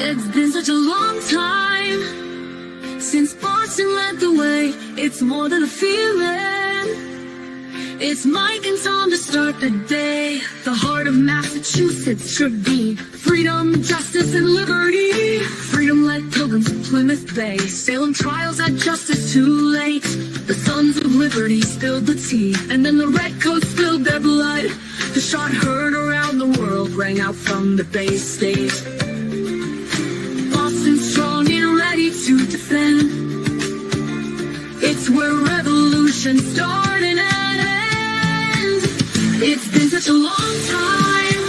It's been such a long time since Boston led the way. It's more than a feeling. It's Mike and Tom to start the day. The heart of Massachusetts should be freedom, justice, and liberty. Freedom led pilgrims to Plymouth Bay. Salem trials had justice too late. The sons of liberty spilled the tea, and then the redcoats spilled their blood. The shot heard around the world rang out from the Bay State. Boston strong and ready to defend. It's where revolution started and ends. It's been such a long time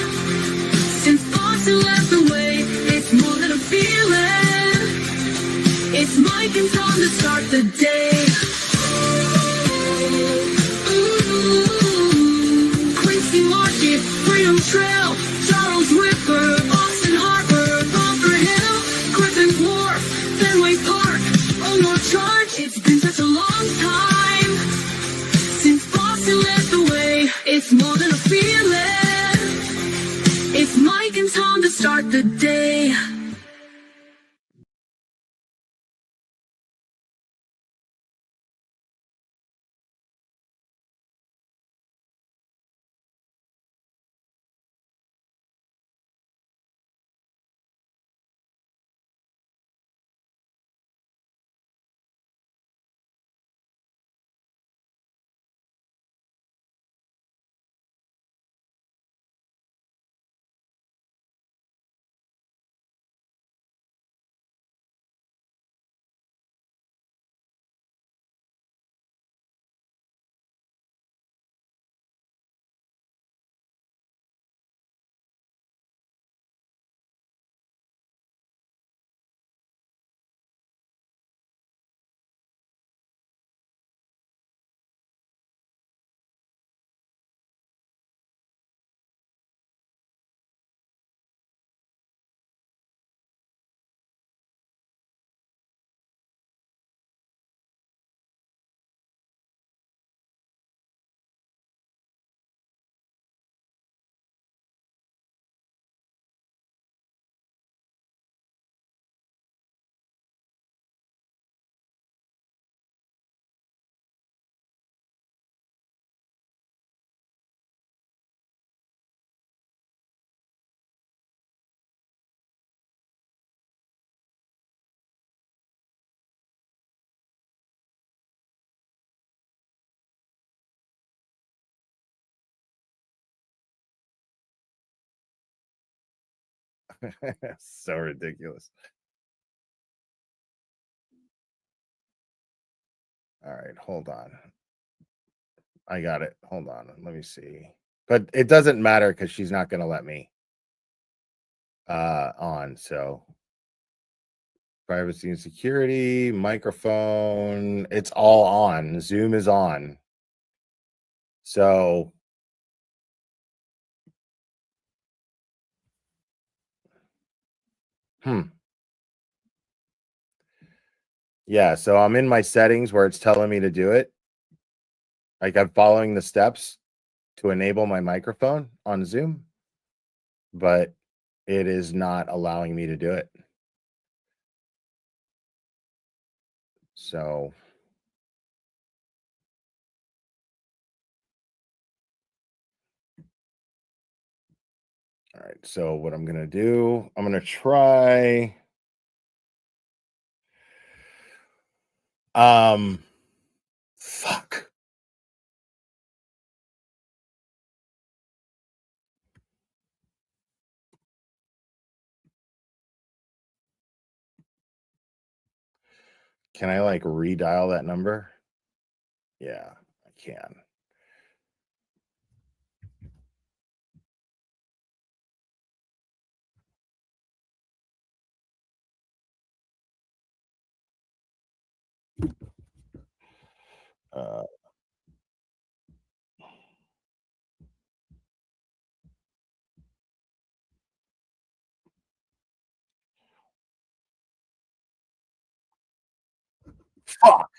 since Boston led the way. It's more than a feeling. It's Mike and Tom to start the day. Quincy Market, Freedom Trail, Charles River, Boston Harbor, Bunker Hill, Griffin's Wharf, Fenway Park, Omar Charge. It's been such a long time since Boston led the way. It's more than a feeling. It's Mike and Tom to start the day. So ridiculous. All right, hold on. I got it. Hold on. Let me see. But it doesn't matter because she's not going to let me on. So privacy and security, microphone, it's all on. Zoom is on. So yeah, so I'm in my settings where it's telling me to do it. Like I'm following the steps to enable my microphone on Zoom, but it is not allowing me to do it. So all right, so what I'm gonna do, I'm gonna try fuck. Can I like redial that number? Yeah, I can. Fuck.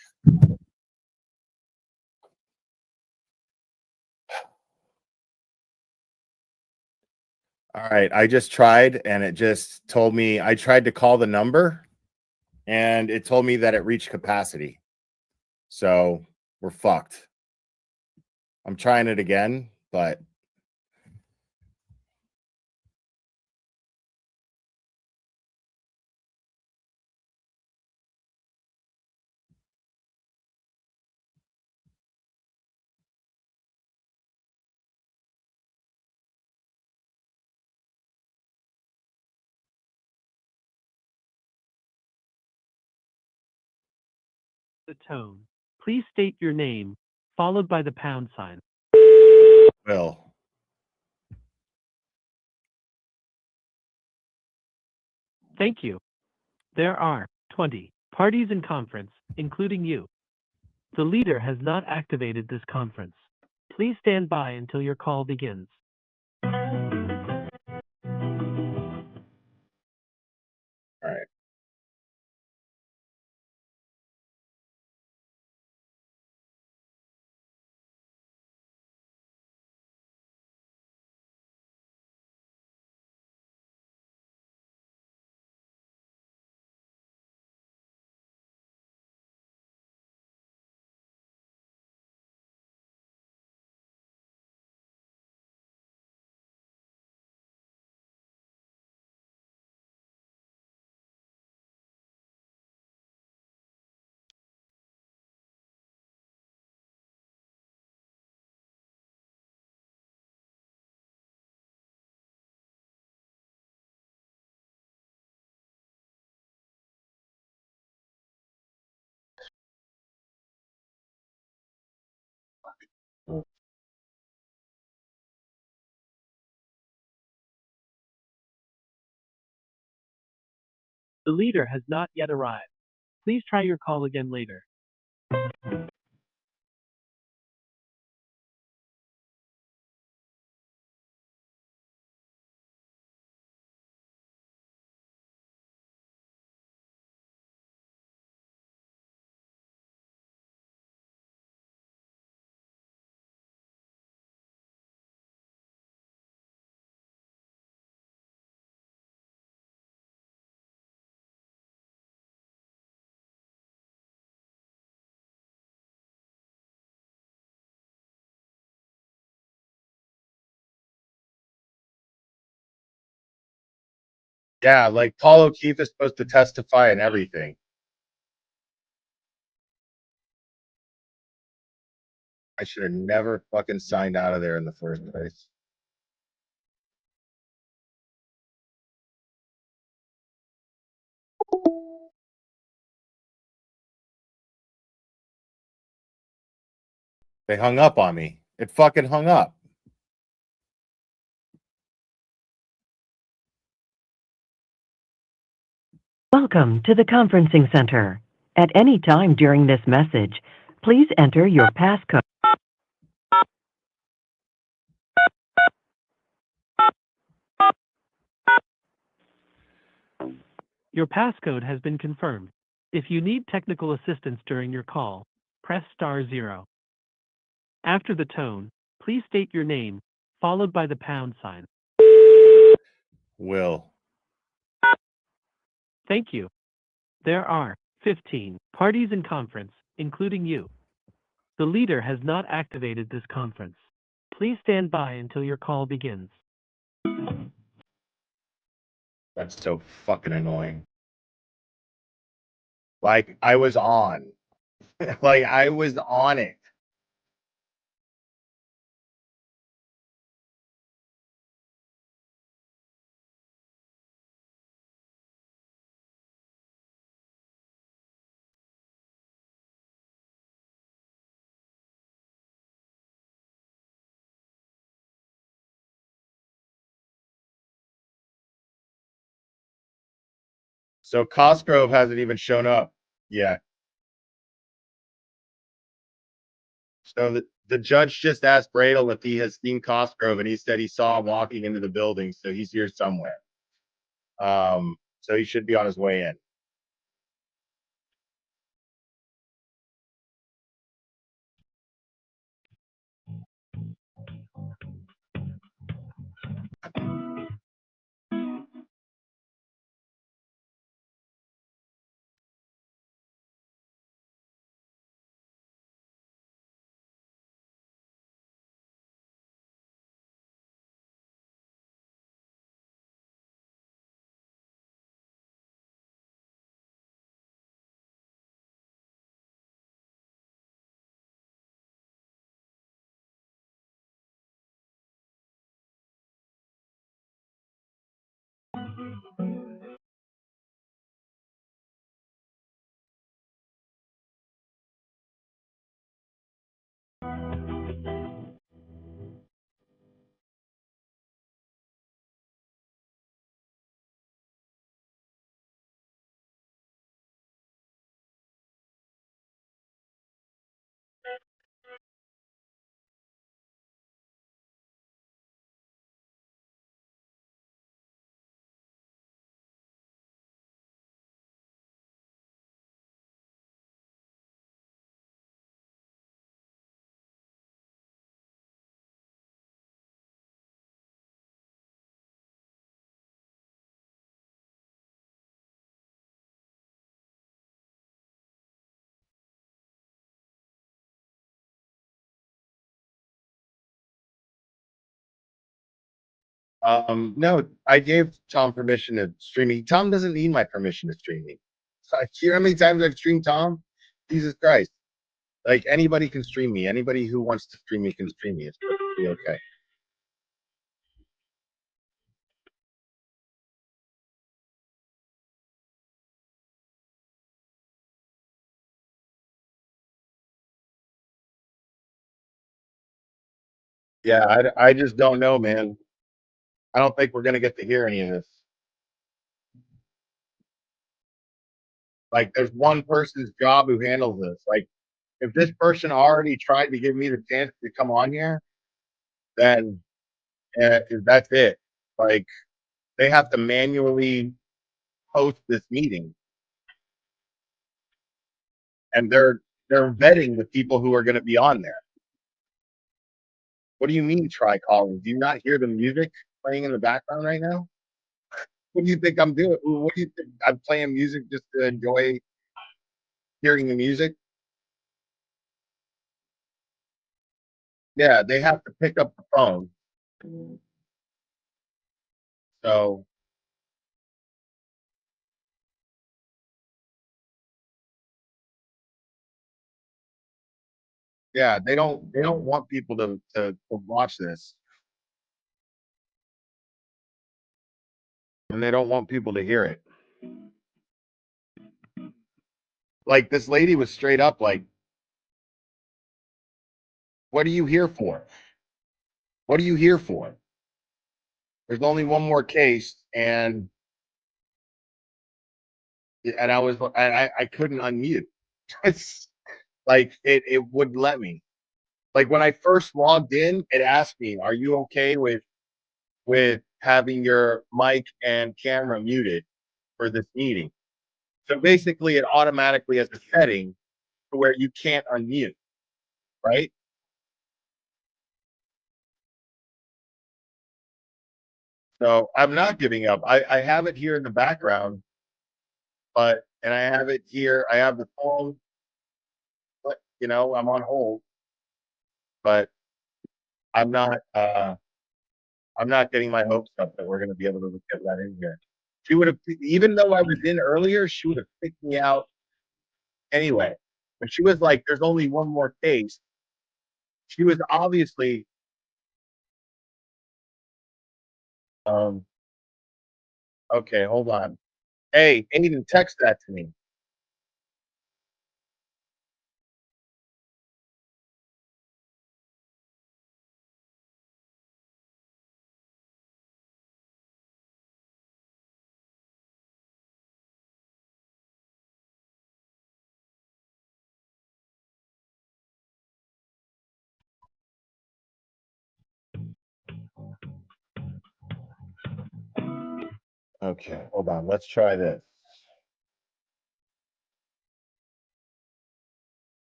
All right, I just tried and it just told me I tried to call the number and it told me that it reached capacity. So we're fucked. I'm trying it again, but The tone. Please state your name, followed by the pound sign. Will. Thank you. There are 20 parties in conference, including you. The leader has not activated this conference. Please stand by until your call begins. All right. The leader has not yet arrived. Please try your call again later. Yeah, like Paul O'Keefe is supposed to testify and everything. I should have never fucking signed out of there in the first place. They hung up on me. It fucking hung up. Welcome to the conferencing center. At any time during this message, please enter your passcode. Your passcode has been confirmed. If you need technical assistance during your call, press *0. After the tone, please state your name, followed by the pound sign. Will. Thank you. There are 15 parties in conference, including you. The leader has not activated this conference. Please stand by until your call begins. That's so fucking annoying. Like I was on. Like I was on it. So Cosgrove hasn't even shown up yet. So the judge just asked Bradle if he has seen Cosgrove, and he said he saw him walking into the building, so he's here somewhere. So he should be on his way in. No, I gave Tom permission to stream me. Tom doesn't need my permission to stream me. So, you know how many times I've streamed Tom? Jesus Christ. Like anybody can stream me. Anybody who wants to stream me can stream me. It's perfectly okay. Yeah, I just don't know, man. I don't think we're gonna get to hear any of this. Like, there's one person's job who handles this. Like, if this person already tried to give me the chance to come on here, then that's it. Like, they have to manually host this meeting, and they're vetting the people who are going to be on there. What do you mean try calling? Do you not hear the music playing in the background right now? What do you think I'm doing? What do you think? I'm playing music just to enjoy hearing the music? Yeah, they have to pick up the phone. So yeah, they don't want people to watch this, and they don't want people to hear it. Like this lady was straight up like, "What are you here for? What are you here for? There's only one more case," and I couldn't unmute. It's like it wouldn't let me. Like when I first logged in, it asked me, "Are you okay with having your mic and camera muted for this meeting?" So basically, it automatically has a setting to where you can't unmute, right? So I'm not giving up. I have it here in the background, and I have it here. I have the phone, but I'm on hold, but I'm not. I'm not getting my hopes up that we're going to be able to get that in here. She would have, even though I was in earlier, she would have picked me out anyway. But she was like, "There's only one more case." She was obviously, um, okay. Hold on. Hey, Aiden, text that to me. Okay, hold on. Let's try this.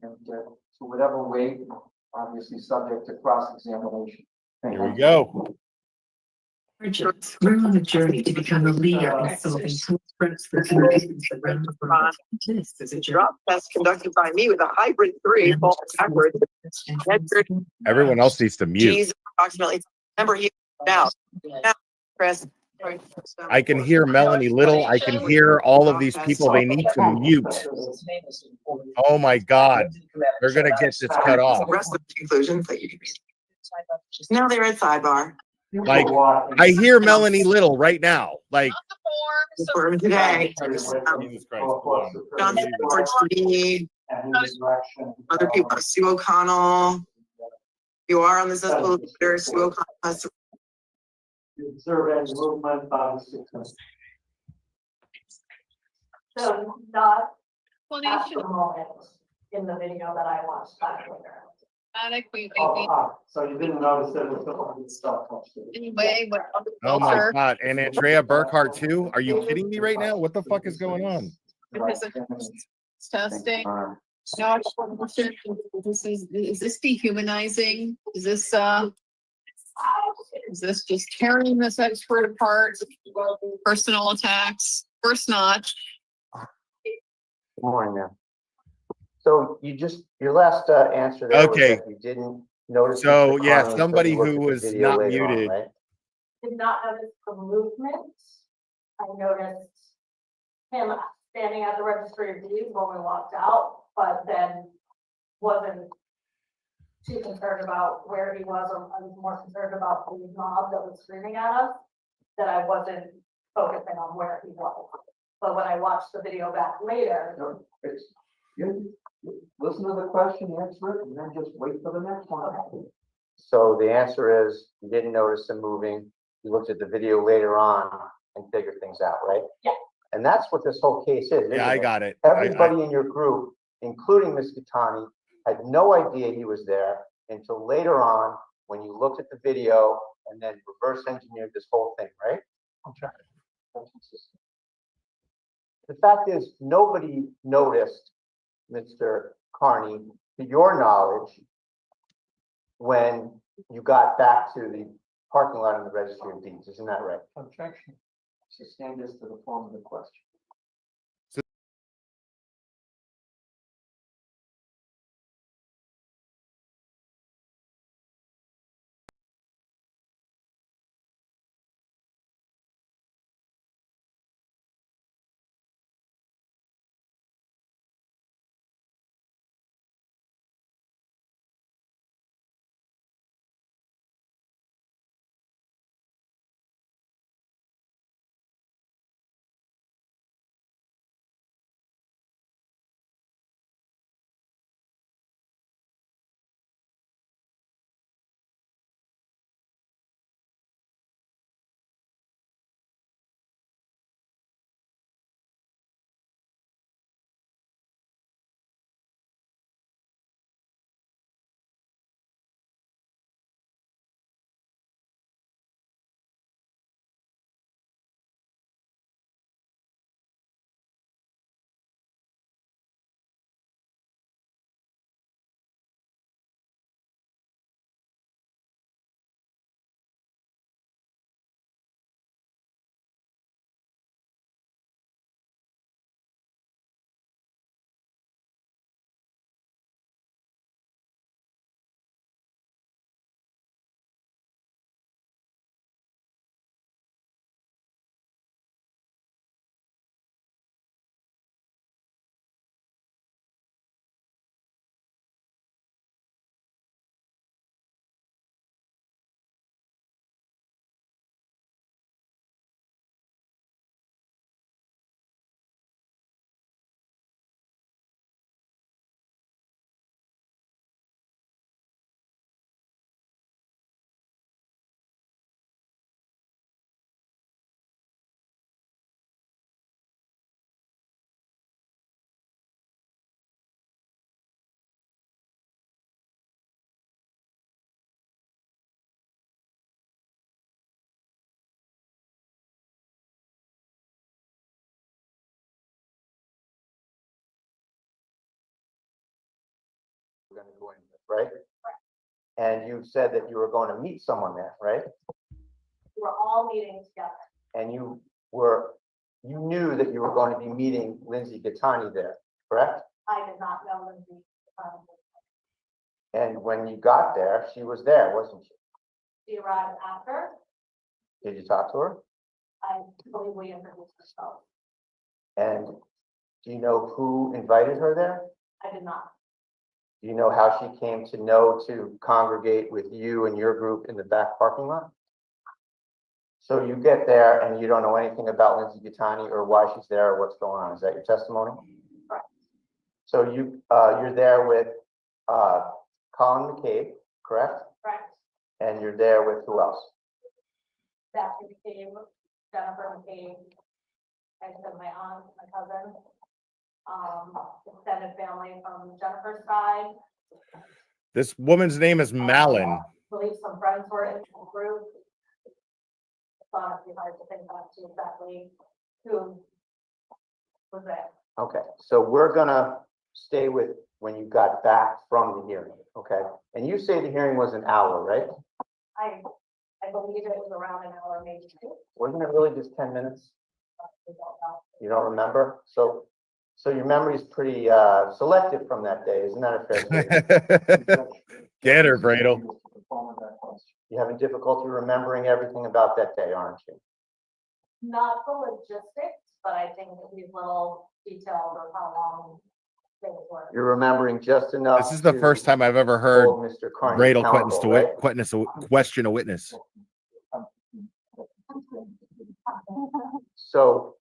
and to whatever weight, obviously subject to cross-examination. Here we go. We're on a journey to become a leader in solving complex conundrums around the world. This is a Drop test conducted by me with a hybrid 3 fall backwards. Everyone else needs to mute. G's approximately. Remember, he now. Press. I can hear Melanie Little. I can hear all of these people. They need to mute. Oh my God. They're going to get this cut off. Rest of the conclusions that you can read. Now they're at sidebar. Like, I hear Melanie Little right now. Like, For today. Jesus Christ. Hold on. Johnson, George Reed, other people, Sue O'Connell. You are on the cesspool leader, Sue O'Connell has Observe and movement by the system. So not at the moment in the video that I watched back later. So you didn't notice that was all this stuff. Anyway, what? Oh my God. And Andrea Burkhart too? Are you kidding me right now? What the fuck is going on? It's testing. No, is this dehumanizing? Is this just tearing this expert apart? Personal attacks? Of course not. Good morning, ma'am. So your last answer there was Okay. that you didn't notice. So, Mr. yeah, Conley somebody until you who looked at the was video not later on, muted. right? Did not notice the movement. I noticed him standing at the registry of deeds when we walked out, but then wasn't too concerned about where he was. I was more concerned about the mob that was screaming at us, that I wasn't focusing on where he was. But when I watched the video back later, Listen to the question, answer it, and then just wait for the next one. So the answer is you didn't notice him moving. You looked at the video later on and figured things out, right? Yeah. And that's what this whole case is. Yeah, I got it. Everybody in your group, including Ms. Katani, had no idea he was there until later on when you looked at the video and then reverse engineered this whole thing, right? The fact is, nobody noticed Mr. Carney, to your knowledge, when you got back to the parking lot in the registry of deeds, isn't that right? Objection. Sustained as to the form of the question. going to go in with, right? And you said that you were going to meet someone there, right? We were all meeting together. And you knew that you were going to be meeting Lindsay Gattani there, correct? I did not know Lindsay. And when you got there, she was there, wasn't she? She arrived after. Did you talk to her? I believe we introduced ourselves. And do you know who invited her there? I did not. Do you know how she came to know to congregate with you and your group in the back parking lot? So you get there and you don't know anything about Lindsay Gattani or why she's there or what's going on. Is that your testimony? Correct. So you're there with Colin McCabe, correct? Correct. And you're there with who else? Daphne McCabe, Jennifer McCabe, I said my aunt, my cousin, extended family from Jennifer's side. This woman's name is Malin. I believe some friends were in the group. It's honestly hard to think back to exactly who was there. Okay, so we're gonna stay with when you got back from the hearing, okay? And you say the hearing was an hour, right? I believe it was around an hour, maybe two. Wasn't it really just 10 minutes? I don't know. You don't remember? So your memory is pretty selective from that day, isn't that a fair statement? Get her, Bradle. You're having difficulty remembering everything about that day, aren't you? Not the logistics, but I think these little details of how long things were. You're remembering just enough. This is the to first time I've ever heard hold Mr. Carney Bradle accountable, right? question a witness. So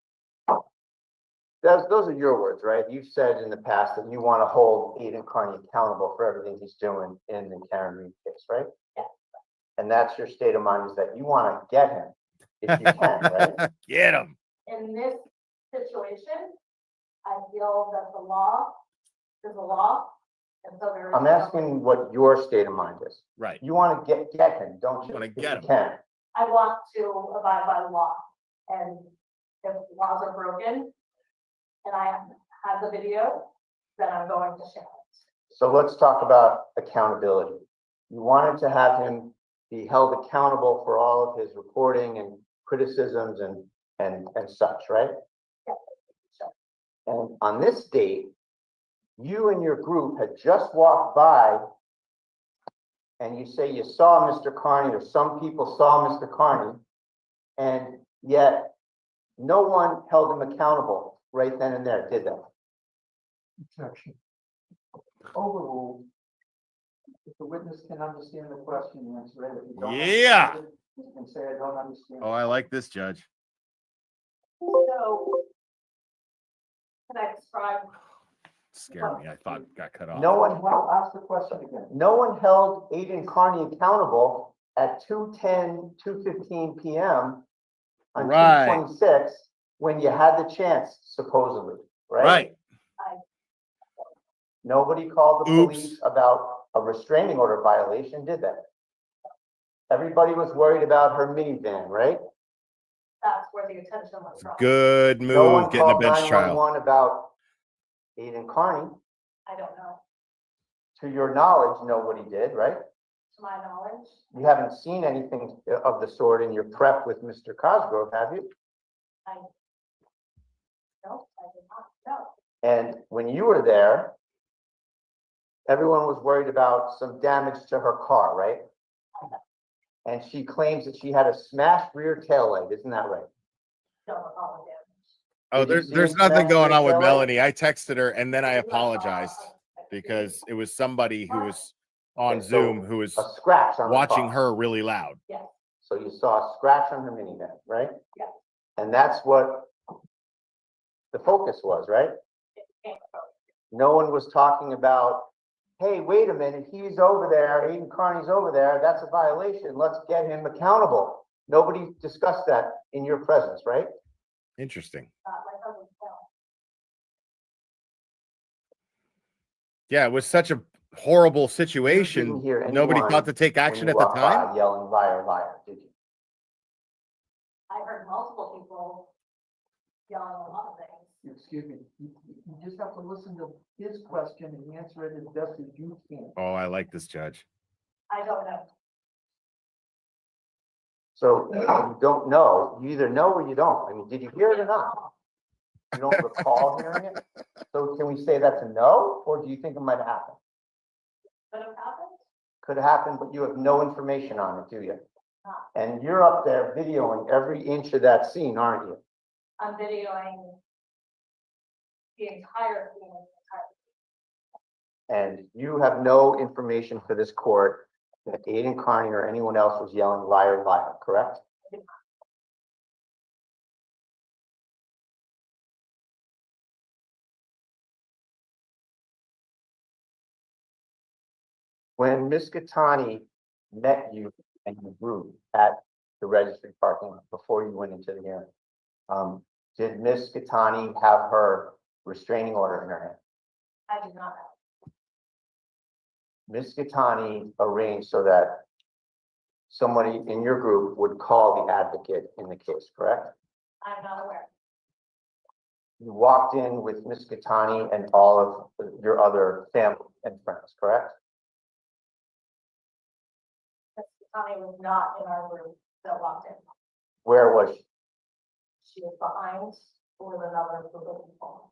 those are your words, right? You've said in the past that you want to hold Aidan Carney accountable for everything he's doing in the Karen Reed case, right? Yeah. And that's your state of mind, is that you want to get him if you can, right? Get him. In this situation, I feel that the law is a law, and so there is. I'm asking what your state of mind is. Right. You want to get him, don't you? Want to If get you him. can. I want to abide by the law, and if laws are broken, and I have the video, then I'm going to share it. So let's talk about accountability. You wanted to have him be held accountable for all of his reporting and criticisms and such, right? Yeah, sure. And on this date, you and your group had just walked by and you say you saw Mr. Carney, or some people saw Mr. Carney, and yet no one held him accountable right then and there, did they? Objection. Overruled. If the witness can understand the question, answer it. If you don't Yeah. understand it, you can say, I don't understand. Oh, I like this judge. So, can I describe? Scared me. I thought it got cut off. No one, Well, ask the question again. no one held Aidan Carney accountable at 2:15 PM on Right. 2/26, when you had the chance, supposedly, right? Right. Nobody called the Oops. police about a restraining order violation, did they? Everybody was worried about her minivan, right? That's where the attention was from. Good No one move getting a called bench trial. 911 about Aidan Carney. I don't know, To your knowledge, nobody did, right? to my knowledge. You haven't seen anything of the sort in your prep with Mr. Cosgrove, have you? No, I did not, no. And when you were there, everyone was worried about some damage to her car, right? And she claims that she had a smashed rear taillight, isn't that right? Don't recall the damage. Oh, Did you see there's him nothing smash going your on with taillight? Melanie. I texted her and then I apologized because it was somebody who was on Okay, so Zoom who was A scratch on the watching car. her really loud. Yes, So you saw a scratch on her minivan, right? yes. And that's what the focus was, right? It came from. No one was talking about, hey, wait a minute, he's over there, Aidan Carney's over there, that's a violation, let's get him accountable. Nobody discussed that in your presence, right? Interesting. My cousin's film. Yeah, it was such a horrible You situation. didn't hear Nobody anyone thought to take when action you at the walked time. by yelling liar, liar, did you? I heard multiple people yelling a lot of things. Excuse me, you just have to listen to his question and answer it as best as you can. Oh, I like this judge. I don't know. So you don't know, you either know or you don't. I mean, did you hear it or not? You don't recall hearing it? So can we say that's a no, or do you think it might happen? Could have happened. Could happen, but you have no information on it, do you? And you're up there videoing every inch of that scene, aren't you? I'm videoing the entire thing. And you have no information for this court that Aiden Carney or anyone else was yelling liar, liar, correct? When Ms. Gattani met you and your group at the registry parking lot before you went into the hearing, did Ms. Gattani have her restraining order in her hand? I did not know. Ms. Gattani arranged so that somebody in your group would call the advocate in the case, correct? I'm not aware. You walked in with Ms. Gattani and all of your other family and friends, correct? Ms. Tommy was not in our group that walked in. Where was she? She was behind with another group of people.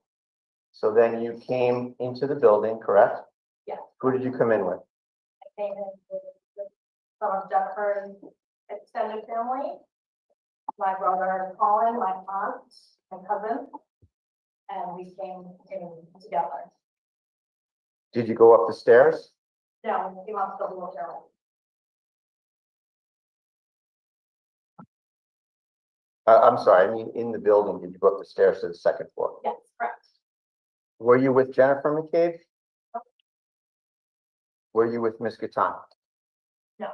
So then you came into the building, correct? Yes. Who did you come in with? I came in with some of Jennifer's extended family, my brother Colin, my aunt, my cousin, and we came in together. Did you go up the stairs? No, we came up the wheelchair. I'm sorry, I mean, in the building, did you go up the stairs to the second floor? Yes, correct. Were you with Jennifer McCabe? Were you with Ms. Gattani? No.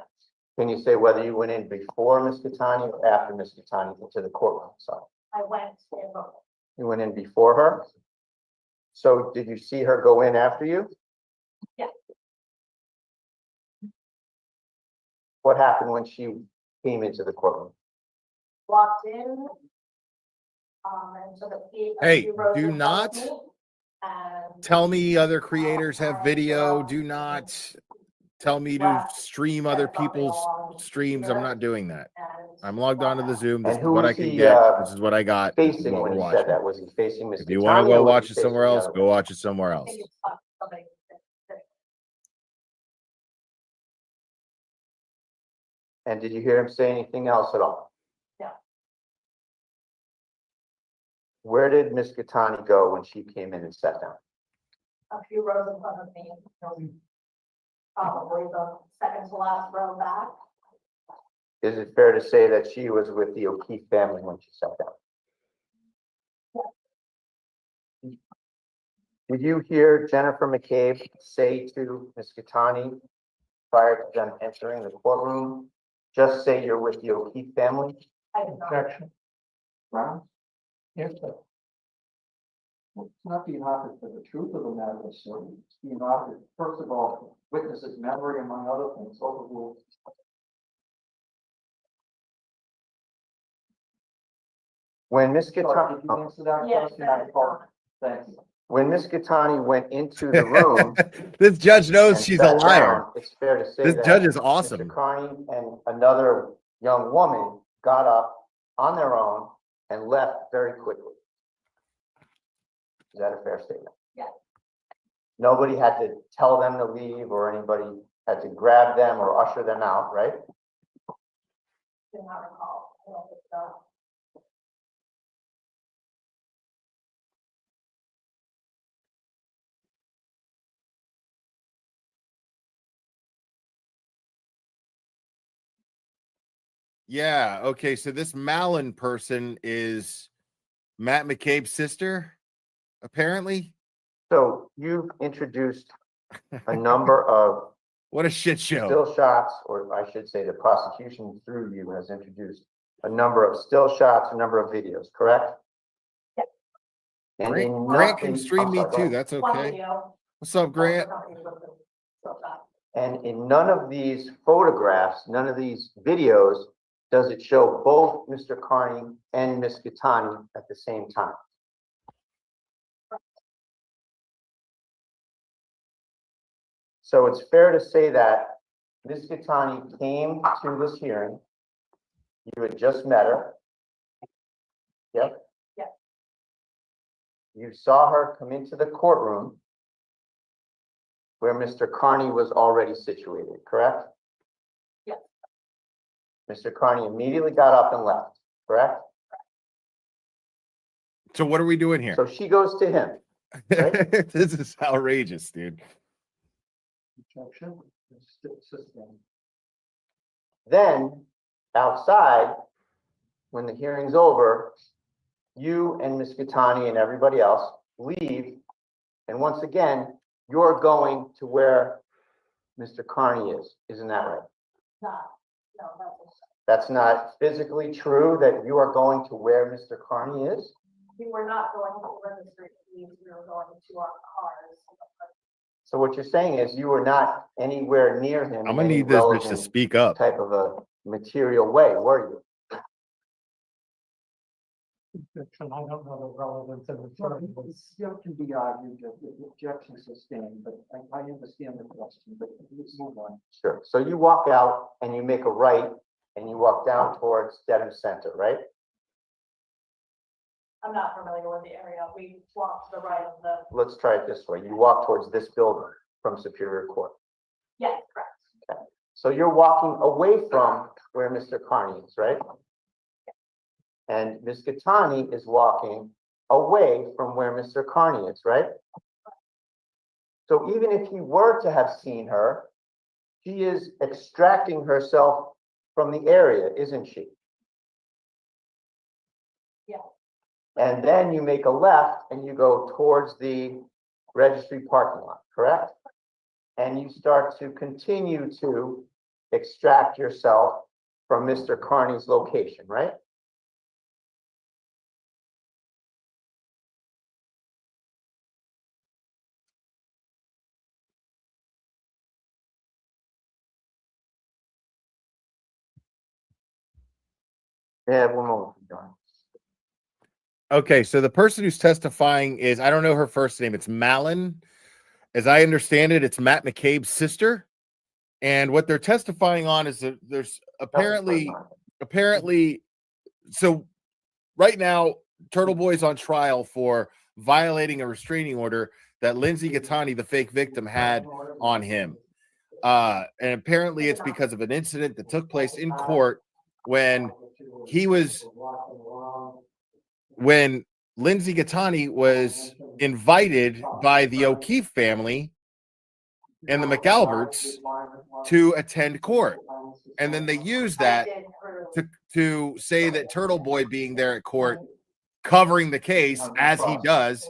Can you say whether you went in before Ms. Gattani or after Ms. Gattani into the courtroom? So I went in both. you went in before her? So did you see her go in after you? Yes. What happened when she came into the courtroom? Walked in, and took a seat. Hey, do not tell me other creators have video. Do not tell me to stream other people's streams. I'm not doing that. I'm logged onto the Zoom. This And is who what I was can he, get. This is what I got. This is facing what when we're he watching. said that? Was he facing Ms. If you want to Gattani go or was watch he it somewhere facing the else, other go way? watch it somewhere else. And did you hear him say anything else at all? No. Where did Ms. Gattani go when she came in and sat down? A few rows in front of me, probably the second to last row back. Is it fair to say that she was with the O'Keefe family when she sat down? Did you hear Jennifer McCabe say to Ms. Gattani prior to them entering the courtroom, just say you're with the O'Keefe family? I did not. Objection. Brown? Yes, sir. Well, it's not being offered for the truth of the matter, sir. It's being offered, first of all, witnesses' memory, among other things, overruled. When Ms. Sorry, Gattani, did you answer that Yes, question? that I is apologize. Thank you. when Ms. Gattani went into the room This judge knows and she's a sat liar. down, it's fair to say This that judge is Mr. awesome. Carney and another young woman got up on their own and left very quickly. Is that a fair statement? Yes. Nobody had to tell them to leave or anybody had to grab them or usher them out, right? Did not recall. I don't think so. Yeah. Okay. So this Malin person is Matt McCabe's sister, apparently. So you've introduced a number of What a shit show. still shots, or I should say the prosecution through you has introduced a number of still shots, a number of videos, correct? Yes. And Grant can stream I'm me sorry, go too. ahead. That's One okay. video. What's up, Grant? And in none of these photographs, none of these videos does it show both Mr. Carney and Ms. Gattani at the same time? So it's fair to say that Ms. Gattani came to this hearing. You had just met her. Yep. Yes. You saw her come into the courtroom where Mr. Carney was already situated, correct? Yes. Mr. Carney immediately got up and left, correct? So what are we doing here? So she goes to him. Right? This is outrageous, dude. Then, outside, when the hearing's over, you and Ms. Gattani and everybody else leave, and once again, you're going to where Mr. Carney is. Isn't that right? No, That's not physically true that you are going to where Mr. Carney is? we were not going to the street, we were going to our cars. So what you're saying is you were not anywhere near him. I'm in gonna any need this bitch to relevant speak up. type of a material way, were you? I don't know the relevance of the term. It still can be argued that the objection sustained, but I understand the question, but let's move on. Sure. So you walk out and you make a right and you walk down towards Dedham Center, right? I'm not familiar with the area, we walked to the right of the, Let's try it this way. You walk towards this building from Superior Court. yes, correct. So you're walking away from where Mr. Carney is, right? And Ms. Gattani is walking away from where Mr. Carney is, right? So even if you were to have seen her, she is extracting herself from the area, isn't she? Yeah. And then you make a left and you go towards the registry parking lot, correct? And you start to continue to extract yourself from Mr. Carney's location, right? Yeah, one moment, John. Okay, so the person who's testifying is, I don't know her first name. It's Malin. As I understand it, it's Matt McCabe's sister. And what they're testifying on is that there's apparently, so right now, TurtleBoy's on trial for violating a restraining order that Lindsay Gattani, the fake victim, had on him. And apparently it's because of an incident that took place in court when Lindsay Gattani was invited by the O'Keefe family and the McAlberts to attend court. And then they used that to say that TurtleBoy being there at court, covering the case as he does,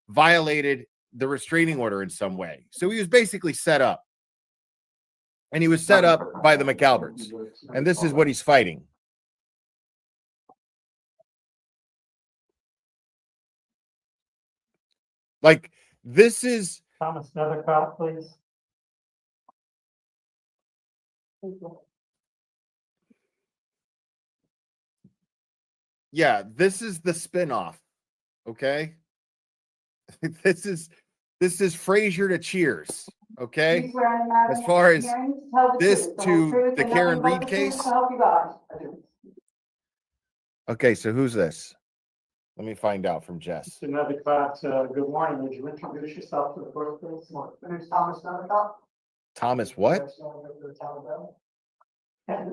violated the restraining order in some way. So he was basically set up. And he was set up by the McAlberts. And this is what he's fighting. Like, this is... Thomas, another cop, please. Yeah, this is the spinoff. Okay? This is Frasier to Cheers. Okay? As far as this to the Karen Reed case. Okay, so who's this? Let me find out from Jess. Another cop, good morning. Would you introduce yourself to the court, please? My name is Thomas Nethercott. Thomas what? And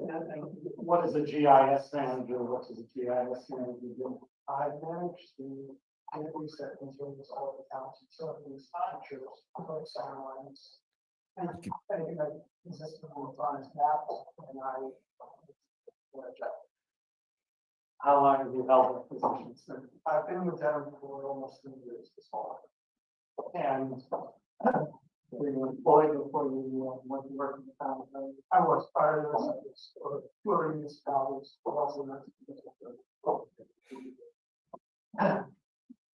what is a GIS manager? What does a GIS manager do? I manage the interviews that concerns all the county facilities, features, sidelines. And anything that exists on his map, and I. How long have you held that position, sir? I've been with them for almost 3 years this fall. And were you employed before you went to work in the town? I was part of this, for 2 other municipalities, but also not.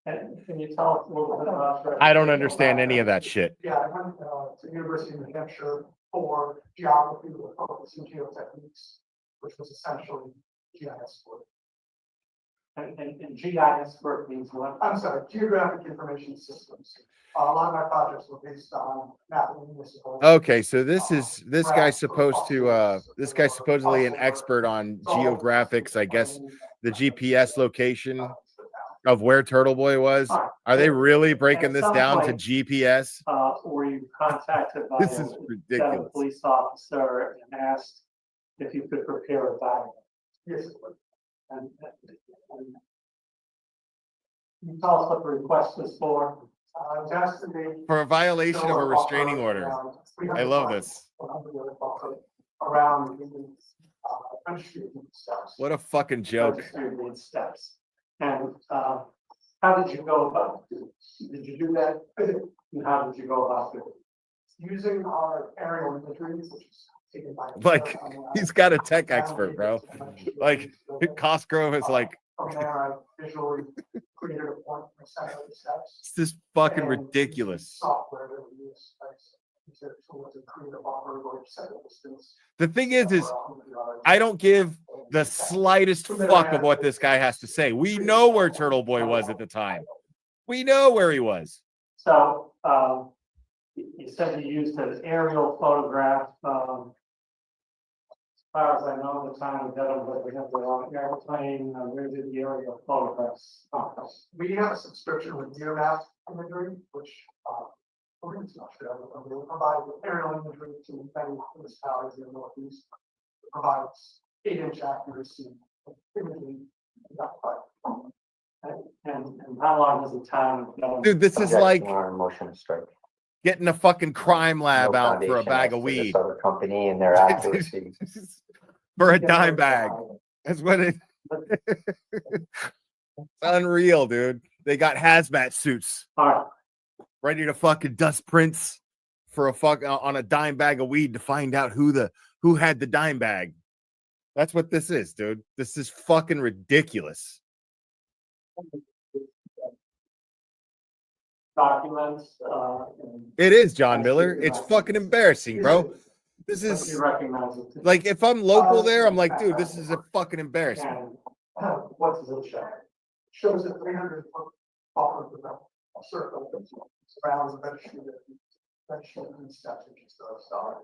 And can you tell us a little bit about? I don't understand any of that shit. Yeah, I went to the University of New Hampshire for geography with focus in geotechniques. which was essentially GIS work. And GIS work means what? I'm sorry, Geographic Information Systems. A lot of my projects were based on mapping municipal. Okay, so this guy's supposedly an expert on geographics, I guess the GPS location of where TurtleBoy was. Are they really breaking this down to GPS? Were you contacted by This is ridiculous. a police officer and asked if you could prepare a diagram? Yes. And can you tell us what the request was for? For a violation of a restraining order. I love this. Around the steps. What a fucking joke. Steps. And how did you go about it? Did you do that? And how did you go about it? Using our aerial imagery, which is taken by. Like, he's got a tech expert, bro. Like, Cosgrove is like. From there, I visually created a point for the center of the steps. It's just fucking ridiculous. Software that we use, to create a buffer or set a distance. The thing is I don't give the slightest fuck of what this guy has to say. We know where TurtleBoy was at the time. We know where he was. So, you said you used an aerial photograph. As far as I know, the time of that, we have the airplane, where did the aerial photographs? We have a subscription with Nearmap imagery, which, it's not sure, we provide aerial imagery to many municipalities in the Northeast. It provides 8-inch accuracy imagery. And how long does the time? Dude, this is like Motion to strike. getting a fucking crime lab No out for a foundation bag as of to weed. this other company and their accuracy. For a dime bag. That's what it. It's unreal, dude. They got hazmat suits All right. ready to fucking dust prints for a fuck on a dime bag of weed to find out who had the dime bag. That's what this is, dude. This is fucking ridiculous. Documents. It is, John Miller. It's fucking embarrassing, bro. This is You recognize it. like, if I'm local there, I'm like, dude, this is a fucking embarrassment. And what does it show? It shows a 300-foot buffer with a circle that surrounds the vegetable steps, which is the star.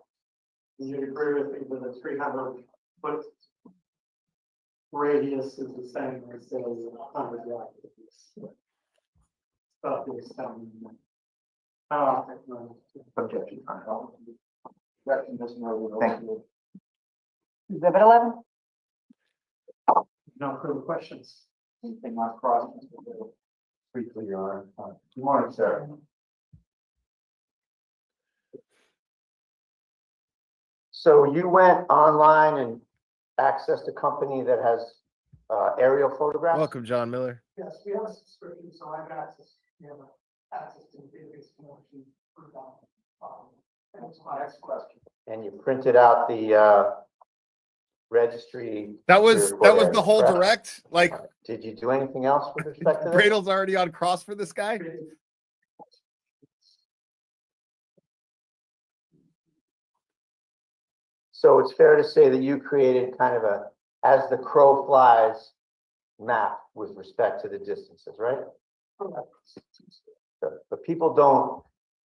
Do you agree with me that a 300-foot radius is the same as a 100 yard radius? Stuff is coming. I don't think no. Objection. Thank you. Exhibit 11. No further questions. Anything on cross? Briefly, Your Honor. Good morning, sir. So you went online and accessed a company that has aerial photographs? Welcome, John Miller. Yes, we have a subscription, so I have access, we have access to the database connection. That's my next question. And you printed out the registry. That was report, the whole correct? direct. Like, Did you do anything else with respect to this? Bradle's already on cross for this guy. So it's fair to say that you created kind of a, as the crow flies map with respect to the distances, right? But people don't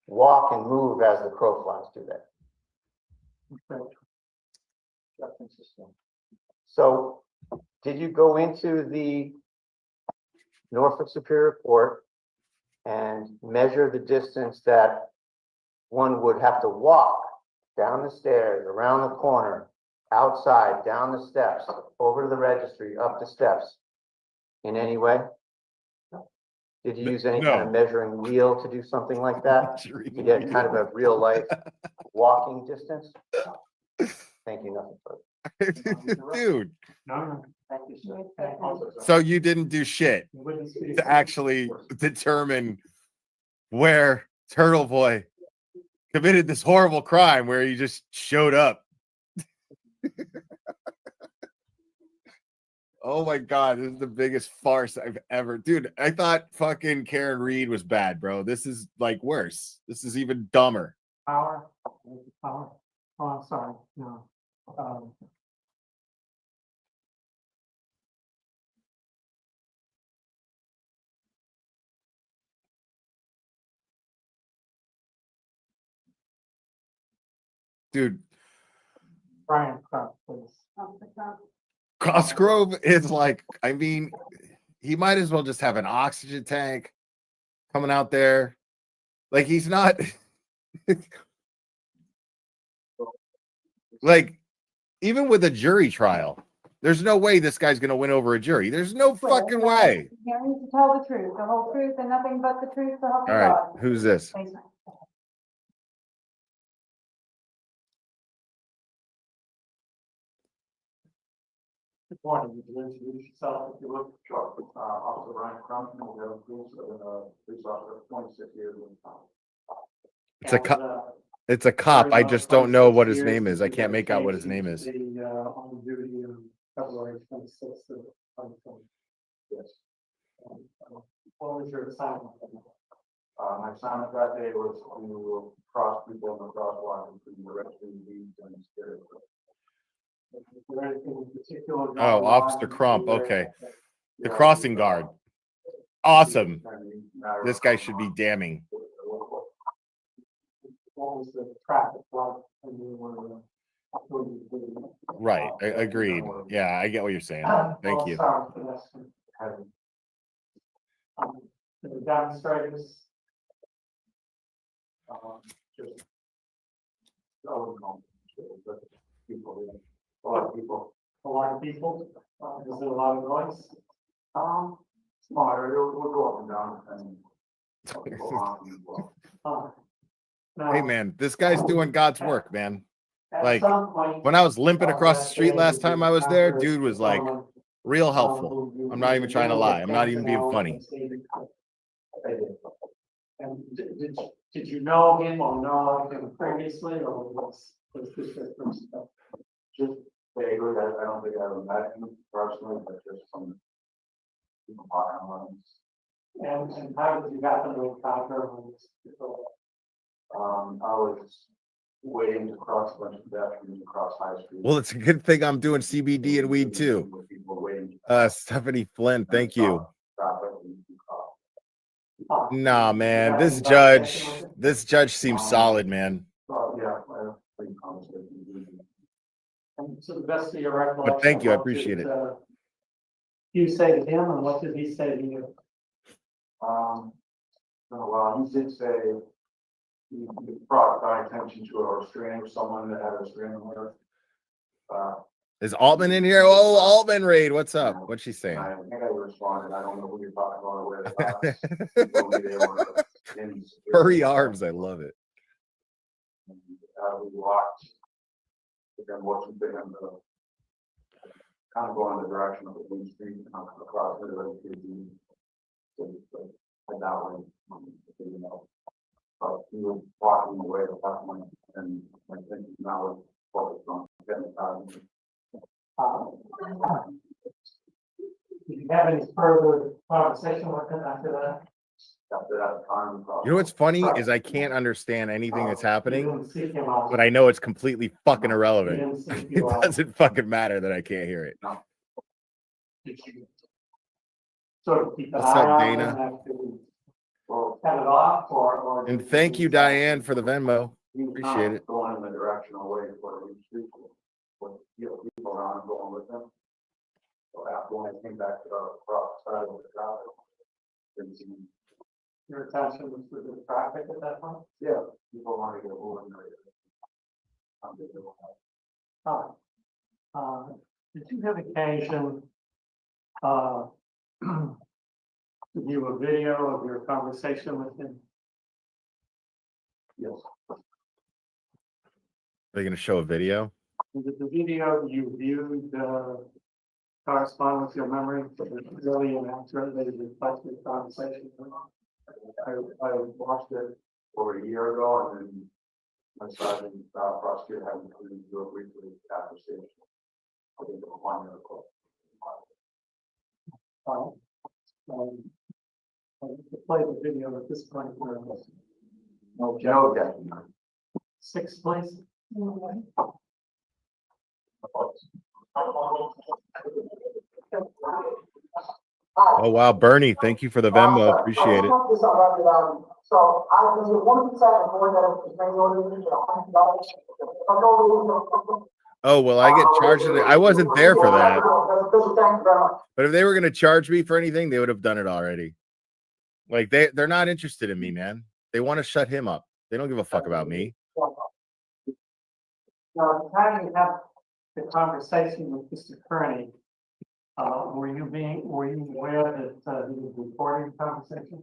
walk and move as the crow flies, do they? So did you go into the Norfolk Superior Court and measure the distance that one would have to walk down the stairs, around the corner, outside, down the steps, over to the registry, up the steps in any way? Did you use any kind of measuring wheel to do something like that? To get kind of a real life walking distance? Thank you, nothing further. Dude. No, thank you, sir. So you didn't do shit to actually determine where TurtleBoy committed this horrible crime where he just showed up. Oh my God, this is the biggest farce I've ever. Dude, I thought fucking Karen Reed was bad, bro. This is like worse. This is even dumber. Power. Oh, I'm sorry. No. dude, Brian Crump, please. Cosgrove is like, I mean, he might as well just have an oxygen tank coming out there. Like he's not like, even with a jury trial, there's no way this guy's gonna win over a jury. There's no fucking way. Here to tell the truth, the whole truth, and nothing but the truth, so help you All right, God. who's this? Thanks. Good morning, you can introduce yourself if you look short. Officer Brian Crump, we have a police officer of 26 years. It's a cop. It's a cop. I just don't know what his name is. I can't make out what his name is. On duty in February 26th of 2020. Yes. What was your assignment? My assignment that day was to cross people in the crosswalk and to arrest the and scare. Oh, Officer Crump. Okay. The crossing guard. Awesome. This guy should be damning. What was the traffic like when you were? Right. Agreed. Yeah, I get what you're saying. Thank you. The demonstrators. Just. People. A lot of people. A lot of people. Is there a lot of noise? Smaller. We'll go up and down and. Hey man, this guy's doing God's work, man. Like when I was limping across the street last time I was there, dude was like real helpful. I'm not even trying to lie. I'm not even being funny. And did you know him or know him previously, or was this your first step? Just vaguely, I don't think I ever met him personally, but just from people talking on. And how did you happen to encounter him? I was waiting to cross a bunch of pedestrians across High Street. Well, it's a good thing I'm doing CBD and weed too. Stephanie Flynn, thank you. Nah, man, this judge seems solid, man. And to the best of your recollection. But thank you, I appreciate it. You say to him, and what did he say to you? Well, he did say he brought my attention to a restraining of someone that had a restraining order. Is Altman in here? Oh, Altman raid. What's up? What's she saying? I think I responded. I don't know who you're talking about or where they are. Furry arms. I love it. We walked. Then watching them kind of go in the direction of the Blue Street across the road to head that way. You know, but we were walking away at that point, and I think now we're focused on getting out. Did you have any further conversation with him after that? After that time, you know what's funny is I can't understand anything that's happening, but I know it's completely fucking irrelevant. It doesn't fucking matter that I can't hear it. What's up, Dana? And thank you, Diane, for the Venmo. Appreciate it. Going in the direction away for the street, with people around going with them. So after when I came back to the cross side of the crowd, your attention was to the traffic at that point? Yeah, people want to get over and did you have occasion to view a video of your conversation with him? Yes. Are they going to show a video? The video you viewed correspond with your memory, but it's really inaccurately reflects the conversation. I watched it over a year ago, and then my sergeant prosecutor had me do a briefly after station. I think it was 1 year ago. To play the video at this point. No, Joe. 6, please. Oh wow, Bernie, thank you for the Venmo. Appreciate it. So I was at 1% before that it was regulated at $100. Oh, well, I get charged. I wasn't there for that. Thank you very much. But if they were going to charge me for anything, they would have done it already. Like they're not interested in me, man. They want to shut him up. They don't give a fuck about me. Now, at the time you have the conversation with Mr. Kearney, were you aware that he was recording the conversation?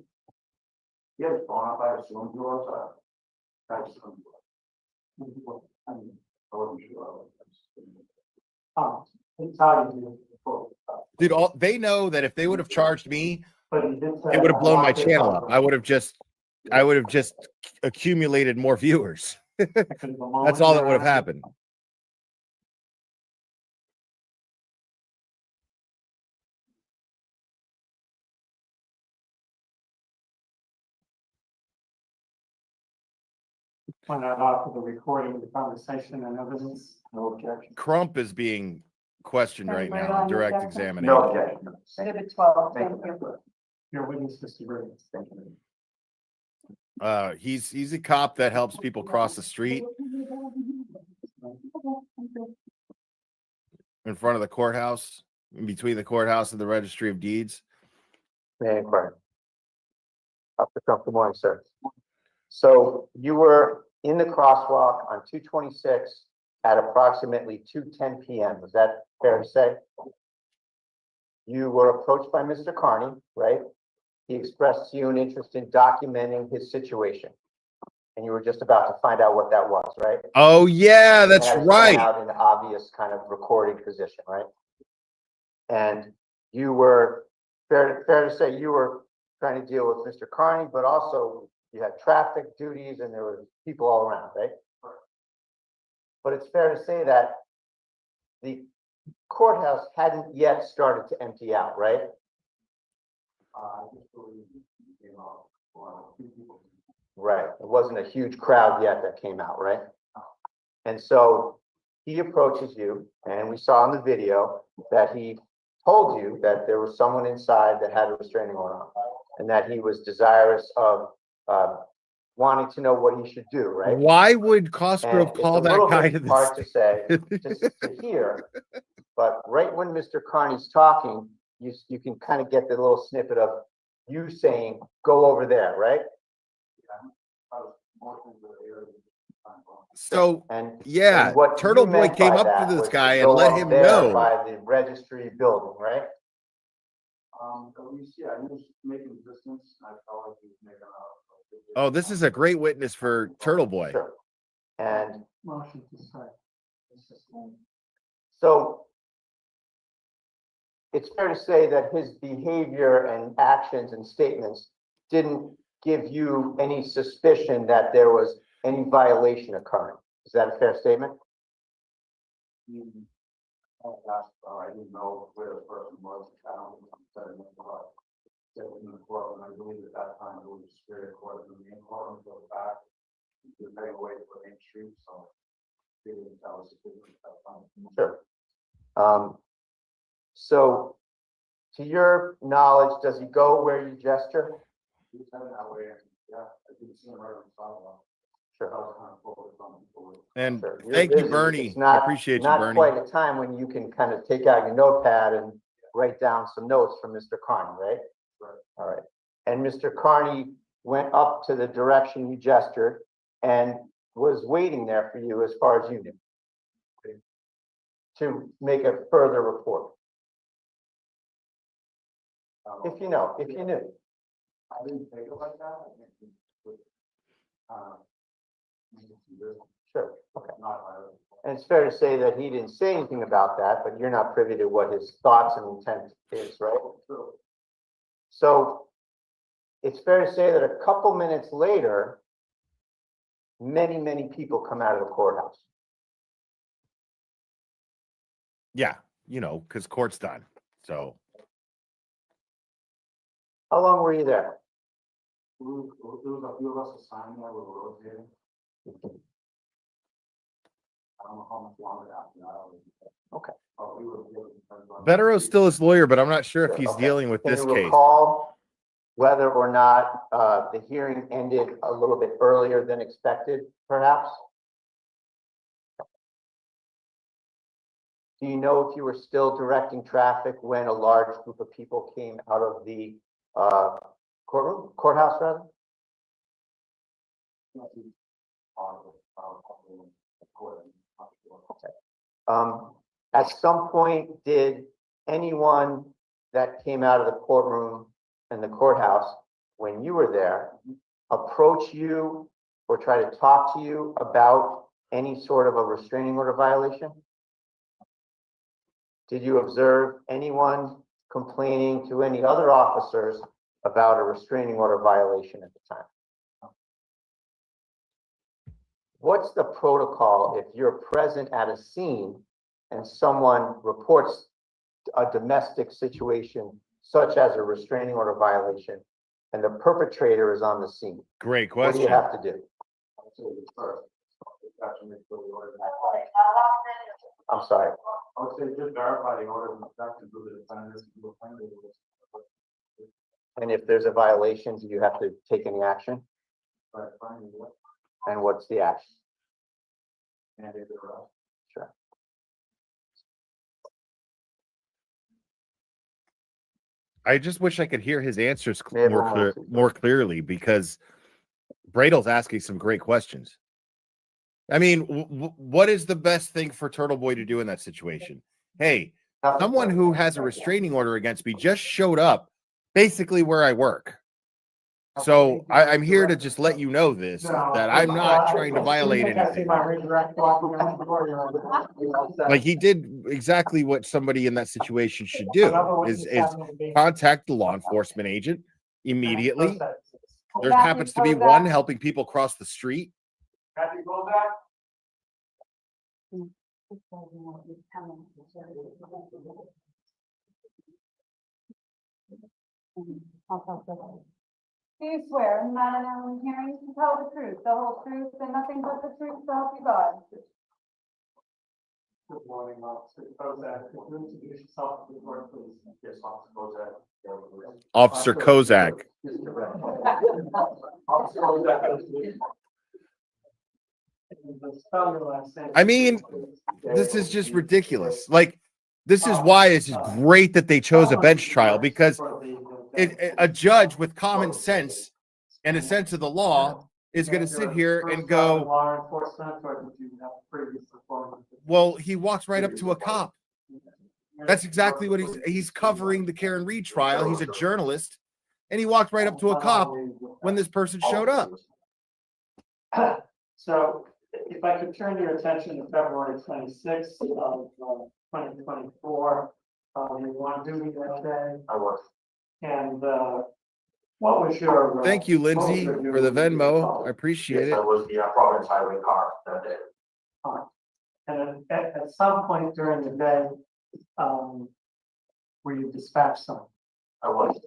Yes, I assumed you was. I assumed you was. I wasn't sure. It's how you do it. Dude, they know that if they would have charged me, But he did say. it would have blown my channel up. I would have just accumulated more viewers. That's all that would have happened. Point out after the recording of the conversation and evidence. No objection. Crump is being questioned right Anybody now in on direct objection? examination. No objection. Exhibit 12, thank you. Your witness, Mr. Williams. Thank you. He's a cop that helps people cross the street in front of the courthouse, in between the courthouse and the registry of deeds. May I inquire? Good morning, sir. So you were in the crosswalk on 226 at approximately 2:10 p.m. Is that fair to say? You were approached by Mr. Kearney, right? He expressed to you an interest in documenting his situation. And you were just about to find out what that was, right? Oh yeah, that's As right. Out in the obvious kind of recording position, right? And you were fair to say you were trying to deal with Mr. Kearney, but also you had traffic duties and there were people all around, right? But it's fair to say that the courthouse hadn't yet started to empty out, right? Right. It wasn't a huge crowd yet that came out, right? And so he approaches you, and we saw in the video that he told you that there was someone inside that had a restraining order on, and that he was desirous of wanting to know what he should do, right? Why would Cosgrove And call it's a that little guy bit to hard the to say, just to hear, but right when Mr. Kearney's talking, you can kind of get the little snippet of you saying, "Go over there," right? So And yeah, and what you TurtleBoy meant came by up that to this was guy and go let up him there know. by the registry building, right? He was making distance. I felt like he was making Oh, this is a great witness for TurtleBoy. Sure. And motion to strike. so it's fair to say that his behavior and actions and statements didn't give you any suspicion that there was any violation occurring. Is that a fair statement? I didn't know where the person was. I don't know. In the court, and I believe at that time it was a spirit court in the main court until the back. He was heading away to Main Street, so they didn't tell us at that time. Sure. So to your knowledge, does he go where you gesture? He was heading that way, and yeah, I didn't see him right on the sidewalk. Sure. I was kind of focused on the board. And Sure. You're thank you, busy. Bernie. It's not, I appreciate you, not Bernie. quite a time when you can kind of take out your notepad and write down some notes from Mr. Kearney, right? Right. All right. And Mr. Kearney went up to the direction you gestured and was waiting there for you as far as you knew to make a further report. If you know, if you knew. I didn't take it like that. I think it was, Sure. Okay. not violent. And it's fair to say that he didn't say anything about that, but you're not privy to what his thoughts and intent is, right? True. So it's fair to say that a couple minutes later, many, many people come out of the courthouse. Yeah, you know, because court's done. So How long were you there? There was a few of us assigned that were rotating. I don't know how much longer after that. Okay. Oh, we were. Bettero's still his lawyer, but I'm not sure if he's Okay. dealing with Can this you case. recall whether or not the hearing ended a little bit earlier than expected, perhaps? Do you know if you were still directing traffic when a large group of people came out of the courthouse rather? At some point, did anyone that came out of the courtroom and the courthouse when you were there approach you or try to talk to you about any sort of a restraining order violation? Did you observe anyone complaining to any other officers about a restraining order violation at the time? What's the protocol if you're present at a scene and someone reports a domestic situation such as a restraining order violation and the perpetrator is on the scene? Great What do you question. have to do? I'm sorry. I would say just verify the order of inspection to the defendants. And if there's a violation, do you have to take any action? Right, finding what And what's the action? mandated arrest. Sure. I just wish I could hear his answers May I have one more, please? more clearly, because Bradel's asking some great questions. I mean, what is the best thing for TurtleBoy to do in that situation? Hey, someone who has a restraining order against me just showed up basically where I work. So I'm here to just let you know this, that I'm not trying to violate anything. Like, he did exactly what somebody in that situation should do, is contact the law enforcement agent immediately. There happens to be one helping people cross the street. Kathy, go back. Do you swear in not an own hearing to tell the truth, the whole truth, and nothing but the truth, so help you God? Good morning, Officer Kozak. Could you introduce yourself to the court, please? Yes, Officer Kozak. Officer Kozak. Officer Kozak. I mean, this is just ridiculous. Like, this is why it's just great that they chose a bench trial, because a judge with common sense and a sense of the law is going to sit here and go, well, he walks right up to a cop. That's exactly what he's covering the Karen Reed trial. He's a journalist, and he walked right up to a cop when this person showed up. So if I could turn your attention to February 26th of 2024, you want duty that day? I was. And what was your? Thank you, Lindsay, for the Venmo. I appreciate it. I was the Providence Highway car that day. And at some point during the day, were you dispatched someone? I was.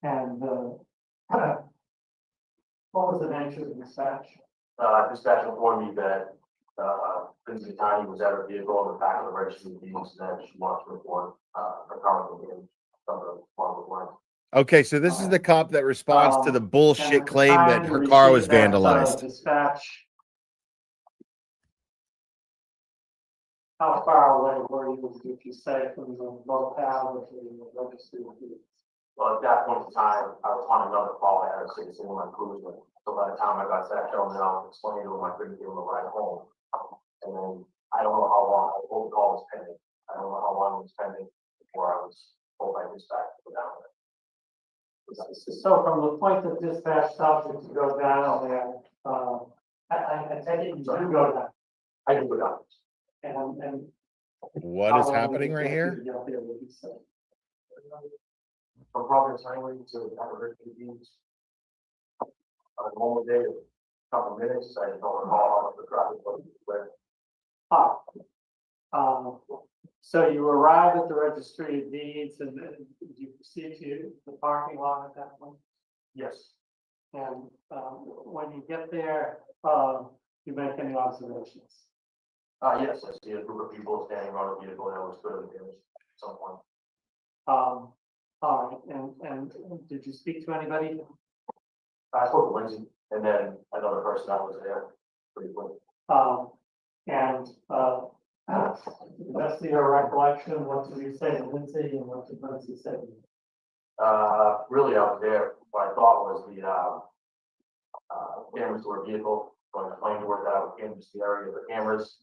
And what was the nature of the dispatch? Dispatch informed me that Lindsay Tiny was at her vehicle in the back of the registry of deeds, and that she wanted to report her car being Okay, so this is the cop that responds to the bullshit claim that her car was vandalized. Dispatch. How far away were you, if you say, from the locale of the registry of deeds? Well, at that point in time, I was on another call. I had a citizen in my cruiser. So by the time I got to that gentleman, I was explaining to him I couldn't give him a ride home. And then I don't know how long the phone call was pending. I don't know how long it was pending before I was told by dispatch to go down there. So from the point that dispatch stopped you to go down there, I take it you do go down. I do go down. And What is happening right here? From Providence Highway to Albuquerque Beach. On a normal day, a couple of minutes, I don't recall how the traffic was. So you arrive at the registry of deeds, and then you proceed to the parking lot at that point? Yes. And when you get there, you make any observations? Yes, I see a group of people standing around a vehicle that was clearly damaged at some point. And did you speak to anybody? I spoke to Lindsay and then another person that was there briefly. And, best of your recollection, what did you say to Lindsay and what did Lindsay say to you? Really out there, what I thought was the, cameras to our vehicle, going to plan to work out, canvass the area of the cameras.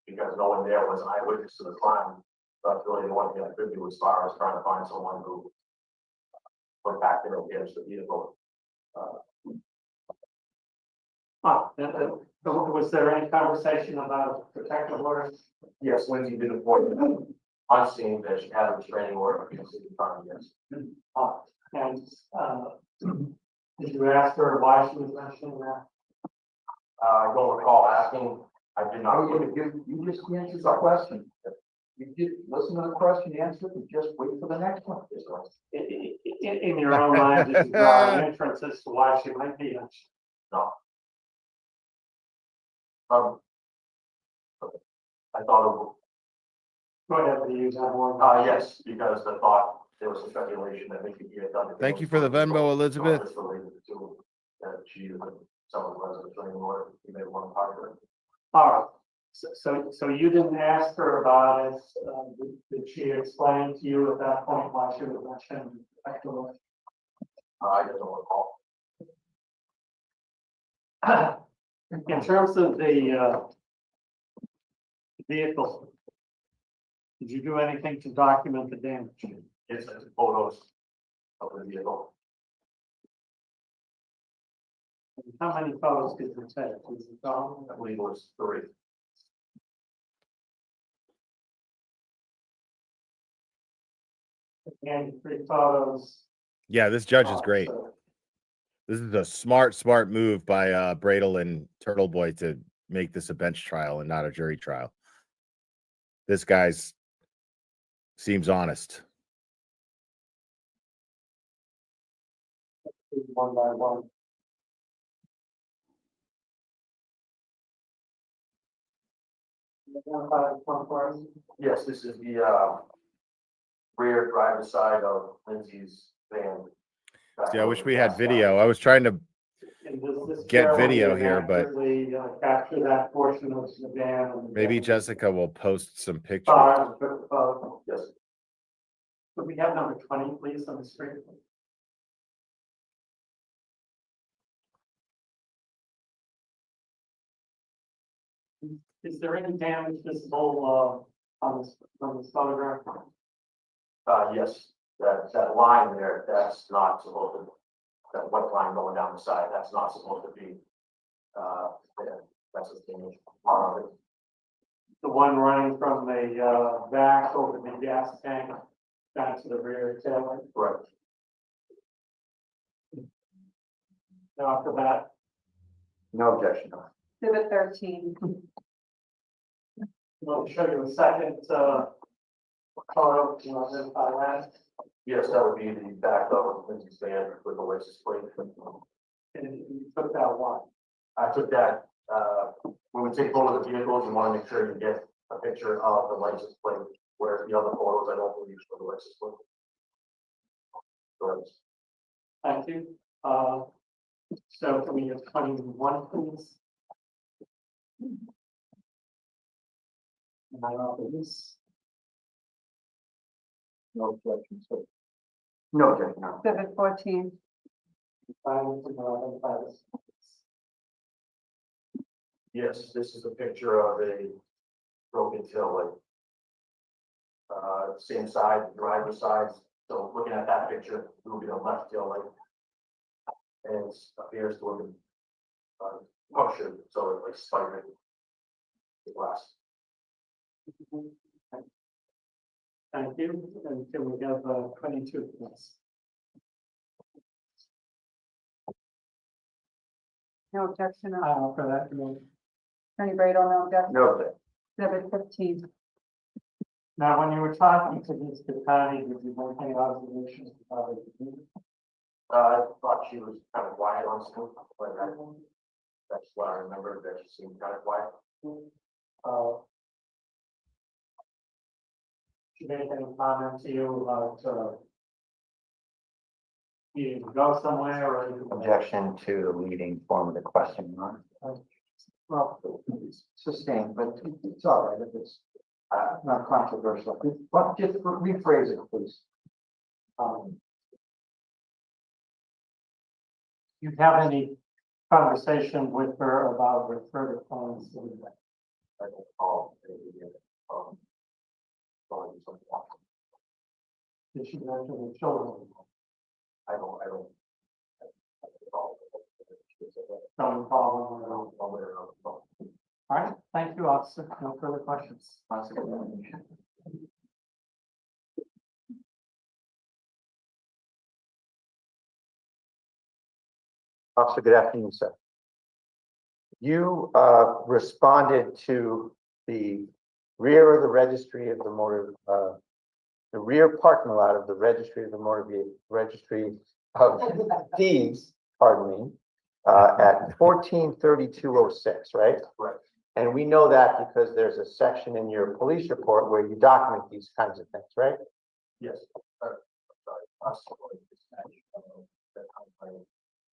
Because no one there was an eyewitness to the crime. That's really the one thing I could do as far as trying to find someone who went back there and damaged the vehicle. Was there any conversation about protective orders? Yes, Lindsay did report on scene that she had a restraining order against the crime, yes. Did you ask her why she was mentioning that? I don't recall asking, I did not. You just answered the question. You did listen to the question, answer it, and just wait for the next one. In your own mind, did you draw an inference as to why she might be? No. I thought Go ahead, do you have more? yes, because I thought there was some speculation that maybe he had done. Thank you for the Venmo, Elizabeth. Related to that she and someone was restraining order, he made one part of it. All right, so you didn't ask her about it, did she explain to you at that point why she was mentioning protective orders? I don't recall. In terms of the vehicle, did you do anything to document the damage? Yes, I took photos of the vehicle. How many photos did you take? Was it all? I believe it was 3. And 3 photos. Yeah, this judge is great. This is a smart move by Bradle and TurtleBoy to make this a bench trial and not a jury trial. This guy's seems honest. One by one. Yes, this is the rear driver's side of Lindsay's van. See, I wish we had video. I was trying to get video here, but capture that portion of the van. maybe Jessica will post some pictures. Yes. Could we have number 20, please, on the screen? Is there any damage visible on this photograph? Yes, that line there, that's not supposed to, that white line going down the side, that's not supposed to be, that's the damage part of it. The one running from the back over the gas tank down to the rear tail light? Correct. Now after that, No objection. Exhibit 13. we'll show you a second photo to identify that. Yes, that would be the back of Lindsay's van with the license plate. And you took that one. I took that, when we take photos of vehicles, you want to make sure you get a picture of the license plate, whereas the other photos, I don't believe for the license plate. Correct. Thank you. So can we have 21, please? This. No objection, sir. No objection. Exhibit 14. Identify this. Yes, this is a picture of a broken tail light. Same side, driver's side. So looking at that picture, it will be the left tail light. And it appears to have been punctured, so it like spidered the glass. Thank you. And can we have 22, please? No objection. For that, Attorney Bradle, no objection. No objection. Exhibit 15. now, when you were talking to Mr. Connie, did you make any observations about it? I thought she was kind of quiet on school, but that's what I remember, that she seemed kind of quiet. She made any comment to you about You can go somewhere or you can. Objection to the leading form of the question, Ron. Well, it's sustained, but it's all right if it's not controversial. But just rephrase it, please. You have any conversation with her about her further plans? I can call, Did she mention the children? I don't. Don't follow them. All right, thank you, officer. No further questions. Officer, good afternoon, sir. You responded to the rear of the registry of the motor, the rear parking lot of the registry of the motor vehicle, registry of thieves, pardon me, at 143206, right? Right. And we know that because there's a section in your police report where you document these kinds of things, right? Yes. Sorry. I'm sorry.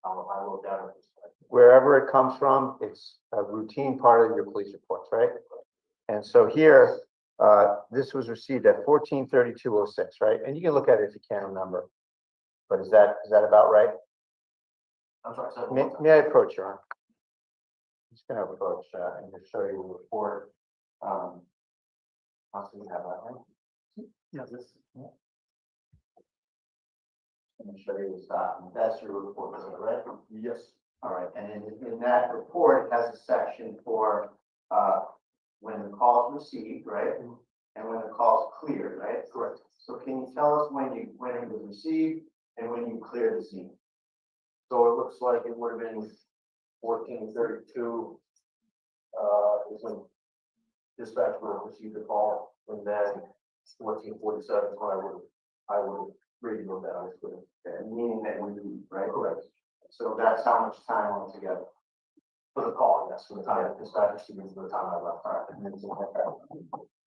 I wrote down. Wherever it comes from, it's a routine part of your police reports, right? And so here, this was received at 143206, right? And you can look at it if you can't remember. But is that about right? I'm sorry. May I approach you, Ron? I'm just gonna approach and just show you the report. Also, you have that, right? Yeah, this. Let me show you this document. That's your report, is it right? Yes. All right, and in that report, it has a section for when the call is received, right? And when the call is cleared, right? Correct. So can you tell us when it was received and when you cleared the scene? So it looks like it would have been 1432. Is when dispatch would have received the call, and then 1447 is when I would have radioed that I was good. Meaning that we leave, right? Correct. So that's how much time altogether. For the call, yes, for the time dispatch received for the time I left. All right.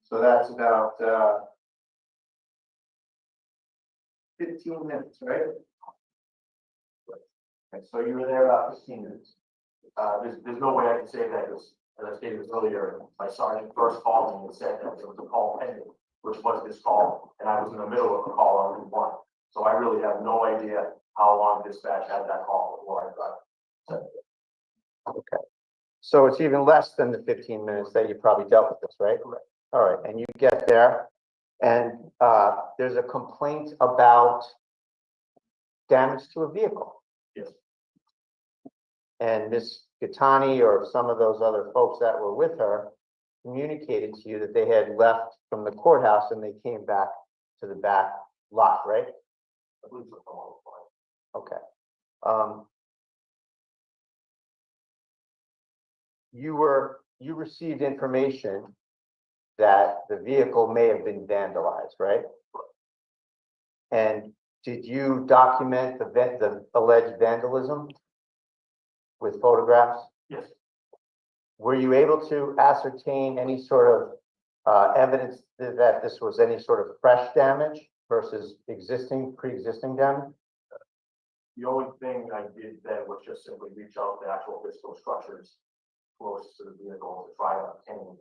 So that's about 15 minutes, right? Okay, so you were there about 15 minutes. There's no way I can say that, because as I stated earlier, my sergeant first called me and said that there was a call pending, which was this call, and I was in the middle of the call on Route 1. So I really have no idea how long dispatch had that call before I got. Okay. So it's even less than the 15 minutes that you probably dealt with this, right? Correct. All right, and you get there and there's a complaint about damage to a vehicle. Yes. And Miss Gattani or some of those other folks that were with her communicated to you that they had left from the courthouse and they came back to the back lot, right? I believe so. Okay. You received information that the vehicle may have been vandalized, right? And did you document the alleged vandalism with photographs? Yes. Were you able to ascertain any sort of evidence that this was any sort of fresh damage versus pre-existing damage? The only thing I did then was just simply reach out to the actual physical structures closest to the vehicle to try to obtain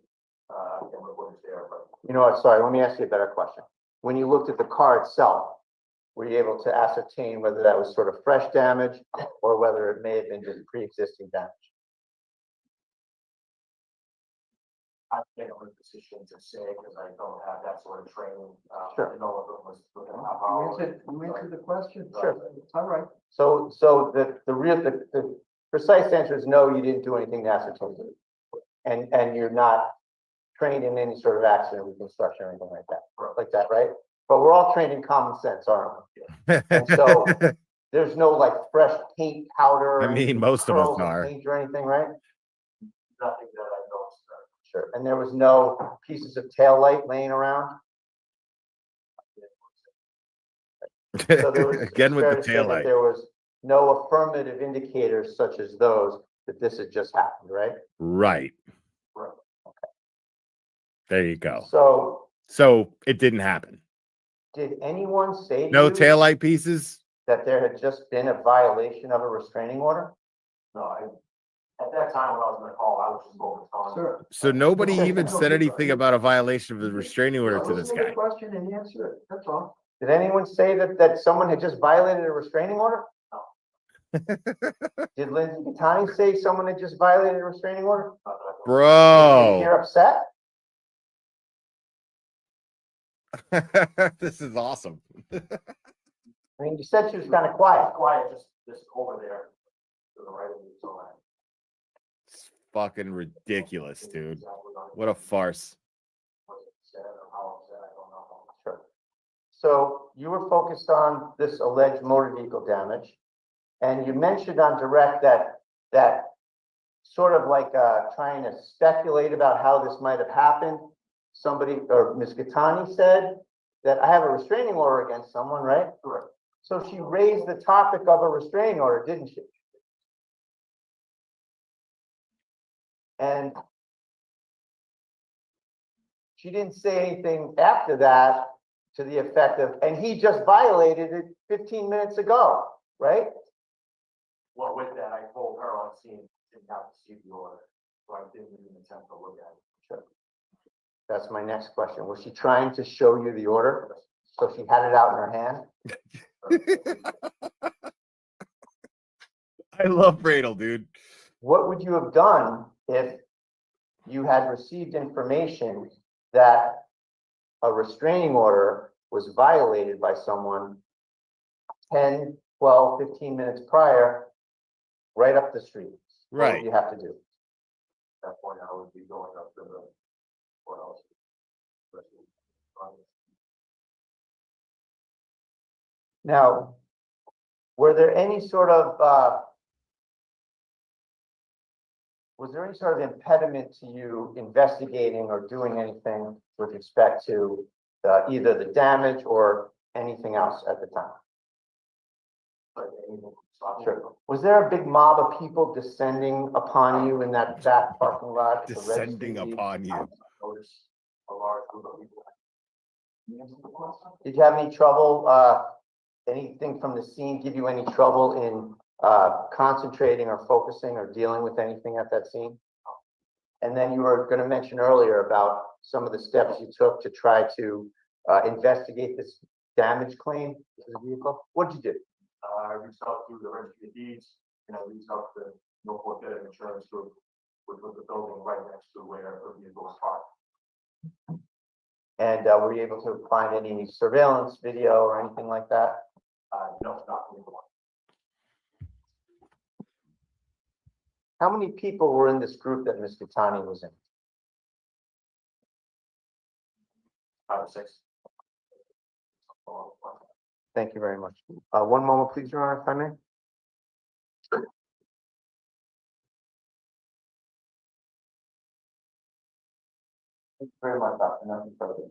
what is there. But You know what, sorry, let me ask you a better question. When you looked at the car itself, were you able to ascertain whether that was sort of fresh damage or whether it may have been just pre-existing damage? I can't in a position to say because I don't have that sort of training. Sure. I know if it was looking at You answered the question. Sure. All right. So the precise answer is no, you didn't do anything to ascertain it. And you're not trained in any sort of accident reconstruction or anything like that, right? But we're all trained in common sense, aren't we? And so there's no like fresh paint powder. I mean, most of us curls are. Paint or anything, right? nothing that I know. Sure. And there was no pieces of tail light laying around? So there was, Again with fair the to say tail that light. there was no affirmative indicators such as those that this had just happened, right? Right. Right. There you go. So So it didn't happen. did anyone say to No you taillight pieces? that there had just been a violation of a restraining order? No, at that time when I was in the call, I was just focused on. Sure. So nobody even said anything about a violation of the restraining order to this Listen to the guy. question and answer it, that's all. Did anyone say that someone had just violated a restraining order? Did Lindsay Catani say someone had just violated a restraining order? If Bro, you're upset, this is awesome. I mean, you said she was kind of quiet. Quiet, just over there to the right of me, so I. It's fucking ridiculous, dude. What a farce. Sure. So you were focused on this alleged motor vehicle damage, and you mentioned on direct that sort of like trying to speculate about how this might have happened. Somebody, or Ms. Gattani said that I have a restraining order against someone, right? Correct. So she raised the topic of a restraining order, didn't she? And she didn't say anything after that to the effect of, and he just violated it 15 minutes ago, right? Well, with that, I told her on scene, didn't have to see the order, so I didn't even attempt to look at it. Sure. That's my next question. Was she trying to show you the order? So she had it out in her hand? I love Bradle, dude. What would you have done if you had received information that a restraining order was violated by someone 10, 12, 15 minutes prior, right up the street? What Right. would you have to do? At that point, I would be going up to the courthouse. Now, were there any sort of impediment to you investigating or doing anything with respect to either the damage or anything else at the time? Sure. Was there a big mob of people descending upon you in that back parking lot? at the Descending registry? upon you. Notice a large group of people. Did you have any trouble, anything from the scene give you any trouble in concentrating or focusing or dealing with anything at that scene? And then you were going to mention earlier about some of the steps you took to try to investigate this damage claim to the vehicle. What did you do? I reached out through the registry of deeds, and I reached out to Norfolk Debt Insurance Group, which was the building right next to where the vehicle was parked. And were you able to find any surveillance video or anything like that? No, not anymore. How many people were in this group that Ms. Gattani was in? 5 or 6. Thank you very much. One moment, please, Your Honor, if I may. Thank you very much, Dr. Nothing further.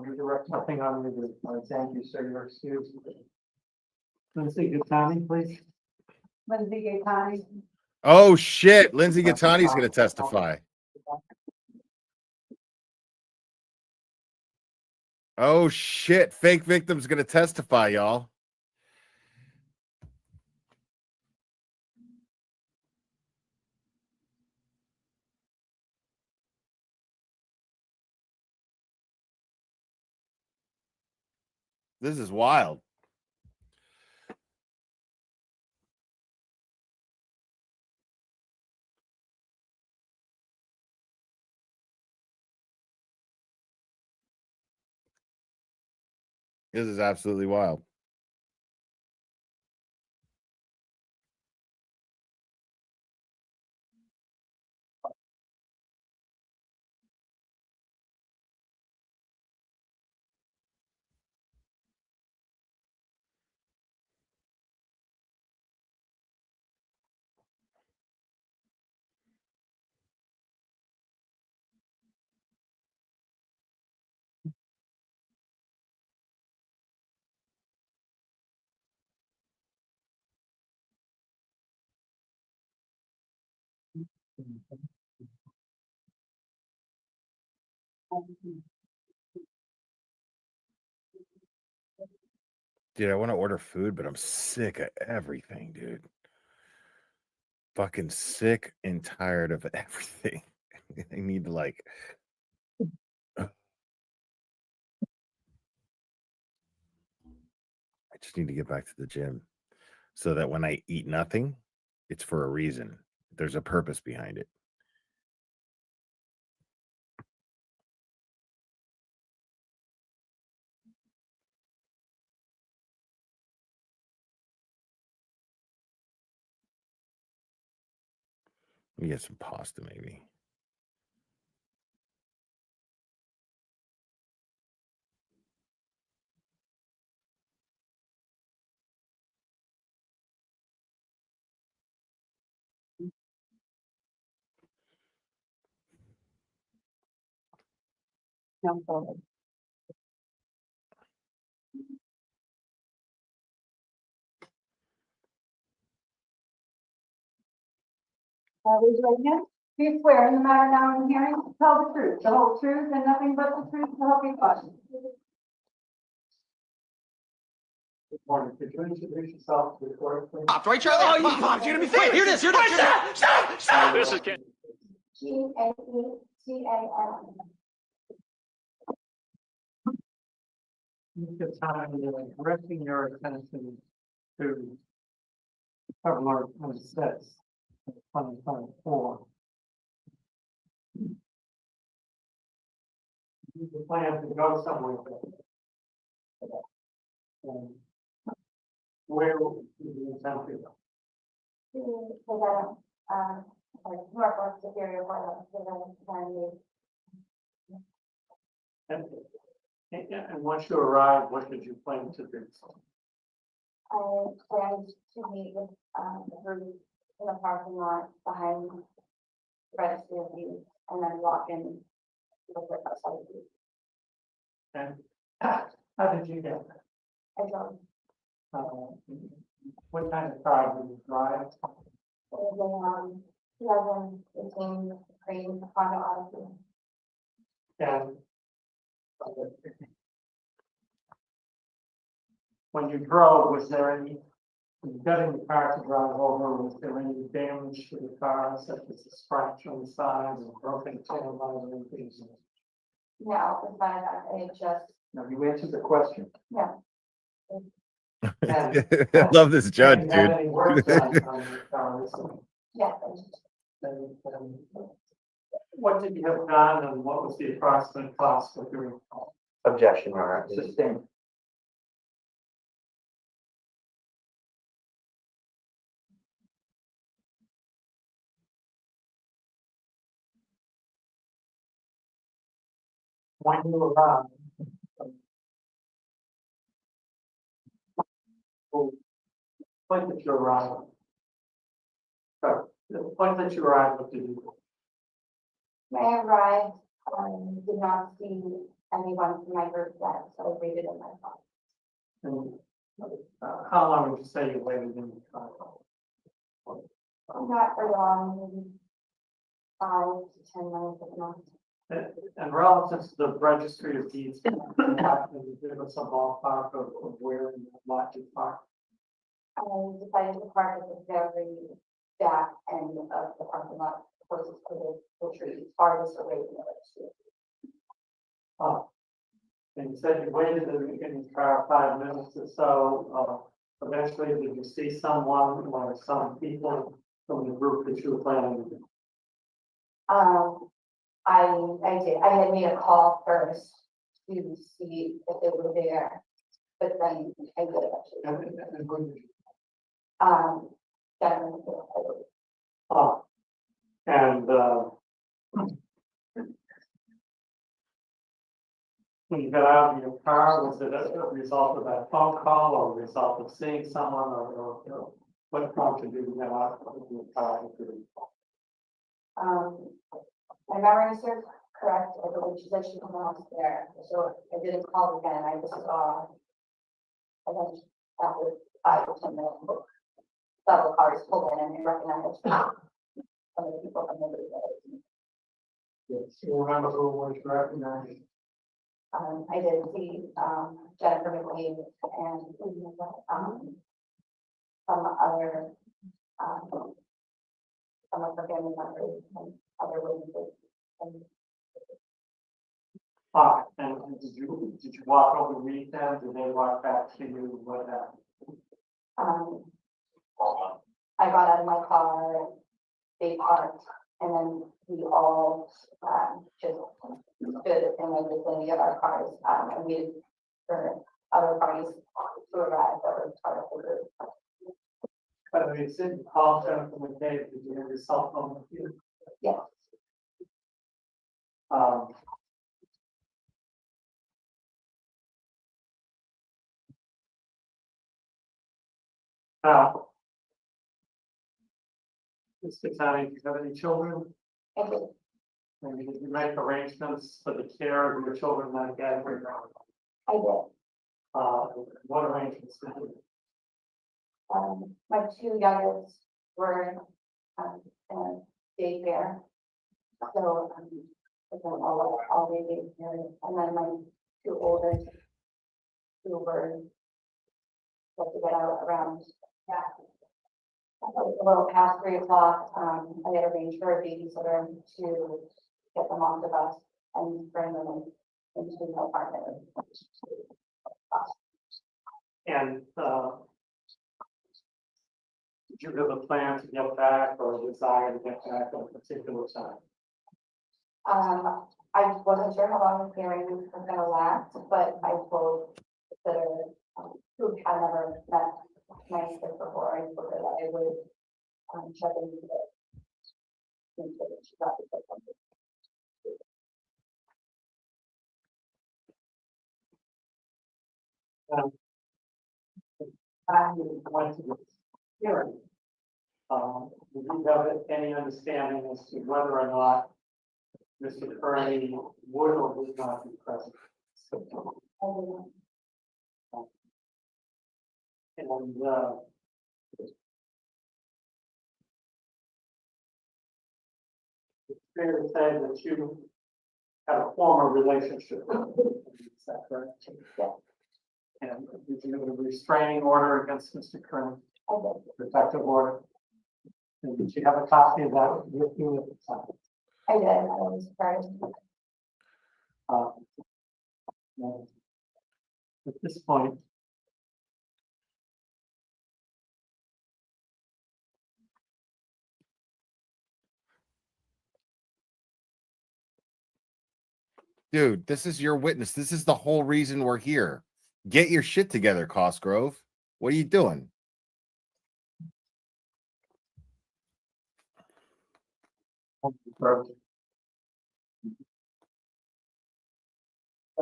Your direct, nothing on you. Thank you, sir. You're excused. Lindsay Gattani, please. Lindsay Gattani. Oh shit, Lindsay Gattani's gonna testify. Oh shit, fake victim's gonna testify, y'all. This is wild. This is absolutely wild. Dude, I want to order food, but I'm sick of everything, dude. Fucking sick and tired of everything. I need to like. I just need to get back to the gym so that when I eat nothing, it's for a reason. There's a purpose behind it. Let me get some pasta, maybe. Raise your right hand. Do you swear in the matter now in hearing to tell the truth, the whole truth, and nothing but the truth to help you God? Good morning. Could you introduce yourself to the court, please? Right, Charlie? Oh, you popped. You're gonna be famous. Here it is. Here it is. Stop. This is Ken. G-A-E-T-A-N. Mr. Time, directing your attention to February 26th, 2024. You plan to go somewhere with it. Where do you intend to go? Northwest Superior Court, And once you arrive, what did you plan to do? I planned to meet with, the group in the parking lot behind the registry of deeds, and then walk in. Look at outside of deeds. And how did you get there? I drove. What kind of car did you drive? It was, 2018 Green Honda Odyssey. And when you drove, was there any, when you got in the car to drive over, was there any damage to the car, such as a scratch on the sides or broken tail light or anything? No, as a matter of fact, I had just, No, you answered the question. yeah. And- I love this judge, Have you had dude. any work done on the car recently? Yeah. And what did you have done and what was the approximate cost of doing? Objection, Your Honor. Sustained. When you arrived. Point that you arrived. The point that you arrived, what did you do? When I arrived, did not see anyone from my group yet, so I waited in my car. And how long would you say you waited in the car? Not for long, maybe 5 to 10 minutes at most. And relative to the registry of deeds, can you give us a ballpark of where you lot you park? I decided to park at the very back end of the parking lot, closest to the tree, farthest away from the registry. And you said you waited in the car 5 minutes or so, eventually did you see someone or some people from the group that you were planning to do? I did, I had made a call first to see if they were there, but then I did actually. And who did you? Gentlemen, And when you got out of your car, was it a result of that phone call or a result of seeing someone or what prompted you to get out of your car? my memory serves correct, I believe she said she was there, so I didn't call again, I just saw. And then after 5 or 10 minutes, several cars pulled in and I recognized some of the people from the group. Yes, you remember who was recognized? I did see, Jennifer McWade and, some other, some of her family members and other witnesses. And, And did you walk over to meet them? Did they walk back to you? What happened? I got out of my car, they parked, and then we all, just stood in the vicinity of our cars, and waited for other parties to arrive that were part of the group. But they said you called Jennifer McDade, did you have your cell phone with you? Yes. Now, Mr. Tony, do you have any children? I did. And did you make arrangements for the care of your children that get here? I did. What arrangements did you? My two youngest were, in a daycare. So, again, all they daycare, and then my two oldest, who were supposed to get out around, a little past 3 o'clock, I had arranged for a babysitter to get them off the bus and bring them into the apartment. And, did you have a plan to get back or a desire to get back at a particular time? I wasn't sure how long the hearing was gonna last, but I told the, who had never met my sister before, I told her that I would, check into it. Make sure that she got the something. I went to this hearing. Did you have any understanding as to whether or not Mr. Kearney would or would not be present? And, it's fair to say that you had a former relationship with him, is that correct? Yeah. And did you have a restraining order against Mr. Kearney? I did. Protective order? And did you have a copy of that with you at the time? I did. I was surprised. And at this point, Dude, this is your witness. This is the whole reason we're here. Get your shit together, Cosgrove. What are you doing? I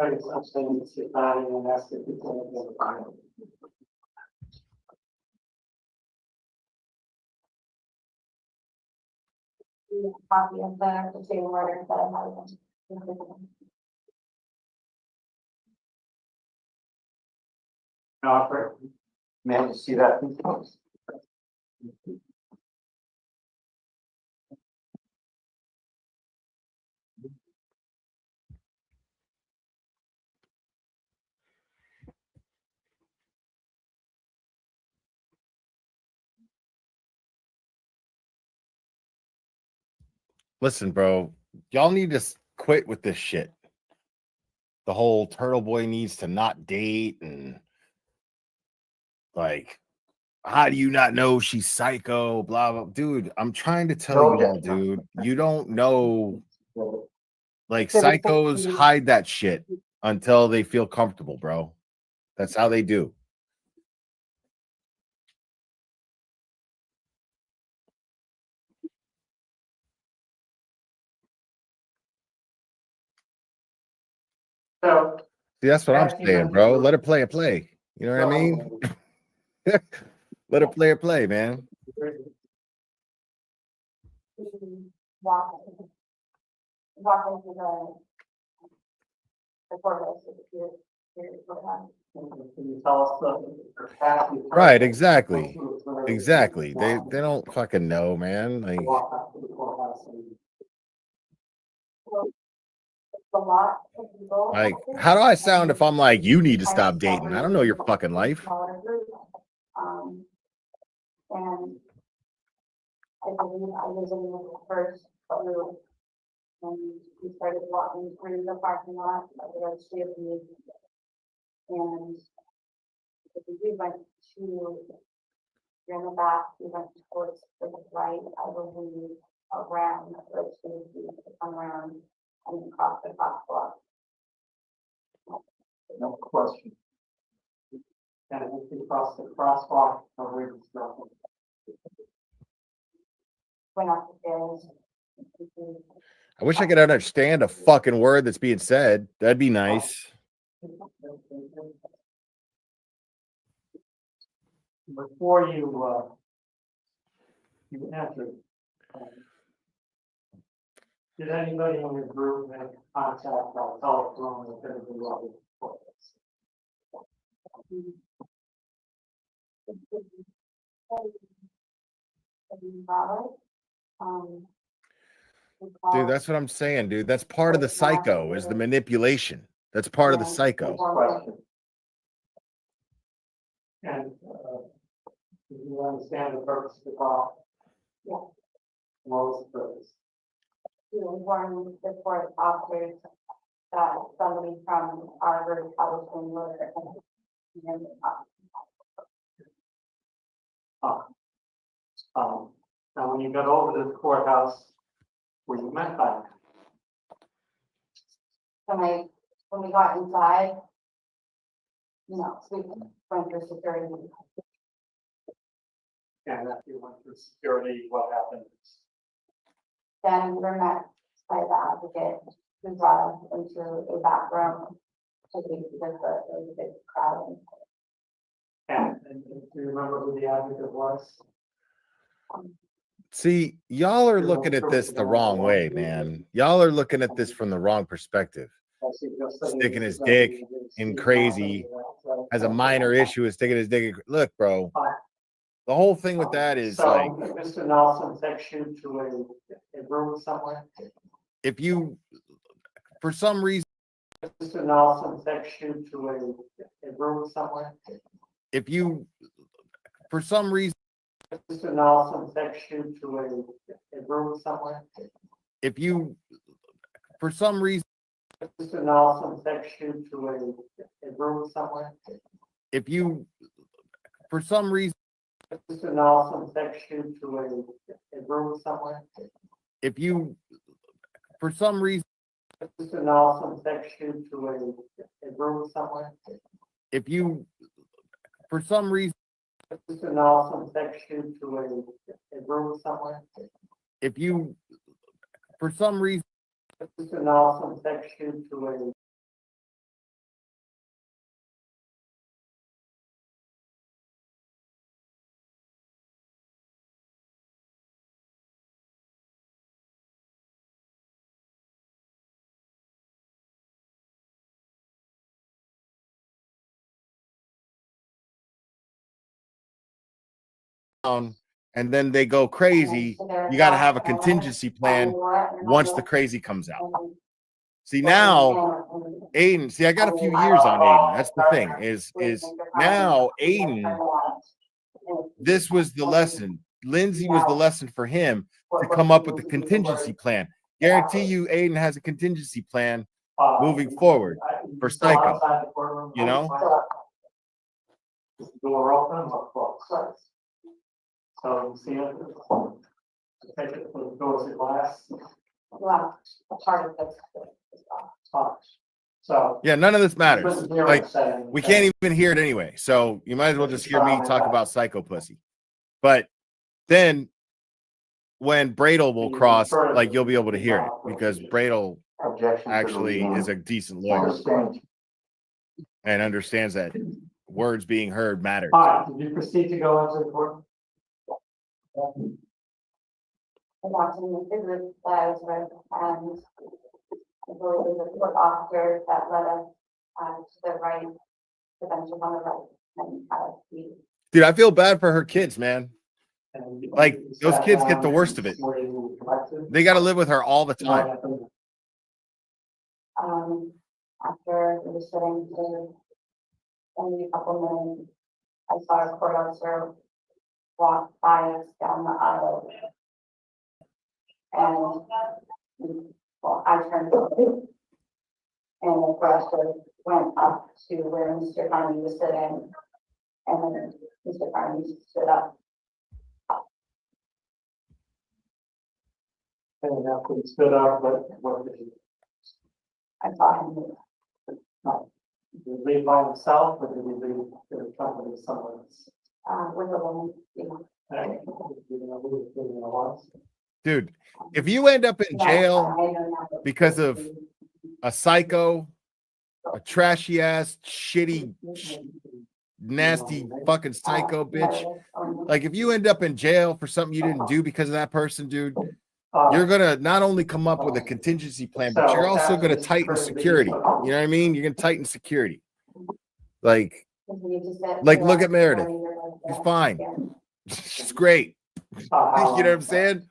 guess I'm saying it's your body and ask if you can get a final. Copy of the same order that I had. Offer. Man, you see that? Listen, bro, y'all need to quit with this shit. The whole TurtleBoy needs to not date and like, how do you not know she's psycho? Blah blah. Dude, I'm trying to tell you all, dude. You don't know. Like psychos hide that shit until they feel comfortable, bro. That's how they do. So, see, that's what I'm saying, bro. Let her play a play. You know what I mean? Let her play a play, man. Walk into the courthouse. can you tell us the capacity? Right, exactly. Exactly. They don't fucking know, man. Like Walk up to the courthouse and a lot of people. Like, how do I sound if I'm like, you need to stop dating? I don't know your fucking life. Smaller group. And I believe I was in the first group. And we started walking through the parking lot of the registry of deeds. And we went to, in the back, we went towards the right, I believe, around the registry of deeds, to come around and cross the crosswalk. No question. And if we cross the crosswalk, we're going. Went up the stairs. I wish I could understand a fucking word that's being said. That'd be nice. Before you entered, did anybody in your group make contact by telephone with anybody? Dude, that's what I'm saying, dude. That's part of the psycho, is the manipulation. That's part of the psycho. And do you understand the purpose of the call? Yeah. What was the purpose? One report officers that somebody from our group published in murder. Now, when you got over to the courthouse, were you met by? When we got inside, we went through security. And after you went through security, what happened? Then we were met by the advocate who brought us into a back room. Because there was a big crowd. And do you remember who the advocate was? See, y'all are looking at this the wrong way, man. Y'all are looking at this from the wrong perspective. Sticking his dick in crazy has a minor issue with sticking his dick in. Look, bro, the whole thing with that is so, like, Mr. Nelson takes you to a room somewhere. if you, for some reason, Mr. Nelson takes you to a room somewhere. if you, for some reason, Mr. Nelson takes you to a room somewhere. if you, for some reason, Mr. Nelson takes you to a room somewhere. if you, for some reason, Mr. Nelson takes you to a room somewhere. if you, for some reason, Mr. Nelson takes you to a room somewhere. if you, for some reason, Mr. Nelson takes you to a room somewhere. if you, for some reason, Mr. Nelson takes you to a and then they go crazy, you got to have a contingency plan once the crazy comes out. See, now Aiden, see, I got a few years on Aiden. That's the thing, is now Aiden, this was the lesson. Lindsay was the lesson for him to come up with a contingency plan. Guarantee you Aiden has a contingency plan moving forward for Psycho, you know? Door open or closed? So you see it, take it from the doors of glass. Well, a part of this. So. Yeah, none of this matters. Like, we can't even hear it anyway. So you might as well just hear me talk about Psycho Pussy. But then when Bradle will cross, like, you'll be able to hear it, because Bradle actually is a decent lawyer and understands that words being heard matter. All right, did you proceed to go into the court? I got to meet the group that I was with, and I believe it was the court officer that led us to the right, the bench on the right, and had us see. Dude, I feel bad for her kids, man. Like, those kids get the worst of it. They got to live with her all the time. After we were sitting for only a couple minutes, I saw a court officer walk by us down the aisle. And, well, I turned and the court officer went up to where Mr. Carney was sitting. And then Mr. Carney stood up. And after he stood up, what did he? I saw him move. Did he leave by himself or did he leave in the company of someone else? With a woman, you know. And you know who the criminal was? Dude, if you end up in No, jail I know now. because of a psycho, a trashy ass, shitty, nasty fucking psycho bitch, like if you end up in jail for something you didn't do because of that person, dude, you're gonna not only come up with a contingency plan, but you're also gonna tighten security. You know what I mean? You're gonna tighten security. Like look at Meredith. He's fine. She's great. You know what I'm saying?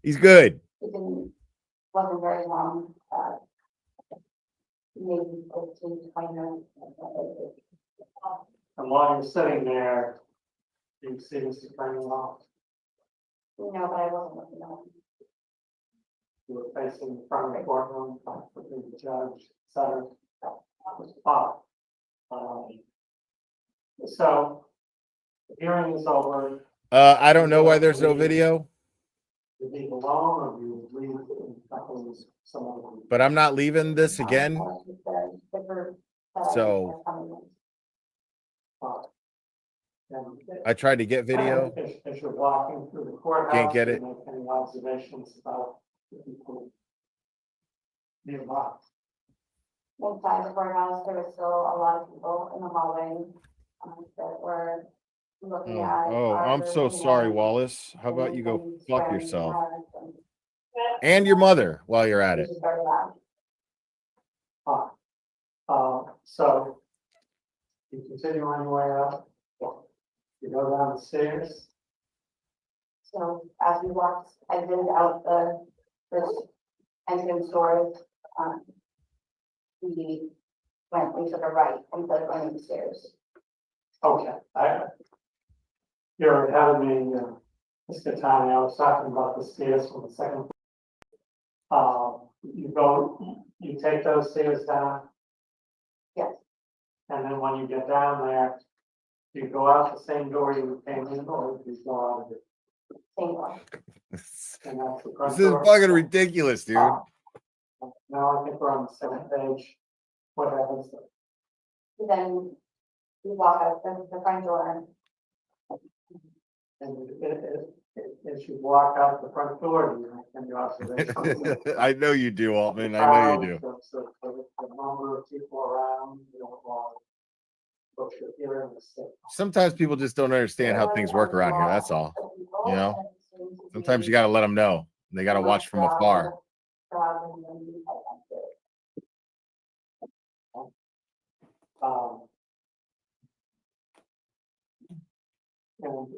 He's good. It wasn't very long, maybe 15, 20 minutes. And while you're sitting there, you see Mr. Carney off. No, but I wasn't looking at him. You were facing the front of the courtroom, with the judge, etc. So the hearing is over. I don't know why there's no video, You leave alone or you leave in company with someone? but I'm not leaving this again. So I tried to get video. As you're walking through the courthouse, Can't get you it. make any observations about the people nearby? Inside the courthouse, there was still a lot of people in the hallway, that were looking at. Oh, I'm so our sorry, version. Wallace. How about you go And fuck swearing yourself at us and- and your mother while you're at which it? is very loud. So you continue on your way up. You go down the stairs. So as we walked, I did out the entrance doors, we took a right instead of going upstairs. Okay, you're ahead of me, Mr. Tony. I was talking about the stairs from the second. You take those stairs down. Yes. And then when you get down there, you go out the same door you came in, or you go out of it. Same one. And that's the front This is door. fucking ridiculous, dude. Now I think we're on the second page. What happens? Then we walk out the front door. And as you walk out the front door, you make any observations? I know you do, Altman. I know you do. So the number of people around, you know, what you're hearing is. Sometimes people just don't understand how things work around here. That's all. You know, sometimes you got to let them know. They got to watch from afar. And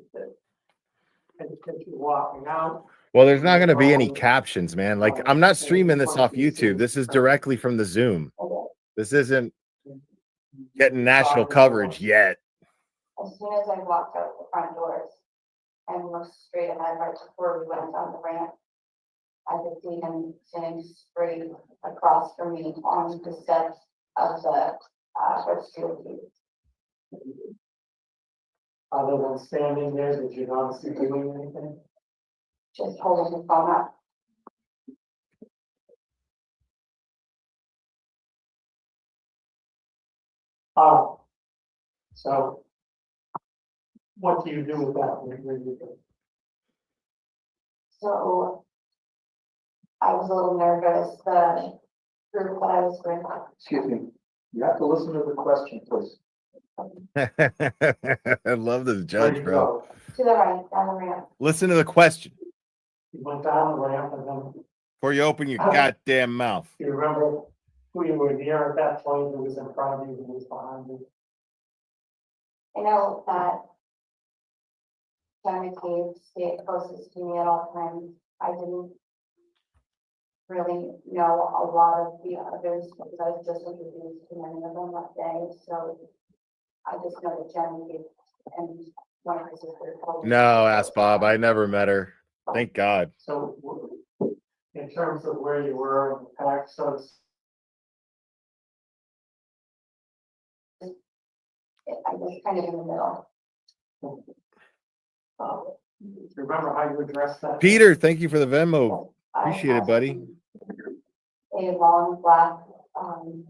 as you're walking out. Well, there's not going to be any captions, man. Like, I'm not streaming this off YouTube. This is directly from the Zoom. This isn't getting national coverage yet. As soon as I walked out the front doors and looked straight ahead right before we went down the ramp, I could see him standing straight across from me on the steps of the registry of deeds. Other than standing there, did you notice you doing anything? Just holding his phone up. So what do you do with that? When you do? So I was a little nervous, the group that I was with. Excuse me, you have to listen to the question, please. I love this judge, bro. To the right, down the ramp. Listen to the question You went down the ramp and then, before you open your goddamn mouth. do you remember who you were near at that point, who was in front of you, who was behind you? I know that John McCabe stayed closest to me at all times. I didn't really know a lot of the others because I was just introduced to many of them that day, so I just know that Jen and one of her sisters. No, ask Bob. I never met her. Thank God. So in terms of where you were in the pack, so it's I was kind of in the middle. do you remember how you addressed that? Peter, thank you for the Venmo. I Appreciate it, had buddy. A long black, kind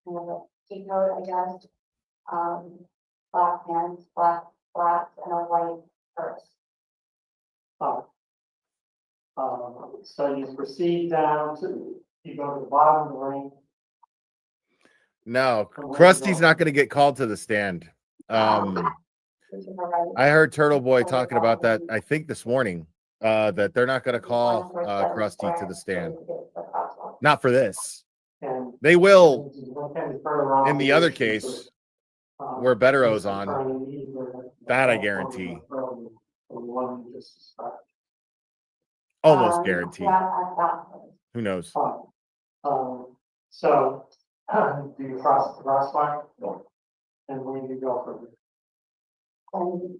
of a key coat, I guess. Black pants, black flats, and a white purse. So you proceed down to, you go to the bottom of the ring. No, Krusty's not going to get called to the stand. I heard TurtleBoy talking about that, I think this morning, that they're not going to call Krusty to the stand. Not for this. And They will in the other case case where Bettero's on. That I guarantee. Almost guarantee. Who knows? So, do you cross the crossbar? And where do you go from there? And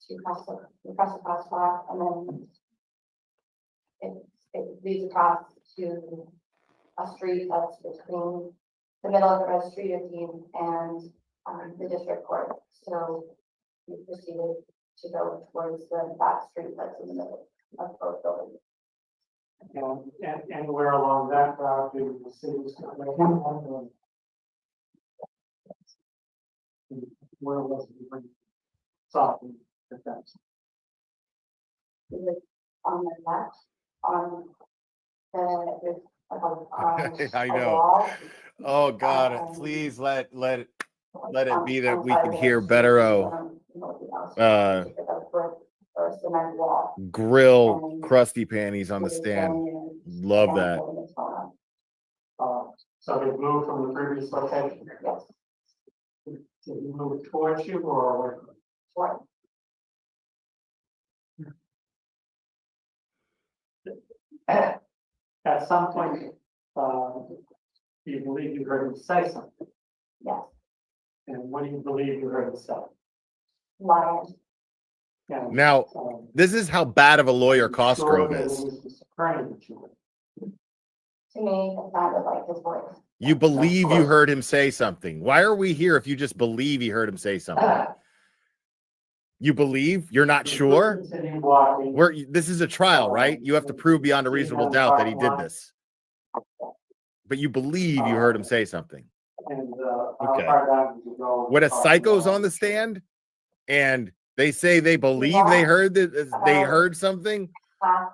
you cross the crosswalk, and then it leads across to a street that's between the middle of the Registry of Deeds and the district court. So we proceeded to go towards the back street that's in the middle of both buildings. And anywhere along that route, do the cities? Where was it? Something like that. It was on the left, on the, I a know. wall. Oh God, please let it be that we can hear Bettero grill Krusty Panties on the stand. Love that. So they moved from the previous location? Yes. Did you move towards you or away from you? What? At some point, you believe you heard him say something? Yes. And what do you believe you heard him say? Lion. And, Now, this is how bad of a lawyer Cosgrove sure is. that it was the Soprano that you heard? To me, it sounded like his voice. You believe you heard him say something. Why are we here if you just believe you heard him say something? You believe? You're not sure? This is a trial, right? You have to prove beyond a reasonable doubt that he did this. But you believe you heard him say something. Okay. When a psycho's on the stand and they say they believe they heard that they heard something,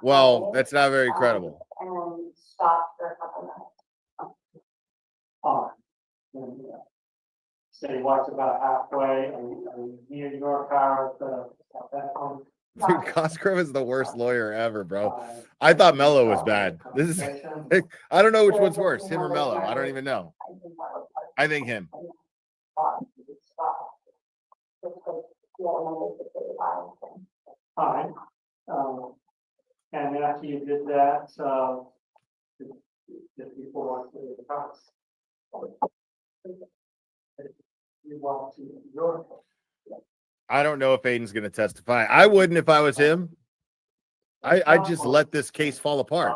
well, that's not very credible. And then stopped for a couple minutes. So you walked about halfway, and near your car at that point. Dude, Cosgrove is the worst lawyer ever, bro. I thought Mello was bad. This is I don't know which one's worse, him or Mello. I don't even know. I think him. All right. And after you did that, the people walked to the house. You walked to your house. I don't know if Aiden's going to testify. I wouldn't if I was him. I'd just let this case fall apart.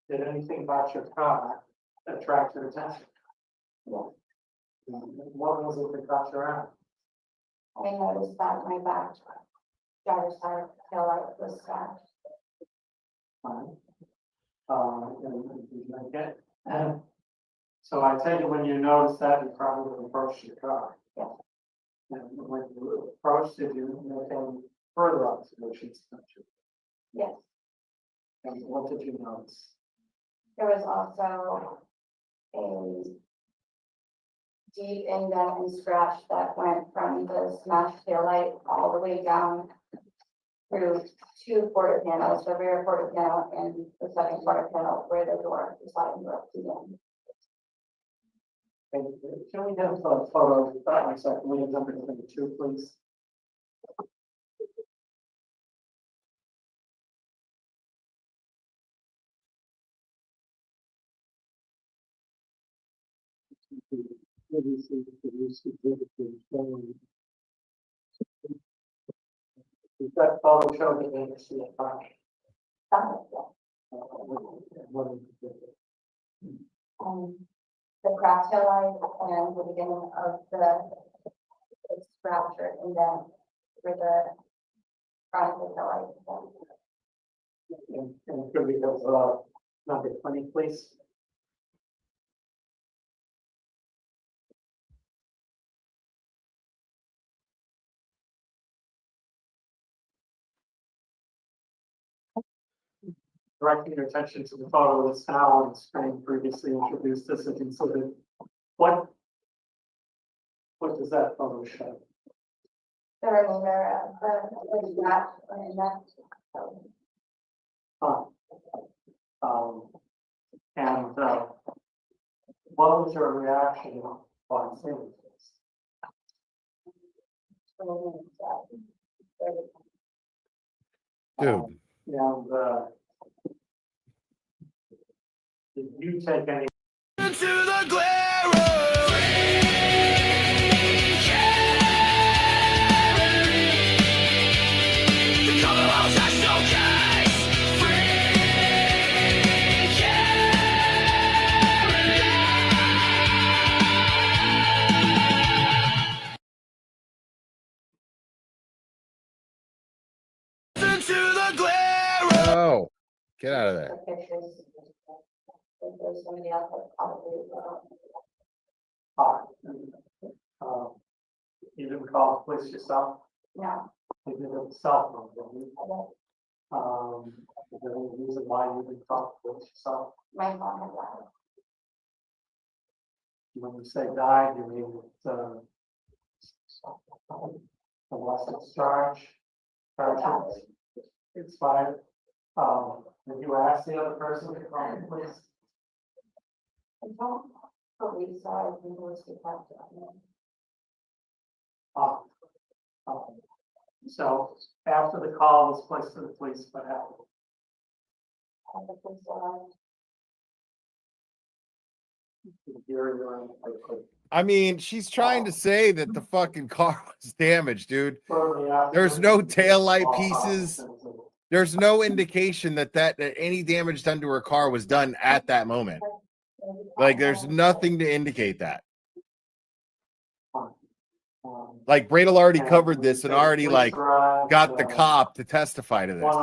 Did anything about your car attract your attention? Yeah. What was it that caught your eye? I noticed that my back driver's side tail light was scratched. Okay. So I tell you, when you noticed that, you probably approached your car. Yeah. And when you approached it, you make any further observations? Yes. And what did you notice? There was also a deep indent and scratch that went from the smashed taillight all the way down through two quarter panels, the rear quarter panel and the second quarter panel where the door is sliding door began. Can we have a photo of that? One second, we have number 2, please. Is that photo showing the neighbors see it fine? The crack tail light and the beginning of the it's fractured and then with the front of the light. And could we have, number 20, please? Directing your attention to the photo that's now on the screen, previously introduced as an exhibit. What does that photo show? The remainder of the scratch and that. And what was your reaction on seeing this? Dude, And did you take any? Into the glare of the colorhouse has showcase. Into the glare of oh, get out of there. The pictures. If there's somebody else that probably. You didn't call the police yourself? No. You did it yourself, didn't you? Is there any reason why you didn't call the police yourself? My mom had died. When you say died, you mean unless it's charged, it's fine. Did you ask the other person to call the police? I don't believe so. I think it was detected. So after the call was placed to the police, what happened? And the police arrived. I mean, she's trying to say that the fucking car was damaged, dude. There's no taillight pieces. There's no indication that any damage done to her car was done at that moment. Like, there's nothing to indicate that. Like, Bradle already covered this and already, like, got the cop to testify to this.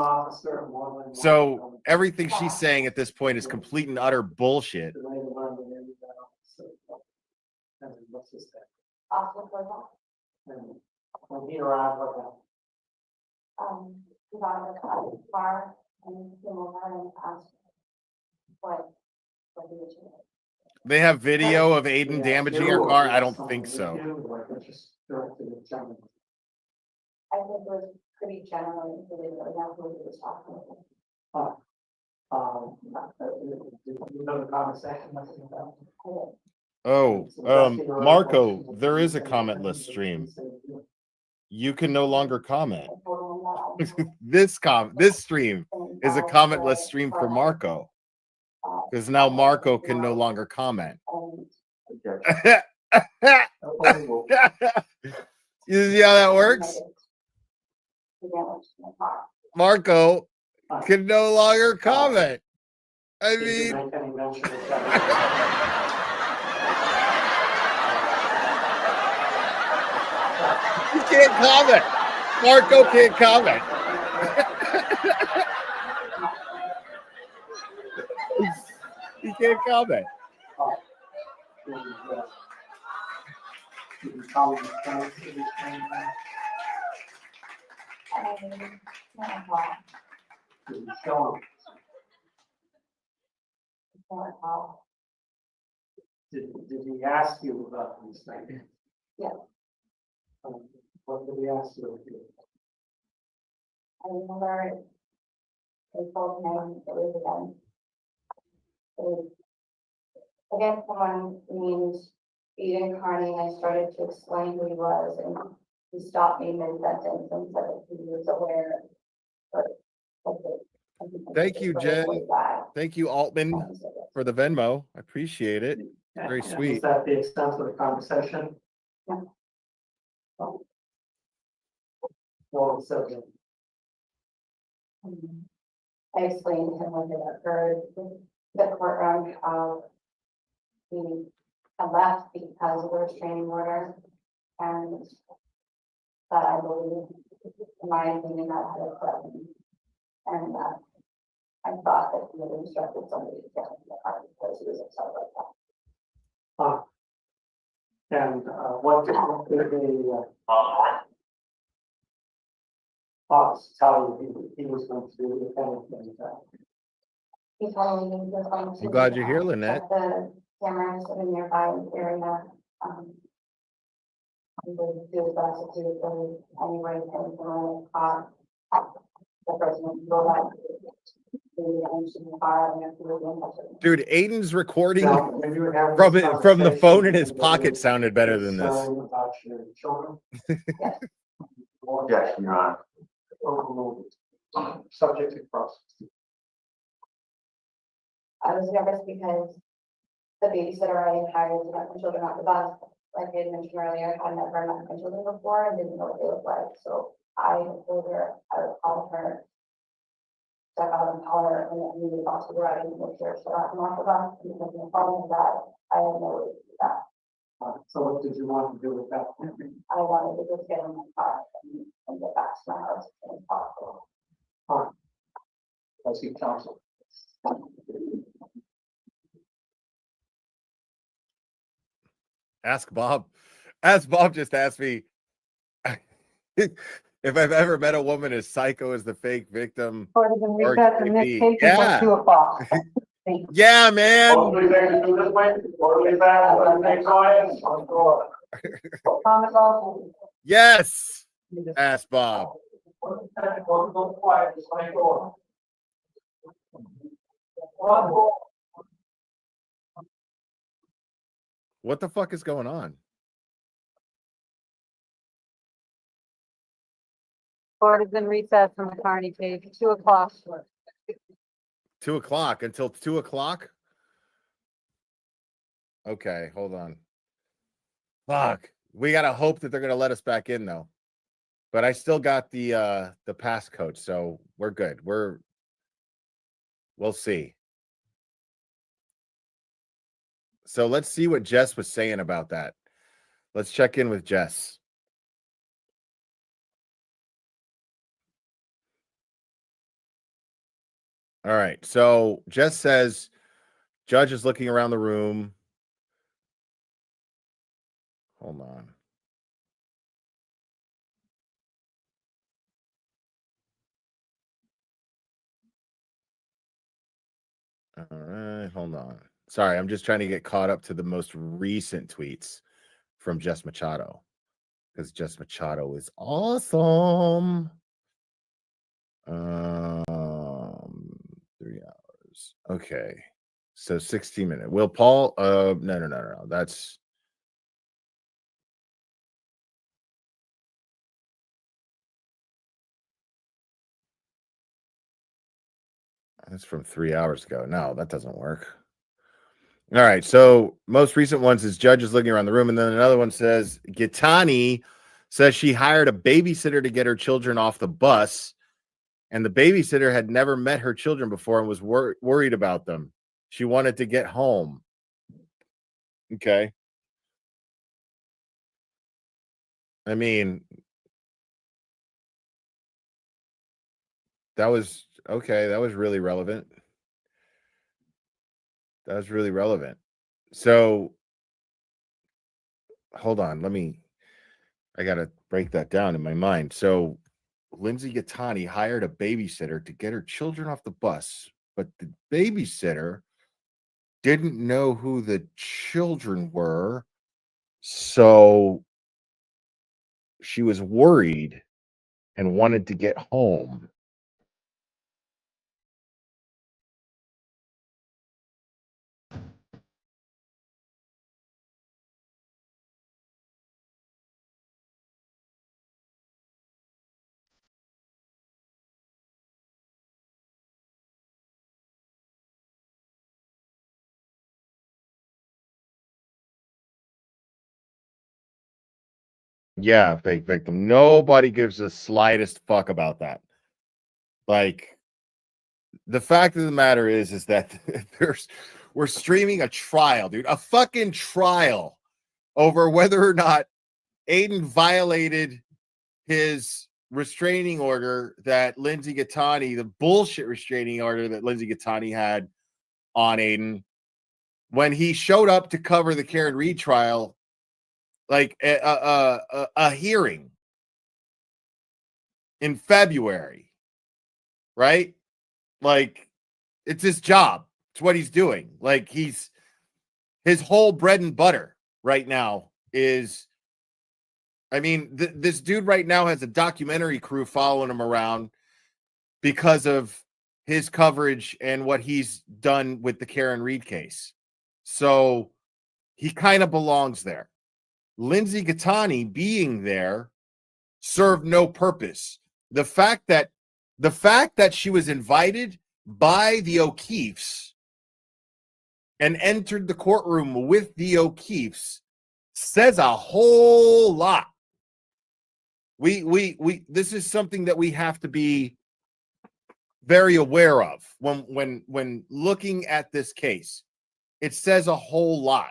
So everything she's saying at this point is complete and utter bullshit. When he arrived, what happened? He got in the car and came over and asked what he was doing. They have video of Aiden damaging her car? I don't think so. I think it was pretty general. He didn't really know who he was talking to. You know the conversation. Oh, Marco, there is a commentless stream. You can no longer comment. This stream is a commentless stream for Marco. Because now Marco can no longer comment. You see how that works? Marco can no longer comment. I mean, he can't comment. Marco can't comment. He can't comment. Did he ask you about these things? Yeah. What did he ask you? I remember they told him it was I guess someone named Eden Carney, I started to explain who he was, and he stopped me mid-sentence and said that he was aware. Thank you, Jen. Thank you, Altman, for the Venmo. I appreciate it. Very And sweet. is that the extent of the conversation? Yeah. Well, so, I explained to him what had occurred, the courtroom, how he had left because of the restraining order. And that I believe, in my opinion, that had occurred. And that I thought that he had instructed somebody to get in the car because he was upset like that. and what did the boss tell you he was going to do if anything? He told me he was going to. I'm glad you're here, Lynette. Check the cameras in a nearby area. He would do his best to do it anyway, and the person would go back to the engine car and if he was in touch. Dude, Aiden's recording Now, when you have from this it from the phone in his conversation, pocket sounded better than this. concern about your children? Yes, Your Honor. Overruled. Subject to cross. I was nervous because the babysitter I had hired to let my children off the bus, like I had mentioned earlier, I had never met my children before and didn't know what they looked like. So I told her I would call her, step out and call her, and then we would also go out and make sure she got them off the bus. Because the problem is that I had no way to do that. So what did you want to do with that? I wanted to just get in my car and get back to my house as soon as possible. I see counsel. Ask Bob. Ask Bob just asked me if I've ever met a woman as psycho as the fake victim. Or even Or recess in this creepy. case Yeah. until 2:00. Yeah, man. Hopefully they can do this way, or leave that, or next audience, on floor. Thomas also. Yes. Ask Bob. Go quiet, just like door. What the fuck is going on? Board is in recess from the Carney case, 2:00. 2 o'clock until 2 o'clock. Okay, hold on. Fuck. We gotta hope that they're gonna let us back in though. But I still got the passcode, so we're good. We'll see. So let's see what Jess was saying about that. Let's check in with Jess. All right. So Jess says judge is looking around the room. Hold on. All right, hold on. Sorry, I'm just trying to get caught up to the most recent tweets from Jess Machado because Jess Machado is awesome. 3 hours. Okay. So 16 minutes. Will Paul no. That's from 3 hours ago. No, that doesn't work. All right. So most recent ones is judge is looking around the room, and then another one says Gitani says she hired a babysitter to get her children off the bus, and the babysitter had never met her children before and was worried about them. She wanted to get home. Okay. I mean, that was okay. That was really relevant. That was really relevant. So hold on. I got to break that down in my mind. So Lindsay Gattani hired a babysitter to get her children off the bus, but the babysitter didn't know who the children were. So she was worried and wanted to get home. Yeah, fake victim. Nobody gives the slightest fuck about that. Like, the fact of the matter is that we're streaming a trial, dude, a fucking trial over whether or not Aiden violated his restraining order that Lindsay Gattani, the bullshit restraining order that Lindsay Gattani had on Aiden when he showed up to cover the Karen Reed trial, like a hearing in February, right? Like, it's his job. It's what he's doing. Like, his whole bread and butter right now is, I mean, this dude right now has a documentary crew following him around because of his coverage and what he's done with the Karen Reed case. So he kind of belongs there. Lindsay Gattani being there served no purpose. The fact that she was invited by the O'Keefes and entered the courtroom with the O'Keefes says a whole lot. This is something that we have to be very aware of when looking at this case. It says a whole lot.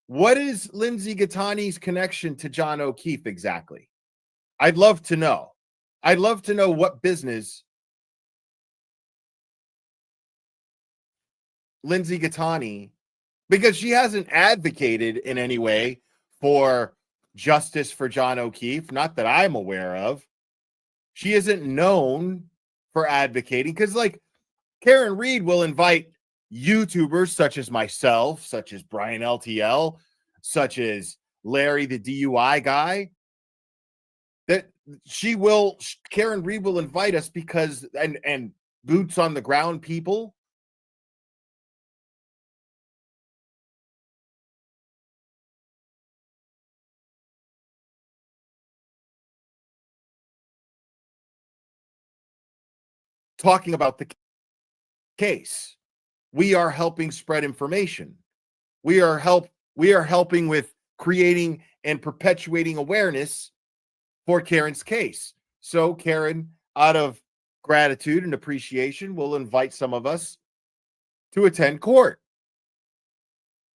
What is Lindsay Gattani's connection to John O'Keefe exactly? I'd love to know. I'd love to know what business Lindsay Gattani, because she hasn't advocated in any way for justice for John O'Keefe, not that I'm aware of. She isn't known for advocating because, like, Karen Reed will invite YouTubers such as myself, such as Brian LTL, such as Larry, the DUI guy, that Karen Reed will invite us because, and boots on the ground people. Talking about the case. We are helping spread information. We are helping with creating and perpetuating awareness for Karen's case. So Karen, out of gratitude and appreciation, will invite some of us to attend court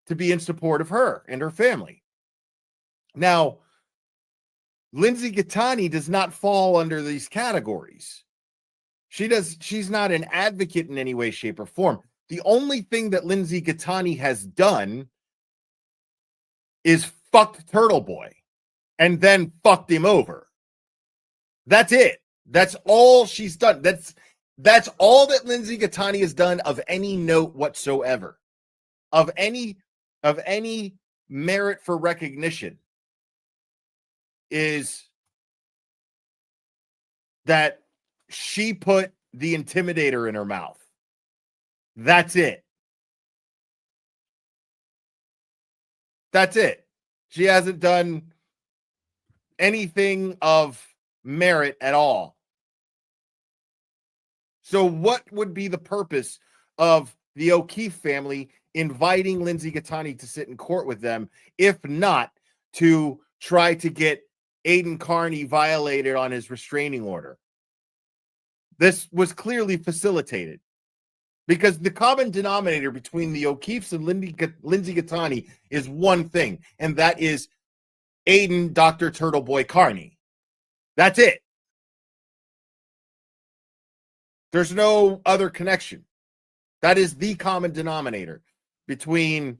to be in support of her and her family. Now, Lindsay Gattani does not fall under these categories. She's not an advocate in any way, shape, or form. The only thing that Lindsay Gattani has done is fucked TurtleBoy and then fucked him over. That's it. That's all she's done. That's all that Lindsay Gattani has done of any note whatsoever, of any merit for recognition, is that she put the intimidator in her mouth. That's it. That's it. She hasn't done anything of merit at all. So what would be the purpose of the O'Keefe family inviting Lindsay Gattani to sit in court with them, if not to try to get Aiden Carney violated on his restraining order? This was clearly facilitated because the common denominator between the O'Keefes and Lindsay Gattani is one thing, and that is Aiden Dr. TurtleBoy Carney. That's it. There's no other connection. That is the common denominator between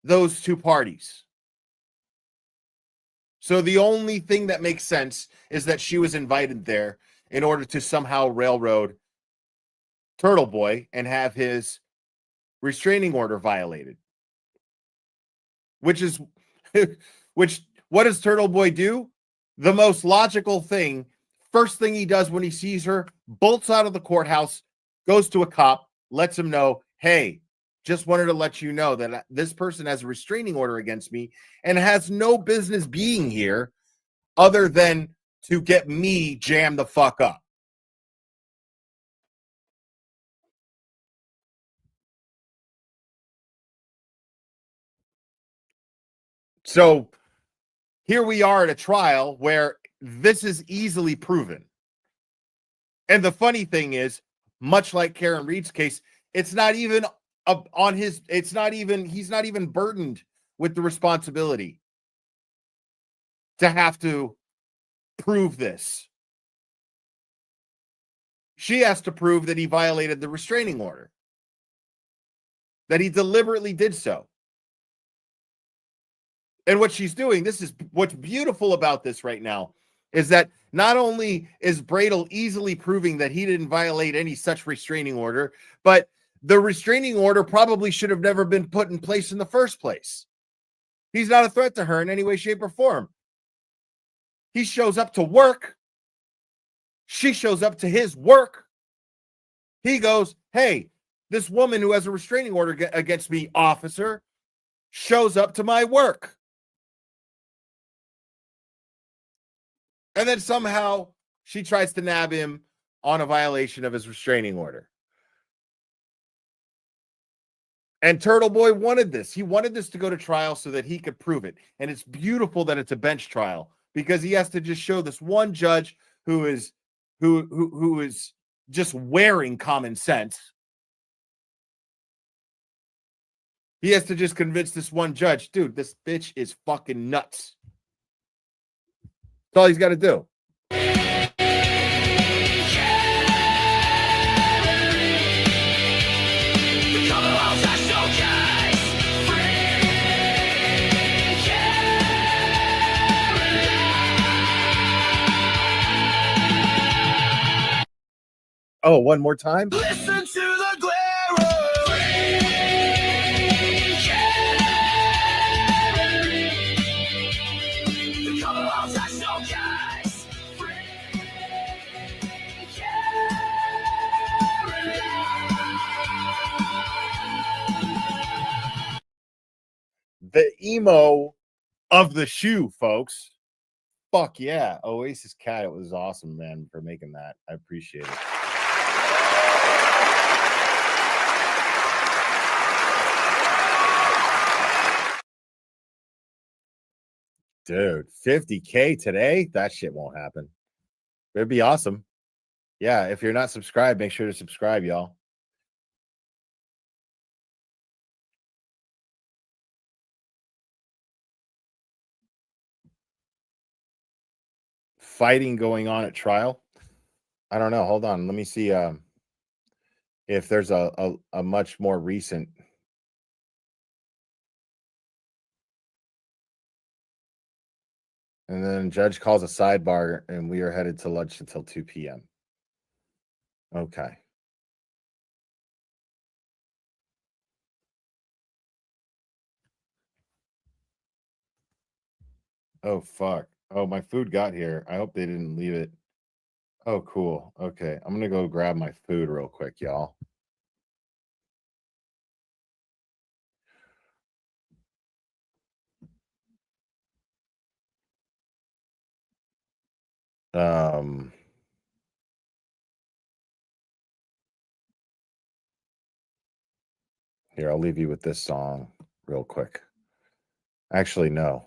those two parties. So the only thing that makes sense is that she was invited there in order to somehow railroad TurtleBoy and have his restraining order violated. Which what does TurtleBoy do? The most logical thing, first thing he does when he sees her, bolts out of the courthouse, goes to a cop, lets him know, hey, just wanted to let you know that this person has a restraining order against me and has no business being here other than to get me jammed the fuck up. So here we are at a trial where this is easily proven. And the funny thing is, much like Karen Reed's case, it's not even on his, he's not even burdened with the responsibility to have to prove this. She has to prove that he violated the restraining order, that he deliberately did so. And what she's doing, this is what's beautiful about this right now, is that not only is Bradel easily proving that he didn't violate any such restraining order, but the restraining order probably should have never been put in place in the first place. He's not a threat to her in any way, shape, or form. He shows up to work. She shows up to his work. He goes, hey, this woman who has a restraining order against me, officer, shows up to my work. And then somehow she tries to nab him on a violation of his restraining order. And TurtleBoy wanted this. He wanted this to go to trial so that he could prove it. And it's beautiful that it's a bench trial because he has to just show this one judge who is just wearing common sense. He has to just convince this one judge, dude, this bitch is fucking nuts. That's all he's got to do. Oh, one more time. Listen to the glare. The emo of the shoe, folks. Fuck yeah. Oasis Cat, it was awesome, man, for making that. I appreciate it. Dude, 50K today? That shit won't happen. It'd be awesome. Yeah, if you're not subscribed, make sure to subscribe, y'all. Fighting going on at trial. I don't know. Hold on. Let me see if there's a much more recent. And then judge calls a sidebar and we are headed to lunch until 2 p.m. Okay. Oh, fuck. Oh, my food got here. I hope they didn't leave it. Oh, cool. Okay. I'm going to go grab my food real quick, y'all. Here, I'll leave you with this song real quick. Actually, no.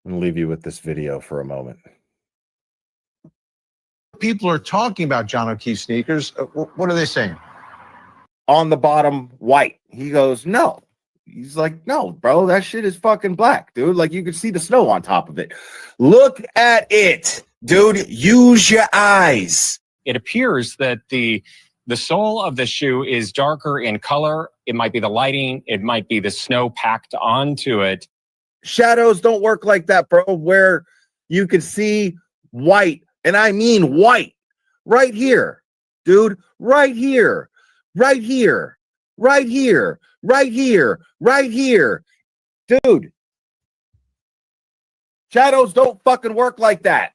I'm going to leave you with this video for a moment. People are talking about John O'Keefe sneakers. What are they saying? On the bottom, white. He goes, no. He's like, no, bro, that shit is fucking black, dude. Like, you can see the snow on top of it. Look at it, dude. Use your eyes. It appears that the sole of the shoe is darker in color. It might be the lighting. It might be the snow packed onto it. Shadows don't work like that, bro, where you can see white. And I mean white. Right here, dude. Right here. Right here. Right here. Right here. Right here. Dude. Shadows don't fucking work like that.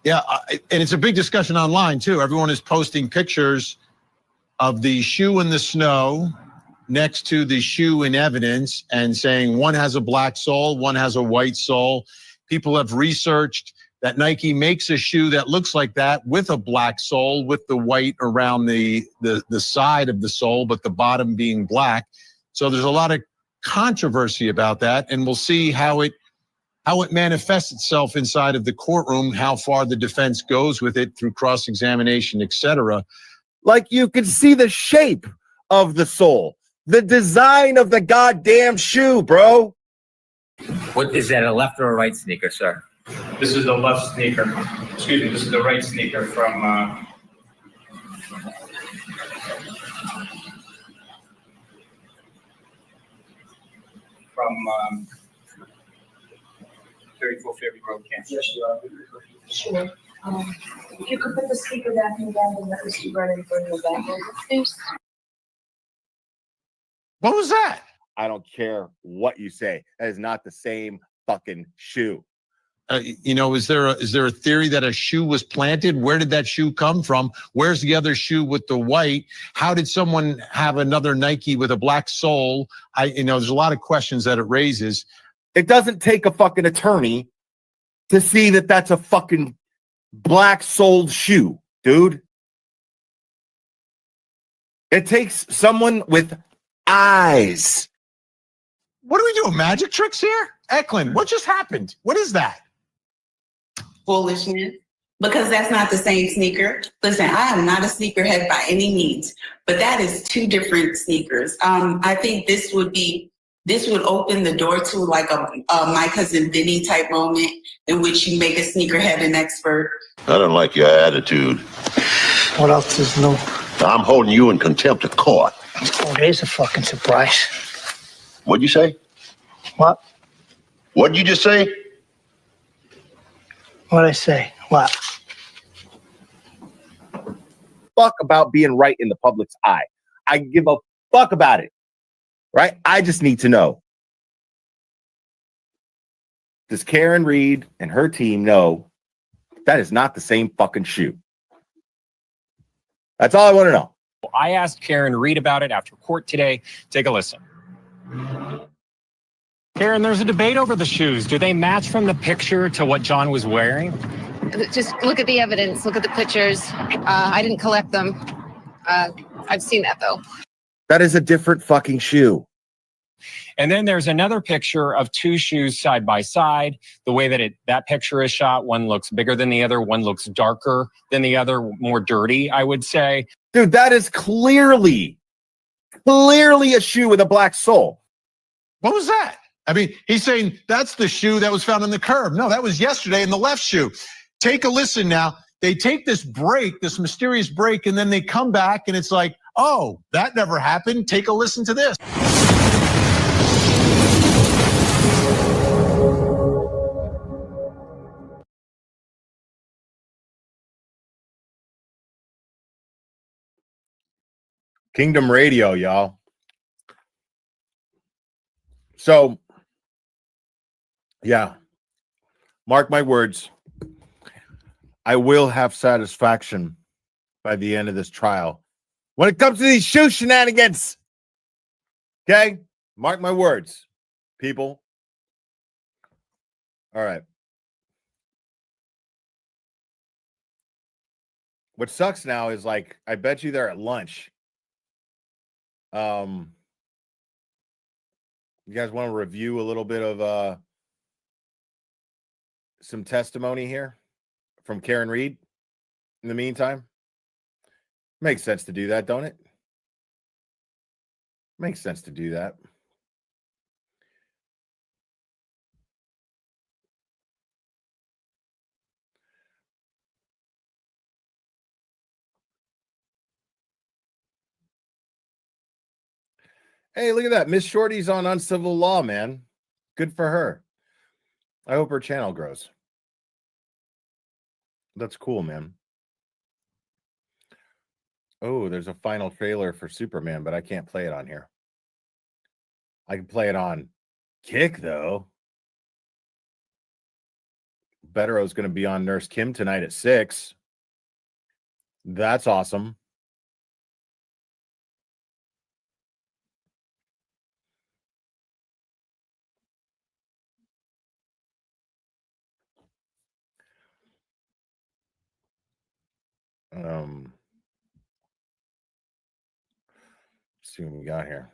Yeah, and it's a big discussion online, too. Everyone is posting pictures of the shoe in the snow next to the shoe in evidence and saying one has a black sole, one has a white sole. People have researched that Nike makes a shoe that looks like that with a black sole with the white around the side of the sole, but the bottom being black. So there's a lot of controversy about that, and we'll see how it manifests itself inside of the courtroom, how far the defense goes with it through cross-examination, etc. Like, you can see the shape of the sole, the design of the goddamn shoe, bro. What is that, a left or a right sneaker, sir? This is the left sneaker. Excuse me, this is the right sneaker from 34 Fairview Road, Kansas. Yes, you are. Sure. If you could put the speaker down here again and let us be ready for the back, please. What was that? I don't care what you say. That is not the same fucking shoe. Is there a theory that a shoe was planted? Where did that shoe come from? Where's the other shoe with the white? How did someone have another Nike with a black sole? There's a lot of questions that it raises. It doesn't take a fucking attorney to see that that's a fucking black soled shoe, dude. It takes someone with eyes. What are we doing? Magic tricks here? Eklund, what just happened? What is that? Foolishness, because that's not the same sneaker. Listen, I am not a sneakerhead by any means, but that is two different sneakers. I think this would open the door to like a My Cousin Vinny type moment in which you make a sneakerhead an expert. I don't like your attitude. What else is new? I'm holding you in contempt of court. Oh, there's a fucking surprise. What'd you say? What? What'd you just say? What'd I say? What? Fuck about being right in the public's eye. I give a fuck about it. Right? I just need to know. Does Karen Reed and her team know that is not the same fucking shoe? That's all I want to know. I asked Karen Reed about it after court today. Take a listen. Karen, there's a debate over the shoes. Do they match from the picture to what John was wearing? Just look at the evidence. Look at the pictures. I didn't collect them. I've seen that, though. That is a different fucking shoe. And then there's another picture of two shoes side by side. The way that picture is shot, one looks bigger than the other. One looks darker than the other, more dirty, I would say. Dude, that is clearly a shoe with a black sole. What was that? I mean, he's saying that's the shoe that was found on the curb. No, that was yesterday in the left shoe. Take a listen now. They take this break, this mysterious break, and then they come back and it's like, oh, that never happened. Take a listen to this. Kingdom Radio, y'all. So, yeah, mark my words. I will have satisfaction by the end of this trial when it comes to these shoe shenanigans. Okay? Mark my words, people. All right. What sucks now is, like, I bet you they're at lunch. You guys want to review a little bit of some testimony here from Karen Reed in the meantime? Makes sense to do that, don't it? Makes sense to do that. Hey, look at that. Miss Shorty's on Uncivil Law, man. Good for her. I hope her channel grows. That's cool, man. Oh, there's a final trailer for Superman, but I can't play it on here. I can play it on Kick, though. Bettero's going to be on Nurse Kim tonight at 6. That's awesome. Let's see what we got here.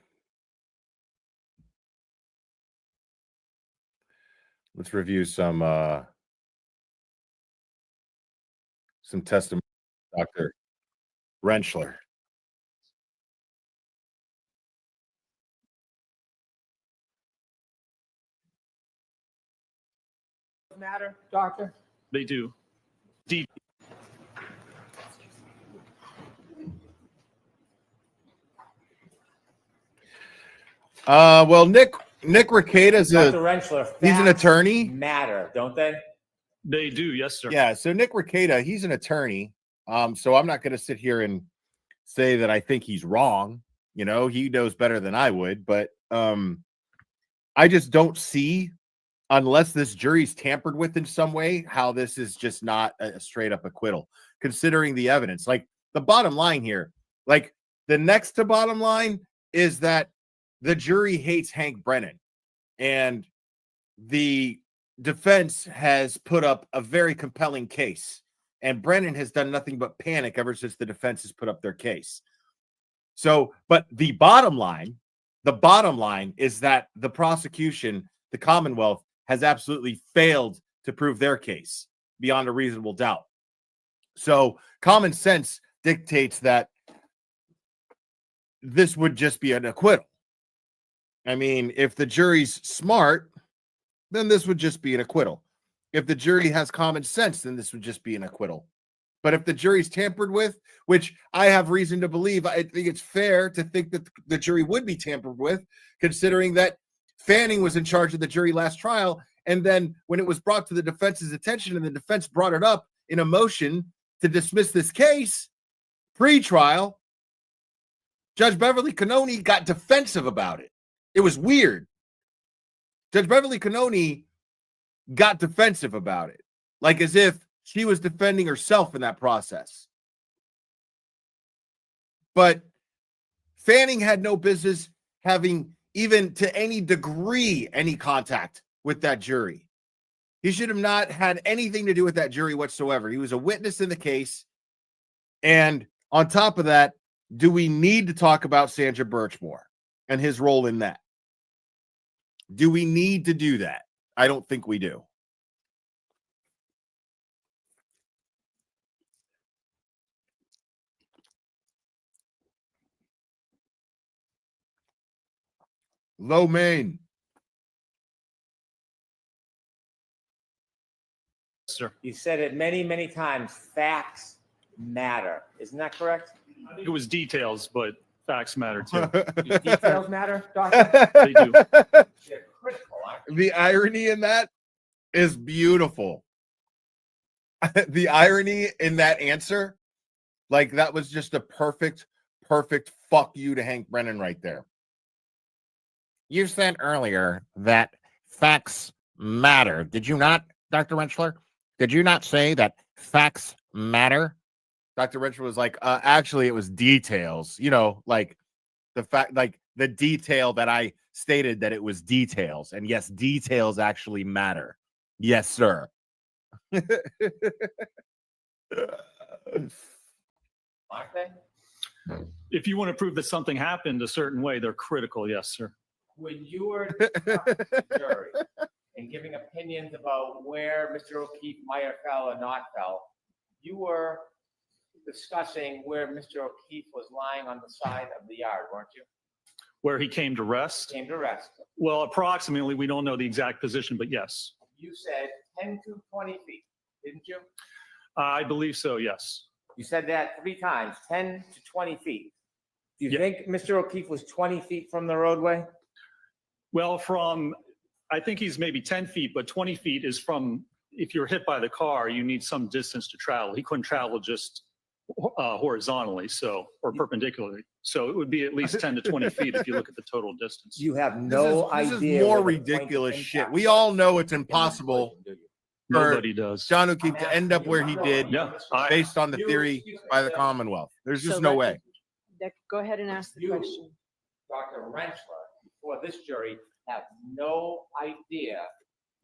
Let's review some testimony. Dr. Rentschler. Matter, doctor? They do. Deep. Well, Nick Rekieta is Dr. Rentschler, he's an facts attorney. matter, don't they? They do, yes, sir. Yeah, so Nick Rekieta, he's an attorney. So I'm not going to sit here and say that I think he's wrong. You know, he knows better than I would, but I just don't see, unless this jury's tampered with in some way, how this is just not a straight up acquittal, considering the evidence. Like, the bottom line here, like the next to bottom line is that the jury hates Hank Brennan, and the defense has put up a very compelling case, and Brennan has done nothing but panic ever since the defense has put up their case. So, but the bottom line is that the prosecution, the Commonwealth, has absolutely failed to prove their case beyond a reasonable doubt. So common sense dictates that this would just be an acquittal. I mean, if the jury's smart, then this would just be an acquittal. If the jury has common sense, then this would just be an acquittal. But if the jury's tampered with, which I have reason to believe, I think it's fair to think that the jury would be tampered with, considering that Fanning was in charge of the jury last trial. And then when it was brought to the defense's attention and the defense brought it up in a motion to dismiss this case, pre-trial, Judge Beverly Cannoni got defensive about it. It was weird. Judge Beverly Cannoni got defensive about it, like as if she was defending herself in that process. But Fanning had no business having, even to any degree, any contact with that jury. He should have not had anything to do with that jury whatsoever. He was a witness in the case. And on top of that, do we need to talk about Sandra Birchmore and his role in that? Do we need to do that? I don't think we do. Low main. Sir. You said it many, many times. Facts matter. Isn't that correct? It was details, but facts matter too. Details matter, doctor? They do. They're critical, aren't they? The irony in that is beautiful. The irony in that answer, like that was just a perfect fuck you to Hank Brennan right there. You said earlier that facts matter. Did you not, Dr. Rentschler? Did you not say that facts matter? Dr. Rentschler was like, actually, it was details. You know, like the fact, like the detail that I stated that it was details. And yes, details actually matter. Yes, sir. Aren't they? If you want to prove that something happened a certain way, they're critical. Yes, sir. When you were talking to the jury and giving opinions about where Mr. O'Keefe might have fell or not fell, you were discussing where Mr. O'Keefe was lying on the side of the yard, weren't you? Where he came to rest? Came to rest. Well, approximately. We don't know the exact position, but yes. You said 10 to 20 feet, didn't you? I believe so, yes. You said that 3 times, 10 to 20 feet. Do you think Mr. O'Keefe was 20 feet from the roadway? Well, I think he's maybe 10 feet, but 20 feet is from, if you're hit by the car, you need some distance to travel. He couldn't travel just horizontally, or perpendicularly. So it would be at least 10 to 20 feet if you look at the total distance. You have no idea. This is more ridiculous shit. We all know it's impossible Nobody does. John O'Keefe to end up where he did based on the theory by the Commonwealth. There's just no way. Go ahead and ask the question. Dr. Rentschler, before this jury, have no idea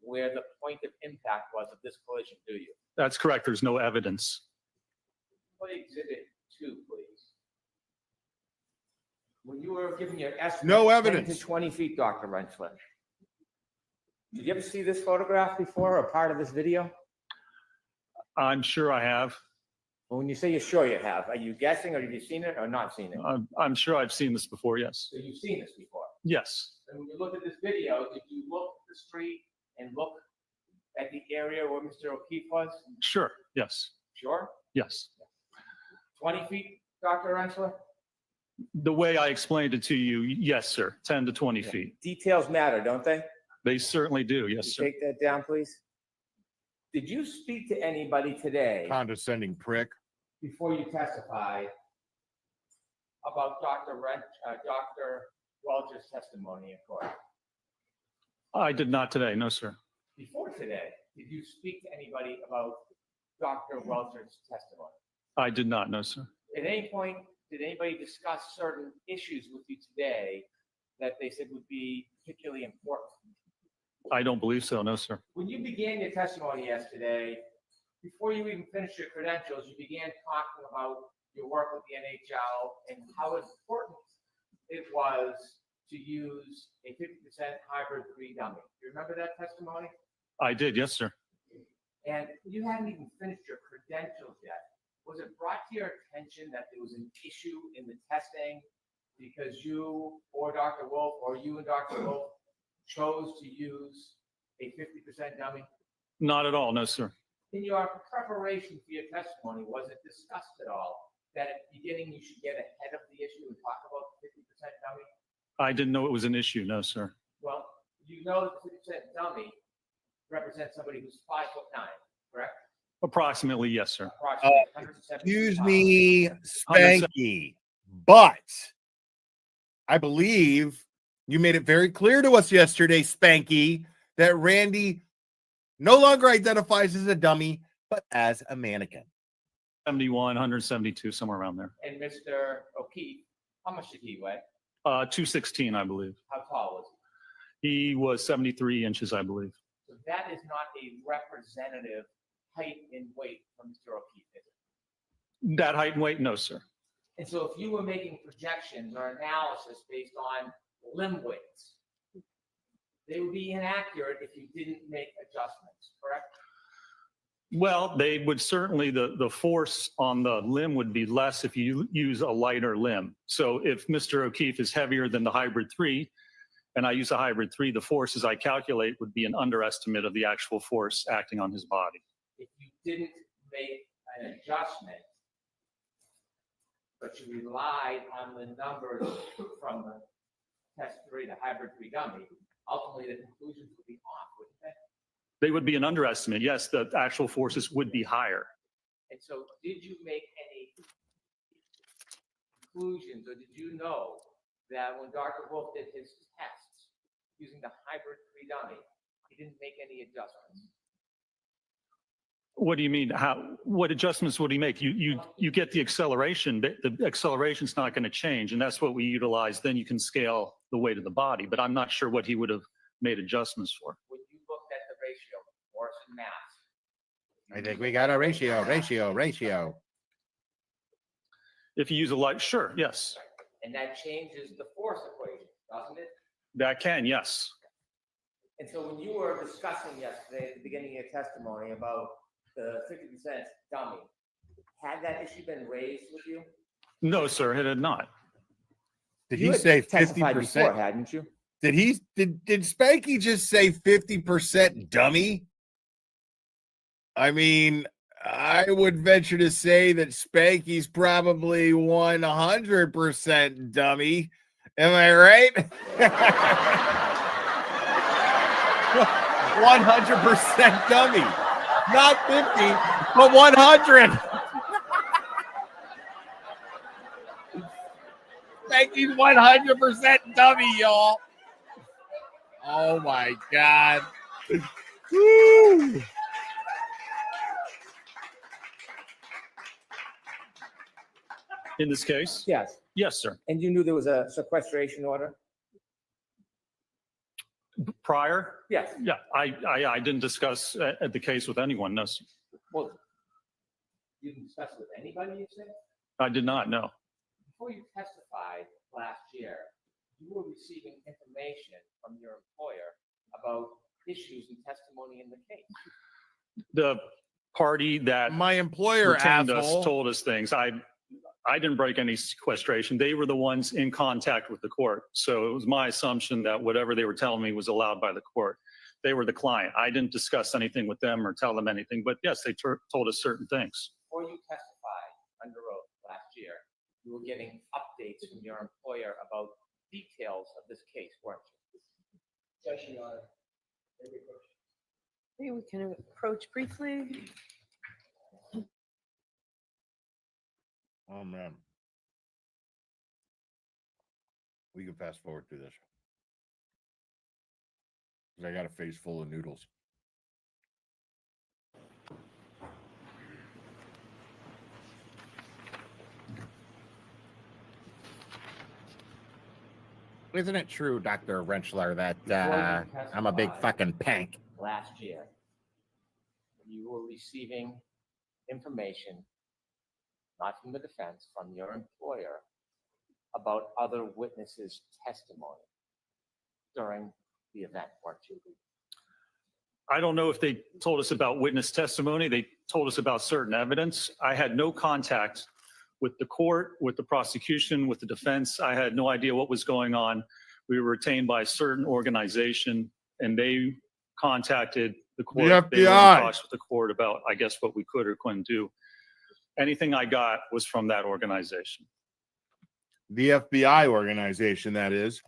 where the point of impact was of this collision, do you? That's correct. There's no evidence. Put exhibit 2, please. When you were giving your estimate, No 10 evidence. to 20 feet, Dr. Rentschler. Did you ever see this photograph before or part of this video? I'm sure I have. Well, when you say you're sure you have, are you guessing or have you seen it or not seen it? I'm sure I've seen this before, yes. So you've seen this before? Yes. And when you look at this video, did you look at the street and look at the area where Mr. O'Keefe was? Sure, yes. Sure? Yes. 20 feet, Dr. Rensler? The way I explained it to you, yes, sir, 10 to 20 feet. Details matter, don't they? They certainly do, yes, sir. Take that down, please. Did you speak to anybody today Condescending prick. before you testified about Dr. Welch's testimony in court? I did not today, no, sir. Before today, did you speak to anybody about Dr. Welch's testimony? I did not, no, sir. At any point, did anybody discuss certain issues with you today that they said would be particularly important? I don't believe so, no, sir. When you began your testimony yesterday, before you even finished your credentials, you began talking about your work with the NHL and how important it was to use a 50% hybrid 3 dummy. Do you remember that testimony? I did, yes, sir. And you hadn't even finished your credentials yet. Was it brought to your attention that there was an issue in the testing because you or Dr. Wolf or you and Dr. Wolf chose to use a 50% dummy? Not at all, no, sir. In your preparation for your testimony, was it discussed at all that at the beginning you should get ahead of the issue and talk about the 50% dummy? I didn't know it was an issue, no, sir. Well, you know that the 50% dummy represents somebody who's 5'9", correct? Approximately, yes, sir. Approximately 170 Excuse pounds. me, Spanky, but I believe you made it very clear to us yesterday, Spanky, that Randy no longer identifies as a dummy, but as a mannequin. 71, 172, somewhere around there. And Mr. O'Keefe, how much did he weigh? 216, I believe. How tall was He was 73 inches, I believe. he? So that is not a representative height and weight from Mr. O'Keefe, is it? That height and weight, no, sir. And so if you were making projections or analysis based on limb weights, they would be inaccurate if you didn't make adjustments, correct? Well, they would certainly, the force on the limb would be less if you use a lighter limb. So if Mr. O'Keefe is heavier than the hybrid 3, and I use a hybrid 3, the forces I calculate would be an underestimate of the actual force acting on his body. If you didn't make an adjustment, but you relied on the numbers from the test 3, the hybrid 3 dummy, ultimately the conclusions would be off, wouldn't they? They would be an underestimate. Yes, the actual forces would be higher. And so did you make any conclusions or did you know that when Dr. Wolf did his tests using the hybrid 3 dummy, he didn't make any adjustments? What do you mean? What adjustments would he make? You get the acceleration. The acceleration's not going to change, and that's what we utilize. Then you can scale the weight of the body. But I'm not sure what he would have made adjustments for. When you looked at the ratio, force and mass. I think we got a ratio. If you use a light, sure, yes. And that changes the force equation, doesn't it? That can, yes. And so when you were discussing yesterday at the beginning of your testimony about the 50% dummy, had that issue been raised with you? No, sir, it had not. Did You he had say testified 50%? before, hadn't you? Did Spanky just say 50% dummy? I mean, I would venture to say that Spanky's probably 100% dummy. Am I right? 100% dummy. Not 50, but 100. Spanky's 100% dummy, y'all. Oh my God. Woo. In this case? Yes. Yes, sir. And you knew there was a sequestration order? Prior? Yes. Yeah, I didn't discuss the case with anyone, no, sir. Well, you didn't discuss it with anybody, you said? I did not, no. Before you testified last year, you were receiving information from your employer about issues and testimony in the case? The party that My employer, retained us asshole. told us things. I didn't break any sequestration. They were the ones in contact with the court. So it was my assumption that whatever they were telling me was allowed by the court. They were the client. I didn't discuss anything with them or tell them anything, but yes, they told us certain things. Before you testified under oath last year, you were getting updates from your employer about details of this case, weren't you? Yes, Your Honor. Maybe we can approach briefly. Oh man. We can fast forward through this. 'Cause I got a face full of noodles. Isn't it true, Dr. Wrenchler, that I'm a big fucking pank? Last year, you were receiving information, not from the defense, from your employer, about other witnesses' testimony during the event, weren't you? I don't know if they told us about witness testimony. They told us about certain evidence. I had no contact with the court, with the prosecution, with the defense. I had no idea what was going on. We were retained by a certain organization, and they contacted the court. The They were in FBI. talks with the court about, I guess, what we could or couldn't do. Anything I got was from that organization. The FBI organization, that is.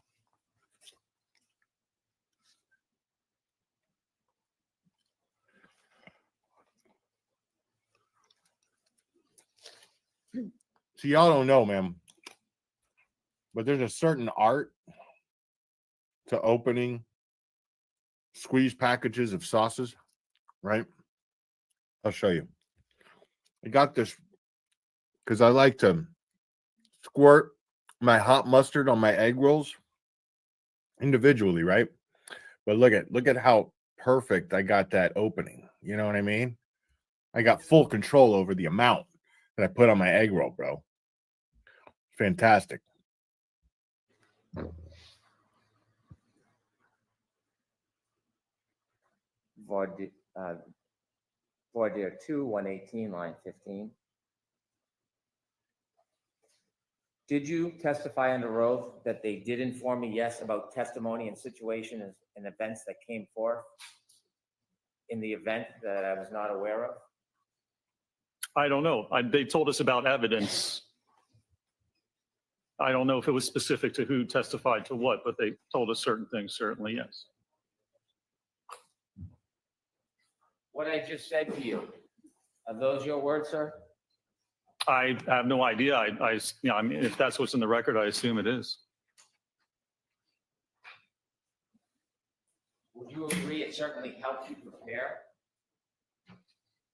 So y'all don't know, man. But there's a certain art to opening squeeze packages of sauces, right? I'll show you. I got this because I like to squirt my hot mustard on my egg rolls individually, right? But look at how perfect I got that opening. You know what I mean? I got full control over the amount that I put on my egg roll, bro. Fantastic. Voir 2, 118, line 15. Did you testify under oath that they did inform me, yes, about testimony and situations and events that came forth in the event that I was not aware of? I don't know. They told us about evidence. I don't know if it was specific to who testified to what, but they told us certain things, certainly, yes. What I just said to you, are those your words, sir? I have no idea. I mean, if that's what's in the record, I assume it is. Would you agree it certainly helped you prepare?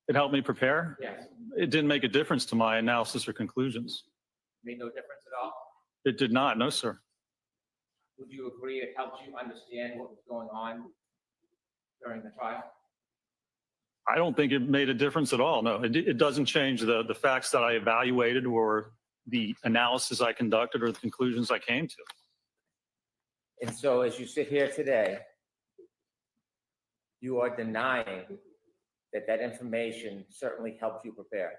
It helped me prepare. Yes. It didn't make a difference to my analysis or conclusions. Made no difference at all? It did not, no, sir. Would you agree it helped you understand what was going on during the trial? I don't think it made a difference at all. No, it doesn't change the facts that I evaluated or the analysis I conducted or the conclusions I came to. And so as you sit here today, you are denying that that information certainly helped you prepare.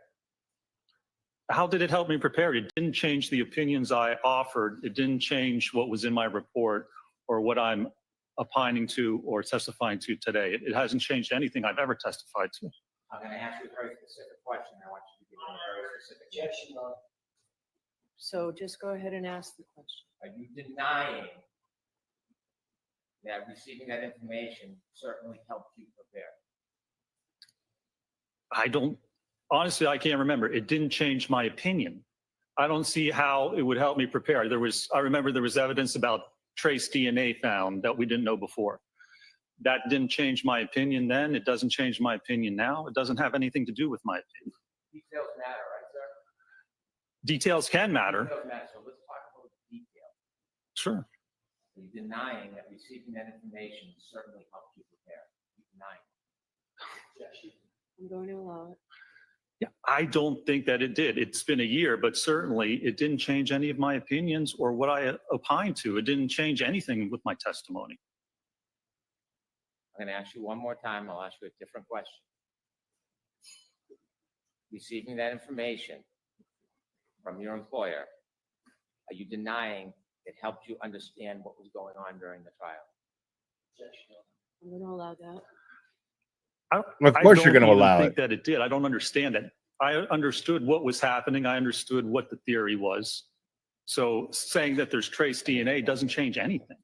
How did it help me prepare? It didn't change the opinions I offered. It didn't change what was in my report or what I'm opining to or testifying to today. It hasn't changed anything I've ever testified to. I'm going to ask you a very specific question. I want you to give me a very specific Yes, Your Honor. So just go ahead and ask the question. Are you denying that receiving that information certainly helped you prepare? Honestly, I can't remember. It didn't change my opinion. I don't see how it would help me prepare. I remember there was evidence about trace DNA found that we didn't know before. That didn't change my opinion then. It doesn't change my opinion now. It doesn't have anything to do with my opinion. Details matter, right, sir? Details can matter. Details matter. So let's talk about details. Sure. Are you denying that receiving that information certainly helped you prepare? You denying? Yes. I'm going to allow it. Yeah, I don't think that it did. It's been a year, but certainly it didn't change any of my opinions or what I opined to. It didn't change anything with my testimony. I'm gonna ask you one more time. I'll ask you a different question. Receiving that information from your employer, are you denying it helped you understand what was going on during the trial? I'm gonna allow that. Of course you're I don't gonna even allow think it. that it did. I don't understand it. I understood what was happening. I understood what the theory was. So saying that there's trace DNA doesn't change anything.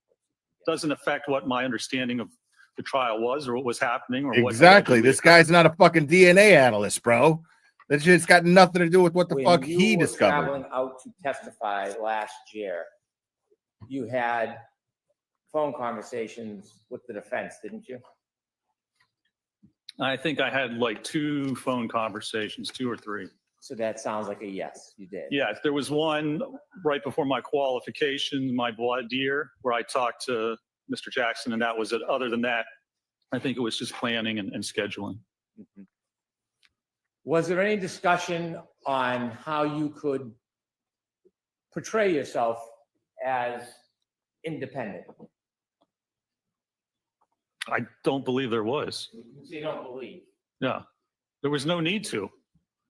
Doesn't affect what my understanding of the trial was or what was happening or what Exactly. allegedly This guy's not a fucking DNA analyst, bro. That shit's got nothing to do with what the When fuck you he were discovered. traveling out to testify last year, you had phone conversations with the defense, didn't you? I think I had like 2 phone conversations, 2 or 3. So that sounds like a yes, you did. Yeah, there was one right before my qualification, my voir dire, where I talked to Mr. Jackson, and that was it. Other than that, I think it was just planning and scheduling. Mhm. Was there any discussion on how you could portray yourself as independent? I don't believe there was. So you don't believe? Yeah, there was no need to.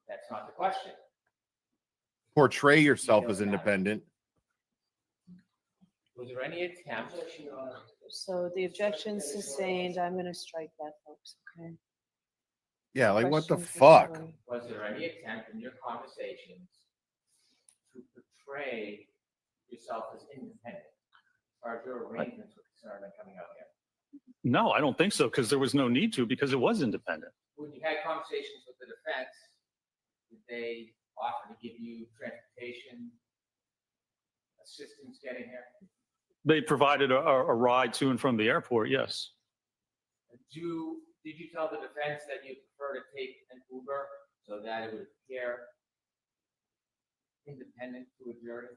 That's not the question. Portray yourself as independent. Was there any attempt? So the objection's sustained. I'm gonna strike that, folks, okay? Yeah, like what the Questions, Mr. fuck? Gordon? Was there any attempt in your conversations to portray yourself as independent? As far as your arrangements were concerned and coming out here? No, I don't think so, because there was no need to, because it was independent. When you had conversations with the defense, did they offer to give you transportation assistance getting here? They provided a ride to and from the airport, yes. Did you tell the defense that you prefer to take an Uber so that it would appear independent to a jury?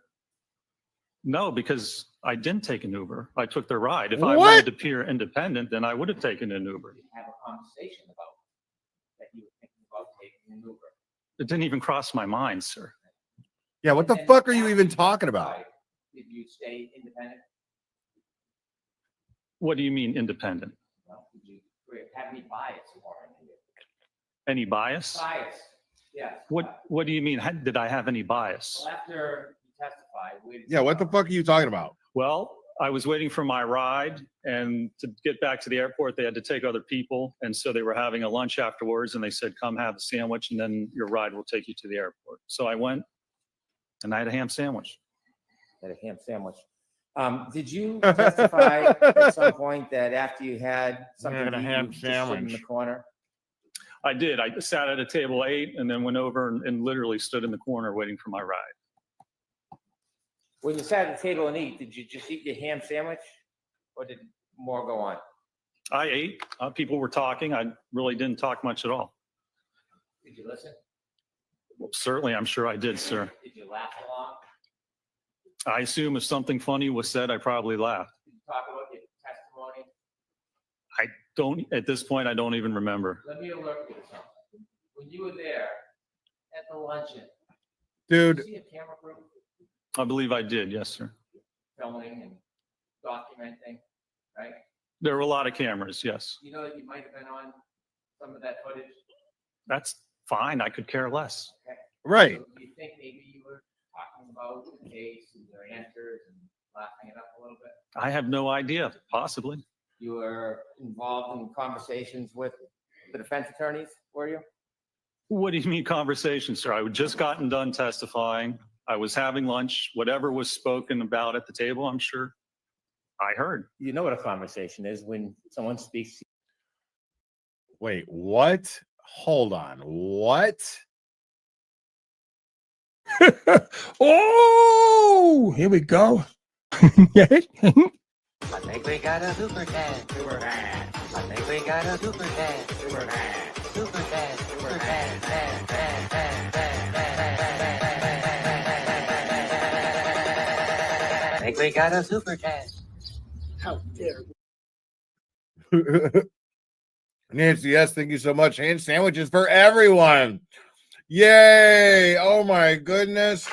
No, because I didn't take an Uber. I took the ride. If What? I wanted to appear independent, then I would have taken an Uber. Did you have a conversation about that you were thinking about taking an Uber? It didn't even cross my mind, sir. Yeah, what the fuck are you even talking about? Did you stay independent? What do you mean independent? Well, did you have any bias or anything? Any bias? Bias, yes. What do you mean? Did I have any bias? Well, after you testified, where did Yeah, what the fuck are you talking about? Well, I was waiting for my ride, and to get back to the airport, they had to take other people. And so they were having a lunch afterwards, and they said, come have a sandwich, and then your ride will take you to the airport. So I went, and I had a ham sandwich. Had a ham sandwich. Did you testify at some point that after you had something Had a to eat, ham you just stood in sandwich. the corner? I did. I sat at a table, ate, and then went over and literally stood in the corner waiting for my ride. When you sat at the table and eat, did you just eat your ham sandwich, or did more go on? I ate. People were talking. I really didn't talk much at all. Did you listen? Well, certainly, I'm sure I did, sir. Did you laugh along? I assume if something funny was said, I probably laughed. Did you talk about your testimony? I don't, at this point, I don't even remember. Let me alert you to something. When you were there at the luncheon, Dude. did you see a camera crew I believe I did, yes, sir. filming and documenting, right? There were a lot of cameras, yes. You know that you might have been on some of that footage? That's fine. I could care less. Okay. Right. So do you think maybe you were talking about the case and their answers and laughing it up a little bit? I have no idea, possibly. You were involved in conversations with the defense attorneys, were you? What do you mean conversation, sir? I had just gotten done testifying. I was having lunch. Whatever was spoken about at the table, I'm sure I heard. You know what a conversation is when someone speaks. Wait, what? Hold on. What? Oh, here we go. I think we got a super cat. Super cat. I think we got a super cat. Super cat. Super cat. Super cat. I think we got a super cat. How dare Nancy, yes, thank you so much. Hand sandwiches for everyone. Yay. Oh my goodness.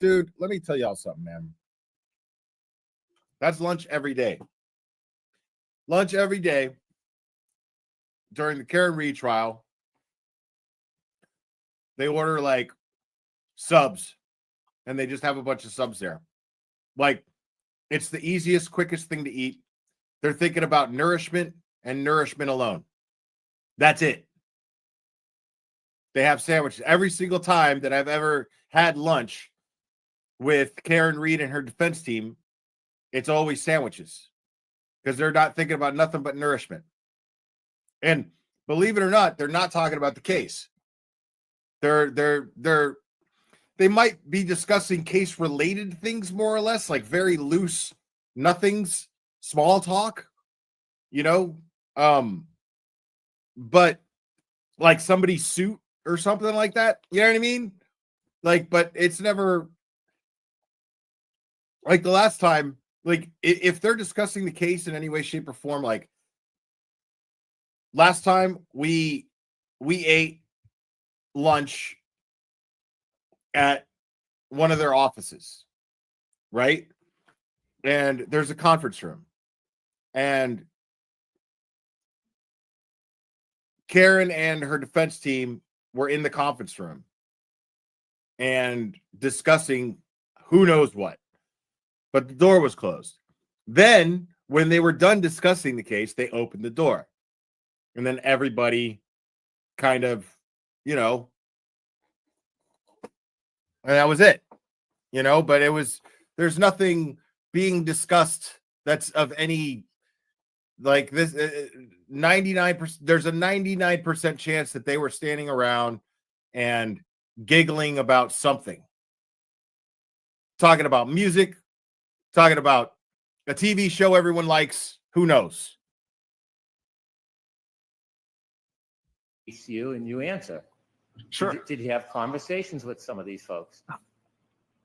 Dude, let me tell y'all something, man. That's lunch every day. Lunch every day during the Karen Reed trial. They order like subs and they just have a bunch of subs there. Like, it's the easiest, quickest thing to eat. They're thinking about nourishment and nourishment alone. That's it. They have sandwiches every single time that I've ever had lunch with Karen Reed and her defense team. It's always sandwiches because they're not thinking about nothing but nourishment. And believe it or not, they're not talking about the case. They might be discussing case related things more or less, like very loose nothings, small talk, you know, but like somebody's suit or something like that. You know what I mean? Like, but it's never like the last time, like if they're discussing the case in any way, shape, or form, like last time we ate lunch at one of their offices, right? And there's a conference room. And Karen and her defense team were in the conference room and discussing who knows what. But the door was closed. Then, when they were done discussing the case, they opened the door. And then everybody kind of, you know, and that was it. You know, but there's nothing being discussed that's of any, like this 99%, there's a 99% chance that they were standing around and giggling about something, talking about music, talking about a TV show everyone likes, who knows. You and you answer. Sure. Did you have conversations with some of these folks?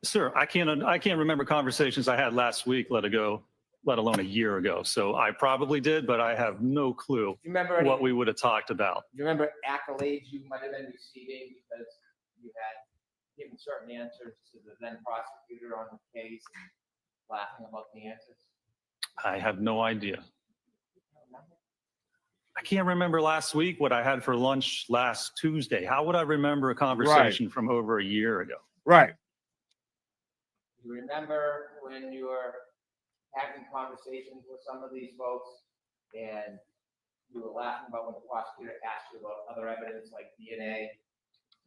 Sir, I can't remember conversations I had last week, let alone a year ago. So I probably did, but I have no clue Do you remember what we would have talked about. Do you remember accolades you might have been receiving because you had given certain answers to the then prosecutor on the case and laughing about the answers? I have no idea. I can't remember last week what I had for lunch last Tuesday. How would I remember a conversation from over a year ago? Right. Do you remember when you were having conversations with some of these folks and you were laughing about when the prosecutor asked you about other evidence like DNA?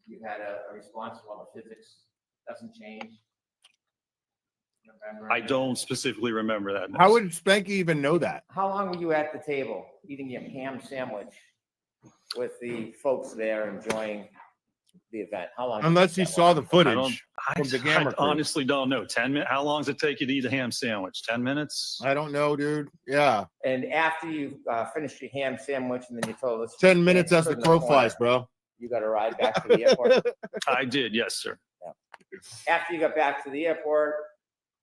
You had a response, well, the physics doesn't change. Remember? I don't specifically remember that. How would Spanky even know that? How long were you at the table eating your ham sandwich with the folks there enjoying the event? How long? Unless you saw the footage I from the camera crew. honestly don't know. 10 minutes. How long does it take you to eat a ham sandwich? 10 minutes? I don't know, dude. Yeah. And after you finished your ham sandwich and then you told us 10 minutes as the crow flies, bro. You got to ride back to the airport. I did, yes, sir. Yeah. After you got back to the airport,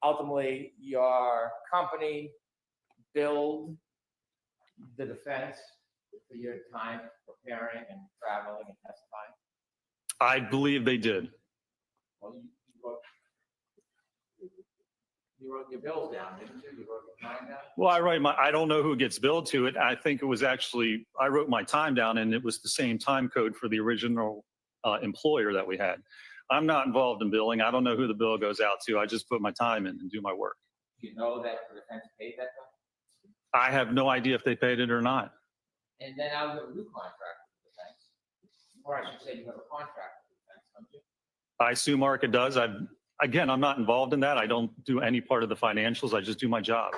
ultimately your company billed the defense for your time preparing and traveling and testifying. I believe they did. Well, you wrote your bills down, didn't you? You wrote your time down? Well, I don't know who gets billed to it. I think it was actually, I wrote my time down and it was the same time code for the original employer that we had. I'm not involved in billing. I don't know who the bill goes out to. I just put my time in and do my work. Do you know that the defense paid that bill? I have no idea if they paid it or not. And then I have a new contract with the defense. Or I should say you have a contract with the defense, don't you? I assume Arca does. Again, I'm not involved in that. I don't do any part of the financials. I just do my job.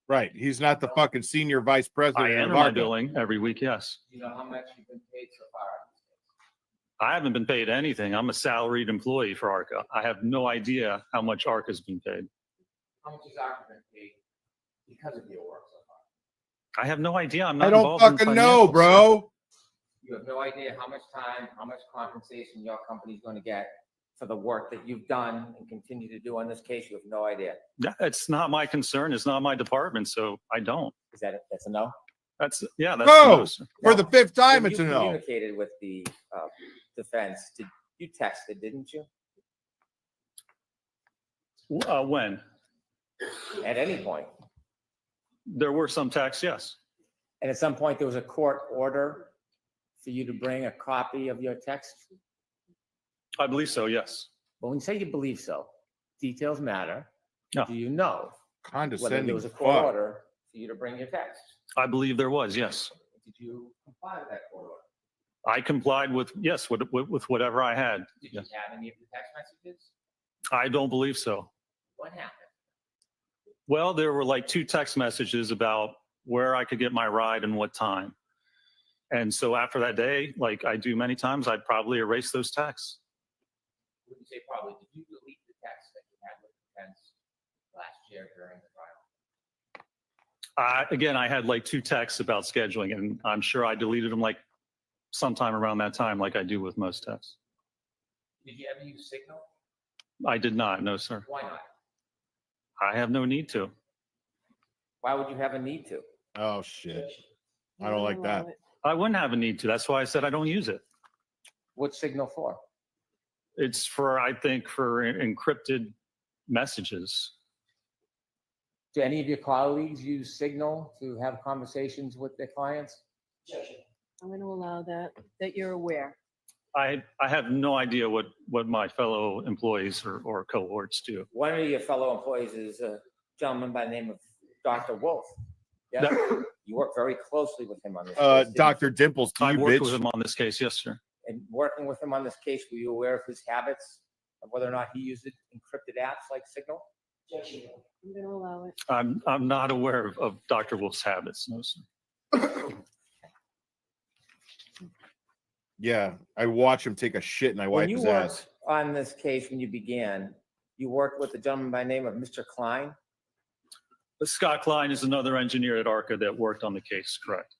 Right. He's not the fucking senior vice president. I enter my billing every week, yes. Do you know how much you've been paid so far? I haven't been paid anything. I'm a salaried employee for Arca. I have no idea how much Arca's been paid. How much has Arca been paid because of your work so far? I have no idea. I'm not I don't involved in fucking know, financials. bro. You have no idea how much time, how much compensation your company's going to get for the work that you've done and continue to do on this case. You have no idea. It's not my concern. It's not my department, so I don't. Is that that's a no? That's no. No, for the fifth time, When it's you a no. communicated with the defense. You texted, didn't you? When? At any point. There were some texts, yes. And at some point, there was a court order for you to bring a copy of your text? I believe so, yes. But when you say you believe so, details matter. No. Do you know whether Condescending. there was a court fuck. order for you to bring your text? I believe there was, yes. Did you comply with that court order? I complied with, yes, with whatever I had. Did you have any of the text messages? I don't believe so. What happened? Well, there were like 2 text messages about where I could get my ride and what time. And so after that day, like I do many times, I'd probably erase those texts. Would you say probably, did you delete the text that you had with the defense last year during the trial? Again, I had like 2 texts about scheduling, and I'm sure I deleted them like sometime around that time, like I do with most texts. Did you ever use Signal? I did not, no, sir. Why not? I have no need to. Why would you have a need to? Oh shit. I don't like that. I wouldn't have a need to. That's why I said I don't use it. What's Signal for? It's for, I think, for encrypted messages. Do any of your colleagues use Signal to have conversations with their clients? I'm going to allow that you're aware. I have no idea what my fellow employees or cohorts do. One of your fellow employees is a gentleman by the name of Dr. Wolf. Yeah, you work very closely with him on this case. Dr. Dimples, do I you worked bitch? with him on this case, yes, sir. And working with him on this case, were you aware of his habits, of whether or not he used encrypted apps like Signal? I'm going to allow it. I'm not aware of Dr. Wolf's habits, no, sir. Yeah, I watch him take a shit and I wipe When you his worked ass. on this case, when you began, you worked with a gentleman by the name of Mr. Klein. Scott Klein is another engineer at ARCA that worked on the case, correct?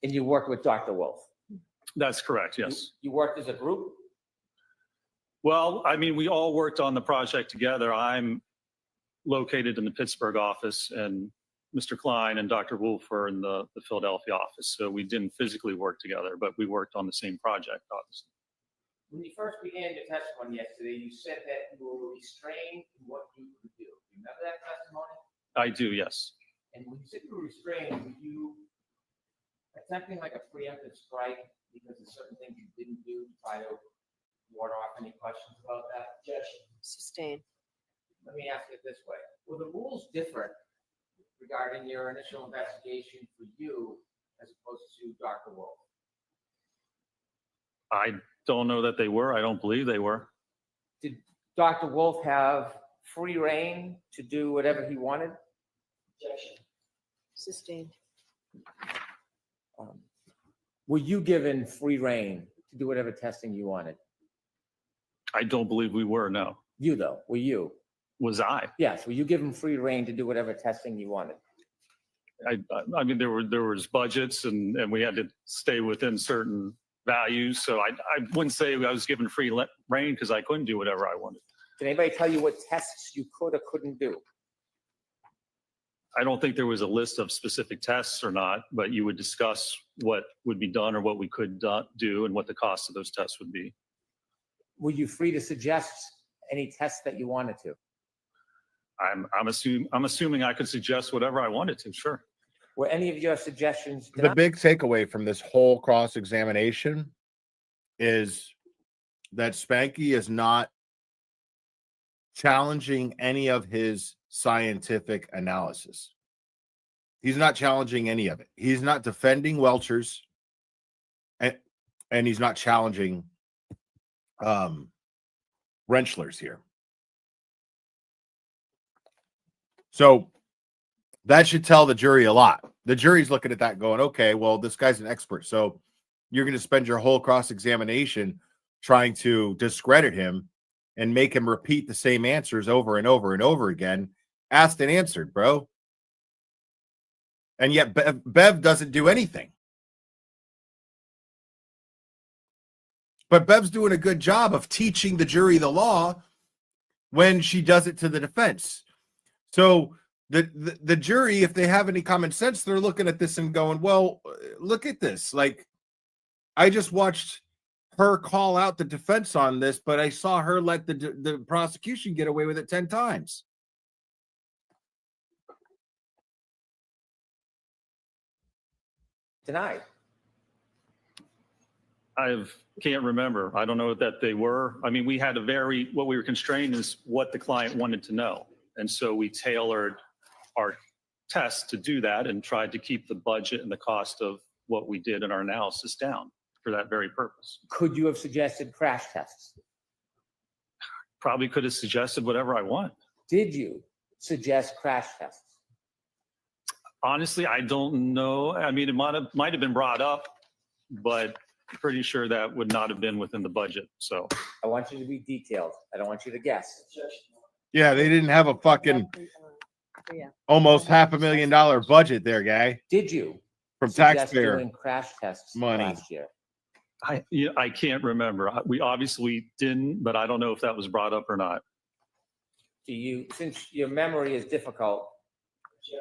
And you worked with Dr. Wolf. That's correct, yes. You worked as a group? Well, I mean, we all worked on the project together. I'm located in the Pittsburgh office, and Mr. Klein and Dr. Wolf were in the Philadelphia office. So we didn't physically work together, but we worked on the same project, obviously. When you first began your testimony yesterday, you said that you were restrained in what you could do. You remember that testimony? I do, yes. And when you said you were restrained, were you attempting like a preemptive strike because of certain things you didn't do to try to ward off any questions about that? Sustain. Let me ask it this way. Were the rules different regarding your initial investigation for you as opposed to Dr. Wolf? I don't know that they were. I don't believe they were. Did Dr. Wolf have free reign to do whatever he wanted? Sustained. Were you given free reign to do whatever testing you wanted? I don't believe we were, no. You though, were you? Was I? Yes, were you given free reign to do whatever testing you wanted? I mean, there was budgets and we had to stay within certain values. So I wouldn't say I was given free reign because I couldn't do whatever I wanted. Did anybody tell you what tests you could or couldn't do? I don't think there was a list of specific tests or not, but you would discuss what would be done or what we could do and what the cost of those tests would be. Were you free to suggest any tests that you wanted to? I'm assuming I could suggest whatever I wanted to, sure. Were any of your suggestions The denied? big takeaway from this whole cross-examination is that Spanky is not challenging any of his scientific analysis. He's not challenging any of it. He's not defending Welchers, and he's not challenging Rentschler's here. So that should tell the jury a lot. The jury's looking at that going, okay, well, this guy's an expert. So you're going to spend your whole cross-examination trying to discredit him and make him repeat the same answers over and over and over again, asked and answered, bro. And yet Bev doesn't do anything. But Bev's doing a good job of teaching the jury the law when she does it to the defense. So the jury, if they have any common sense, they're looking at this and going, well, look at this. Like, I just watched her call out the defense on this, but I saw her let the prosecution get away with it 10 times. Denied. Can't remember. I don't know that they were. I mean, we had what we were constrained is what the client wanted to know. And so we tailored our tests to do that and tried to keep the budget and the cost of what we did in our analysis down for that very purpose. Could you have suggested crash tests? Probably could have suggested whatever I want. Did you suggest crash tests? Honestly, I don't know. I mean, it might have been brought up, but pretty sure that would not have been within the budget. So I want you to be detailed. I don't want you to guess. Yeah, they didn't have a fucking almost $500,000 budget there, guy. Did you from suggest taxpayer doing crash tests money last year? I can't remember. We obviously didn't, but I don't know if that was brought up or not. Since your memory is difficult?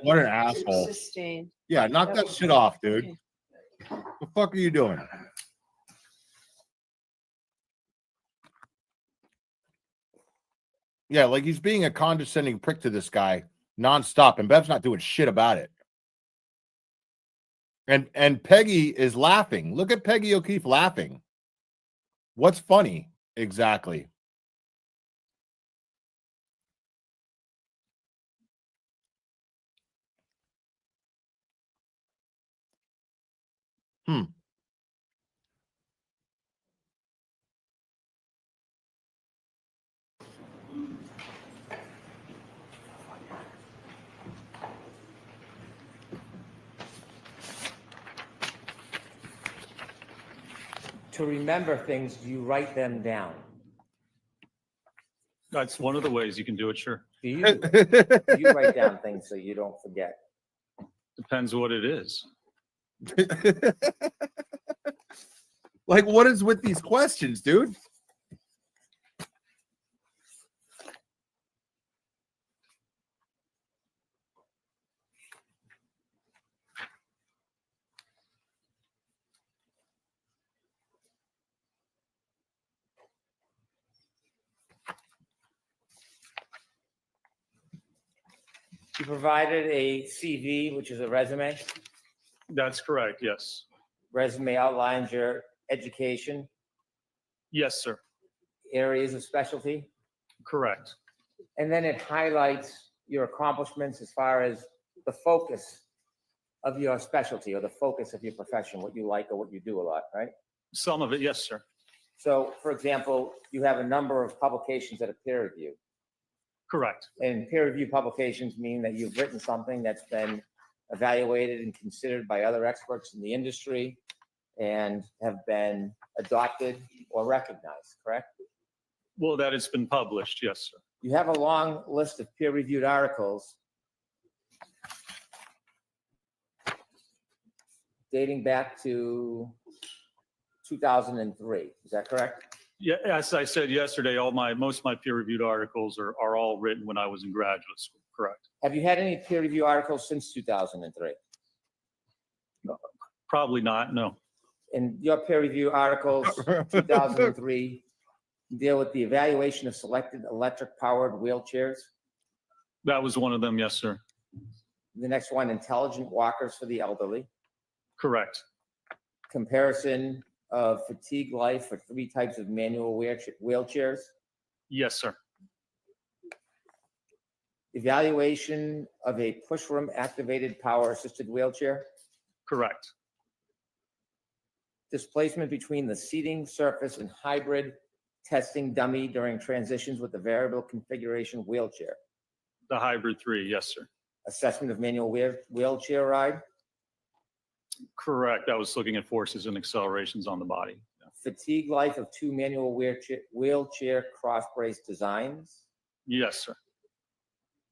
What an asshole. Sustained. Yeah, knock that shit off, dude. What the fuck are you doing? Yeah, like he's being a condescending prick to this guy nonstop, and Bev's not doing shit about it. And Peggy is laughing. Look at Peggy O'Keefe laughing. What's funny? Exactly. To remember things, do you write them down? That's one of the ways you can do it, sure. Do you write down things so you don't forget? Depends what it is. Like, what is with these questions, dude? You provided a CV, which is a resume. That's correct, yes. Resume outlines your education, Yes, sir. areas of specialty, Correct. and then it highlights your accomplishments as far as the focus of your specialty or the focus of your profession, what you like or what you do a lot, right? Some of it, yes, sir. So, for example, you have a number of publications that are peer reviewed. Correct. And peer review publications mean that you've written something that's been evaluated and considered by other experts in the industry and have been adopted or recognized, correct? Well, that it's been published, yes, sir. You have a long list of peer-reviewed articles dating back to 2003. Is that correct? Yeah, as I said yesterday, most of my peer-reviewed articles are all written when I was in graduate school. Correct. Have you had any peer review articles since 2003? Probably not. No. And your peer review articles, 2003, deal with the evaluation of selected electric-powered wheelchairs. That was one of them. Yes, sir. The next one, intelligent walkers for the elderly. Correct. Comparison of fatigue life for 3 types of manual wheelchairs. Yes, sir. Evaluation of a pushroom activated power assisted wheelchair. Correct. Displacement between the seating surface and hybrid testing dummy during transitions with the variable configuration wheelchair. The hybrid 3. Yes, sir. Assessment of manual wheelchair ride. Correct. I was looking at forces and accelerations on the body. Yeah. Fatigue life of 2 manual wheelchair cross brace designs. Yes, sir.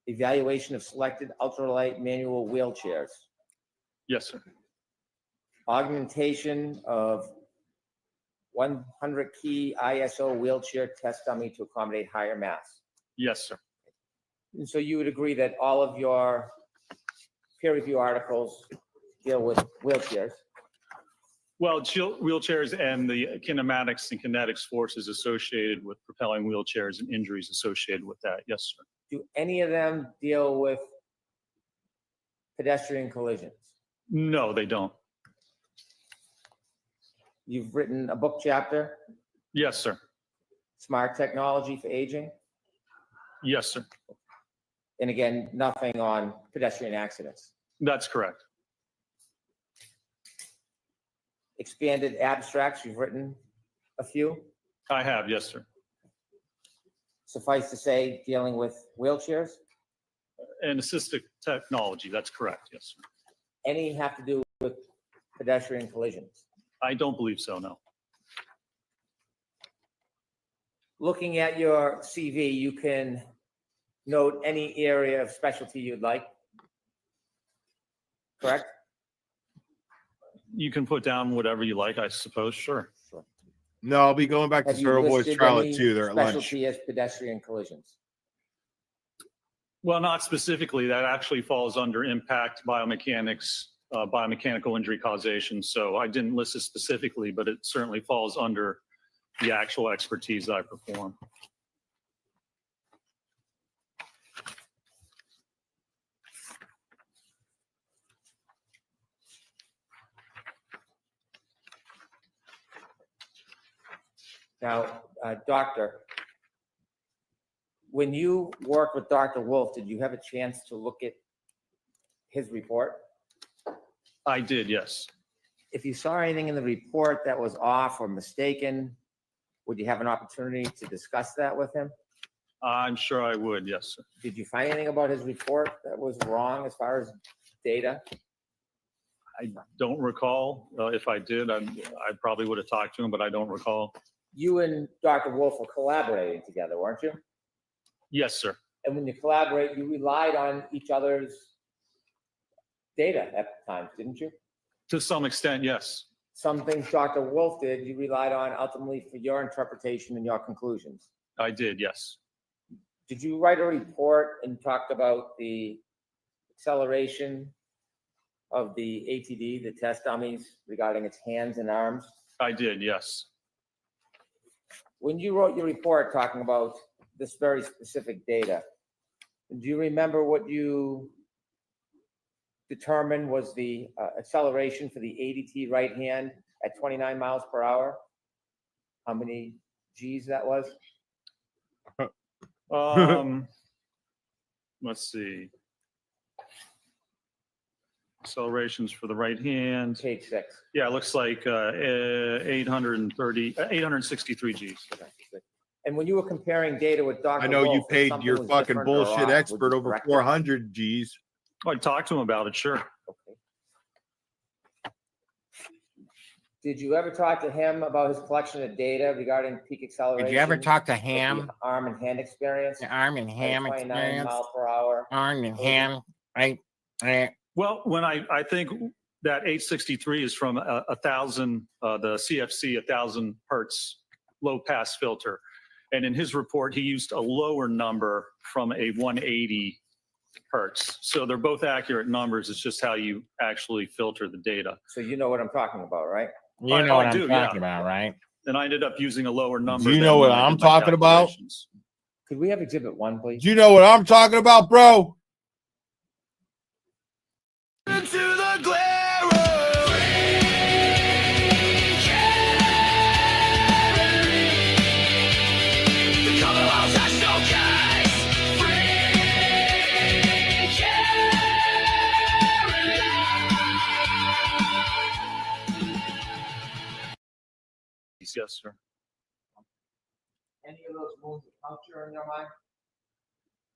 Evaluation of selected ultralight manual wheelchairs. Yes, sir. Augmentation of 100 key ISO wheelchair test dummy to accommodate higher mass. Yes, sir. And so you would agree that all of your peer review articles deal with wheelchairs. Well, wheelchairs and the kinematics and kinetics forces associated with propelling wheelchairs and injuries associated with that. Yes, sir. Do any of them deal with pedestrian collisions? No, they don't. You've written a book chapter, Yes, sir. Smart Technology for Aging, Yes, sir. and again, nothing on pedestrian accidents. That's correct. Expanded abstracts, you've written a few. I have. Yes, sir. Suffice to say, dealing with wheelchairs. And assistive technology. That's correct. Yes, sir. Any have to do with pedestrian collisions? I don't believe so. No. Looking at your CV, you can note any area of specialty you'd like. Correct? You can put down whatever you like, I suppose. Sure. No, I'll be going back to Have you TurtleBoy's listed trial any at 2 there at lunch. specialty as pedestrian collisions? Well, not specifically. That actually falls under impact biomechanics, biomechanical injury causation. So I didn't list it specifically, but it certainly falls under the actual expertise I perform. Now, doctor, when you worked with Dr. Wolf, did you have a chance to look at his report? I did, yes. If you saw anything in the report that was off or mistaken, would you have an opportunity to discuss that with him? I'm sure I would, yes, sir. Did you find anything about his report that was wrong as far as data? I don't recall. If I did, I probably would have talked to him, but I don't recall. You and Dr. Wolf were collaborating together, weren't you? Yes, sir. And when you collaborate, you relied on each other's data at times, didn't you? To some extent, yes. Some things Dr. Wolf did, you relied on ultimately for your interpretation and your conclusions. I did, yes. Did you write a report and talk about the acceleration of the ATD, the test dummies, regarding its hands and arms? I did, yes. When you wrote your report talking about this very specific data, do you remember what you determined was the acceleration for the ADT right hand at 29 miles per hour? How many G's that was? Let's see. Accelerations for the right hand. Page 6. Yeah, it looks like 863 Gs. And when you were comparing data with Dr. I know you Wolf, if paid something your was fucking different or bullshit off, would expert you over correct it? 400 G's. I talked to him about it, sure. Did you ever talk to him about his collection of data regarding peak acceleration? Did you ever talk to with the Ham? arm and hand experience? The arm and ham 29 experience? mile per hour. Arm and ham, right? Well, when I think that 863 is from 1,000, the CFC 1,000 hertz low pass filter. And in his report, he used a lower number from a 180 hertz. So they're both accurate numbers. It's just how you actually filter the data. So you know what I'm talking about, right? You know what I'm talking about, right? And I ended up using a lower number. Do you than know what when I I'm did my talking about? calculations. Could we have exhibit 1, please? Do you know what I'm talking about, bro? Into the glare of the color of that showcase. Yes, sir. Any of those wounds a puncture in your mind?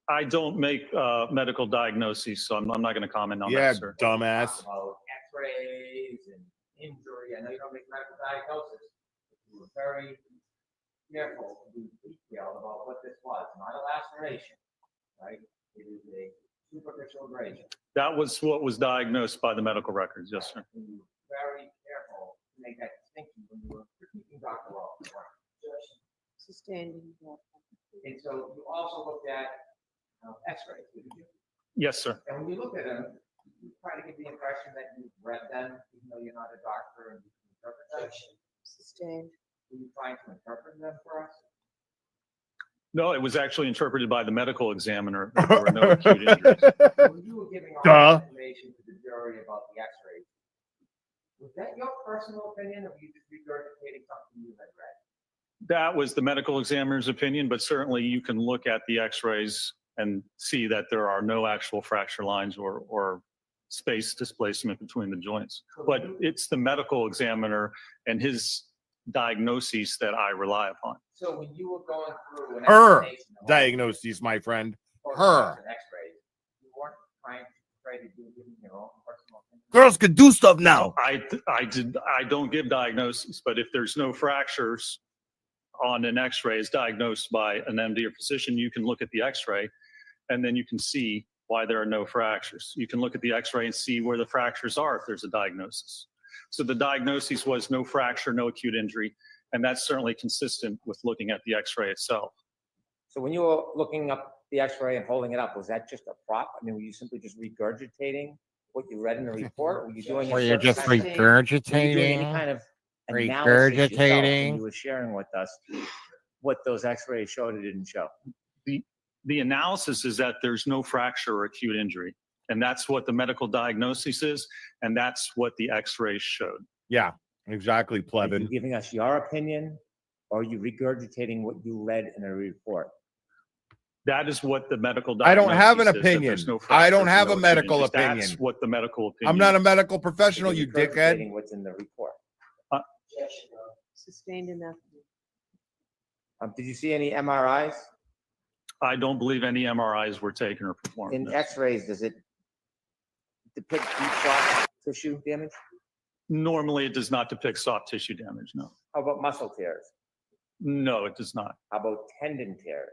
I don't make medical diagnoses, so I'm not going to comment on Yeah, that, sir. dumbass. About x-rays and injury. I know you don't make medical diagnosis. You were very careful to be detailed about what this was. Not a laceration, right? It is a superficial abrasion. That was what was diagnosed by the medical records. Yes, sir. And you were very careful to make that distinction when you were critiquing Dr. Wells. Sustaining. And so you also looked at x-rays, didn't you? Yes, sir. And when you look at them, you try to get the impression that you've read them, even though you're not a doctor and you can interpret Sustained. Were you trying to interpret that for us? No, it was actually interpreted by the medical examiner. That there were no acute injuries. When you were giving all Duh. the information to the jury about the x-rays, was that your personal opinion, or were you just regurgitating something you had read? That was the medical examiner's opinion, but certainly you can look at the x-rays and see that there are no actual fracture lines or space displacement between the joints. But it's the medical examiner and his diagnoses that I rely upon. So when you were going through an Her explanation of all diagnoses, my friend. the Her. photographs and x-rays, you weren't trying to try to do giving your own personal opinion? Girls could do stuff now. I don't give diagnoses, but if there's no fractures on an x-ray is diagnosed by an MD or physician, you can look at the x-ray and then you can see why there are no fractures. You can look at the x-ray and see where the fractures are if there's a diagnosis. So the diagnosis was no fracture, no acute injury, and that's certainly consistent with looking at the x-ray itself. So when you were looking up the x-ray and holding it up, was that just a prop? I mean, were you simply just regurgitating what you read in the report? Or were you doing Were a you certain just kind of- were you doing any regurgitating? kind of analysis yourself when Regurgitating. you were sharing with us what those x-rays showed or didn't show? The analysis is that there's no fracture or acute injury, and that's what the medical diagnosis is, and that's what the x-rays showed. Yeah, exactly, Are plebin. you giving us your opinion, or are you regurgitating what you read in a report? That is what the medical I diagnosis don't have an is, that opinion. there's no I don't fractures, have no a acute medical injuries. opinion. That's what the medical opinion I'm not a is. medical professional, you You're dickhead. regurgitating what's in the report. Sustained enough. Did you see any MRIs? I don't believe any MRIs were taken or performed. In no. x-rays, does it depict deep soft tissue damage? Normally, it does not depict soft tissue damage, no. How about muscle tears? No, it does not. How about tendon tears?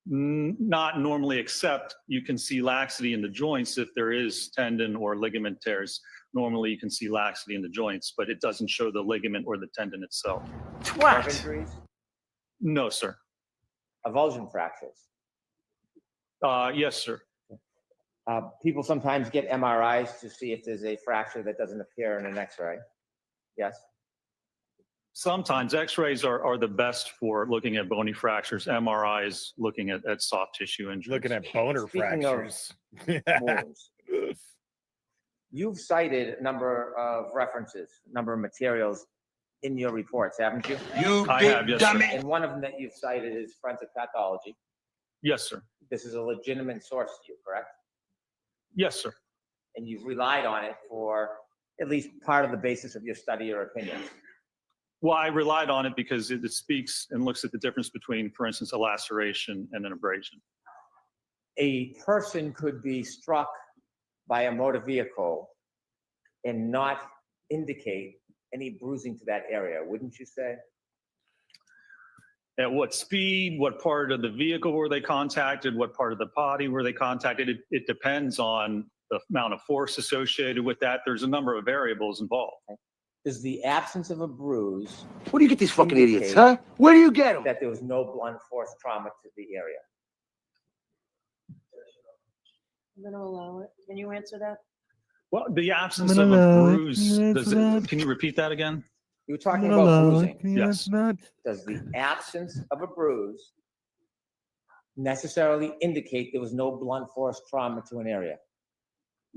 Not normally, except you can see laxity in the joints if there is tendon or ligament tears. Normally, you can see laxity in the joints, but it doesn't show the ligament or the tendon itself. Nerve injuries? No, sir. Avulsion fractures? Yes, sir. People sometimes get MRIs to see if there's a fracture that doesn't appear in an x-ray. Yes? Sometimes x-rays are the best for looking at bony fractures. MRIs looking at soft tissue injuries. Looking at boner Speaking of fractures. wounds, you've cited a number of references, a number of materials in your reports, haven't you? I have, yes, sir. And one of them that you've cited is forensic pathology. Yes, sir. This is a legitimate source to you, correct? Yes, sir. And you've relied on it for at least part of the basis of your study or opinion. Well, I relied on it because it speaks and looks at the difference between, for instance, a laceration and an abrasion. A person could be struck by a motor vehicle and not indicate any bruising to that area, wouldn't you say? At what speed, what part of the vehicle were they contacted, what part of the body were they contacted? It depends on the amount of force associated with that. There's a number of variables involved. Does the absence of a bruise Where do you get these fucking idiots, indicate huh? Where do you get them? that there was no blunt force trauma to the area? I'm gonna allow it. Can you answer that? Well, the absence of a bruise, can you repeat that again? You were talking about bruising. Yes. Does the absence of a bruise necessarily indicate there was no blunt force trauma to an area?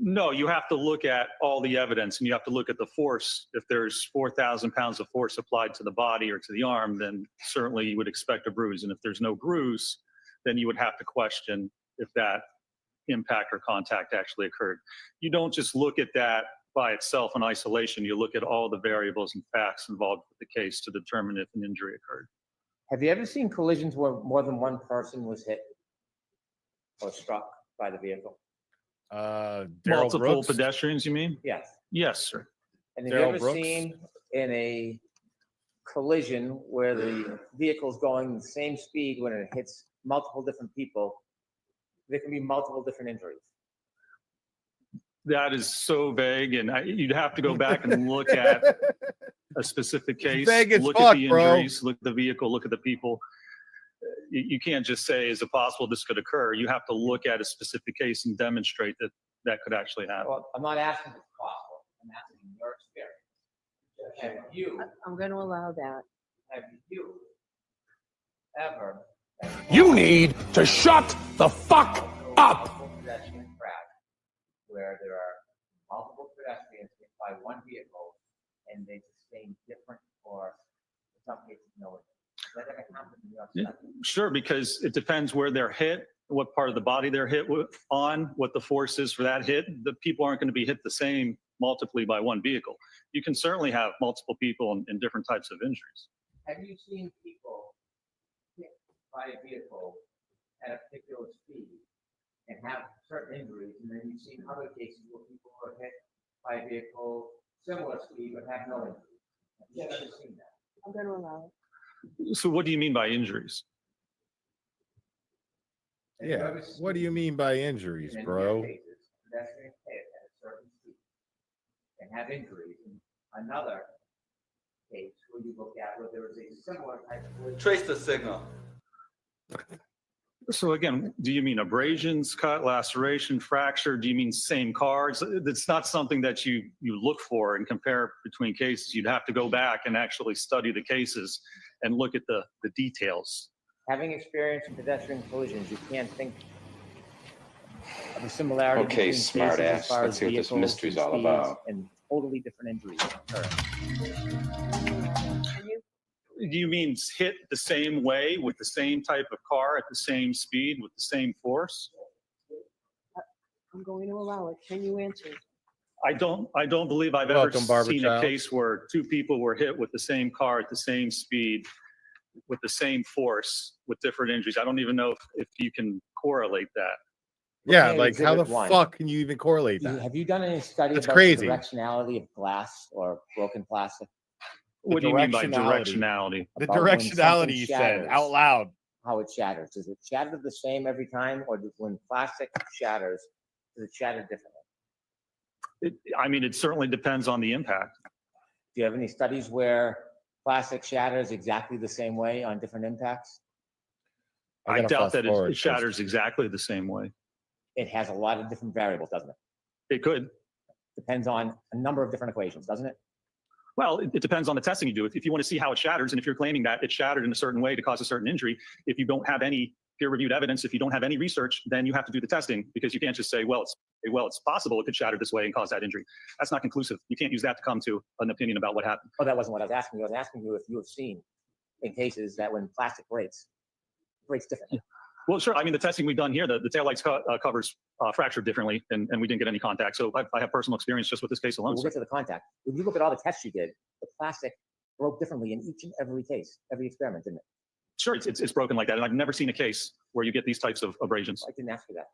No, you have to look at all the evidence and you have to look at the force. If there's 4,000 pounds of force applied to the body or to the arm, then certainly you would expect a bruise. And if there's no bruise, then you would have to question if that impact or contact actually occurred. You don't just look at that by itself in isolation. You look at all the variables and facts involved with the case to determine if an injury occurred. Have you ever seen collisions where more than one person was hit or struck by the vehicle? Multiple pedestrians, you mean? Yes. Yes, sir. And have you ever seen in a collision where the vehicle's going the same speed when it hits multiple different people, there can be multiple different injuries? That is so vague, and you'd have to go back and look at a specific case, Vague as look fuck, at the bro. injuries, look at the vehicle, look at the people. You can't just say, is it possible this could occur? You have to look at a specific case and demonstrate that that could actually happen. Well, I'm not asking if it's possible. I'm asking your experience. Have you, I'm going to allow that. have you ever? You need to shut the fuck up. Multiple pedestrian crash where there are multiple pedestrians hit by one vehicle and they sustain different or in some cases no. Is that ever happened in your study? Sure, because it depends where they're hit, what part of the body they're hit on, what the force is for that hit. The people aren't going to be hit the same multiply by one vehicle. You can certainly have multiple people in different types of injuries. Have you seen people hit by a vehicle at a particular speed and have certain injuries, and then you've seen other cases where people are hit by a vehicle similar speed but have no injuries? Have you ever seen that? I'm going to allow it. So what do you mean by injuries? Yeah. What do you mean by injuries, bro? Pedestrians hit at a certain speed and have injuries. In another case where you look at where there is a similar type of. Trace the signal. So again, do you mean abrasions, cut, laceration, fracture? Do you mean same car? It's not something that you look for and compare between cases. You'd have to go back and actually study the cases and look at the details. Having experienced pedestrian collisions, you can't think of a similarity Okay, between smart cases ass. as far Let's as see what this vehicles mystery's and all speeds about. and totally different injuries occur. Do you mean hit the same way with the same type of car at the same speed with the same force? I'm going to allow it. Can you answer? I don't believe I've Welcome, ever Barbara seen Child. a case where two people were hit with the same car at the same speed with the same force with different injuries. I don't even know if you can correlate that. Yeah, Okay, like how the exhibit one. fuck can you even correlate that? Have you done any study That's about crazy. the directionality of glass or broken plastic? What do you mean by directionality. directionality? The About when directionality something you said shatters, out loud. How it shatters. Does it shatter the same every time, or when plastic shatters, does it shatter differently? I mean, it certainly depends on the impact. Do you have any studies where plastic shatters exactly the same way on different impacts? I I gotta doubt fast that forward it shatters exactly the same way. It has a lot of different variables, doesn't it? It could. Depends on a number of different equations, doesn't it? Well, it depends on the testing you do. If you want to see how it shatters, and if you're claiming that it shattered in a certain way to cause a certain injury, if you don't have any peer-reviewed evidence, if you don't have any research, then you have to do the testing, because you can't just say, well, it's possible it could shatter this way and cause that injury. That's not conclusive. You can't use that to come to an opinion about what happened. Oh, that wasn't what I was asking you. I was asking you if you have seen in cases that when plastic breaks, it breaks differently. Well, sure. I mean, the testing we've done here, the taillights covers fractured differently, and we didn't get any contact. So I have personal experience just with this case alone. We'll get to the contact. When you look at all the tests you did, the plastic broke differently in each and every case, every experiment, didn't it? Sure, it's broken like that, and I've never seen a case where you get these types of abrasions. I didn't ask you that.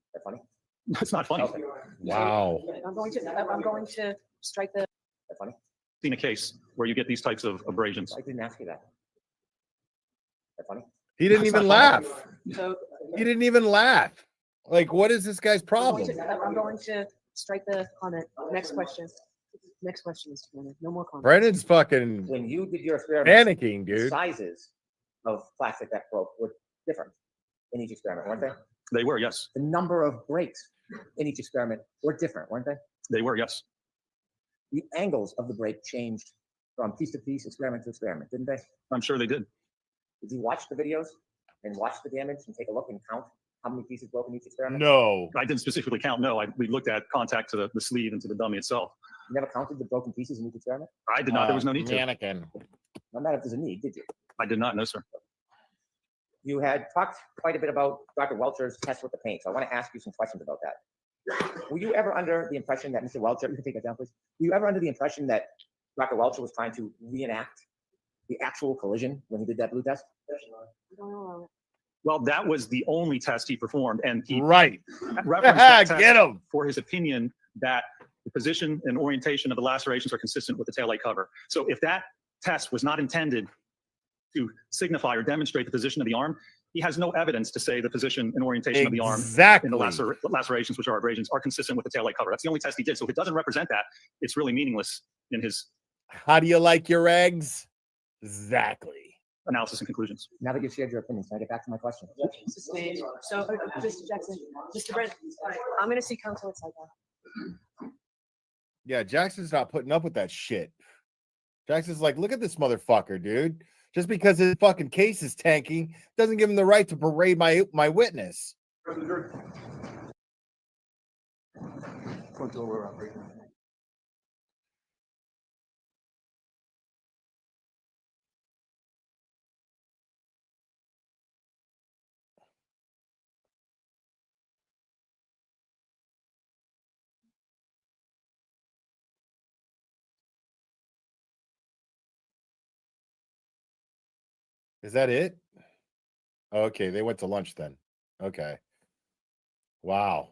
Is that funny? It's not funny. Okay. Wow. I'm going to strike the. Is that funny? Seen a case where you get these types of abrasions. I didn't ask you that. Is that funny? He didn't That's even not laugh. So He didn't even laugh. Like, what is this guy's problem? I'm going to strike the comment. Next question. Next question, Mr. Brennan. No more comments. Brennan's fucking When you did your experiment, panicking, the dude. sizes of plastic that broke were different in each experiment, weren't they? They were, yes. The number of breaks in each experiment were different, weren't they? They were, yes. The angles of the break changed from piece to piece, experiment to experiment, didn't they? I'm sure they did. Did you watch the videos and watch the damage and take a look and count how many pieces broke in each experiment? No. I didn't specifically count. No, we looked at contact to the sleeve and to the dummy itself. You never counted the broken pieces in each experiment? I did not. There was no need to. Mannequin. No matter if there's a need, did you? I did not. No, sir. You had talked quite a bit about Dr. Welcher's test with the paint, so I want to ask you some questions about that. Were you ever under the impression that Mr. Welcher, you can take that down, please. Were you ever under the impression that Dr. Welcher was trying to reenact the actual collision when he did that blue test? Well, that was the only test he performed, and he Right. referenced that test Get him. for his opinion that the position and orientation of the lacerations are consistent with the taillight cover. So if that test was not intended to signify or demonstrate the position of the arm, he has no evidence to say the position and orientation of the arm Exactly. in the lacerations, which are abrasions, are consistent with the taillight cover. That's the only test he did. So if it doesn't represent that, it's really meaningless in his How do you like your eggs? Exactly. analysis and conclusions. Now that you've shared your opinions, can I get back to my question? Sustained. So, Mr. Jackson, Mr. Brent, I'm going to see counsel at side. Yeah, Jackson's not putting up with that shit. Jackson's like, look at this motherfucker, dude. Just because his fucking case is tanking doesn't give him the right to berate my witness. Is that it? Okay, they went to lunch then. Okay. Wow.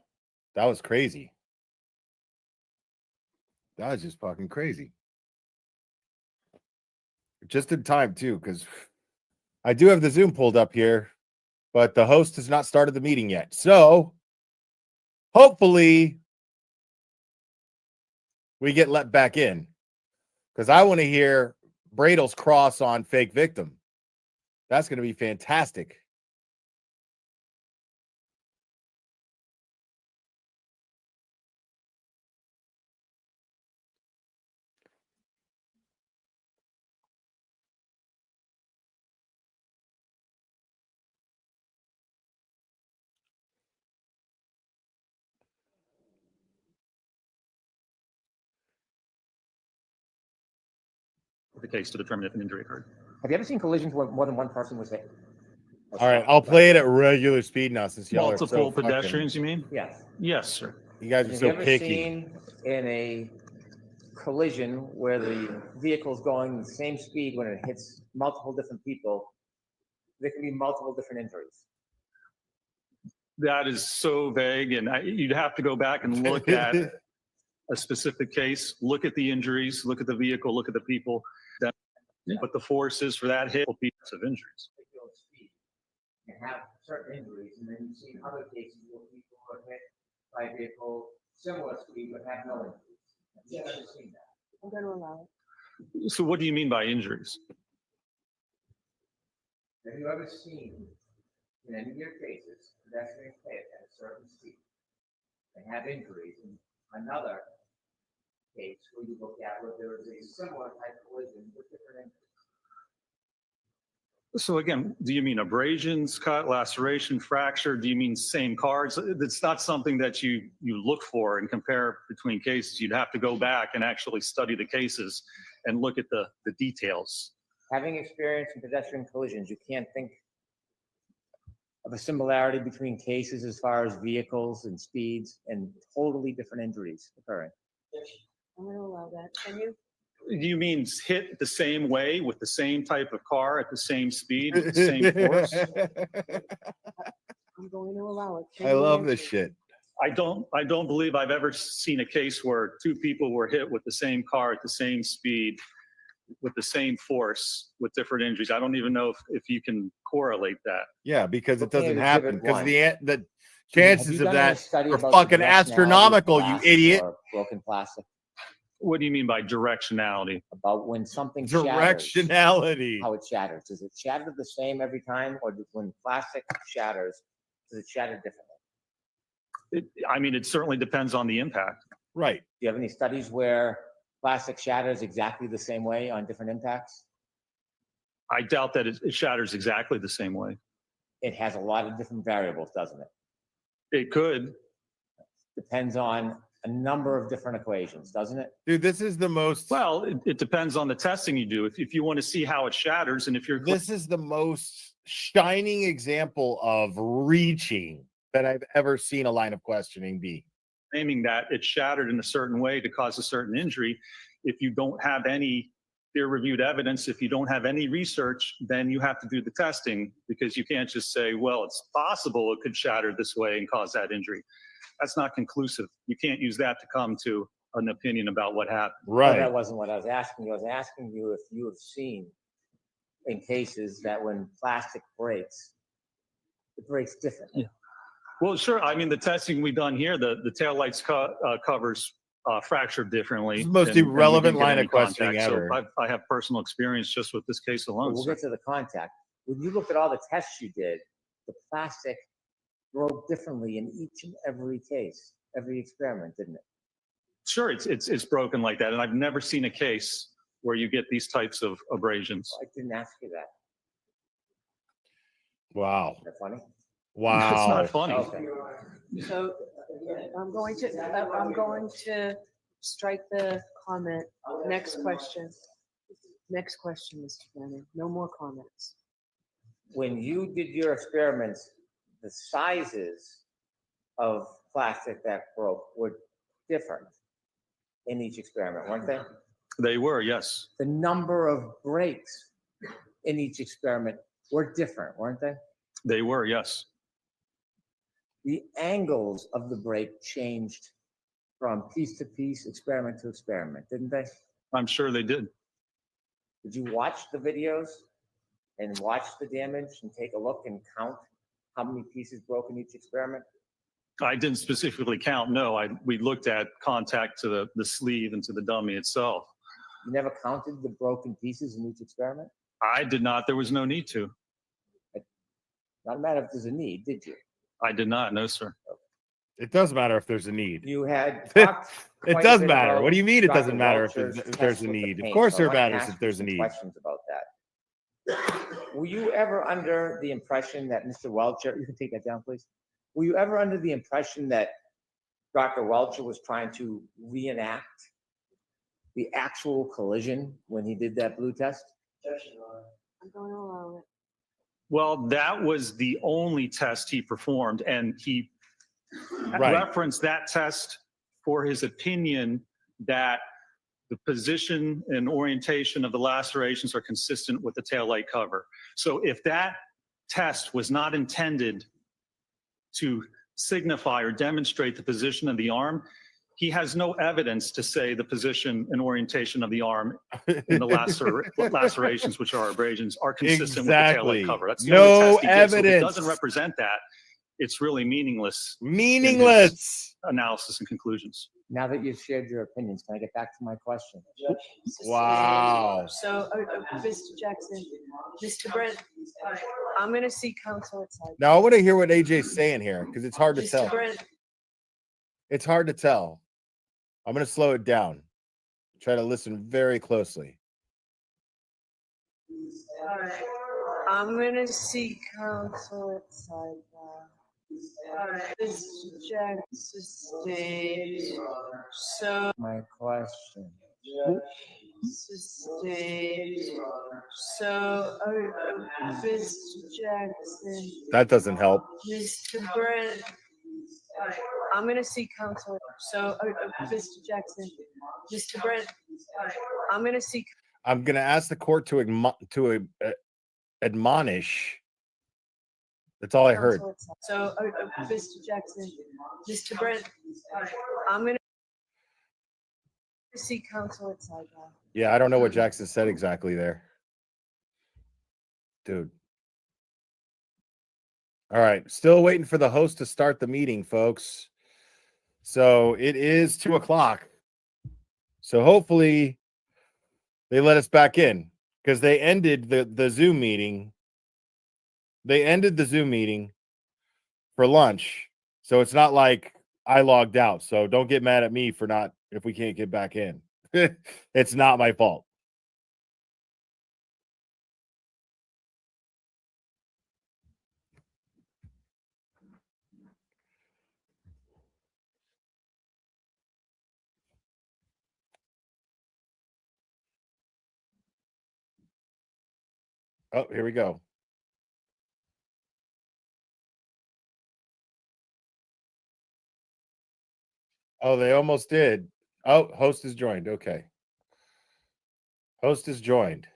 That was crazy. That was just fucking crazy. Just in time, too, because I do have the Zoom pulled up here, but the host has not started the meeting yet. So hopefully we get let back in because I want to hear Bradle's cross on fake victim. That's going to be fantastic. The case to determine if an injury occurred. Have you ever seen collisions where more than one person was hit? All right, I'll play it at regular speed now since y'all are so Multiple fucking, pedestrians, you mean? Yes. Yes, sir. you guys are Have so you ever picky. seen in a collision where the vehicle's going the same speed when it hits multiple different people, there can be multiple different injuries? That is so vague, and you'd have to go back and look at a specific case, look at the injuries, look at the vehicle, look at the people. But the force is for that hit will be of injuries. And have certain injuries, and then you've seen other cases where people are hit by a vehicle similar speed but have no injuries. Have you ever seen that? I'm going to allow it. So what do you mean by injuries? Have you ever seen in any of your cases pedestrians hit at a certain speed and have injuries? In another case where you look at where there is a similar type of collision with different injuries. So again, do you mean abrasions, cut, laceration, fracture? Do you mean same cards? It's not something that you look for and compare between cases. You'd have to go back and actually study the cases and look at the details. Having experience in pedestrian collisions, you can't think of a similarity between cases as far as vehicles and speeds and totally different injuries occurring. I'm going to allow that. Can you? Do you mean hit the same way with the same type of car at the same speed, with the same force? I'm going to allow it. Can I you love answer? this shit. I don't believe I've ever seen a case where two people were hit with the same car at the same speed, with the same force, with different injuries. I don't even know if you can correlate that. Yeah, because it Looking doesn't at happen. Exhibit Because one. the chances Have you of done any that study are about the fucking directionality of astronomical, you glass idiot. or broken plastic? What do you mean by directionality? About when something shatters, Directionality. how it shatters. Does it shatter the same every time, or when plastic shatters, does it shatter differently? I mean, it certainly depends on the impact. Right. Do you have any studies where plastic shatters exactly the same way on different impacts? I doubt that it shatters exactly the same way. It has a lot of different variables, doesn't it? It could. Depends on a number of different equations, doesn't it? Dude, this is the most. Well, it depends on the testing you do. If you want to see how it shatters, and if you're This is the most shining example of reaching that I've ever seen a line of questioning be. claiming that it shattered in a certain way to cause a certain injury, if you don't have any peer-reviewed evidence, if you don't have any research, then you have to do the testing, because you can't just say, well, it's possible it could shatter this way and cause that injury. That's not conclusive. You can't use that to come to an opinion about what happened. No, that wasn't what I was asking you. I was asking you if you have seen in cases that when plastic breaks, it breaks differently. Well, sure. I mean, the testing we've done here, the taillights covers fractured differently. This is the most and we irrelevant didn't get line any of questioning contact. ever. So I have personal experience just with this case alone. We'll sir. get to the contact. When you looked at all the tests you did, the plastic broke differently in each and every case, every experiment, didn't it? Sure, it's broken like that, and I've never seen a case where you get these types of abrasions. I didn't ask you that. Wow. Is that funny? Wow. It's not funny. Okay. So I'm going to strike the comment. Next question. Next question, Mr. Brennan. No more comments. When you did your experiments, the sizes of plastic that broke were different in each experiment, weren't they? They were, yes. The number of breaks in each experiment were different, weren't they? They were, yes. The angles of the break changed from piece to piece, experiment to experiment, didn't they? I'm sure they did. Did you watch the videos and watch the damage and take a look and count how many pieces broke in each experiment? I didn't specifically count, no. We looked at contact to the sleeve and to the dummy itself. You never counted the broken pieces in each experiment? I did not. There was no need to. Not matter if there's a need, did you? I did not, no, sir. It does matter if there's a need. You had talked It quite a does bit matter. about What do you mean it Dr. doesn't matter if Welcher's there's test a with the need? Of paint, course so I there wanna matters ask if there's a you some need. Questions about that. Were you ever under the impression that Mr. Welcher, you can take that down, please. Were you ever under the impression that Dr. Welcher was trying to reenact the actual collision when he did that blue test? I'm going to allow it. Well, that was the only test he performed, and he Right. referenced that test for his opinion that the position and orientation of the lacerations are consistent with the taillight cover. So if that test was not intended to signify or demonstrate the position of the arm, he has no evidence to say the position and orientation of the arm in the lacerations, which are abrasions, are consistent Exactly. with the taillight cover. That's the No only test he did. So if it evidence. doesn't represent that, it's really meaningless. Meaningless. Analysis and conclusions. Now that you've shared your opinions, can I get back to my question? Wow. So, Mr. Jackson, Mr. Brent, I'm going to see counsel outside. Now I want to hear what AJ's saying here because it's hard to Mr. tell. Brent, It's hard to tell. I'm going to slow it down. Try to listen very closely. all right. I'm going to see counsel outside now. All right, Mr. Jackson stage. So, My question. stage. So, Mr. Jackson. That doesn't help. Mr. Brent. I'm going to see counsel. So, Mr. Jackson. Mr. Brent. I'm going to see. I'm going to ask the court to admonish. That's all I heard. So, Mr. Jackson. Mr. Brent. I'm going to see counsel outside now. Yeah, I don't know what Jackson said exactly there. Dude. All right, still waiting for the host to start the meeting, folks. So it is 2:00. So hopefully they let us back in because they ended the Zoom meeting. They ended the Zoom meeting for lunch. So it's not like I logged out. So don't get mad at me for not if we can't get back in. It's not my fault. Oh, here we go. Oh, they almost did. Oh, host is joined. Okay. Host is joined.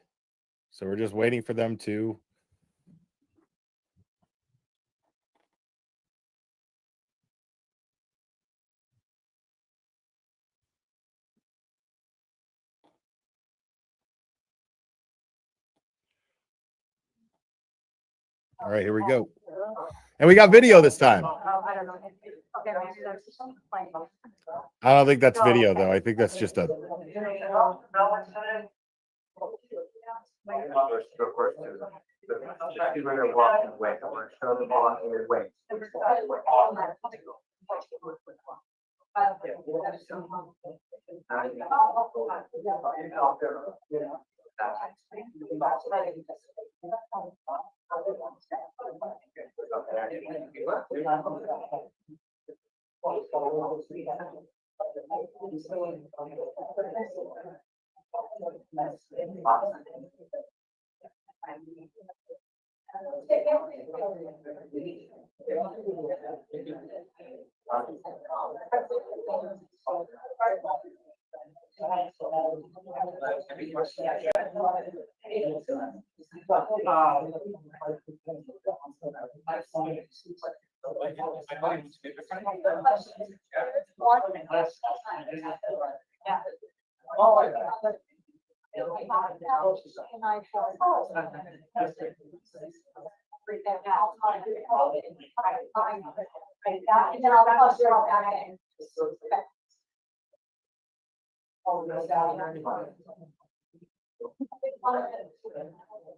So we're just waiting for them to. All right, here we go. And we got video this time. I don't think that's video, though. I think that's just a.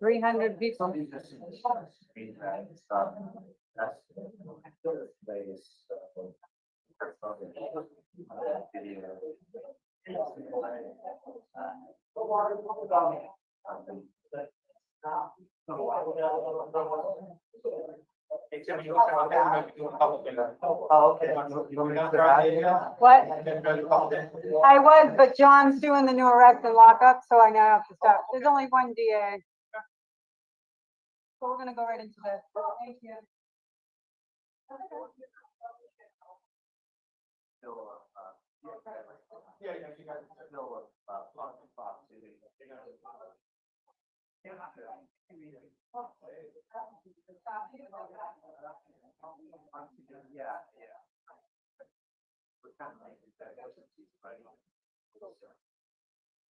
$300 people. What? I was, but John's doing the new arrest and lockup, so I now have to stop. There's only one DA. So we're gonna go right into this. Thank you.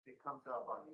It comes up on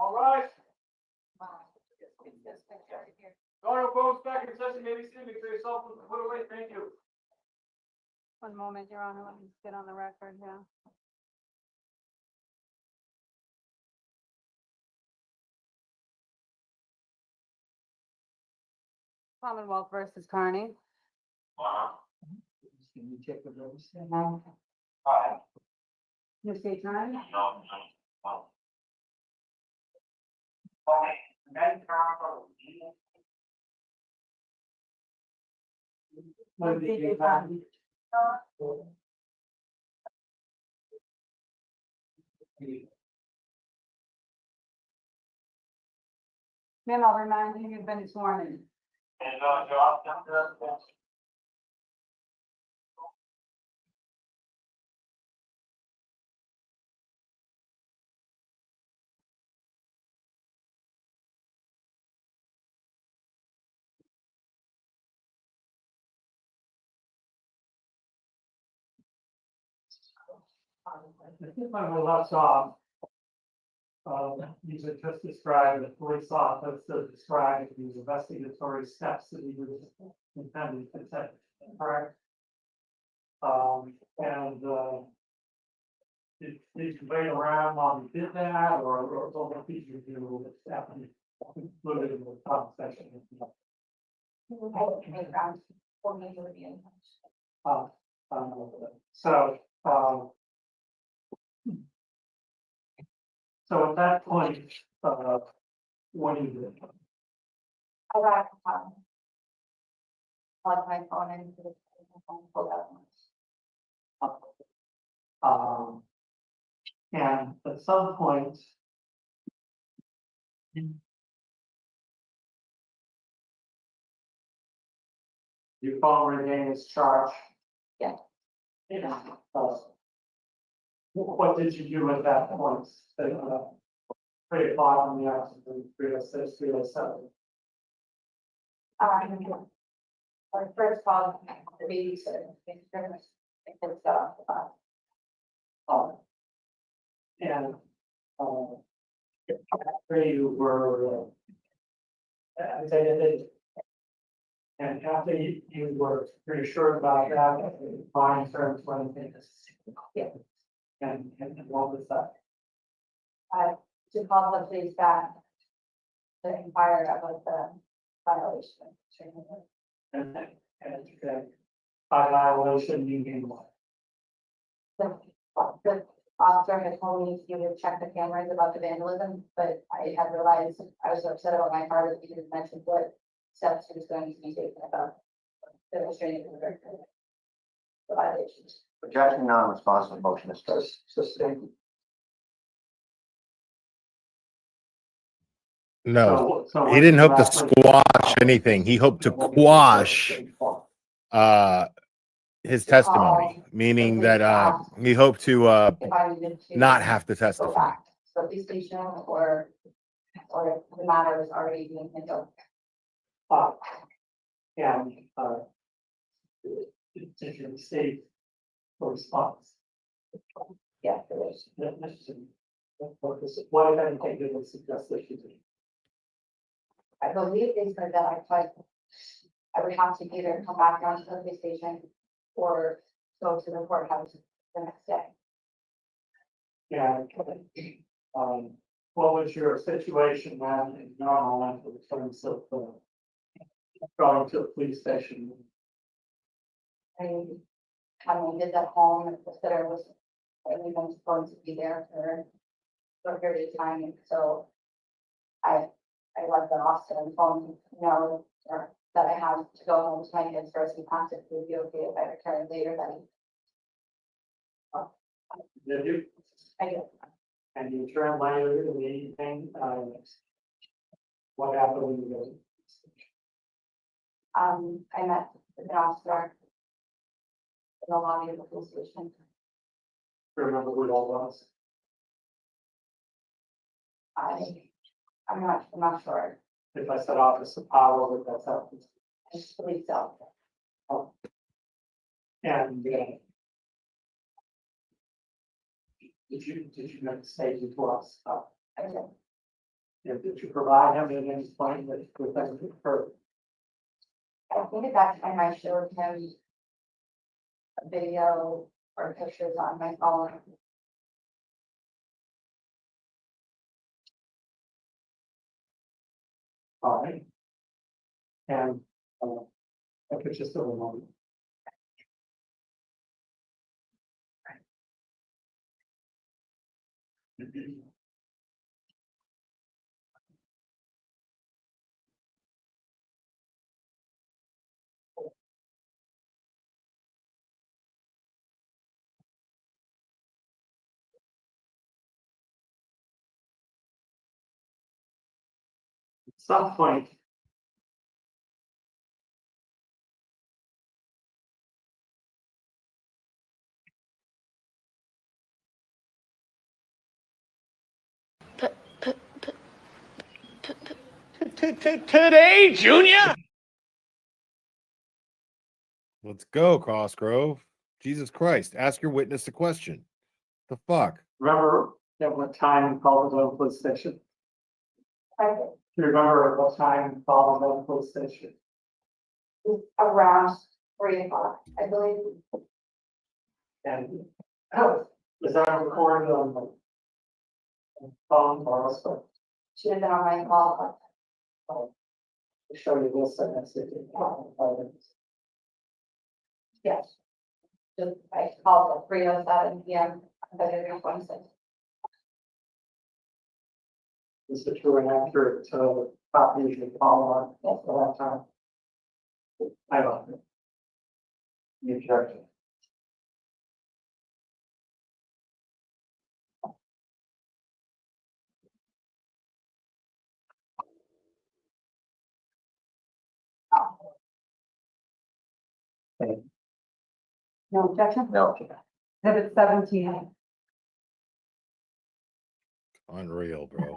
All right. Go to back in session, maybe speak for yourself, put away, thank you. One moment, Your Honor, let me just get on the record here. Commonwealth versus Carney. Can you check the notice? You say time? Ma'am, I'll remind you, you've been sworn in. I think when we left off, these are just described, the police officer described these investigatory steps that he was intending to take, correct? And, did you wait around while he did that, or what did you do after he concluded the conversation? So, so at that point, what do you do? I got plug my phone into the phone, pull out. And at some point. Your phone remains charged. Yeah. Yeah. What did you do at that point? 3 o'clock in the afternoon, 3:06, 3:07. Our first call, the babysitter, because, And, after you were, and after you were reassured about that, fine terms, when things. Yeah. And what was that? to call the police back to inquire about the violation. And, by violation, you mean what? The officer had told me he would check the cameras about the vandalism, but I had realized I was upset about my part because he didn't mention what steps he was going to be taking about the restraining order. The violations. Objection, non-responsive motion is sustained. No, So he didn't hope to squash anything. He hoped to quash his testimony, meaning that he hoped to If I needed to. not have to Go testify. back to the police station or the matter is already being handled. And, did you receive a response? Yeah, there is. What if anything did you suggest that you do? I believe they said that I would have to either come back down to the police station or go to the courthouse the next day. Yeah. What was your situation when in normal life in terms of going to the police station? I having lived at home, and the sitter was only going to be there for a period of time, and so I let the officer and phone know that I have to go home to my kids first and asked if it would be okay if I return later then. Did you? I did. And you returned later in the evening, what happened when you go? I met with an officer in the lobby of the police station. Remember who it all was? I'm not sure. If I said office of power, would that help? I just believe so. And, did you make a statement to us? I did. And did you provide him with any point that with that occurred? I think at that time I showed him a video or pictures on my phone. All right. And, I could just a moment. At some point. Today, Junior. Let's go, Cosgrove. Jesus Christ. Ask your witness a question. The fuck? Remember At what time you called the zone police station? I Do you remember at what time you called the zone police station? was around 3 o'clock, I believe. And is that recorded on the phone or also? She had been on my call. I'll show you this and that's it. Yes. Just, I called at 3:07 PM on February 26th. Is it true and accurate copy you should call on at that time? I don't know. The objection. No objection? No. Exhibit 17. Unreal, bro.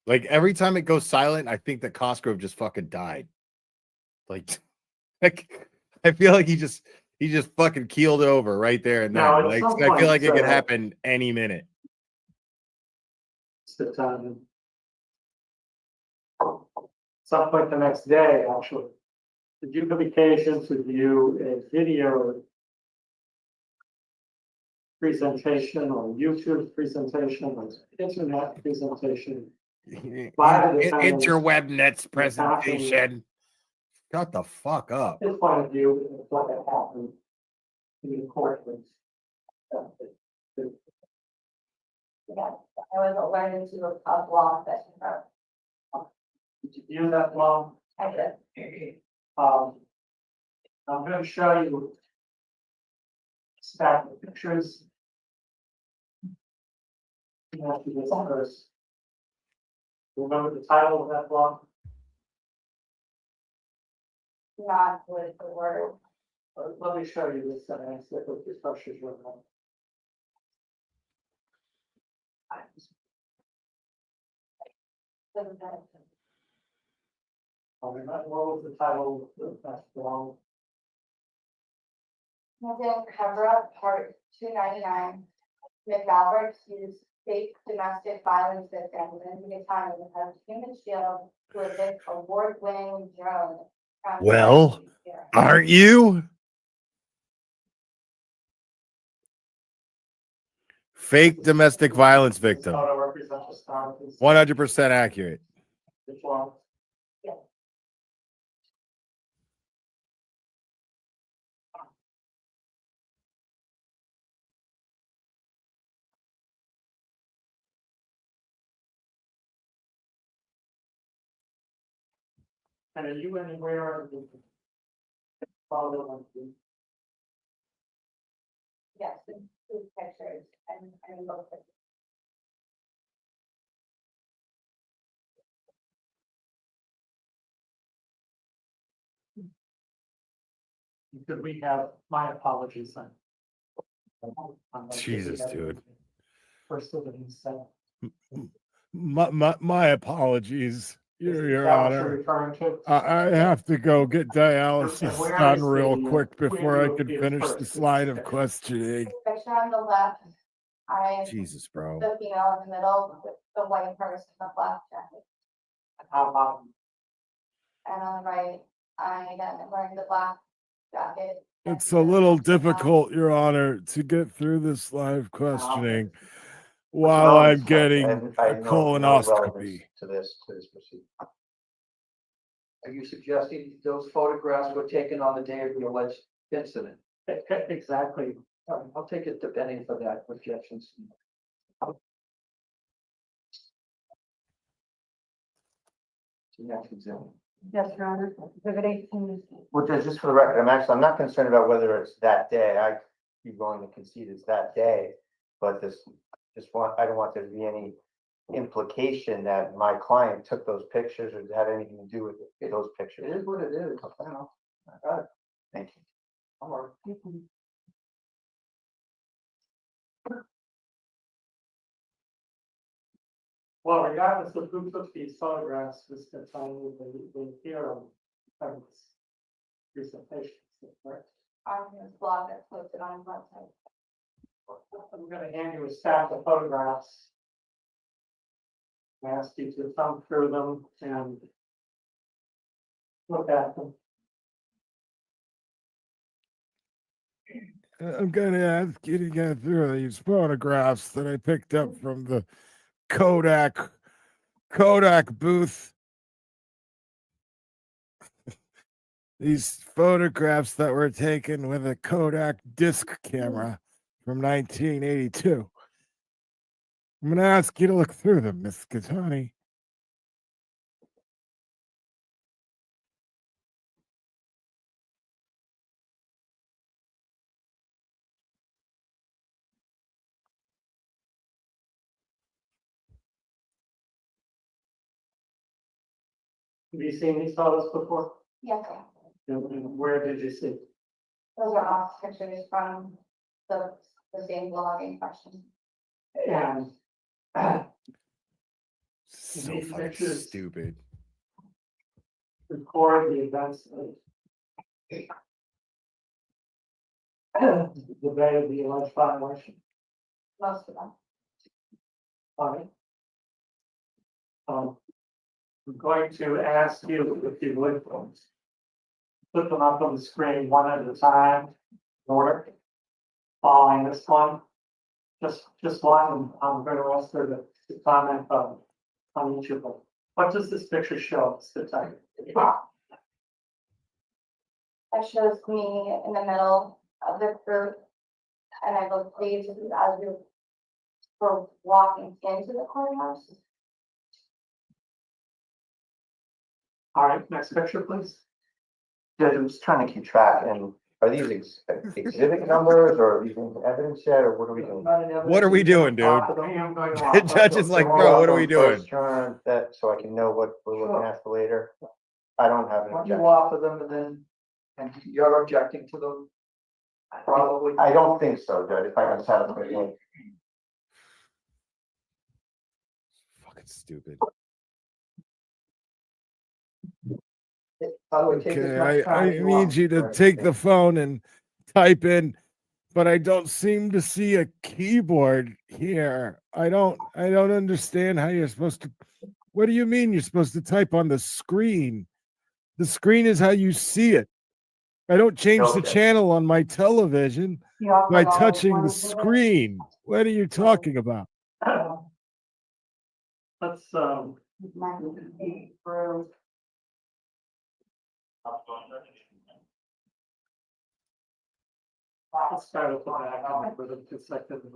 Like every time it goes silent, I think that Cosgrove just fucking died. Like I feel like he just fucking keeled over right there and then. Now, at Like some I feel like point, it could happen any minute. Sit down. Some point the next day, actually. Did you have occasion to view a video presentation or YouTube presentation or internet presentation? By the defendants, Interwebnets presentation. Shut the fuck up. his point of view, of what had happened in the courtroom. Yes, I was alerted to a blog that she wrote. Did you view that long? I did. I'm going to show you a stack of pictures. You have to do this first. Remember the title of that blog? Not with the word. Let me show you this and I said what the structures were. What was the title of that blog? Museum cover up part 299. McAlbert used fake domestic violence victims and the time as human shield to a big award-winning drone. Well, aren't you? Fake domestic violence victim. Photo represents a star. 100% accurate. Which one? Yeah. And are you anywhere in the photo on the Yes, two pictures and both. Could we have my apologies then? Jesus, dude. First of the said. My apologies, Your That what Honor. you're referring to? I have to go get dialysis And where done is real the, quick before I where can is finish the first? slide of questioning. Picture on the left, I am Jesus, bro. the female in the middle with the white purse and the black jacket. How about And on the right, I again am wearing the black jacket. It's a little difficult, Your Honor, to get through this live questioning while I'm getting a colonoscopy. To this proceeding. Are you suggesting those photographs were taken on the day of the alleged incident? exactly? I'll take it to Benny for that objections. Next example. Yes, Your Honor. Exhibit 18. Well, just for the record, I'm not concerned about whether it's that day. I'd be willing to concede it's that day. But I don't want there to be any implication that my client took those pictures or had anything to do with those pictures. It is what it is. I got it. Thank you. All right. Well, regardless of who took these photographs, Mr. Tony, the hero of this presentation, correct? On his blog that's posted on his website. I'm gonna hand you a stack of photographs. Ask you to thumb through them and look at them. I'm gonna ask you to get through these photographs that I picked up from the Kodak booth. These photographs that were taken with a Kodak disc camera from 1982. I'm gonna ask you to look through them, Miss Katani. Have you seen these photos before? Yes, And where did you see? those are all pictures from the same blog in question. And So these fucking pictures stupid. record the events of the day of the alleged violation. Most of them. All right. I'm going to ask you if you would put them up on the screen one at a time in order. Following this one, just one, and I'm going to ask her to comment on each of them. What does this picture show? It's the type. That shows me in the middle of the group. And I believe this is as you were walking into the courthouse. All right, next picture, please. Judge, I'm just trying to keep track, and are these exhibit numbers, or are these in evidence yet, or what are we doing? What are we doing, dude? The judge is like, bro, what are we doing? Turn that, so I can know what we're looking at for later. I don't have an Why don't you objection. offer them and you're objecting to them? Probably. I don't think so, Judge, if I can satisfy you. Fucking stupid. By the way, take as much Okay, time I as you need want. you to take the phone and type in, but I don't seem to see a keyboard here. I don't understand how you're supposed to. What do you mean you're supposed to type on the screen? The screen is how you see it. I don't change the Okay. channel on my television by touching the screen. What are you talking about? Let's, let's start with the back with a consecutive.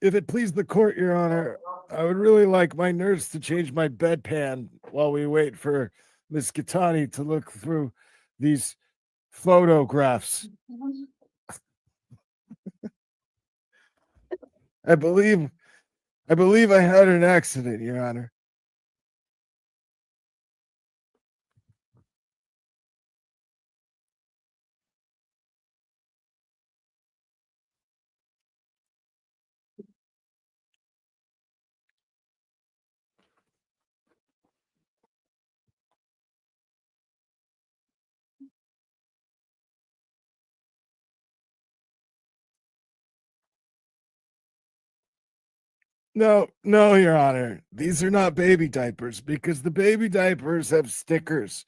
If it please the court, Your Honor, I would really like my nurse to change my bedpan while we wait for Miss Gitani to look through these photographs. I believe I had an accident, Your Honor. No, Your Honor. These are not baby diapers because the baby diapers have stickers.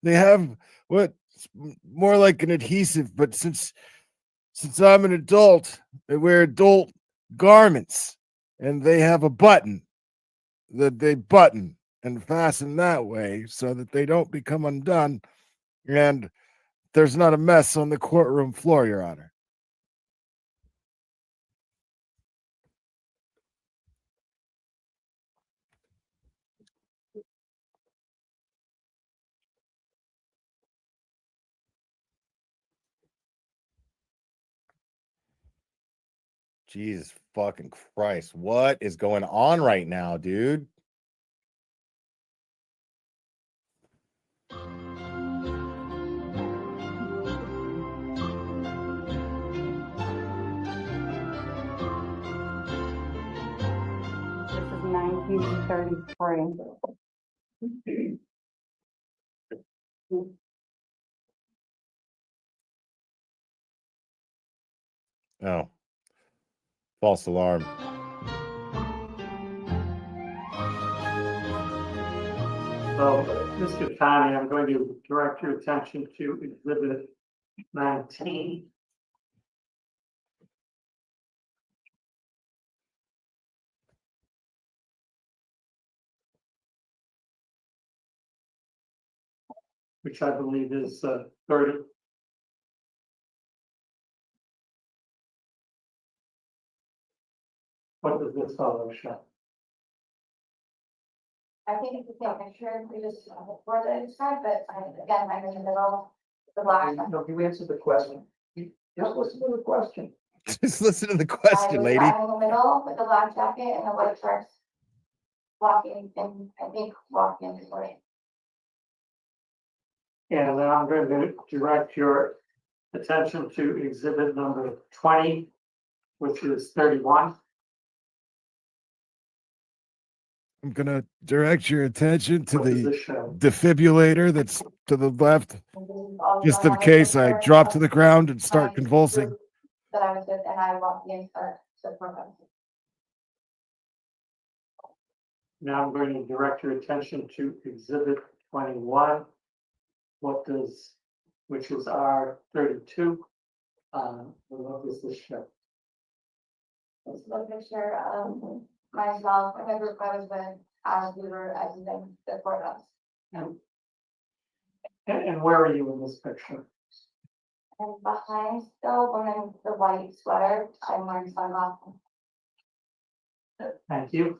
They have what's more like an adhesive, but since I'm an adult, I wear adult garments and they have a button that they button and fasten that way so that they don't become undone and there's not a mess on the courtroom floor, Your Honor. Jesus fucking Christ. What is going on right now, dude? 1933. Oh, false alarm. So, Mr. Connie, I'm going to direct your attention to exhibit 19. Which I believe is 30. What does this photo show? I think it's the same picture, we just for the side, but again, I'm in the middle, the black. No, you answered the question. Just listen to the question. Just listen to the question, lady. I'm in the middle with the black jacket and the white shorts. Walking and I think walking is right. And then I'm going to direct your attention to exhibit number 20, which is 31. I'm gonna direct your attention to What does the this show? defibrillator that's to the left, just in case I drop to the ground and start convulsing. That I was with and I walked in for support. Now I'm going to direct your attention to exhibit 21. Which is R 32. What does this show? This is a picture of myself and the group I was with as we were exiting the courthouse. And where are you in this picture? And behind the woman with the white sweater, I'm wearing sunglasses. Thank you.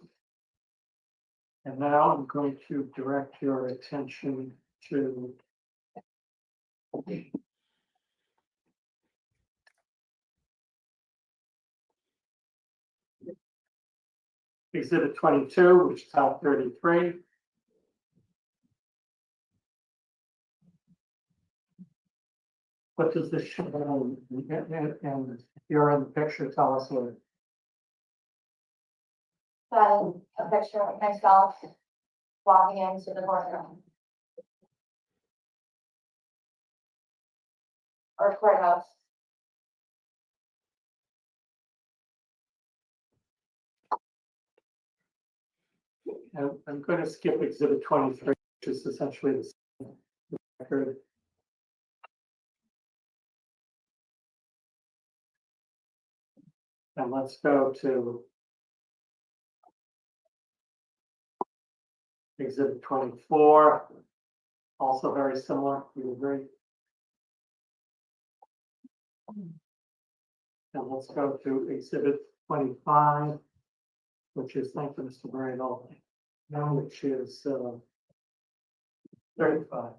And now I'm going to direct your attention to exhibit 22, which is top 33. What does this show? And if you're in the picture, tell us what. So a picture of myself walking into the courtroom. Or courthouse. I'm going to skip exhibit 23, which is essentially the same record. And let's go to exhibit 24, also very similar, we agree. And let's go to exhibit 25, which is, thank you, Mr. Moreno, now which is 35.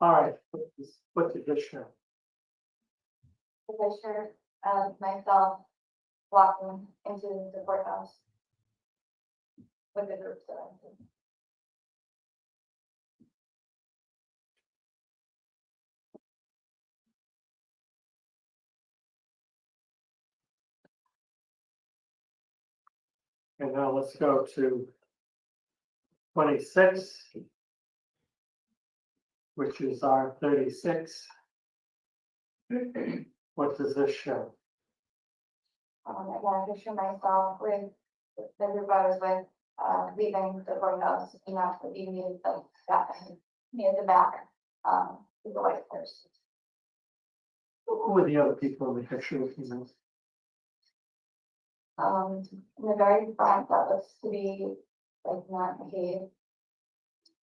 All right, what did this show? The picture of myself walking into the courthouse. With the group that I'm in. And now let's go to 26, which is our 36. What does this show? Again, I picture myself with the group I was with, leaving the courthouse, you know, to be near the staff, near the back, with the white person. Who are the other people in the picture with you? In the very front, that looks to be like Matt McCabe.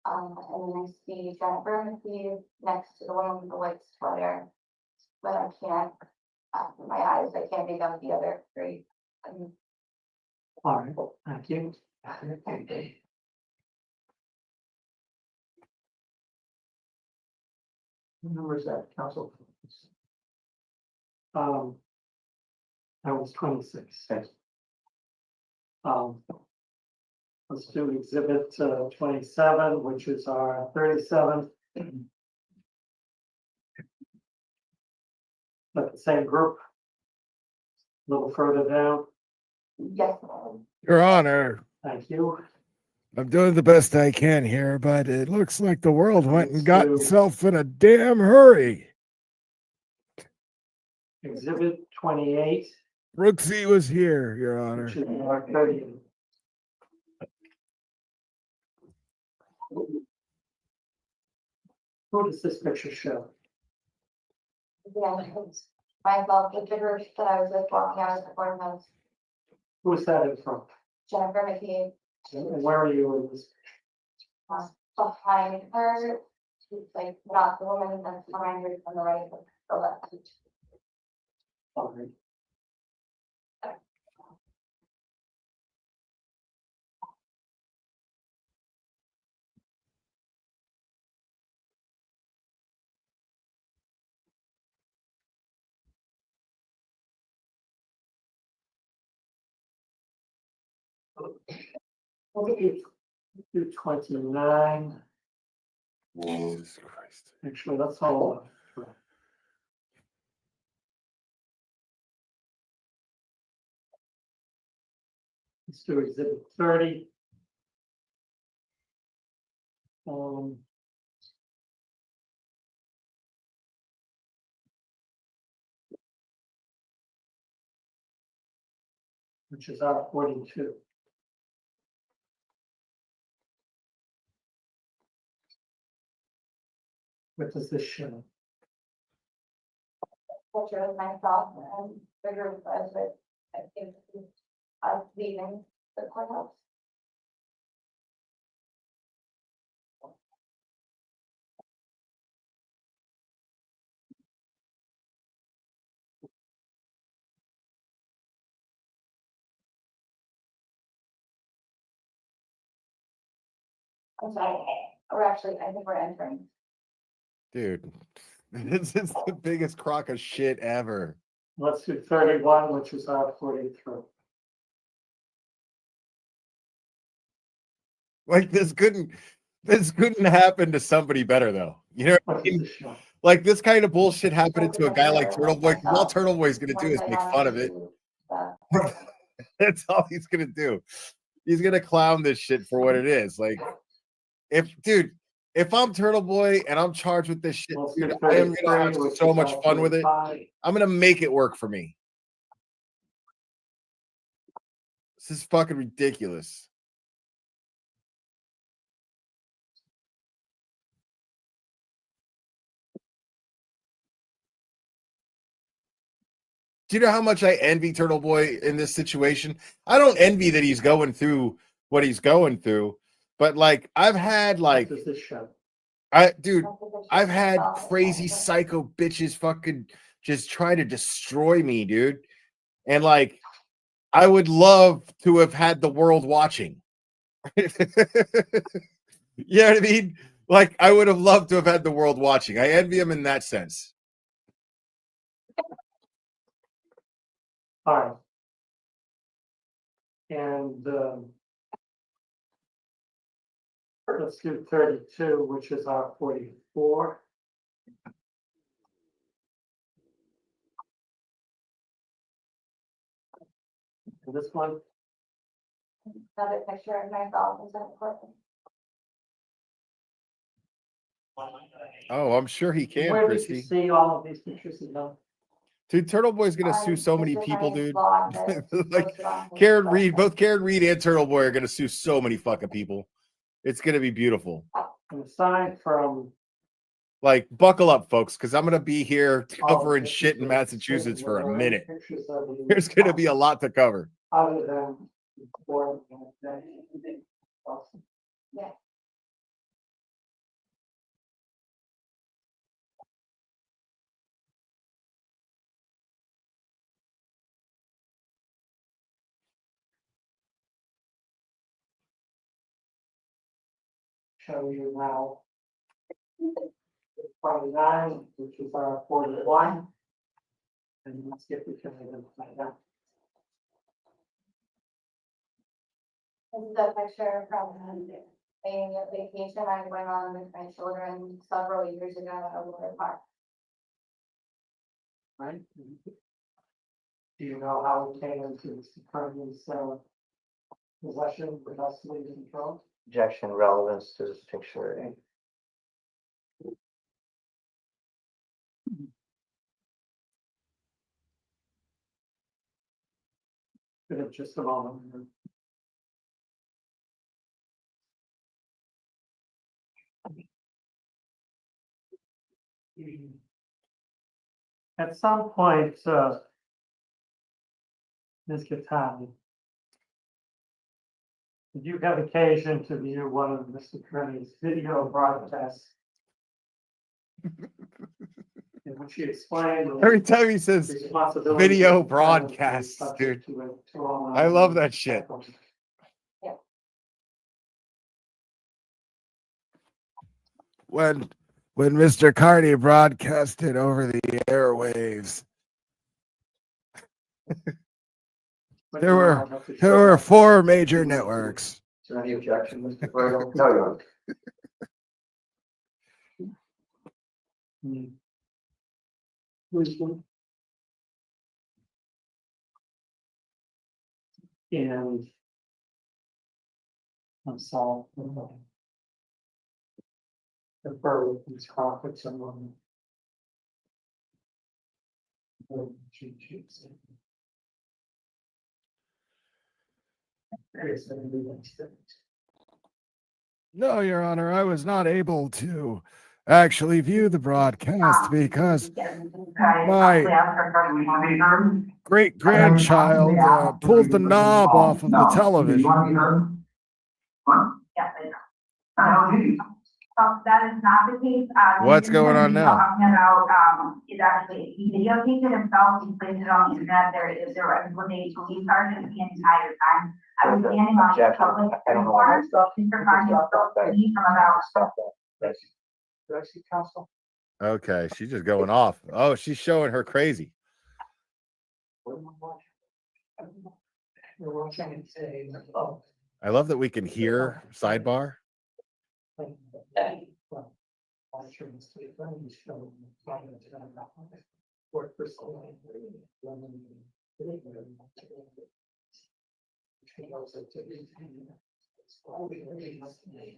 And then I see Jennifer McCabe next to the woman with the white sweater. But I can't, my eyes, I can't make out the other three. All right, thank you. What number is that, council? That was 26. Let's do exhibit 27, which is our 37. But the same group. A little further down. Yes. Your Honor, Thank you. I'm doing the best I can here, but it looks like the world went and got itself in a damn hurry. Exhibit 28, Brooksy was here, Your Honor. which is our 30. Who does this picture show? Yeah, it's myself, the figure that I was with walking out of the courthouse, Who is that in front? Jennifer McKee, And where are you in this? behind her. She's like not the woman that's behind her on the right, but the left. Okay. Okay, do 29. Jesus Christ. Actually, that's all. Let's do exhibit 30. Which is our 42. What does this show? Picture of myself and the group I was with, I think, us leaving the courthouse. I'm sorry, we're actually, I think we're entering. Dude, this is the biggest crock of shit ever. Let's do 31, which is our 43. Like this couldn't happen to somebody better though. You know what I mean? Like this kind of bullshit happening to a guy like TurtleBoy. All TurtleBoy's gonna do is make fun of it. That's all he's gonna do. He's gonna clown this shit for what it is. Like, if I'm TurtleBoy and I'm charged with this shit, dude, I am gonna have so much fun with it. I'm gonna make it work for me. This is fucking ridiculous. Do you know how much I envy TurtleBoy in this situation? I don't envy that he's going through what he's going through, but like I've had like I've had crazy psycho bitches fucking just try to destroy me, dude. And like I would love to have had the world watching. You know what I mean? Like I would have loved to have had the world watching. I envy him in that sense. All right. And let's do 32, which is our 44. And this one, Another picture of myself in the court. Oh, I'm sure he can, where did you Christy. see all of these pictures again? Dude, TurtleBoy's gonna sue so many It's people, my dude. blog that Like posted on his Karen website. Reed, both Karen Reed and TurtleBoy are gonna sue so many fucking people. It's gonna be beautiful. And aside from Like, buckle up, folks, because I'm gonna be here all the covering pictures shit in of Massachusetts for a were minute. pictures of the- There's gonna be a lot to cover. Other than before. Yeah. Show you now. 29, which is our 41. And let's get the can identify that. This is a picture from a vacation I went on with my children several years ago at a water park. Right? Do you know how it came into Mr. Kearney's, possession, custody, and control? Objection relevance to this picture. In just a moment. At some point, Ms. Catani, did you have occasion to view one of Mr. Kearney's video broadcasts? In which he explained. Every time he says video broadcasts, dude, I love that shit. When Mr. Carney broadcasted over the airwaves, there were 4 major networks. Is there any objection, Mr. Fredo? No, Your Honor. And I'm sorry. Confer with these conflicts among. No, Your Honor, I was not able to actually view the broadcast because my great grandchild pulled the knob off of the television. That is not the case. What's going on now? Talking about, is actually, he videotaped it himself, he placed it on the internet, there was a police sergeant the entire time. I was standing on the public corner, Mr. Carney was me from about. Did I see counsel? Okay, she's just going off. Oh, she's showing her crazy. I love that we can hear sidebar.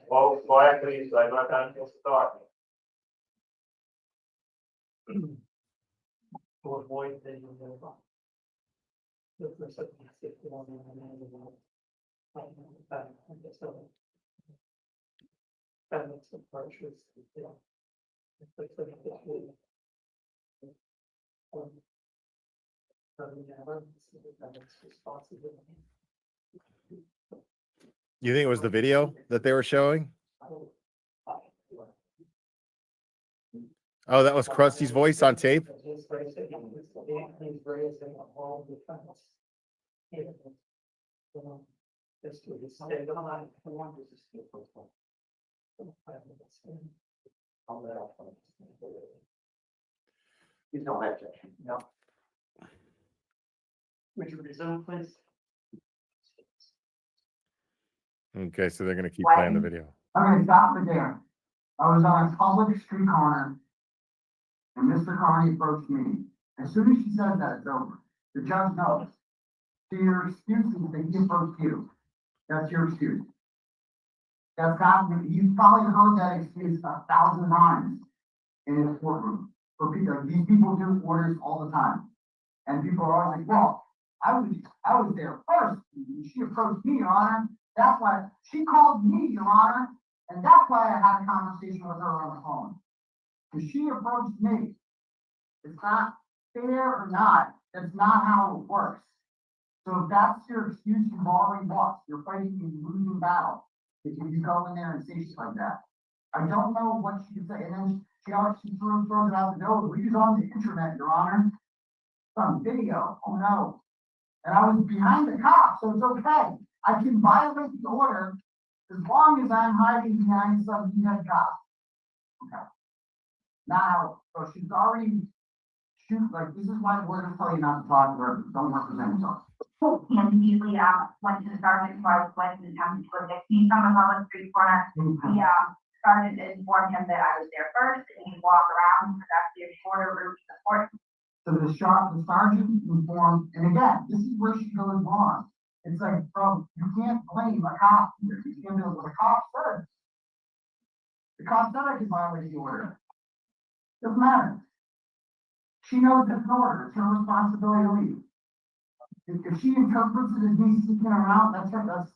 Well, quiet, please, I'm not done till start. To avoid the. You think it was the video that they were showing? Oh, that was Krusty's voice on tape? He's no objection. No. Would you resume, please? Okay, so they're going to keep playing the video. Okay, stop it there. I was on a public street corner, and Mr. Carney approached me. As soon as she said that, it's over. The judge knows. So your excuse is that he approached you. That's your excuse. That's got, you've probably heard that excuse 1,000 times in his courtroom. For people, these people do orders all the time. And people are always like, well, I was there first. She approached me, Your Honor. That's why she called me, Your Honor. And that's why I had a conversation with her on the phone. Because she approached me. It's not fair or not. That's not how it works. So if that's your excuse, you've already lost. You're fighting a losing battle. If you go in there and say shit like that. I don't know what she could say. And then she throws it out the door. We're on the internet, Your Honor. Some video. Oh no. And I was behind the cop, so it's okay. I can violate the order as long as I'm hiding behind some dead cop. Okay. Now, so she's already like, this is why we're gonna tell you not to talk to her. Don't represent yourself. He immediately went to the sergeant who I was with and attempted to evict me from the public street corner. The sergeant informed him that I was there first, and he walked around because that's the shorter route to the court. So the sergeant informed, and again, this is where she goes wrong. It's like, bro, you can't blame a cop here. You can't do what the cop said. The cop said I could violate the order. Doesn't matter. She knows it's an order. It's her responsibility to leave. If she interprets it as me sneaking around, that's not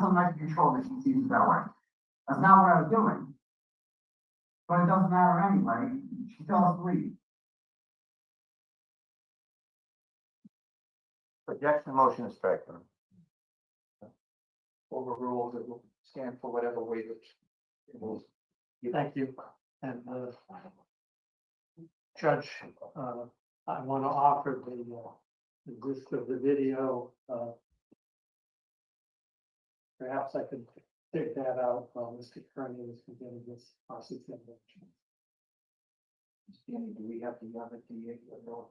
something I can control that she sees it that way. That's not what I was doing. But it doesn't matter anyway. She tells us to leave. Objection, motion to strike. Overruled, it will stand for whatever weight it will. Thank you. And, Judge, I want to offer the gist of the video. Perhaps I could dig that out while Mr. Kearney is beginning this cross-examination. Do we have the other DA?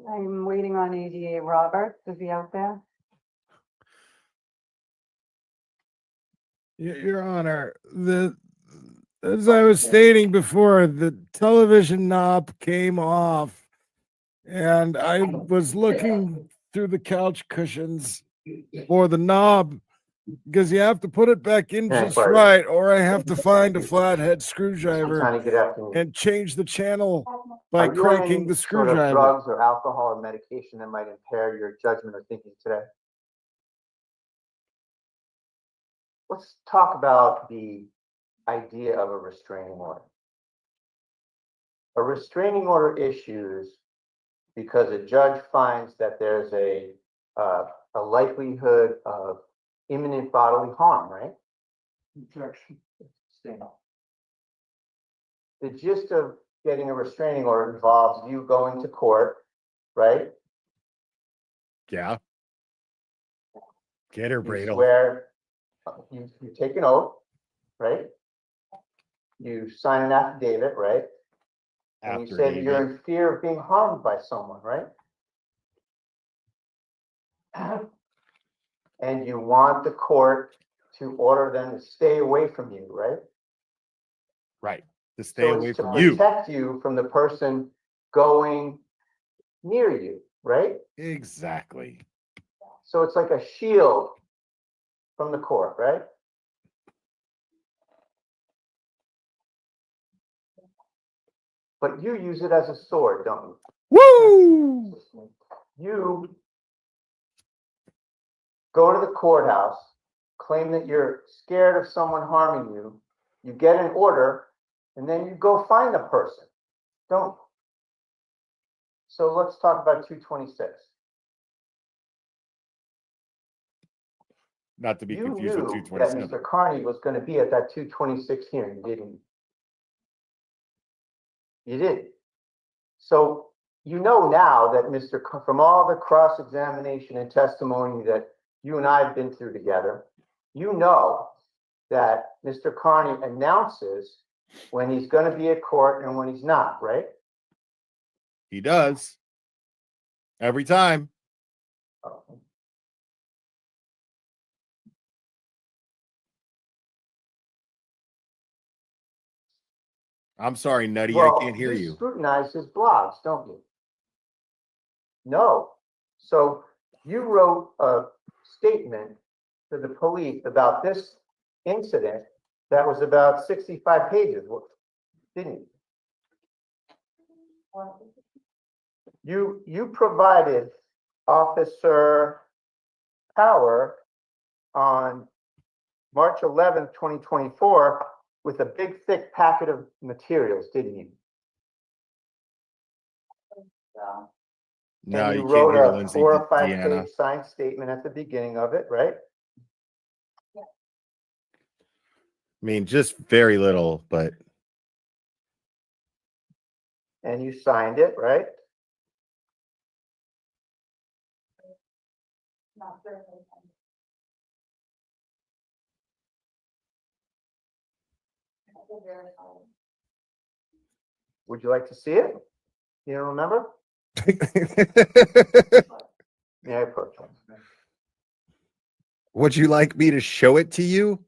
I'm waiting on ADA Roberts. Is he out there? Your Honor, as I was stating before, the television knob came off, and I was looking through the couch cushions for the knob because you have to put it back in just right, or I have to find a flathead screwdriver and change the channel by Are you on cranking any the sort of screwdriver. drugs or alcohol or medication that might impair your judgment or thinking today? Let's talk about the idea of a restraining order. A restraining order issues because a judge finds that there's a likelihood of imminent bodily harm, right? Objection. Stand up. The gist of getting a restraining order involves you going to court, right? Yeah. Get her, You Bradle. swear, you take an oath, right? You sign an affidavit, right? And you say that you're in fear of being harmed by someone, right? And you want the court to order them to stay away from you, right? Right. To stay So away it's to from you. protect you from the person going near you, right? Exactly. So it's like a shield from the court, right? But you use it as a sword, don't you? Woo! You go to the courthouse, claim that you're scared of someone harming you, you get an order, and then you go find the person, don't you? So let's talk about 226. Not to be You confused with knew that 227. Mr. Carney was going to be at that 226 hearing, didn't you? You did. So you know now that from all the cross-examination and testimony that you and I have been through together, you know that Mr. Carney announces when he's going to be at court and when he's not, right? He does. Every time. I'm sorry, Nutty. Well, I can't hear you. scrutinize his blogs, don't you? No. So you wrote a statement to the police about this incident that was about 65 pages, didn't you? You provided Officer Power on March 11th, 2024 with a big thick packet of materials, didn't you? No, And you you can't wrote hear a Lindsay, 4 or 5 Deanna. page signed statement at the beginning of it, right? I mean, just very little, but And you signed it, right? Would you like to see it? You don't remember? Yeah, I approach. would you like me to show it to you?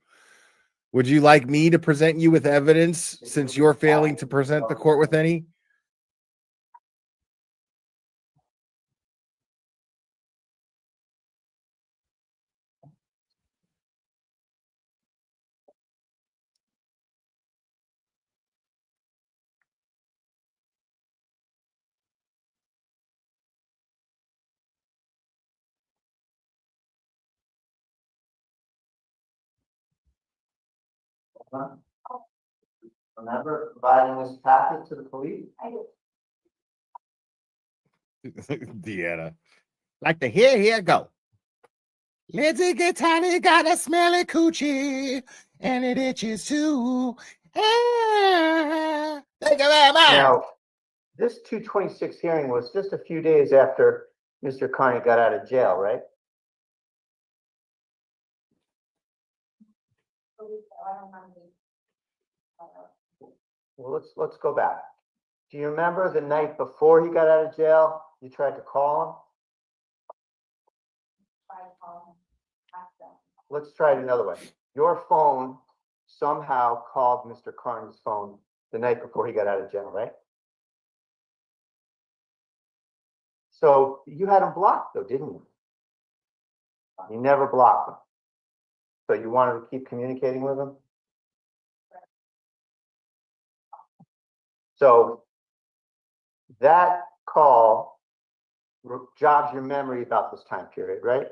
Would you like me to present you with evidence since you're failing to present the court with any? Remember providing this packet to the police? I do. Deanna. Like the here go. Lindsay get tiny, got a smelly coochie, and it itches too. Ah, thank you very much. Now, this 226 hearing was just a few days after Mr. Carney got out of jail, right? Well, let's go back. Do you remember the night before he got out of jail? You tried to call him? Let's try it another way. Your phone somehow called Mr. Carney's phone the night before he got out of jail, right? So you had him blocked though, didn't you? You never blocked him. So you wanted to keep communicating with him? So that call jogs your memory about this time period, right?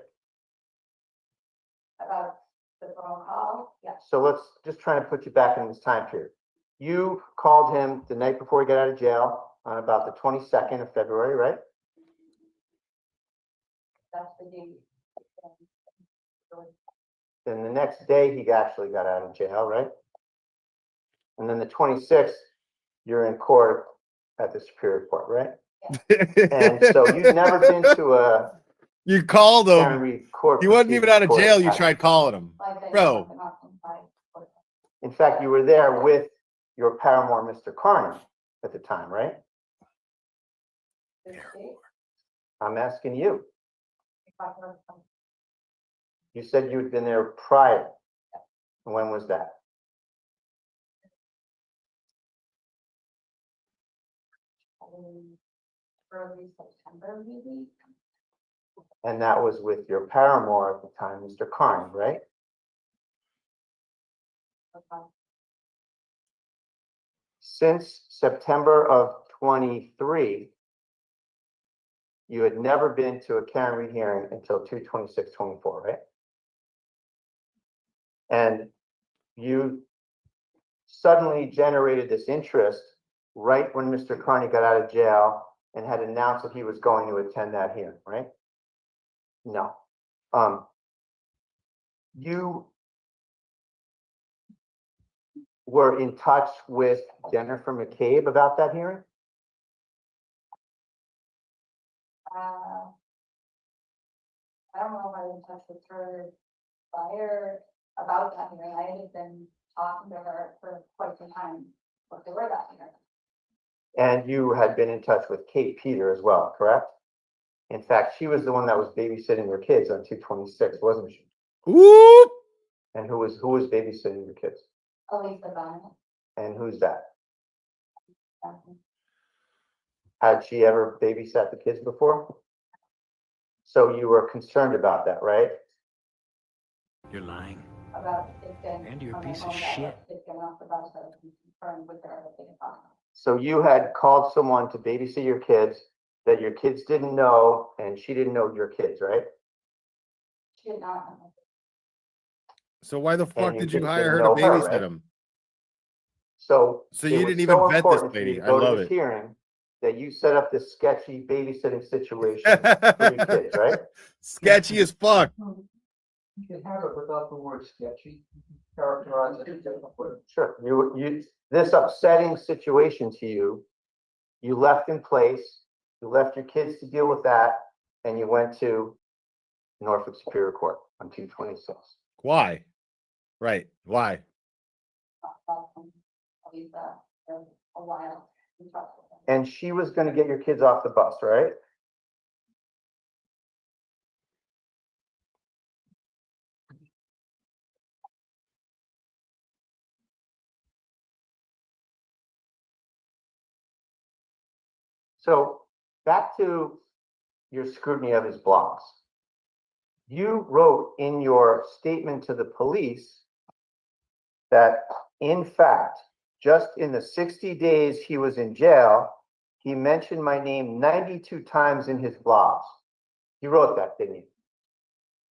About the phone call, yeah. So let's just try to put you back in this time period. You called him the night before he got out of jail on about the 22nd of February, right? That's the date. Then the next day he actually got out of jail, right? And then the 26th, you're in court at the Superior Court, right? And so you've never been to a You called him. Henry court. He wasn't even out of proceeding jail. You court. tried calling him. Bro. In fact, you were there with your paramour, Mr. Carney, at the time, right? I'm asking you. You said you had been there prior. When was that? Early September, maybe. And that was with your paramour at the time, Mr. Carney, right? Okay. Since September of 23, you had never been to a Karen Reed hearing until 2/26/24, right? And you suddenly generated this interest right when Mr. Carney got out of jail and had announced that he was going to attend that hearing, right? No. You were in touch with Jennifer McCabe about that hearing? I don't know if I was in touch with her prior about that hearing. I had been talking to her for quite some time before that hearing. And you had been in touch with Kate Peter as well, correct? In fact, she was the one that was babysitting your kids on 2/26, wasn't she? Whoop. And who was babysitting your kids? Elisa Bennett. And who's that? Had she ever babysat the kids before? So you were concerned about that, right? You're lying. About it being. And you're a on my piece of home that shit. It's getting off the bus, so I was concerned with her everything about it. So you had called someone to babysit your kids that your kids didn't know, and she didn't know your kids, right? She did not know. So why the fuck And did kids you hire her didn't to know babysit right? him? So So it you was didn't even so vet this important for you lady. to I go to love this it. hearing that you set up this sketchy babysitting situation for your kids, right? Sketchy as fuck. You can have it without the word sketchy. Characterize it as different word. Sure. This upsetting situation to you, you left in place, you left your kids to deal with that, and you went to Norfolk Superior Court on 2/26. Why? Right. Why? Elisa for a while. We talked with her. And she was going to get your kids off the bus, right? So back to your scrutiny of his blogs. You wrote in your statement to the police that, in fact, just in the 60 days he was in jail, he mentioned my name 92 times in his blogs. You wrote that, didn't you?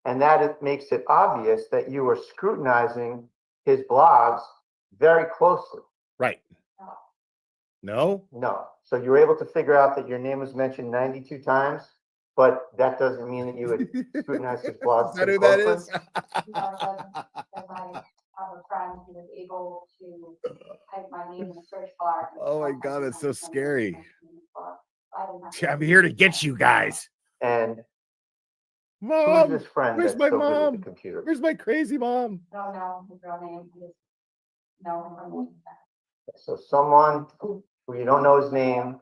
And that it makes it obvious that you were scrutinizing his blogs very closely. Right. No? No. So you were able to figure out that your name was mentioned 92 times, but that doesn't mean that you would scrutinize his blog. Is that who that is? I have a friend who was able to type my name in the search bar. Oh my God, that's so scary. I didn't have to- I'm here to get you guys. And Mom, who's this friend where's that's my so good with mom? the computer? Where's my crazy mom? I don't know his real name. I just know him from the So someone who you don't know his name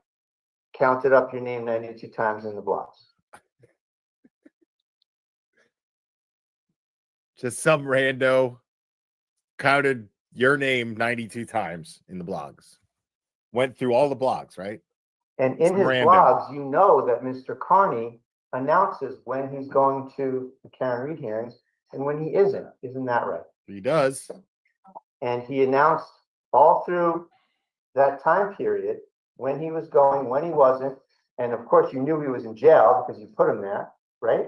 counted up your name 92 times in the blocks. Just some rando counted your name 92 times in the blogs. Went through all the blogs, right? And in Some his random. blogs, you know that Mr. Carney announces when he's going to the Karen Reed hearings and when he isn't. Isn't that right? He does. And he announced all through that time period when he was going, when he wasn't. And of course, you knew he was in jail because you put him there, right?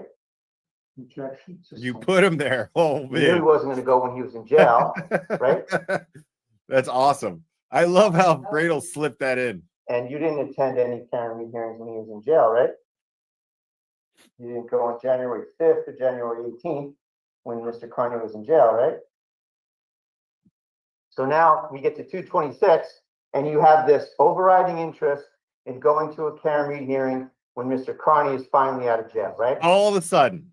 You put him there. Oh, You knew he man. wasn't going to go when he was in jail, right? That's awesome. I love how Bradle slipped that in. And you didn't attend any Karen Reed hearings when he was in jail, right? You didn't go on January 5th or January 18th when Mr. Carney was in jail, right? So now we get to 226 and you have this overriding interest in going to a Karen Reed hearing when Mr. Carney is finally out of jail, right? All of a sudden.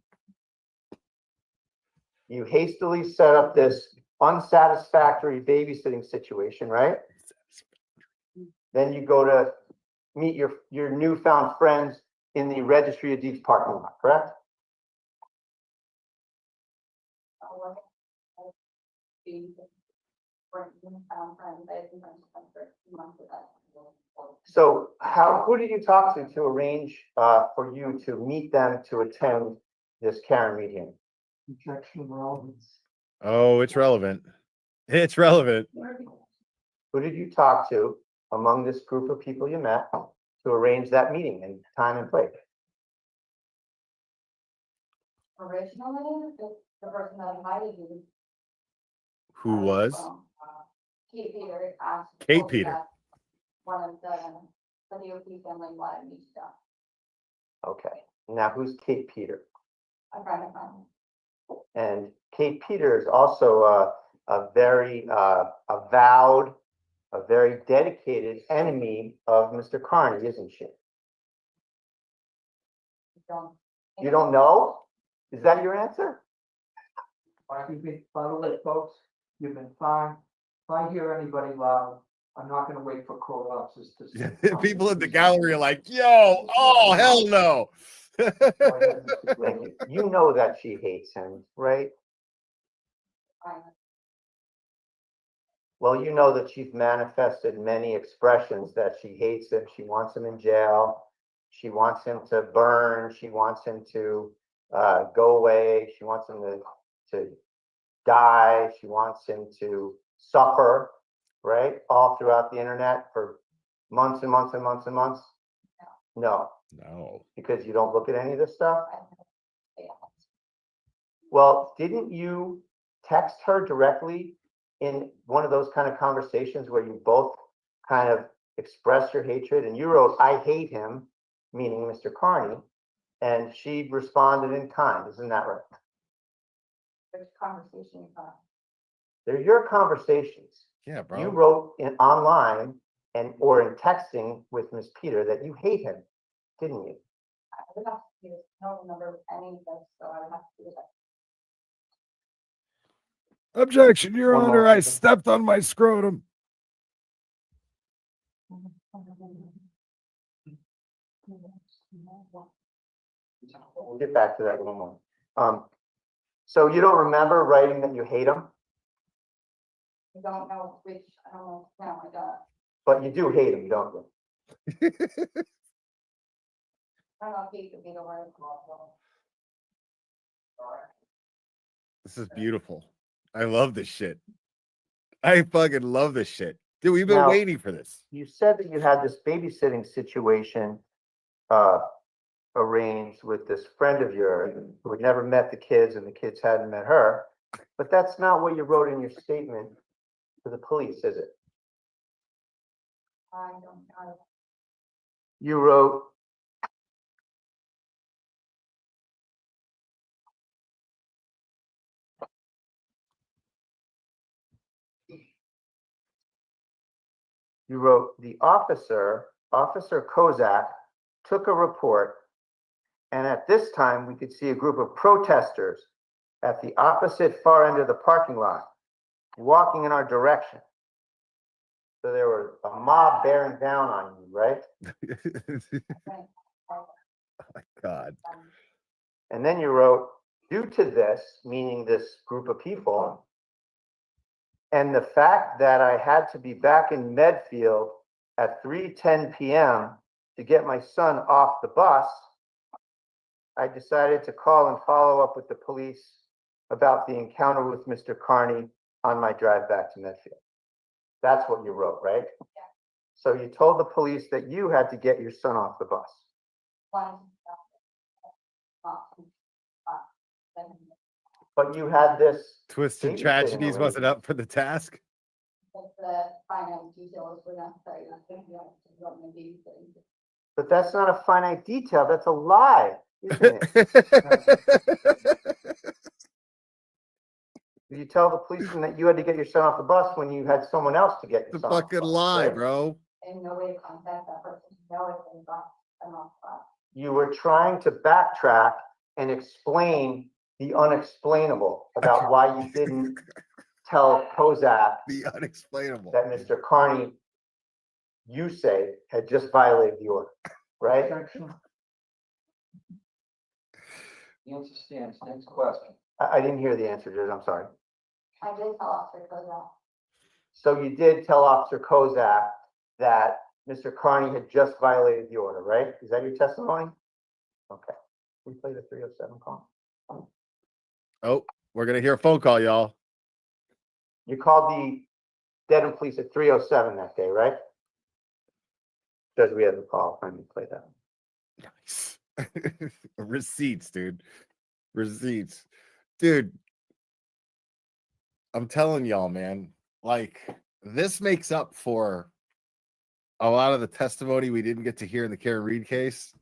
You hastily set up this unsatisfactory babysitting situation, right? Then you go to meet your newfound friends in the Registry of Deeds parking lot, correct? So who did you talk to arrange for you to meet them to attend this Karen Reed hearing? Objection of relevance. Oh, it's relevant. It's relevant. Who did you talk to among this group of people you met to arrange that meeting and time and place? Originally, the person that invited you. Who was? Kate Peter asked. Kate Peter. One of the DOP family wanted me to go. Okay, now who's Kate Peter? A friend of mine. And Kate Peter is also a very avowed, a very dedicated enemy of Mr. Carney, isn't she? You don't know? Is that your answer? By the way, folks, you've been fine. If I hear anybody loud, I'm not gonna wait for co-ops to. People in the gallery are like, yo, oh, hell no. Thank you. You know that she hates him, right? Well, you know that she's manifested many expressions that she hates him. She wants him in jail. She wants him to burn. She wants him to go away. She wants him to die. She wants him to suffer, right? All throughout the internet for months and months and months and months. No. No. Because you don't look at any of this stuff? Well, didn't you text her directly in one of those kind of conversations where you both kind of expressed your hatred and you wrote, I hate him, meaning Mr. Carney, and she responded in kind, isn't that right? Which conversation you got? They're your conversations. Yeah, bro. You wrote online or in texting with Miss Peter that you hate him, didn't you? I would have to, I don't remember any of this, so I would have to do that. Objection, Your One Honor. more I second. stepped on my scrotum. We'll get back to that in a moment. So you don't remember writing that you hate him, I don't know which, I don't know, no, I don't. but you do hate him, don't you? I don't know if he could be the word. This is beautiful. I love this shit. I fucking love this shit. Dude, we've been Now, waiting for this. You said that you had this babysitting situation arranged with this friend of yours who had never met the kids and the kids hadn't met her. But that's not what you wrote in your statement to the police, is it? I don't know. You wrote, the officer, Officer Kozak, took a report, and at this time, we could see a group of protesters at the opposite far end of the parking lot, walking in our direction. So there was a mob bearing down on you, right? Oh my God. And then you wrote, due to this, meaning this group of people, and the fact that I had to be back in Medfield at 3:10 p.m. to get my son off the bus, I decided to call and follow up with the police about the encounter with Mr. Carney on my drive back to Medfield. That's what you wrote, right? Yeah. So you told the police that you had to get your son off the bus. But you had this. Twisted babysitting Tragedies wasn't arrangement. up for the task. But that's not a finite detail. That's a lie, isn't it? You tell the policeman that you had to get your son off the bus when you had someone else to get your It's a son off the fucking bus, lie, right? bro. And no way to contact that person, no way to got them off the bus. You were trying to backtrack and explain the unexplainable about why you didn't tell Kozak The unexplainable. that Mr. Carney, you say, had just violated the order, right? The answer stands. Next question. I didn't hear the answer, Judge. I'm sorry. I did tell Officer Kozak. So you did tell Officer Kozak that Mr. Carney had just violated the order, right? Is that your testimony? Okay. We play the 307 call. Oh, we're gonna hear a phone call, y'all. You called the Dedham Police at 3:07 that day, right? Judge, we have the call. Let me play that. Nice. Receipts, dude. Receipts. Dude, I'm telling y'all, man, like this makes up for a lot of the testimony we didn't get to hear in the Karen Reed case.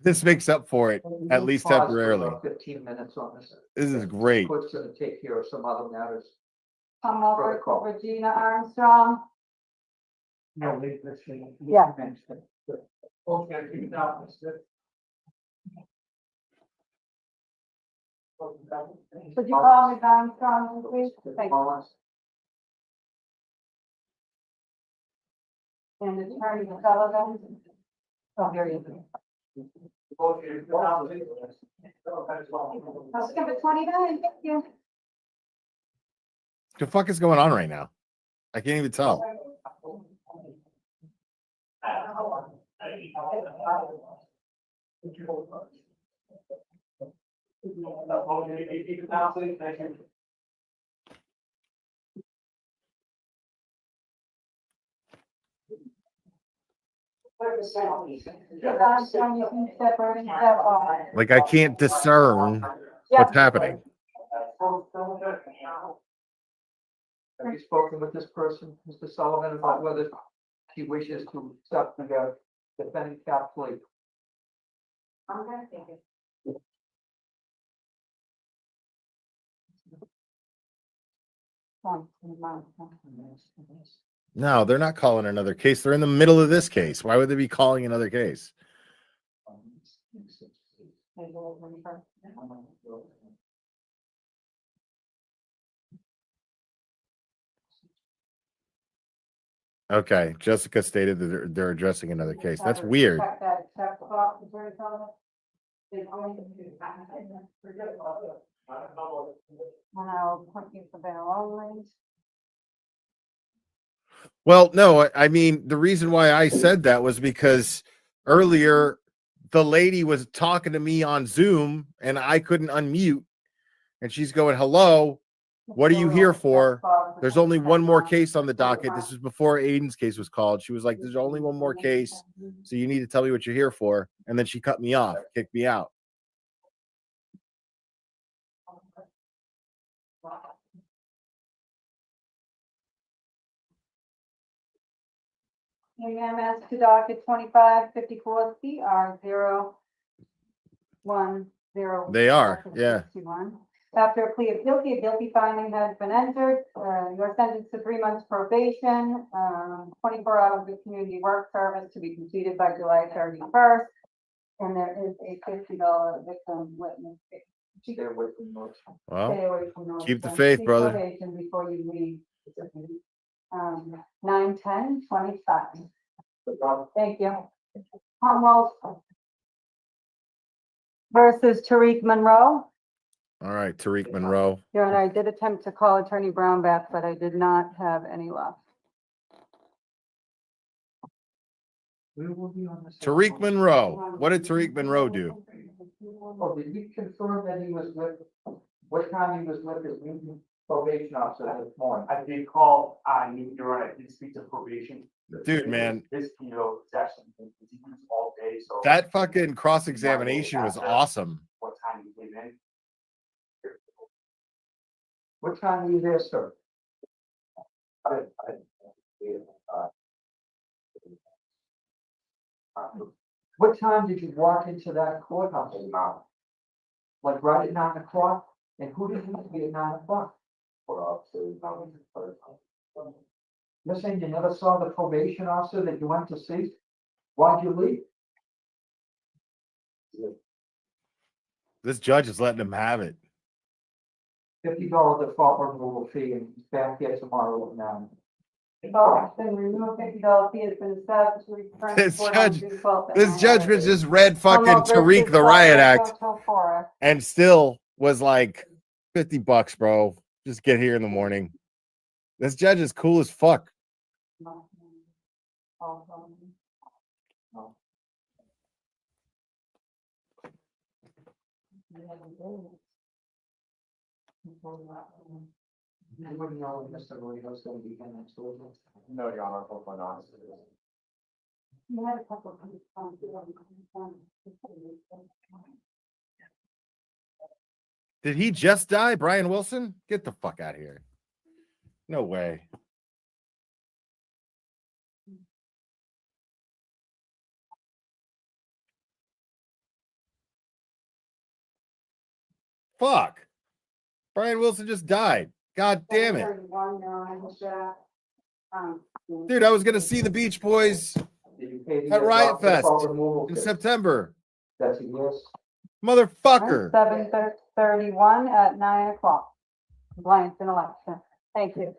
This makes up for it, at least Pause for temporarily. about 15 minutes on this. This is great. Court's gonna take care of some other matters. Come over to Protocol. Regina Armstrong. No, leave this thing. Yeah. Okay, you know, Could you call me Armstrong, please? Thank you. And Attorney Sullivan. Oh, here you go. I'll skip it 29, thank you. What the fuck is going on right now? I can't even tell. Like I can't discern what's happening. Have you spoken with this person, Mr. Sullivan, about whether he wishes to accept the defendant cap plea? I'm gonna take it. No, they're not calling another case. They're in the middle of this case. Why would they be calling another case? Okay, Jessica stated that they're addressing another case. That's weird. Well, no, I mean, the reason why I said that was because earlier the lady was talking to me on Zoom and I couldn't unmute. And she's going, hello, what are you here for? There's only one more case on the docket. This is before Aiden's case was called. She was like, there's only one more case. So you need to tell me what you're here for. And then she cut me off, kicked me out. Unanimous to docket 2554 CR 010. They are, yeah. 61. After a plea of guilty, a guilty finding has been entered. You're sentenced to 3 months probation, 24 hours of community work service to be completed by July 31st. And there is a $50 victim witness fee. Stay away from those. Keep the Then faith, seek brother. probation before you leave. 9/10/25. Thank you. Commonwealth versus Tariq Monroe. All right, Tariq Monroe. Your Honor, I did attempt to call Attorney Brown back, but I did not have any luck. Tariq Monroe. What did Tariq Monroe do? Oh, did he confirm that he was with, what time he was with his probation officer this morning? I did call, you're right, I did speak to probation. Dude, man. This, is actually, it's used all day, so. That fucking cross-examination was awesome. What time you came in? What time were you there, sir? What time did you walk into that courthouse now? Like right at 9 o'clock? And who did you see at 9 o'clock? You're saying you never saw the probation officer that you went to see? Why'd you leave? This judge is letting him have it. $50 default removal fee and he's back here tomorrow at 9. Oh, then remove $50 fee has been established. to return This report judge, on June 12th at this 9 judge a.m. just read fucking Commonwealth Tariq versus the Riot Act Hotel Forest. and still was like $50, bro. Just get here in the morning. This judge is cool as fuck. You wouldn't know if Mr. Marino's gonna be in next week. No, Your Honor, hopefully not. You had a couple of Did he just die, Brian Wilson? Get the fuck out of here. No way. Fuck. Brian Wilson just died. God damn it. Dude, I was going to see the Beach Boys at Riot Fest in September. That's a yes. Motherfucker. 7:31 at 9 o'clock. Compliance and election. Thank you.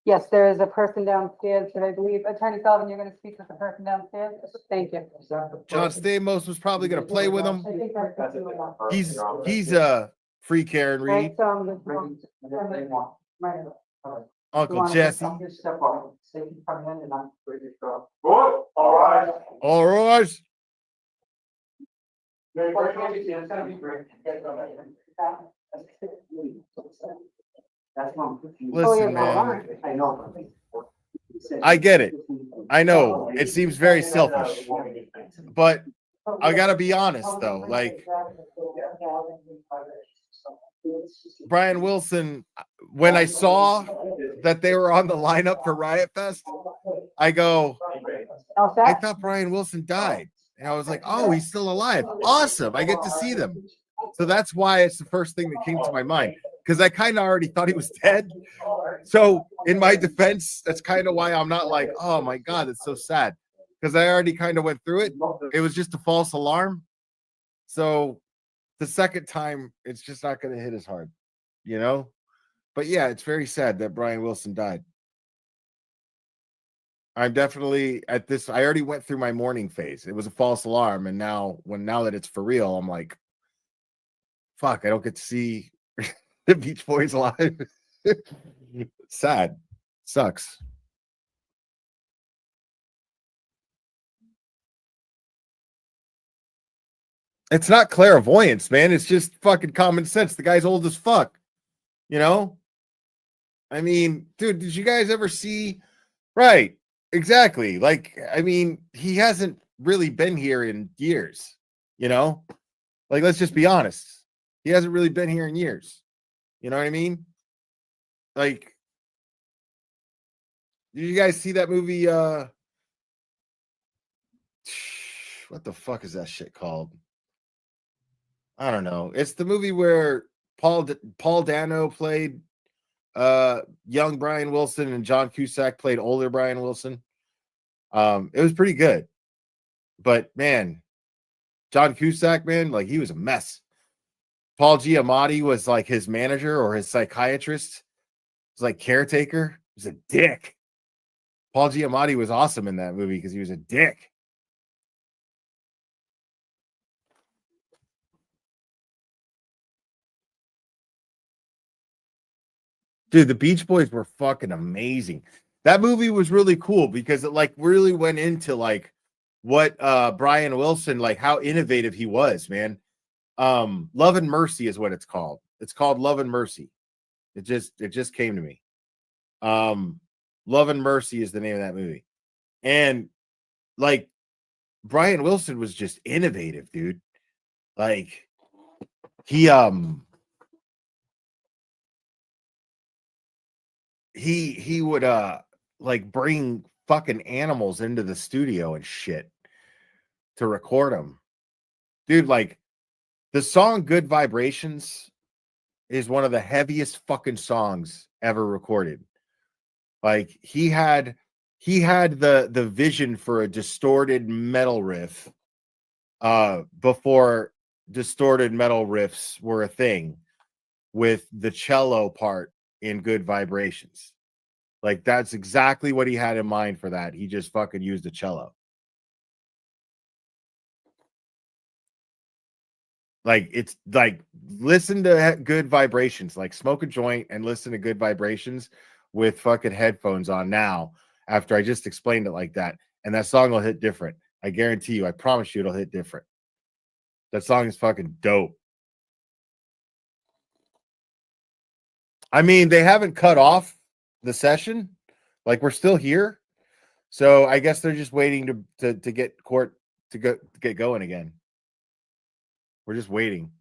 Yes, there is a person downstairs that I believe, Attorney Sullivan, you're going to speak with the person downstairs? Thank you. John Stamos was probably going to play with him. I think that's the two of them. He's a free Karen Reed. Right, so I'm just- right. Uncle Jesse. Step up. Say you come in and I'm ready to go. Good, all right. All right. Very great. It's gonna be great. That's one. Listen, man. I know. I get it. I know it seems very selfish, but I gotta be honest though. Like Brian Wilson, when I saw that they were on the lineup for Riot Fest, I go, I thought Brian Wilson died. And I was like, oh, he's still alive. Awesome. I get to see them. So that's why it's the first thing that came to my mind. Because I kind of already thought he was dead. So in my defense, that's kind of why I'm not like, oh my God, it's so sad. Because I already kind of went through it. It was just a false alarm. So the second time, it's just not going to hit as hard, you know? But yeah, it's very sad that Brian Wilson died. I'm definitely at this. I already went through my mourning phase. It was a false alarm. And now that it's for real, I'm like, fuck, I don't get to see the Beach Boys live. Sad. Sucks. It's not clairvoyance, man. It's just fucking common sense. The guy's old as fuck. You know? I mean, dude, did you guys ever see? Right. Exactly. Like, I mean, he hasn't really been here in years, you know? Like, let's just be honest. He hasn't really been here in years. You know what I mean? like, did you guys see that movie? What the fuck is that shit called? I don't know. It's the movie where Paul Dano played young Brian Wilson and John Cusack played older Brian Wilson. It was pretty good. But man, John Cusack, man, like he was a mess. Paul Giamatti was like his manager or his psychiatrist. He was like caretaker. He was a dick. Paul Giamatti was awesome in that movie because he was a dick. Dude, the Beach Boys were fucking amazing. That movie was really cool because it like really went into like what Brian Wilson, like how innovative he was, man. Love and Mercy is what it's called. It's called Love and Mercy. It just came to me. Love and Mercy is the name of that movie. And like Brian Wilson was just innovative, dude. Like he would like bring fucking animals into the studio and shit to record them. Dude, like the song Good Vibrations is one of the heaviest fucking songs ever recorded. Like he had the vision for a distorted metal riff before distorted metal riffs were a thing, with the cello part in Good Vibrations. Like that's exactly what he had in mind for that. He just fucking used a cello. Like it's like listen to Good Vibrations, like smoke a joint and listen to Good Vibrations with fucking headphones on now after I just explained it like that, and that song will hit different. I guarantee you, I promise you it'll hit different. That song is fucking dope. I mean, they haven't cut off the session. Like we're still here. So I guess they're just waiting to get court to get going again. We're just waiting.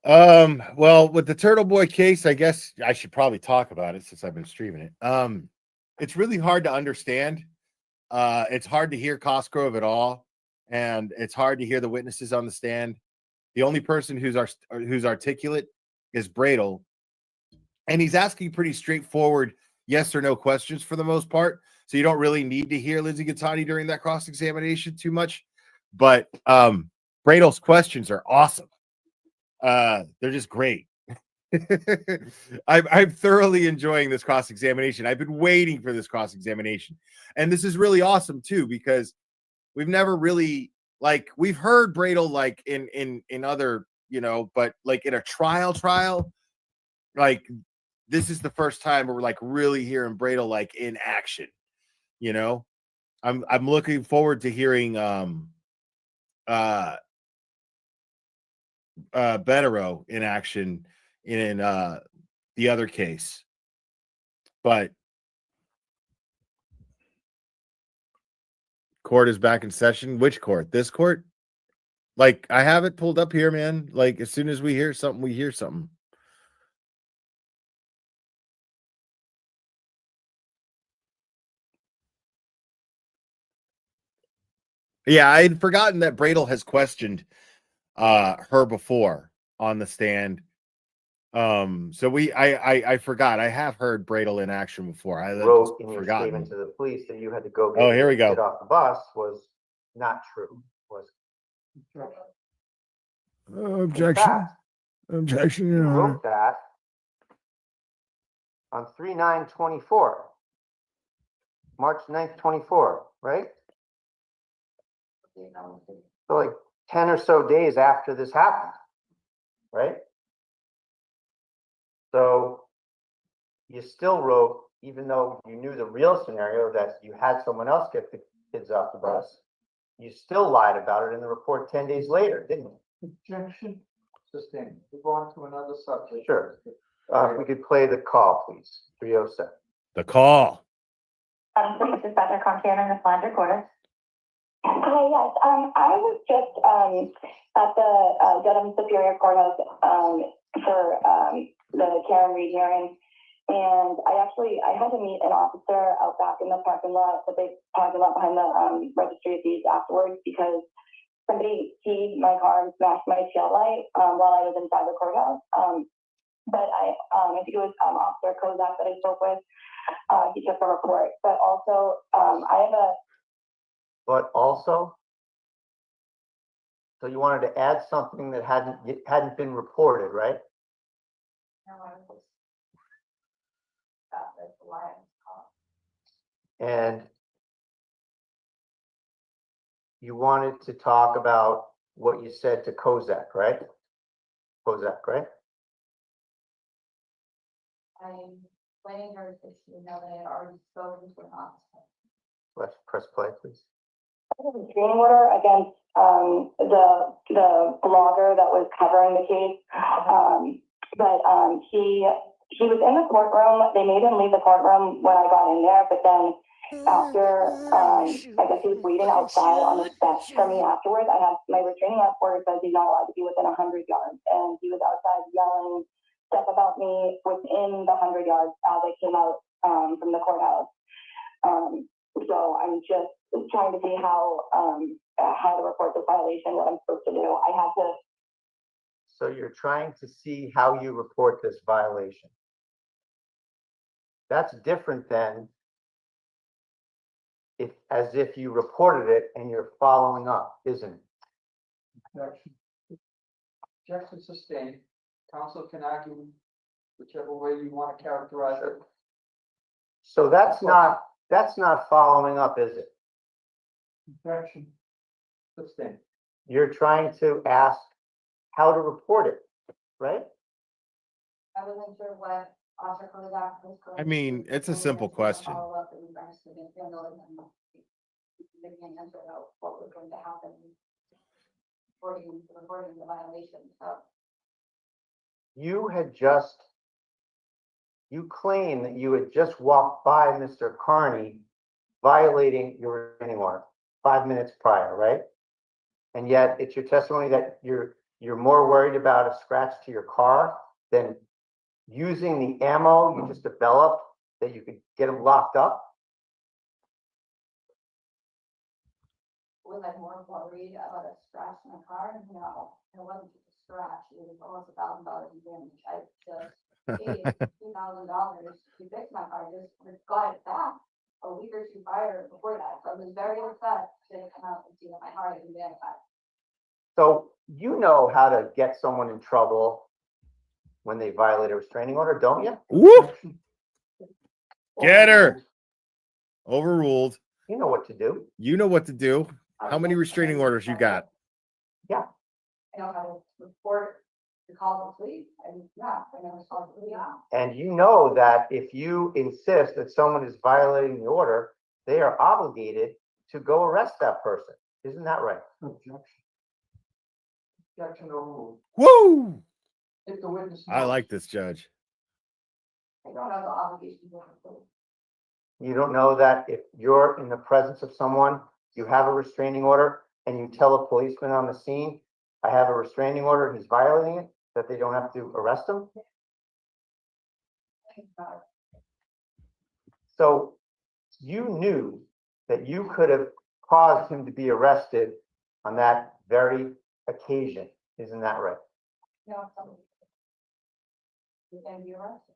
Well, with the TurtleBoy case, I guess I should probably talk about it since I've been streaming it. It's really hard to understand. It's hard to hear Cosgrove at all, and it's hard to hear the witnesses on the stand. The only person who's articulate is Bradle, and he's asking pretty straightforward yes or no questions for the most part. So you don't really need to hear Lindsay Gattani during that cross-examination too much. But Bradle's questions are awesome. They're just great. I'm thoroughly enjoying this cross-examination. I've been waiting for this cross-examination. And this is really awesome too, because we've never really like we've heard Bradle like in other, but like in a trial, like this is the first time we're like really hearing Bradle like in action. I'm looking forward to hearing Bettero in action in the other case. But court is back in session. Which court? This court? Like I have it pulled up here, man. Like as soon as we hear something, we hear something. Yeah, I had forgotten that Bradle has questioned her before on the stand. So I forgot. I have heard Bradle in action before. I Wrote in your forgotten. statement to the police that you had to go Oh, here we go. get off the bus was not true. Was Objection. Objection, you Your Honor. wrote that on 3/9/24, March 9th, 24, right? So like 10 or so days after this happened, right? So you still wrote even though you knew the real scenario that you had someone else get the kids off the bus, you still lied about it in the report 10 days later, didn't you? Objection sustained. Move on to another subject. Sure. If we could play the call, please. 307. The call. Police Dispatcher Container in the Flanders Quarters. Hi, yes, I was just, at the, Dedham Superior Courthouse, for, the Karen Reed hearing. And I had to meet an officer out back in the parking lot, the big parking lot behind the, registry of deeds afterwards, because somebody keyed my car and smashed my tail light, while I was inside the courthouse. But I think it was, Officer Kozak that I spoke with. He took a report, but also, I have a, But also, so you wanted to add something that hadn't been reported, right? And you wanted to talk about what you said to Kozak, right? Kozak, right? I'm explaining her that she know that I had already spoken to an officer. Let's press play, please. a restraining order against, the blogger that was covering the case. He was in the courtroom. They made him leave the courtroom when I got in there, but then after, I guess he was waiting outside on the steps for me afterwards. I have my restraining order says he's not allowed to be within 100 yards, and he was outside yelling stuff about me within the 100 yards as I came out from the courthouse. So I'm just trying to see how to report this violation, what I'm supposed to do. I had to. So you're trying to see how you report this violation. That's different than as if you reported it and you're following up, isn't it? Objection. Objection sustained. Council can argue whichever way you want to characterize it. So that's not following up, is it? Objection sustained. You're trying to ask how to report it, right? I wasn't sure what Officer Kozak was going. I mean, it's a simple question. Follow up in regards to the handling and giving an answer about what was going to happen. Reporting the violation, so. You claim that you had just walked by Mr. Carney violating your restraining order 5 minutes prior, right? And yet it's your testimony that you're more worried about a scratch to your car than using the ammo you just developed that you could get him locked up? Was I more worried about a scratch in a car? No, it wasn't just a scratch. It was almost $1,000 in damage. I just paid $2,000 to fix my car. Just got it back a week or two prior before that. So I was very upset to come out and see that my car had been damaged. So you know how to get someone in trouble when they violate a restraining order, don't you? Whoop! Get her. Overruled. You know what to do. You know what to do. How many restraining orders you got? Yeah. I know how to report to call the police, and yeah, I know how to police. And you know that if you insist that someone is violating the order, they are obligated to go arrest that person. Isn't that right? Objection. Objection overruled. Woo! If the witness. I like this judge. I don't have the obligation to report. You don't know that if you're in the presence of someone, you have a restraining order, and you tell a policeman on the scene, I have a restraining order, he's violating it, that they don't have to arrest him? So you knew that you could have caused him to be arrested on that very occasion. Isn't that right? No, somebody. You can be arrested.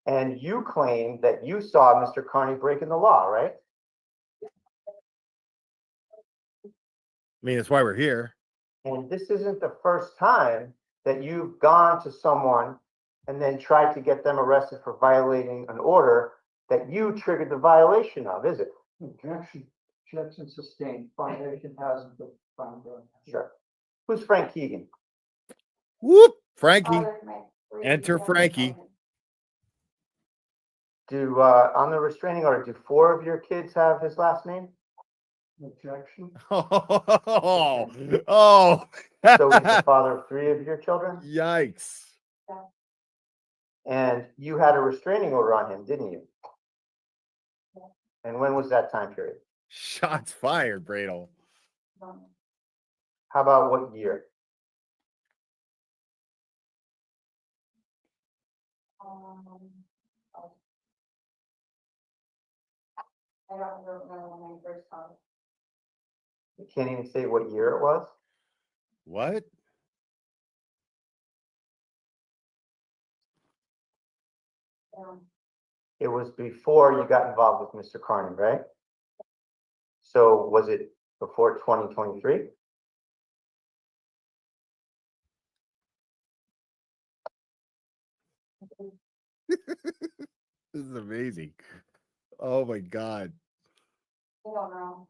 And you claim that you saw Mr. Carney breaking the law, right? I mean, that's why we're here. And this isn't the first time that you've gone to someone and then tried to get them arrested for violating an order that you triggered the violation of, is it? Objection. Objection sustained. Foundation hasn't been found. Sure. Who's Frank Keegan? Whoop! Frankie. Enter Frankie. On the restraining order, do 4 of your kids have his last name? Objection. Oh, So he's the father of 3 of your children? Yikes. And you had a restraining order on him, didn't you? And when was that time period? Shots fired, Bradle. How about what year? I don't remember when I first saw it. You can't even say what year it was? What? It was before you got involved with Mr. Carney, right? So was it before 2023? This is amazing. Oh my God. I don't know.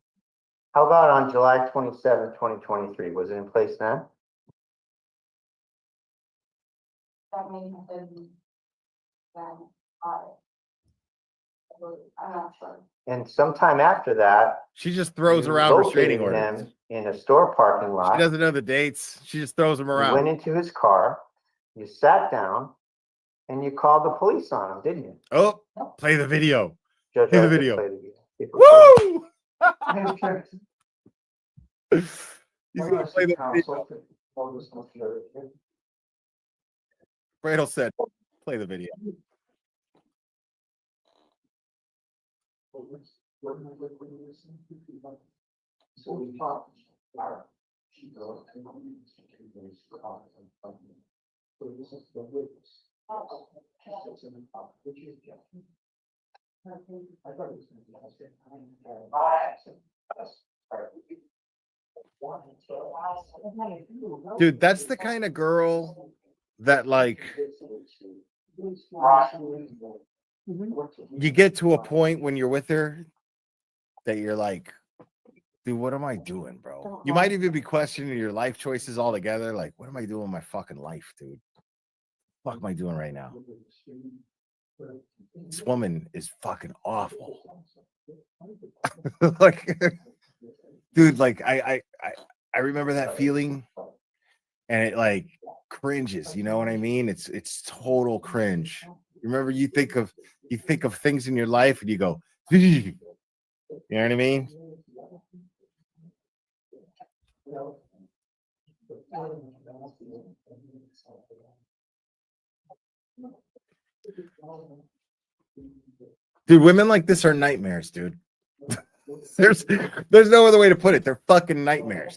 How about on July 27, 2023? Was it in place then? That may have been then audit. I'm not sure. And sometime after that, She just throws you around restraining located orders. him in a store parking lot. She doesn't know the dates. She just throws them You around. went into his car, you sat down, and you called the police on him, didn't you? Oh, play the video. Judge, Play the I did video. play the video. Woo! He's He's gonna play the video. Bradle said, play the video. So we talked. Dude, that's the kind of girl that, like, you get to a point when you're with her that you're like, dude, what am I doing, bro? You might even be questioning your life choices altogether. Like, what am I doing with my fucking life, dude? What the fuck am I doing right now? This woman is fucking awful. Like, dude, like I remember that feeling, and it like cringes. You know what I mean? It's total cringe. Remember, you think of things in your life, and you go, you know what I mean? Dude, women like this are nightmares, dude. There's no other way to put it. They're fucking nightmares.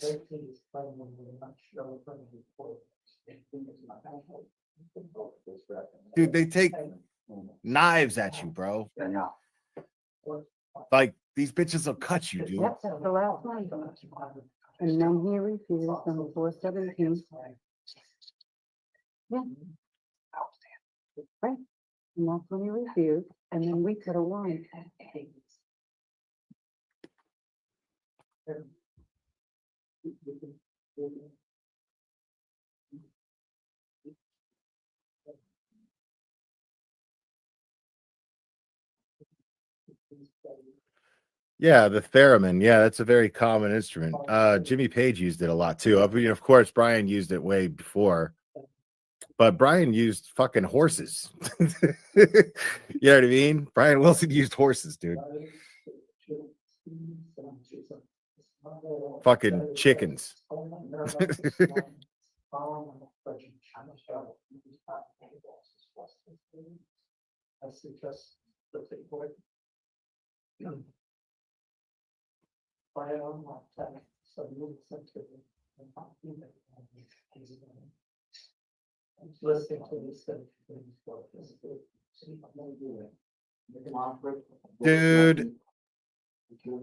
Dude, they take knives at you, bro. Like, these bitches will cut you, dude. That's the last one. And then he refused on 4/17. Yeah. Right. And that's when he refused, and then we could have won. Yeah, the theremin. Yeah, that's a very common instrument. Jimmy Page used it a lot too. I mean, of course, Brian used it way before, but Brian used fucking horses. You know what I mean? Brian Wilson used horses, dude. Fucking chickens. Listening to this. Dude,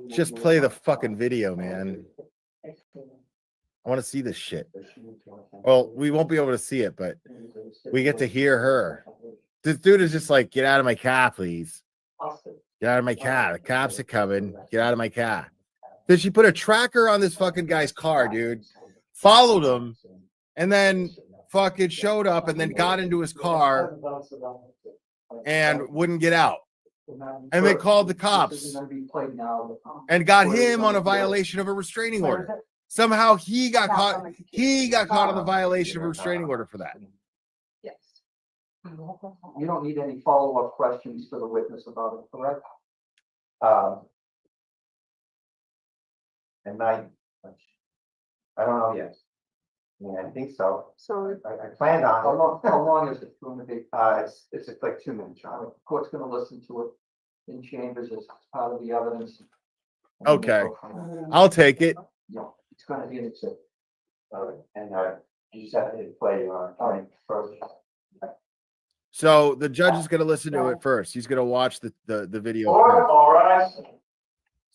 just play the fucking video, man. I want to see this shit. Well, we won't be able to see it, but we get to hear her. This dude is just like, get out of my car, please. Get out of my car. The cops are coming. Get out of my car. Did she put a tracker on this fucking guy's car, dude? Followed him, and then fucking showed up, and then got into his car and wouldn't get out. And they called the This cops is gonna be played now. and got him on a violation of a restraining order. Somehow he got caught. He got caught on the violation of a restraining order for that. Yes. You don't need any follow-up questions to the witness about it, correct? And I don't know yet. Yeah, I think so. So I planned on it. How long is it going to be? It's just like 2 minutes, John. The court's gonna listen to it in chambers as part of the evidence. Okay, I'll take it. Yeah, it's gonna be an exhibit. All right, and you just have to play your time first. So the judge is going to listen to it first. He's going to watch the video. All right.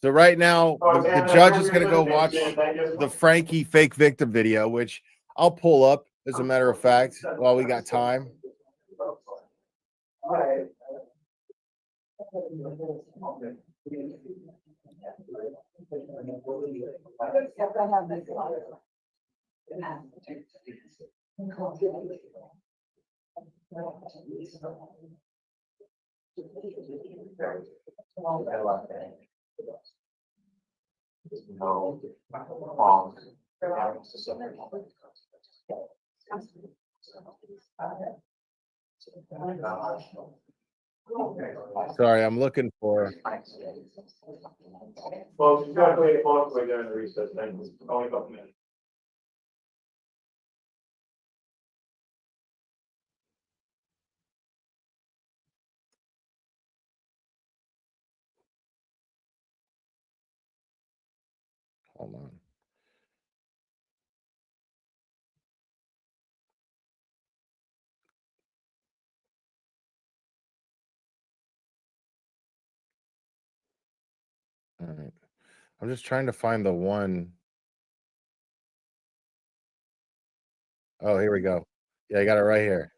So right now, the judge is going to go watch the Frankie fake victim video, which I'll pull up as a matter of fact while we got time. Sorry, I'm looking for. Well, you gotta play it close during the recess, then only a couple minutes. Hold on. All right. I'm just trying to find the one. Oh, here we go. Yeah, I got it right here.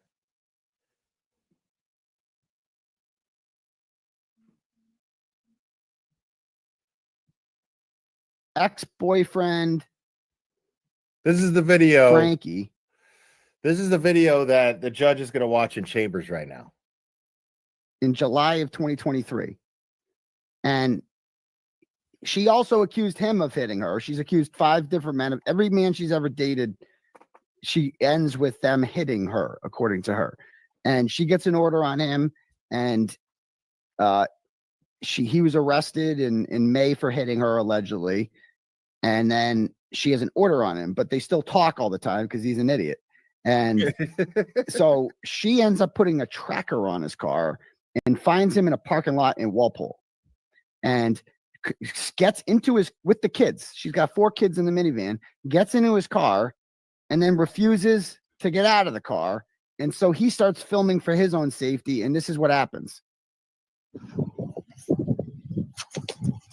Ex-boyfriend. This is the video. Frankie. This is the video that the judge is going to watch in chambers right now. In July of 2023. And she also accused him of hitting her. She's accused 5 different men of every man she's ever dated. She ends with them hitting her, according to her. And she gets an order on him. And he was arrested in May for hitting her allegedly. And then she has an order on him, but they still talk all the time because he's an idiot. And so she ends up putting a tracker on his car and finds him in a parking lot in Walpole and gets into his with the kids. She's got 4 kids in the minivan, gets into his car and then refuses to get out of the car. And so he starts filming for his own safety. And this is what happens.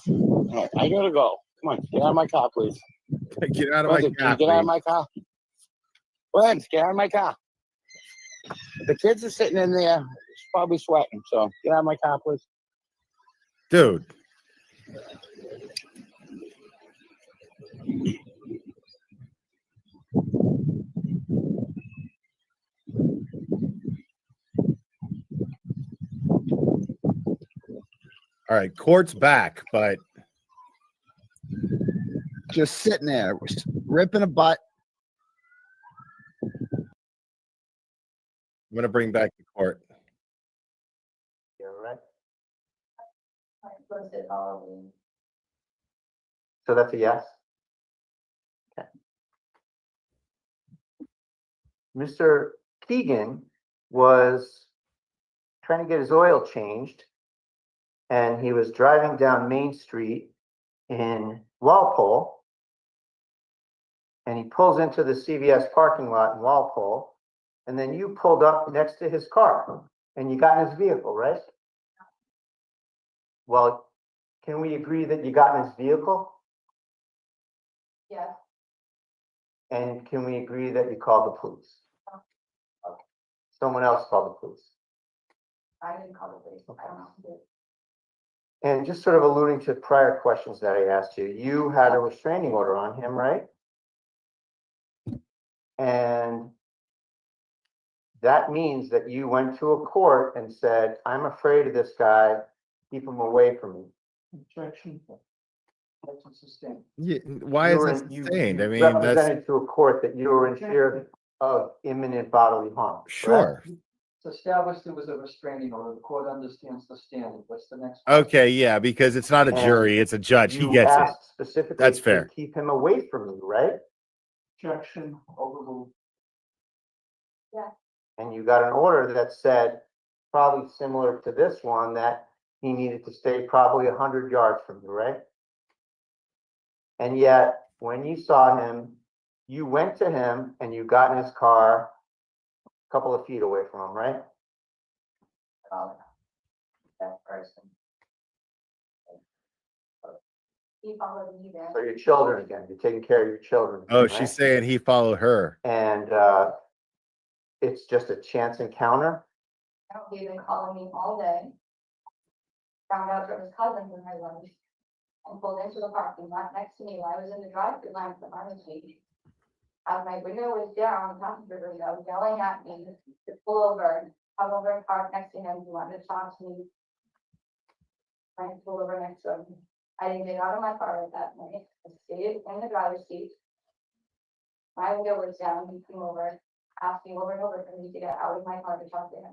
All right, I gotta go. Come on, get out of my car, please. Get out of my car. Get out of my car. Brent, get out of my car. The kids are sitting in there, probably sweating. So get out of my car, please. Dude. All right, court's back, but just sitting there, ripping a butt. I'm going to bring back the court. You're right. So that's a yes? Okay. Mr. Keegan was trying to get his oil changed, and he was driving down Main Street in Walpole, and he pulls into the CVS parking lot in Walpole, and then you pulled up next to his car, and you got in his vehicle, right? Well, can we agree that you got in his vehicle? Yes. And can we agree that you called the police? Okay. Someone else called the police. I didn't call the police. I don't know. And just sort of alluding to prior questions that I asked you, you had a restraining order on him, right? And that means that you went to a court and said, I'm afraid of this guy keep him away from me. Objection. Objection sustained. Yeah, why You is were that in- you- sustained? you I mean, that's represented to a court that you were in fear of imminent bodily harm. correct? sure. It's established there was a restraining order. The court understands the standard. What's the next? Okay, yeah, because it's not a And jury, it's a judge. He You gets it. asked specifically That's to fair. keep him away from me, right? Objection overruled. And you got an order that said, probably similar to this one, that he needed to stay probably 100 yards from you, right? And yet, when you saw him, you went to him and you got in his car a couple of feet away from him, right? That person. He followed me there. So your children again, you're taking care of your children. Oh, again, she's right? saying he followed her. And it's just a chance encounter. He'd been calling me all day. Found out it was cousin when I lunch and pulled into the parking lot next to me while I was in the drive-through line for pharmacy. As my window was down, passenger window, yelling at me to pull over, come over and park next to him. He wanted to talk to me. Trying to pull over next to him. I didn't get out of my car at that point. I stayed in the driver's seat. My window was down. He came over, asked me over and over for me to get out of my car to talk to him.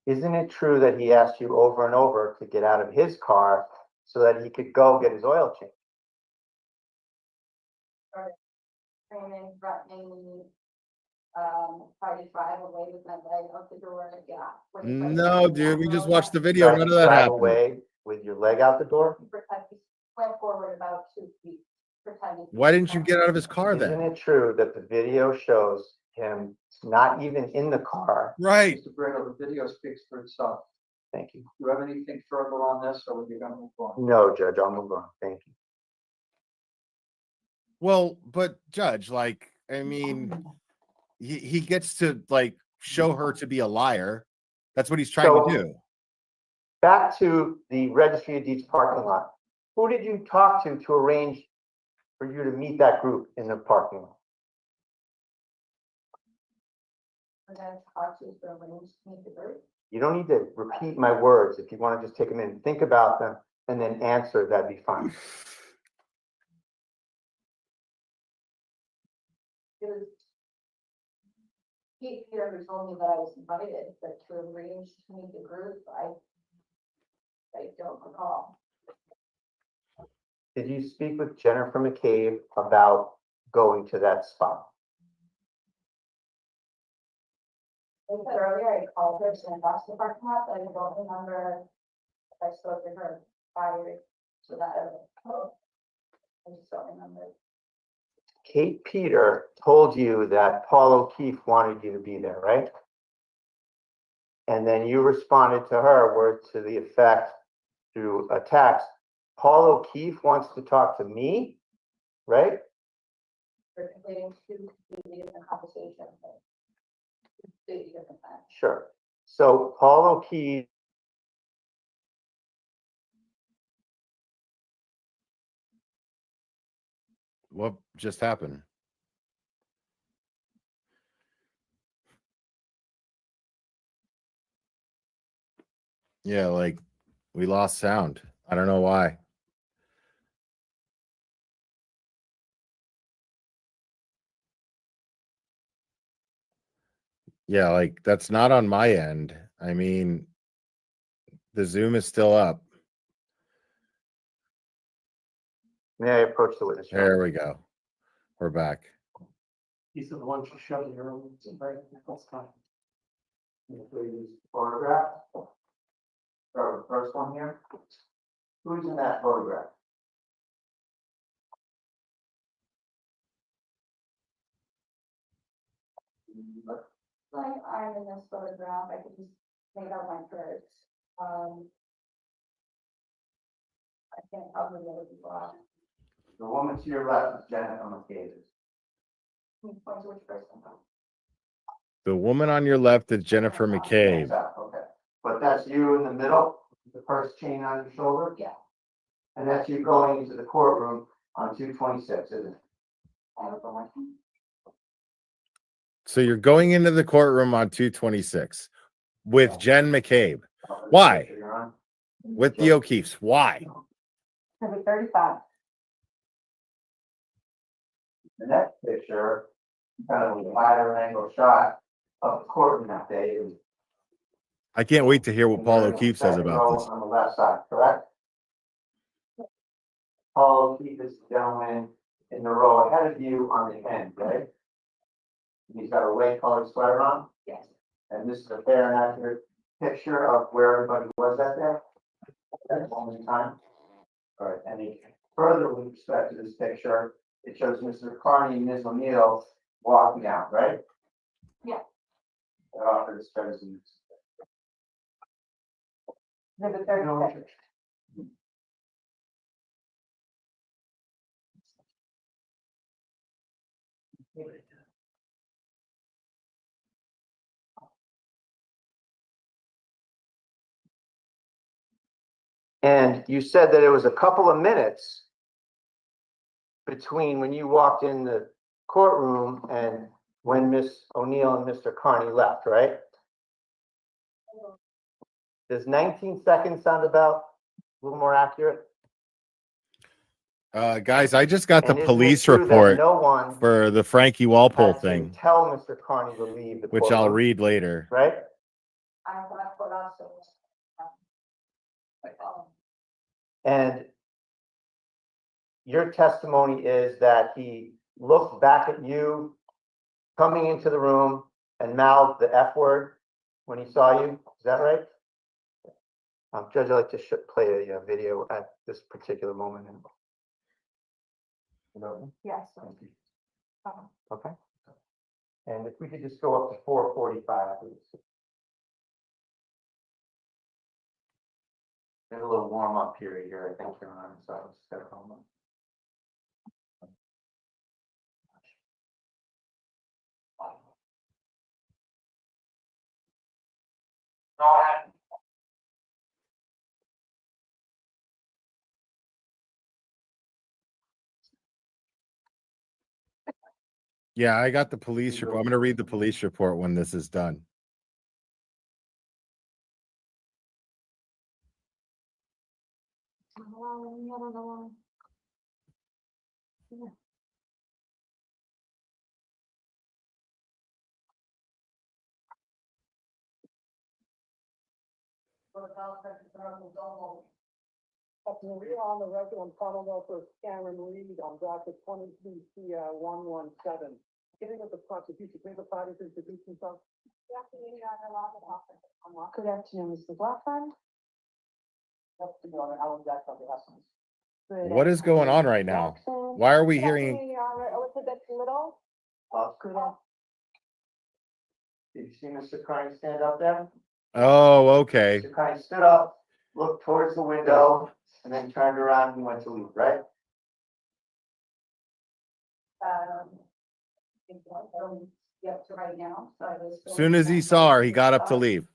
Isn't it true that he asked you over and over to get out of his car so that he could go get his oil changed? Screaming, threatening me, try to drive away with my leg out the door, yeah. when he tried to No, get dude, we out, just yeah. watched the video. Tried None to of that drive happened. away with your leg out the door? He went forward about 2 feet, pretending. Why didn't you get out of his car Isn't then? it true that the video shows him not even in the car? Right. Mr. Brito, the video speaks for itself. Thank you. Do you have anything further on this, or are we gonna move on? No, Judge, I'll move on. Thank you. Well, but Judge, like, I mean, he gets to like show her to be a liar. That's what he's trying So- to do. Back to the Registry of Deeds parking lot. Who did you talk to arrange for you to meet that group in the parking lot? And then talk to the arrange to meet the group. You don't need to repeat my words. If you want to just take a minute, think about them, and then answer, that'd be fine. It was Pete here who told me that I was invited, but to arrange to meet the group, I don't recall. Did you speak with Jennifer McCabe about going to that spot? I said earlier, I called her to invest the parking lot, but I don't remember if I spoke to her prior to that. I just don't remember. Kate Peter told you that Paul O'Keefe wanted you to be there, right? And then you responded to her, words to the effect through a text, Paul O'Keefe wants to talk to me, right? We're completing two completely different conversations. Completely different things. Sure. So Paul O'Keefe What just happened? Yeah, like we lost sound. I don't know why. Yeah, like that's not on my end. I mean, the Zoom is still up. May I approach the witness? There we go. We're back. He said the one she showed you earlier, it's very, that's fine. Please photograph. Start with the first one here. Who's in that photograph? Like I'm in this photograph, I can just make out my purse. I can't cover the other people out. The woman to your left is Jennifer McCabe. Can you point to which person? The woman on your left is Jennifer McCabe. Okay, but that's you in the middle, the purse chain on your shoulder? Yeah. And that's you going into the courtroom on 226, isn't it? I have one more thing. So you're going into the courtroom on 226 with Jen McCabe. Why? with the O'Keefes. Why? Exhibit 35. The next picture, kind of a wider angle shot of the courtroom that day. It was I can't wait to hear what Paul O'Keefe says second about row this. on the left side, correct? Paul O'Keefe is the gentleman in the row ahead of you on the end, right? He's got a red colored sweater on. Yes. And this is a fair and accurate picture of where everybody was at there. At that moment in time. All right, and further with respect to this picture, it shows Mr. Carney and Ms. O'Neill walking out, right? Yeah. They're offered as presents. Exhibit 36. And you said that it was a couple of minutes between when you walked in the courtroom and when Miss O'Neill and Mr. Carney left, right? Does 19 seconds sound about a little more accurate? Guys, I just got the And isn't it police true that report no one for the Frankie Walpole had to thing, tell Mr. Carney to leave the which I'll courtroom, read later. right? And your testimony is that he looked back at you coming into the room and mouthed the F word when he saw you. Is that right? Judge, I'd like to play a video at this particular moment. Yes. Okay. And if we could just go up to 4:45, please. There's a little warm up period here, I think, Your Honor, so I'll just gotta hold on. Go ahead. Yeah, I got the police report. I'm going to read the police report when this is done. We are on the record on Commonwealth for Karen Reed on docket 23 117. Getting with the prosecution, may the parties introduce themselves? Good afternoon, Mr. McLaughlin. What is going on right now? Why are we hearing? Elizabeth Little. Good afternoon. Did you see Mr. Carney stand up there? Oh, okay. Mr. Carney stood up, looked towards the window, and then turned around and went to leave, right? Yep, to right now. So I was As soon as he saw her, he got up to leave.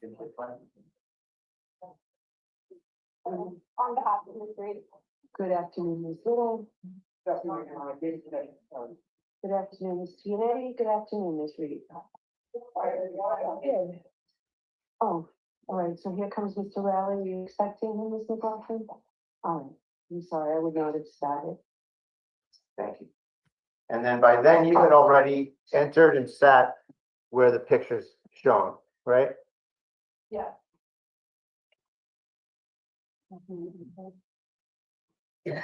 On behalf of Ms. Reed. Good afternoon, Ms. Little. Good afternoon, Ms. Tinetti. Good afternoon, Ms. Reed. Oh, all right, so here comes Mr. Rowley. Are you expecting him, Ms. McLaughlin? All right, I'm sorry, I would not have started. Thank you. And then by then you had already entered and sat where the picture's shown, right? Yeah. Yeah.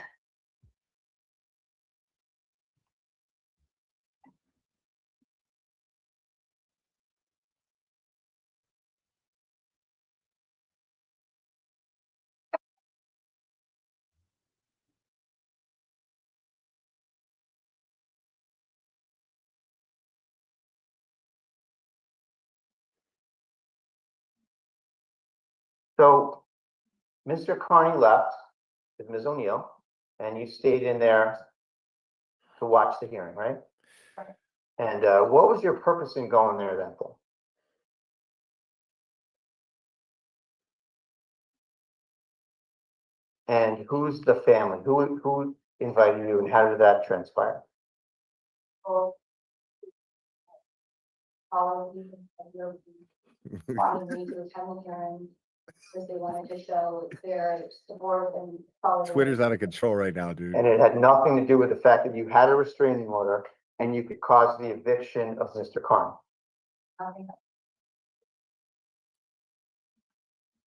So Mr. Carney left with Ms. O'Neill, and you stayed in there to watch the hearing, right? Right. And what was your purpose in going there then? And who's the family? Who invited you, and how did that transpire? All of you, wanted me to attend the hearing Because they wanted to show their support and. solidarity. Twitter's out of control right now, dude. And it had nothing to do with the fact that you had a restraining order and you could cause the eviction of Mr. Carney.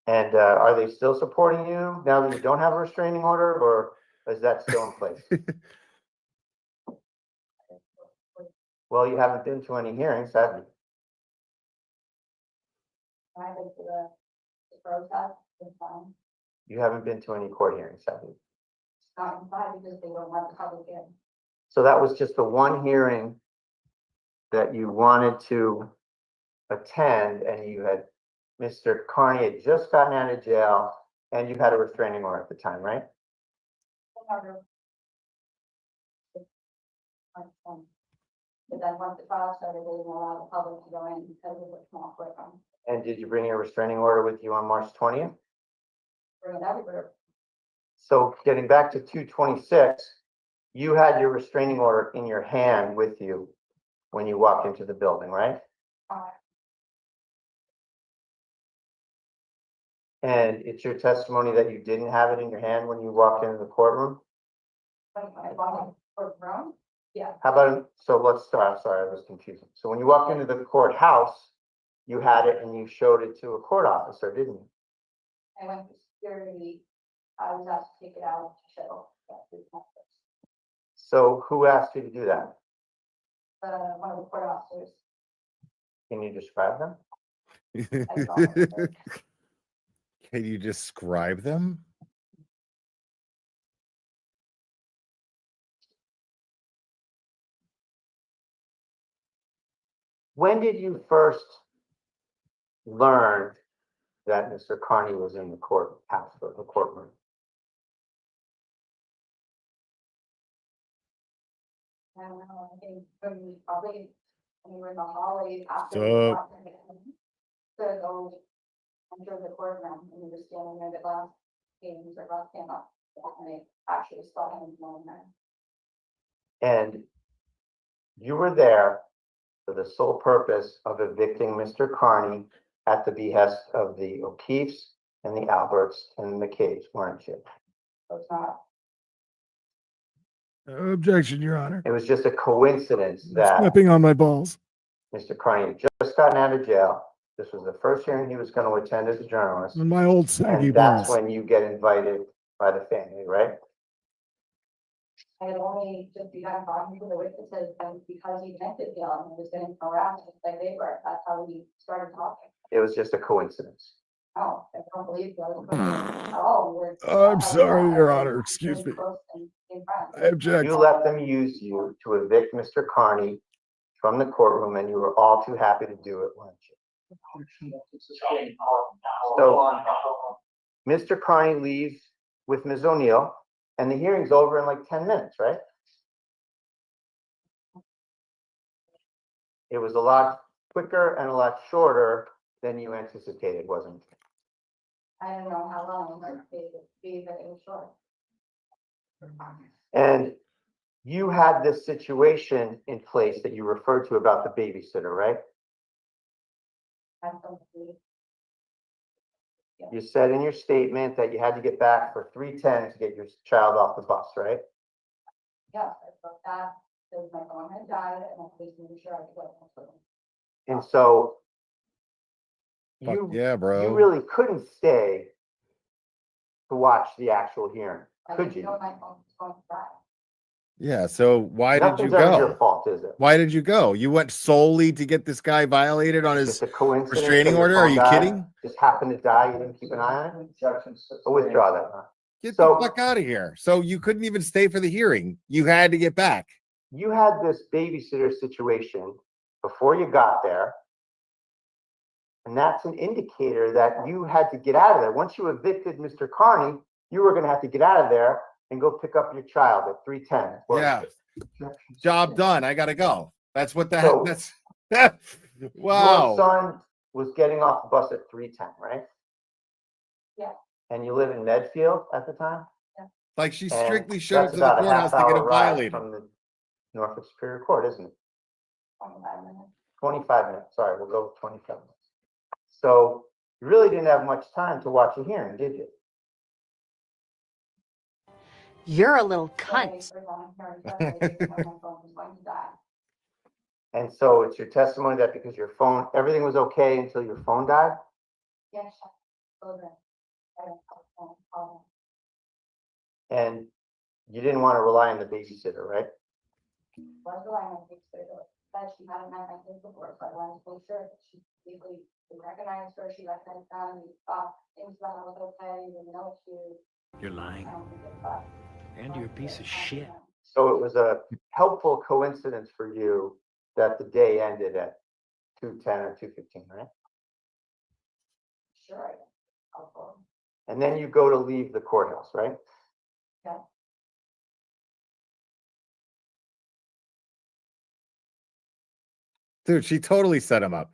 And are they still supporting you now that you don't have a restraining order, or is that still in place? Well, you haven't been to any hearings, have you? I went to the protest, it's fine. You haven't been to any court hearings, have you? It's not inside because they don't have the public in. So that was just the one hearing that you wanted to attend, and you had, Mr. Carney had just gotten out of jail, and you had a restraining order at the time, right? But then once the trial started, they didn't allow the public to go in because of the small courtroom. And did you bring your restraining order with you on March 20th? Bring it everywhere. So getting back to 226, you had your restraining order in your hand with you when you walked into the building, right? And it's your testimony that you didn't have it in your hand when you walked into the courtroom? Courtroom? Yeah. How about, so let's start, I'm sorry, I was confusing. So when you walked into the courthouse, you had it and you showed it to a court officer, didn't you? I went to security. I was asked to take it out to show. So who asked you to do that? One of the court officers. Can you describe them? Can you describe them? When did you first learn that Mr. Carney was in the courthouse or the courtroom? I don't know, I think probably when we were in the hallway after. Stop. To go enter the courtroom and we were standing near the glass games or glass came up and they actually saw him going there. And you were there for the sole purpose of evicting Mr. Carney at the behest of the O'Keefes and the Alberts and the McCabe's, weren't you? So it's not. Objection, Your Honor. It was just a coincidence that Stepping on my balls. Mr. Carney had just gotten out of jail. This was the first hearing he was going to attend as a journalist. On my old saggy And that's balls. when you get invited by the family, right? I had only just begun talking to the witnesses and because he entered jail and he was getting harassed like they were, that's how we started talking. It was just a coincidence. Oh, I don't believe those. Oh, I'm sorry, Your Honor. Excuse me. I object. You let them use you to evict Mr. Carney from the courtroom, and you were all too happy to do it, weren't you? So Mr. Carney leaves with Ms. O'Neill, and the hearing's over in like 10 minutes, right? It was a lot quicker and a lot shorter than you anticipated, wasn't it? I don't know how long it would be, but it was short. And you had this situation in place that you referred to about the babysitter, right? I don't believe. You said in your statement that you had to get back for 3:10 to get your child off the bus, right? Yes, I thought that, because my phone had died and I was making sure I could get my phone. And so Fuck yeah, bro. you really couldn't stay to watch the actual hearing, I could didn't you? know my phone was going to die. Yeah, so why did you Nothing's ever your go? fault, is it? Why did you go? You went solely to get this guy violated on his Just a coincidence. restraining that your order? Are phone you died, kidding? Just happened to die, you didn't keep an eye on it? So withdraw that, huh? Get So- the fuck out of here. So you couldn't even stay for the hearing. You had to get back. You had this babysitter situation before you got there. And that's an indicator that you had to get out of there. Once you evicted Mr. Carney, you were gonna have to get out of there and go pick up your child at 3:10. Yeah. Job done. I gotta go. That's what the So- heck. That's wow. Your son was getting off the bus at 3:10, right? Yeah. And you live in Medfield at the time? Like she And strictly showed up that's to the about a courthouse to get half-hour him ride violated. from the Norfolk Superior Court, isn't it? 25 minutes. 25 minutes, sorry, we'll go with 25 minutes. So You really didn't have much time to watch a hearing, did you? You're a little cunt. And so it's your testimony that because your phone, everything was okay until your phone died? Yes. And you didn't want to rely on the babysitter, right? Was relying on the babysitter, but she hadn't met my kids before, so I wanted to make sure that she legally recognized her, she recognized them, we thought things went was okay, there were no issues. You're lying. And you're a piece of shit. So it was a helpful coincidence for you that the day ended at 2:10 or 2:15, right? Sure. Helpful. And then you go to leave the courthouse, right? Yeah. Dude, she totally set him up.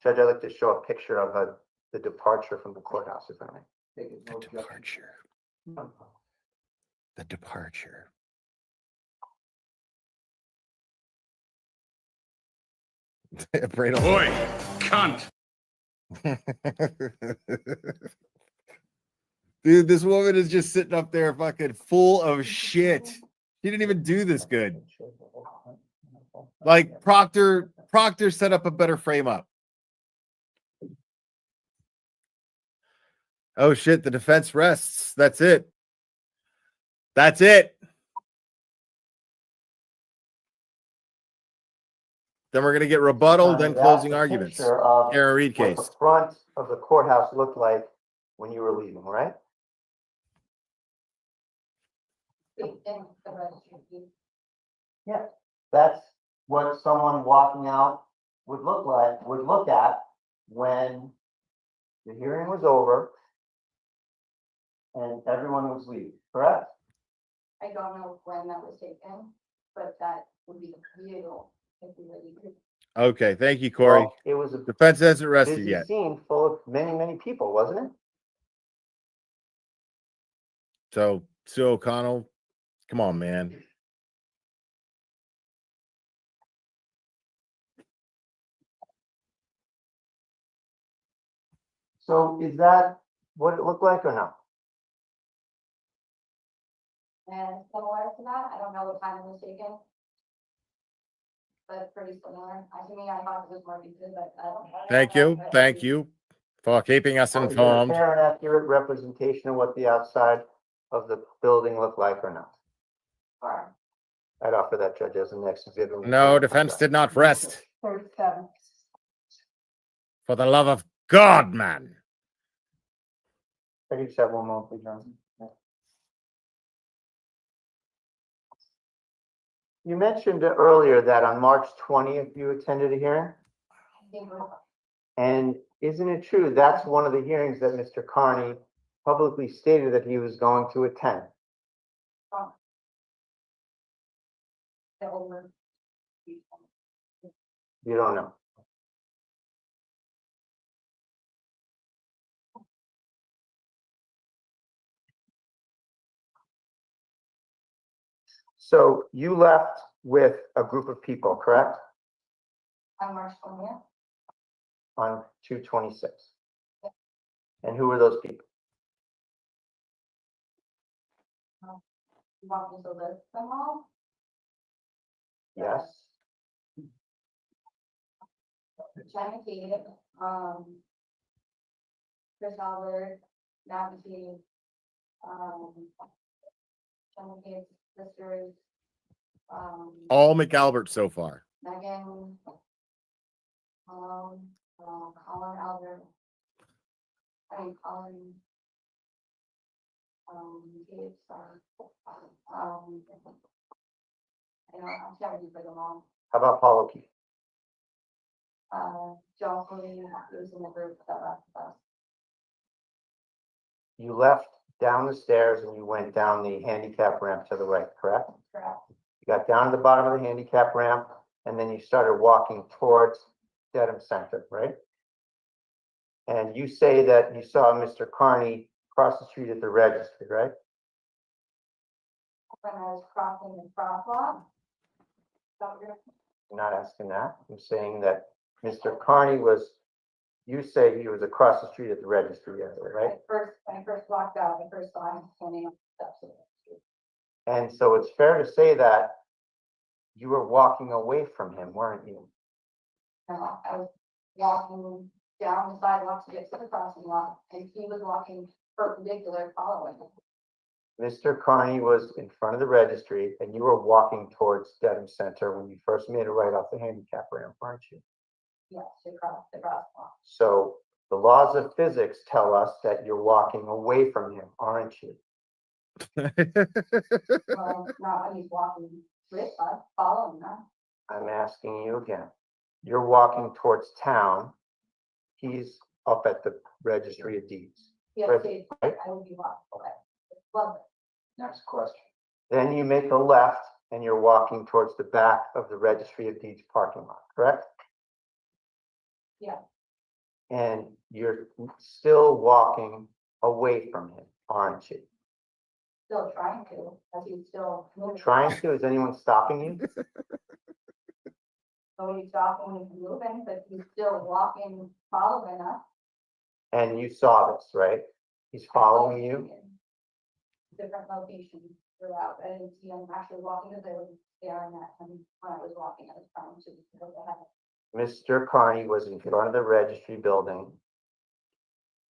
Judge, I'd like to show a picture of the departure from the courthouse, if I may. The departure. The departure. Boy, cunt. Dude, this woman is just sitting up there fucking full of shit. She didn't even do this good. Like Proctor set up a better frame up. Oh shit, the defense rests. That's it. That's it. Then we're gonna get rebuttal, then That's closing a arguments. picture of Karen Reed what case. the front of the courthouse looked like when you were leaving, right? Yeah. That's what someone walking out would look at when the hearing was over and everyone was leaving, correct? I don't know when that was taken, but that would be the view if we really could. Okay, thank you, Corey. Well, it was a Defense hasn't rested busy yet. scene full of many, many people, wasn't it? So Sue O'Connell, come on, man. So is that what it looked like or not? And similar to that, I don't know what time it was taken. But pretty similar. To me, I thought it was more good, but I don't. Thank you for keeping us Is it a informed. fair and accurate representation of what the outside of the building looked like or not? Sure. I'd offer that, Judge, as an exhibit. No, defense did not rest. 37. For the love of God, man. I can just have one more, please, John. You mentioned earlier that on March 20th, you attended a hearing? And isn't it true that's one of the hearings that Mr. Carney publicly stated that he was going to attend? You don't know. So you left with a group of people, correct? On March 20th. On 2/26. And who were those people? You want me to list them all? Yes. Jenna Kate, Chris Albert, Matt McKee, Jenna Kate's sisters, All McAlbert so far. Megan, Colin Albert, Colin, Gabe, sorry. I'm sorry for them all. How about Paulo Keith? John Cody, was in the group that left us. You left down the stairs and you went down the handicap ramp to the right, correct? Correct. You got down to the bottom of the handicap ramp and then you started walking towards Dedham Center, right? And you say that you saw Mr. Carney cross the street at the registry, right? When I was crossing the crosswalk. I'm not asking that. I'm saying that Mr. Carney was, you say he was across the street at the registry area, right? When I first walked out, I first saw him standing on the steps of the street. And so it's fair to say that you were walking away from him, weren't you? No, I was walking down the sidewalk to get to the crossing lot, and he was walking perpendicular following him. Mr. Carney was in front of the registry and you were walking towards Dedham Center when you first made it right off the handicap ramp, weren't you? Yes, across the crosswalk. So the laws of physics tell us that you're walking away from him, aren't you? Well, not when he's walking with us, following us. I'm asking you again. You're walking towards town. He's up at the registry of deeds. Yes, Right. I would be walking away. Love it. Next question. Then you make a left and you're walking towards the back of the registry of deeds parking lot, correct? Yeah, And you're still walking away from him, aren't you? still trying to, as he's still moving. Trying to, is anyone stopping you? So he's stopping when he's moving, but he's still walking, following us. And you saw this, right? He's following you. Different locations throughout. I didn't see him actually walking as I was staring at him when I was walking. I was trying to go ahead. Mr. Carney was in front of the registry building.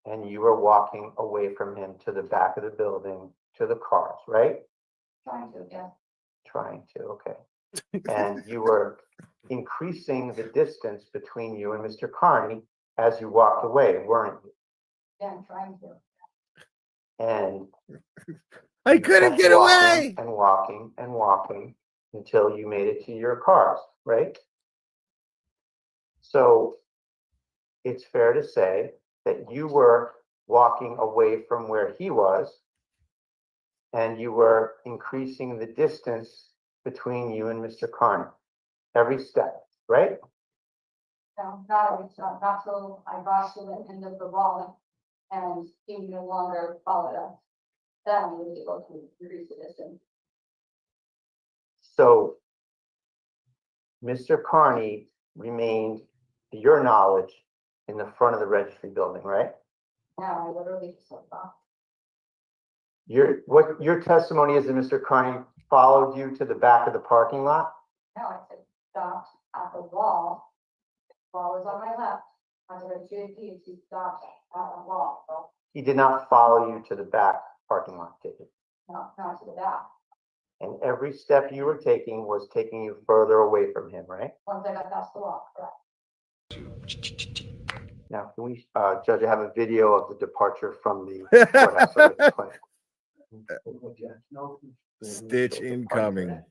And you were walking away from him to the back of the building to the cars, right? Trying to, yeah. Trying to, okay. And you were increasing the distance between you and Mr. Carney as you walked away, weren't you? Yeah, I'm trying to. And I you couldn't kept get walking away. And walking and walking until you made it to your cars, right? So it's fair to say that you were walking away from where he was and you were increasing the distance between you and Mr. Carney every step, right? No, not till I got to the end of the wall and he no longer followed us. Then I was able to increase the distance. So Mr. Carney remained, to your knowledge, in the front of the registry building, right? Now I literally just looked off. What your testimony is that Mr. Carney followed you to the back of the parking lot? Now I said, stopped at the wall. Wall was on my left. As I was shooting keys, he stopped at the wall. So, He did not follow you to the back parking lot, did he? no, not to the back. And every step you were taking was taking you further away from him, right? Once I got past the wall, correct. Now, can we, Judge, I have a video of the departure from the courthouse of the clinic. Stitch incoming.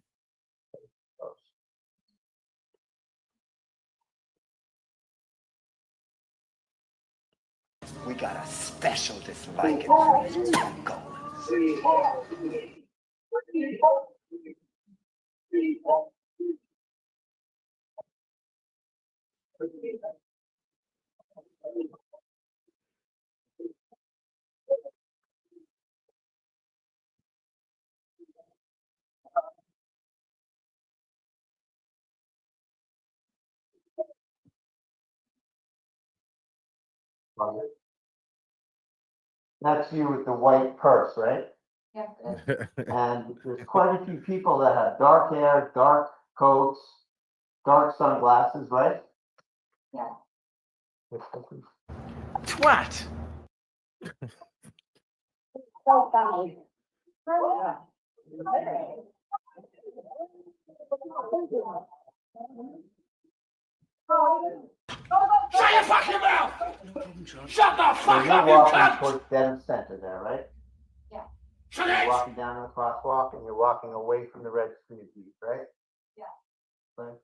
We got a special disliking for these two goals. That's you with the white purse, right? Yeah, And there's quite a few people that have dark hair, dark coats, dark sunglasses, right? yeah. Twat! So funny. Shut your fucking mouth! Shut the So fuck you're up, you walking cunt! towards Dedham Center there, right? Yeah. Shut You're it! walking down the crosswalk and you're walking away from the registry of deeds, right? Yeah. Right.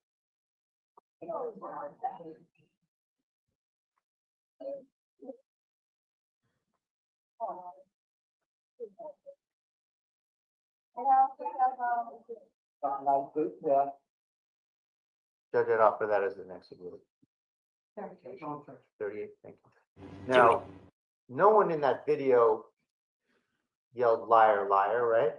Judge it off for that as the next exhibit. 38, thank you. Now, no one in that video yelled liar, liar, right?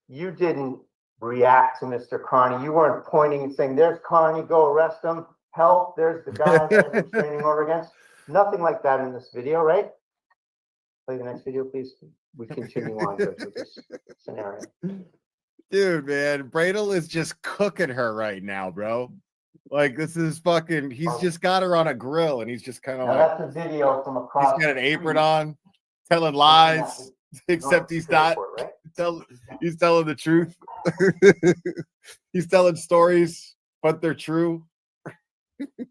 You didn't react to Mr. Carney. You weren't pointing and saying, there's Carney, go arrest him. Help, there's the guy that I'm restraining order against. Nothing like that in this video, right? Play the next video, please. We continue on with this scenario. Dude, man, Bradle is just cooking her right now, bro. Like, this is fucking, he's just got her on a grill and he's just kind of Now, like, that's a video from across. he's got an the apron street. on, telling lies, except he's not. Right? He's telling the truth. He's telling stories, but they're true. Did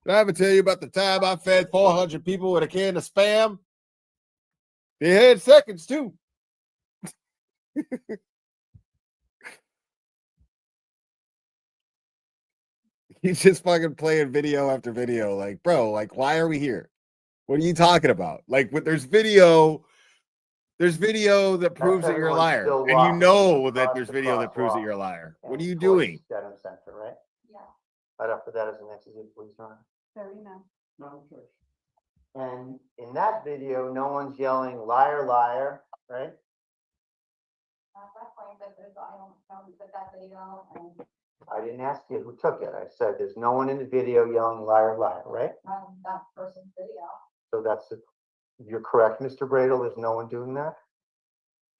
I ever tell you about the time I fed 400 people with a can of Spam? They had seconds too. He's just fucking playing video after video. Like, bro, like, why are we here? What are you talking about? Like, there's video that proves that you're a liar. And you know that there's video that proves that you're a liar. What are you doing? Dedham Center, right? Yeah. Right after that is the next exhibit, please, Ron. 39. And in that video, no one's yelling liar, liar, right? At that point, that there's, I don't know who took that video, and I didn't ask you who took it. I said there's no one in the video yelling liar, liar, right? that person's video. So you're correct, Mr. Bradle. There's no one doing that.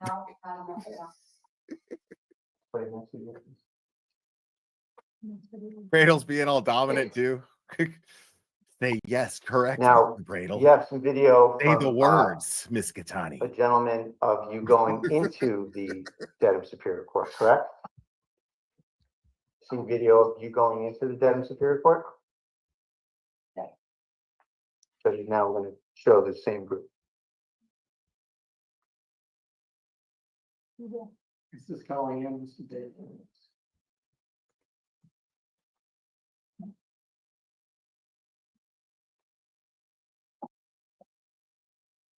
No, I don't know. Yeah. Play the next video, please. Bradle's being all dominant too. Say yes, correct. Now, Mr. Bradle. you have some video. Say the from, words, Miss Katani. a gentleman of you going into the Dedham Superior Court, correct? Seen video of you going into the Dedham Superior Court? Yeah. So you're now going to show the same group. Is this going in, Mr. Davis?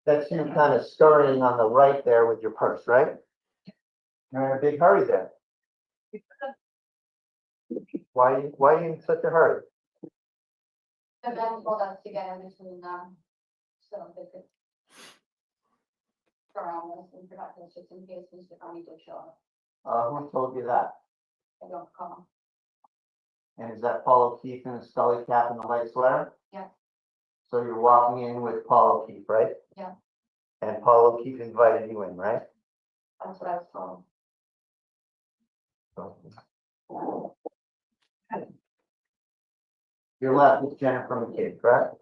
That's you kind of scurrying on the right there with your purse, right? You're in a big hurry there. Why are you in such a hurry? The Ben told us to get in between them, so they could around this and protect us just in case Mr. Carney did show up. Who told you that? I don't call. And is that Paul O'Keefe in a scully cap and a light sweater? Yeah. So you're walking in with Paul O'Keefe, right? Yeah. And Paul O'Keefe invited you in, right? That's what I was told. You're left with Jennifer McKidd, correct?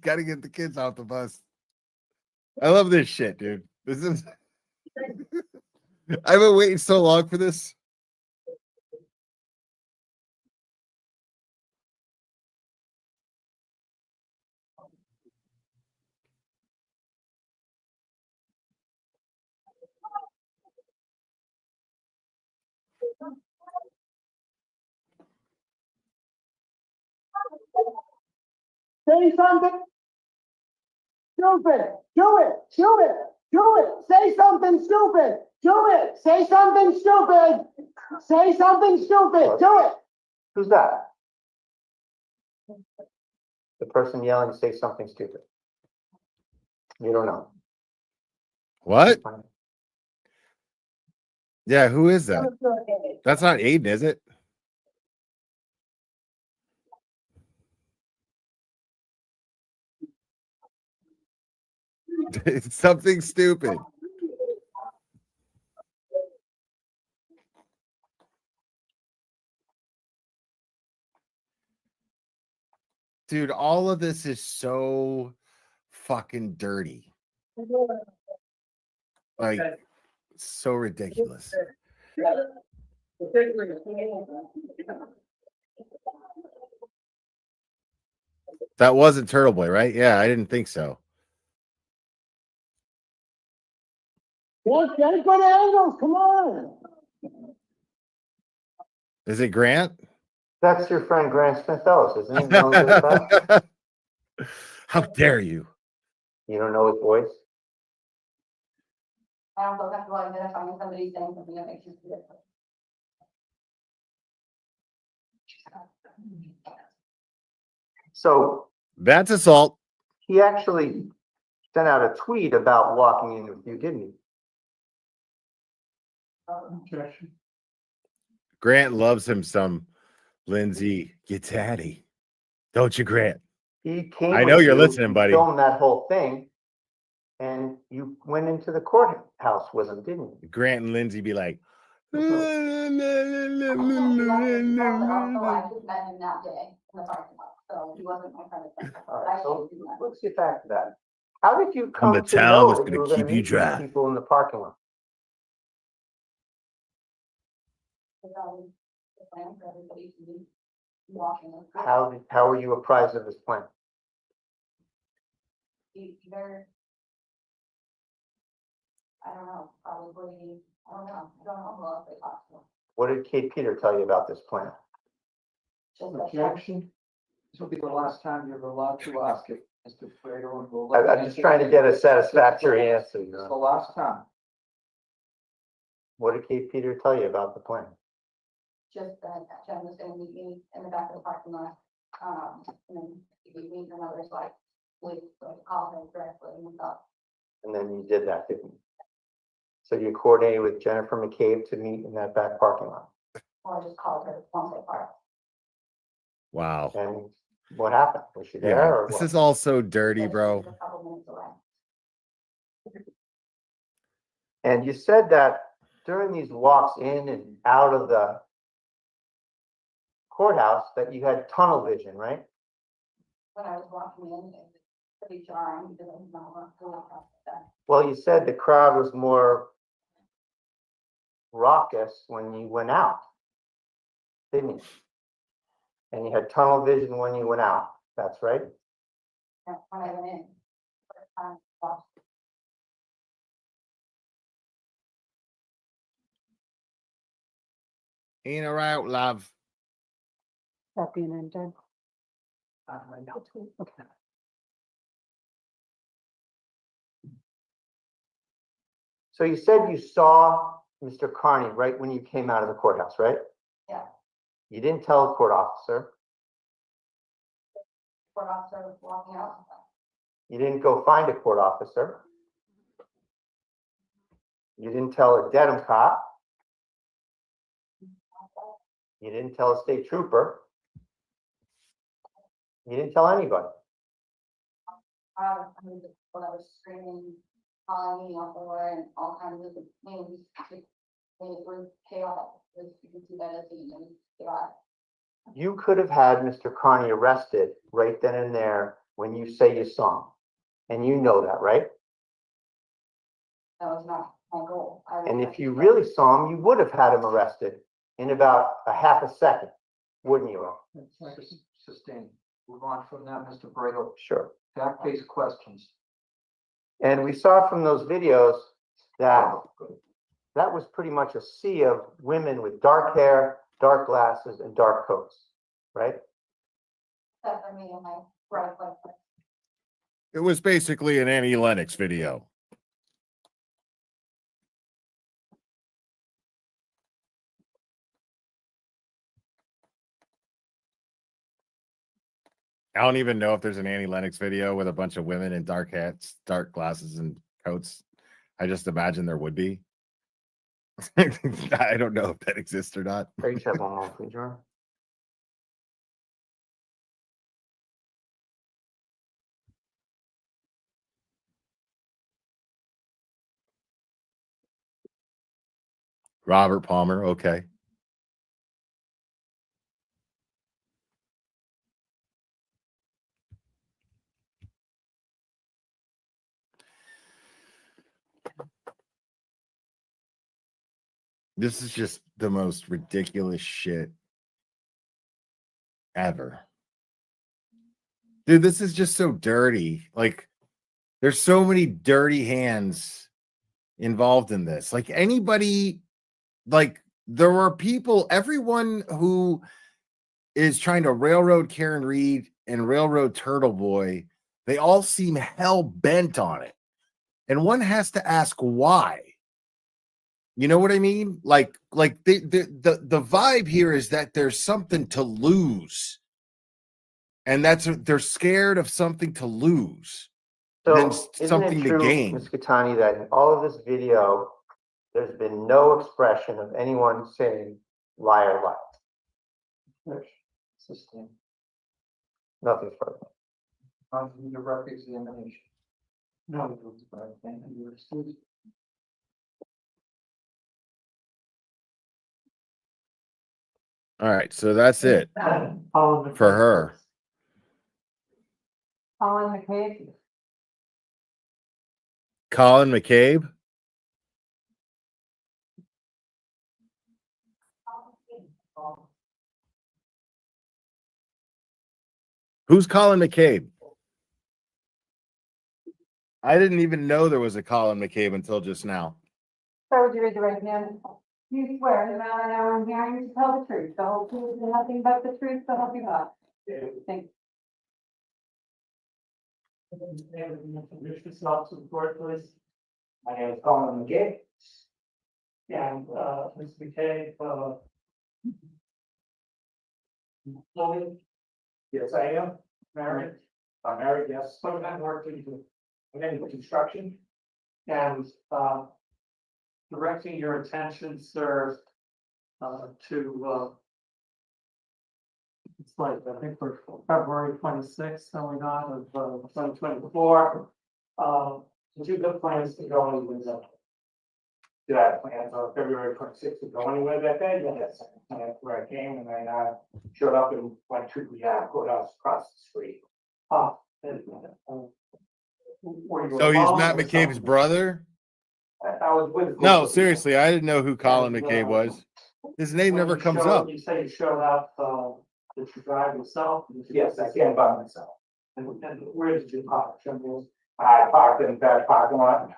Gotta get the kids off the bus. I love this shit, dude. This is I've been waiting so long for this. Say something stupid. Do it. Do it. Do it. Say something stupid. Do it. Say something stupid. Say something stupid. Do it. Who's that? The person yelling, say something stupid. You don't know. What? Yeah, who is that? That's not Aiden, is it? It's something stupid. Dude, all of this is so fucking dirty. Like, so ridiculous. That wasn't TurtleBoy, right? Yeah, I didn't think so. Yes, get good angles. Come on. Is it Grant? That's your friend Grant Smith Ellis, isn't he? No, that? How dare you? You don't know his voice? I don't feel comfortable identifying somebody saying something that makes you feel different. So that's assault. He actually sent out a tweet about walking in with you, didn't he? Objection. Grant loves him some Lindsay Gittati. Don't you, Grant? He came. I know with you're you, listening, you buddy. Filmed that whole thing, and you went into the courthouse with him, didn't you? Grant and Lindsay be like, Also, I just met him that day in the parking lot, so he wasn't my friend. All right, so let's get back to that. How did you I'm come the to town know that's that you gonna were going keep to you meet these dry. people in the parking lot? How were you apprised of this plan? Either, I don't know, probably, I don't know who else they talked to. What did Kate Peter tell you about this plan? Just that- Objection. This will be the last time you're allowed to ask it, Mr. Fredo, and we'll. I'm just trying to get a satisfactory answer. It's the last time. What did Kate Peter tell you about the plan? Just that Jen was gonna meet me in the back of the parking lot, and then he beat me and others like, call him directly and stuff. And then you did that, didn't you? So you coordinated with Jennifer McCabe to meet in that back parking lot. Or I just called her once I parked. wow. And what happened? Was she there Yeah, or this what? is all so dirty, bro. A couple minutes away. And you said that during these walks in and out of the courthouse that you had tunnel vision, right? When I was walking in, it was pretty jarring because I was not going across that. Well, you said the crowd was more raucous when you went out, didn't you? And you had tunnel vision when you went out. That's right. When I went in. First time, walked. Ain't all right, love. That being ended. Okay. So you said you saw Mr. Carney right when you came out of the courthouse, right? Yeah. You didn't tell the court officer. Court officer was walking out. You didn't go find a court officer. You didn't tell a Dedham cop. You didn't tell a state trooper. You didn't tell anybody. When I was screaming, calling me off the door and all kinds of names, it was chaotic. You can see that as the chaotic. You could have had Mr. Carney arrested right then and there when you say you saw him. And you know that, right? That was not my goal. And if you really saw him, you would have had him arrested in about a half a second, wouldn't you? Earl? Sustained. Move on from that, Mr. Fredo. Sure. Fact-based questions. And we saw from those videos that that was pretty much a sea of women with dark hair, dark glasses, and dark coats, right? Except for me and my right foot. It was basically an Annie Lennox video. I don't even know if there's an Annie Lennox video with a bunch of women in dark hats, dark glasses, and coats. I just imagine there would be. I don't know if that exists or not. Each have one more, please, Ron. Robert Palmer, okay. This is just the most ridiculous shit ever. Dude, this is just so dirty. Like, there's so many dirty hands involved in this. Like, anybody, like, there are people, everyone who is trying to railroad Karen Reed and railroad TurtleBoy, they all seem hell bent on it. And one has to ask why. You know what I mean? Like the vibe here is that there's something to lose. And they're scared of something to lose. So then isn't something it to true, gain. Ms. Catani, that in all of this video, there's been no expression of anyone saying liar, liar? Nothing further. On the representation. No, thank you. All right, so that's it All of for her. Colin McCabe, Colin McCabe. Who's Colin McCabe? I didn't even know there was a Colin McCabe until just now. sir, would you raise your right hand? Do you swear that now and now in hearing to tell the truth, the whole truth, and nothing but the truth, so help you God? Thank you. Introduce yourself to the board, please. My name is Colin McGee. And, Mr. McKay, Chloe? Yes, I am. Married? I'm married, yes. So I'm working in construction. And, directing your attention, sir, to, it's like, I think for February 26th, going on of, 2024. Did you have plans to go anywhere? Did I have plans on February 26th to go anywhere that day? Yes, that's where I came and I, showed up and went to the, courthouse across the street. So he's Matt McCabe's brother? I was with. No, seriously, I didn't know who Colin McCabe was. His name never comes up. You say you showed up, did you drive yourself? Yes, I came by myself. And where did you park? I parked in that parking lot,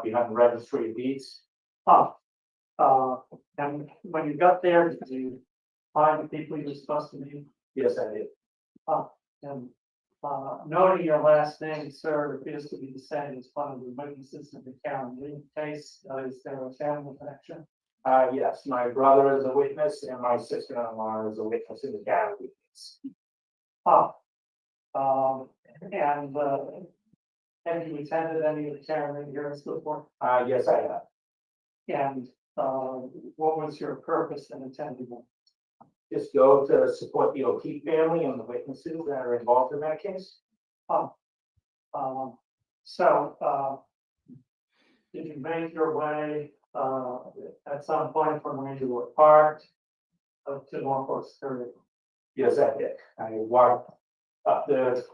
behind the registry of deeds. And when you got there, did you find the people you were supposed to meet? Yes, I did. And, noting your last name, sir, appears to be the same as one of the witnesses in the Karen Lee case. Is there a family connection? Yes, my brother is a witness and my sister-in-law is a witness in the Karen Lee case. And, have you attended any of the Karen Lee hearings before? Yes, I have. And, what was your purpose in attending them? Just go to support the O'Keefe family and the witnesses that are involved in that case. Did you make your way, at some point from where you were parked up to Norfolk Street? Yes, I did. I walked up the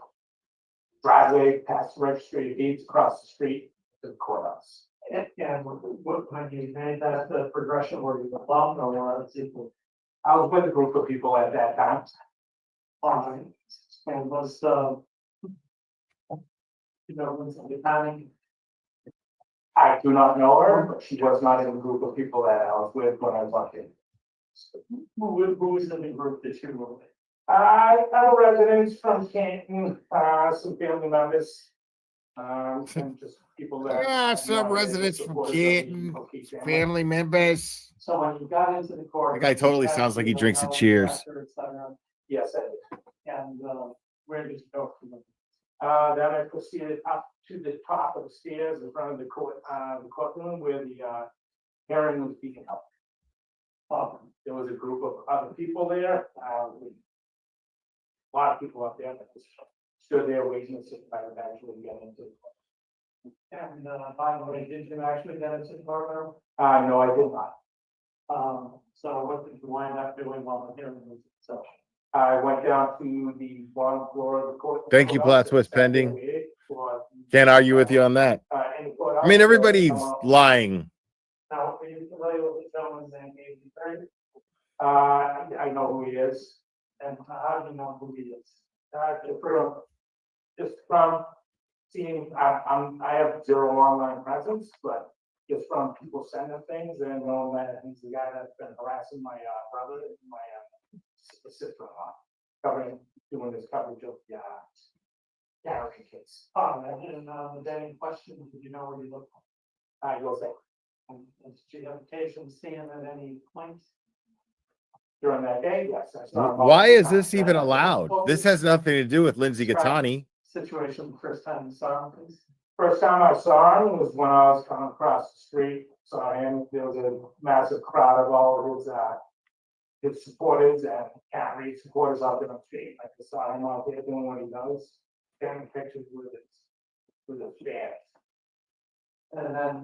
driveway, past the registry of deeds, across the street to the courthouse. And when you made that progression, were you alone or was it equal? I was with a group of people at that time. And was, was the timing? I do not know her, but she was not in the group of people that I was with when I was in. Who was in the group that you were with? Other residents from Canton, some family members. And just people that. Some residents from Canton, family members. So when you got into the court. That guy totally sounds like he drinks at Cheers. Yes, I did. And, where did you go from there? Then I proceeded up to the top of the stairs in front of the courtroom where the, hearing was being held. There was a group of other people there, a lot of people up there that just stood there waiting to see if I would actually get into the court. And, by the way, did you actually get into the courtroom? No, I did not. So what did you wind up doing while the hearing was itself? I went down to the bottom floor of the court. Thank you, Plot Twist pending. Can't argue with you on that. I mean, everybody's lying. Now, are you familiar with the gentleman's name? I know who he is. And how do you know who he is? Just from seeing, I have zero online presence, but just from people sending things and knowing that he's the guy that's been harassing my brother and my sister-in-law, doing this coverage of the Gary case. And the day in question, did you know where you looked? You'll say. And did you have occasion seeing at any point during that day? Yes. Why is this even allowed? This has nothing to do with Lindsay Gattani. situation the first time you saw him, please? First time I saw him was when I was coming across the street, saw him, there was a massive crowd of all his supporters and Cat Reed supporters out there on the street. I just saw him out there doing what he does, taking pictures with his fans. And then,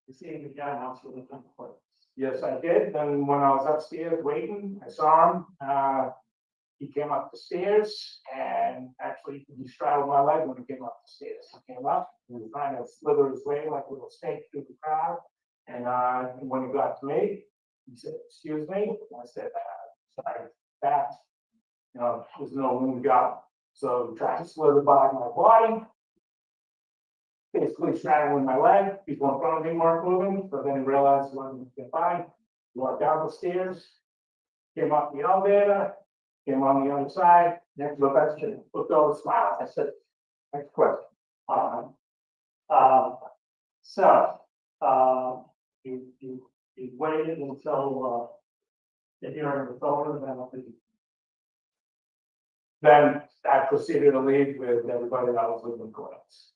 you see him again, also with the point. Yes, I did. Then when I was upstairs waiting, I saw him. He came up the stairs and actually he straddled my leg when he came up the stairs. He came up, he was trying to slither his way like a little snake through the crowd. And when he got to me, he said, "Excuse me." I said, "Sorry, that, there's no room to go." So he tried to slither by my body, basically straddling my leg. People in front of me weren't moving, so then he realized he wasn't going to get by. He walked down the stairs, came up the elevator, came on the other side, next look at you, looked over, smiled. I said, "Next question." You waited until, the hearing was over, Then I proceeded to leave with everybody that was leaving courts.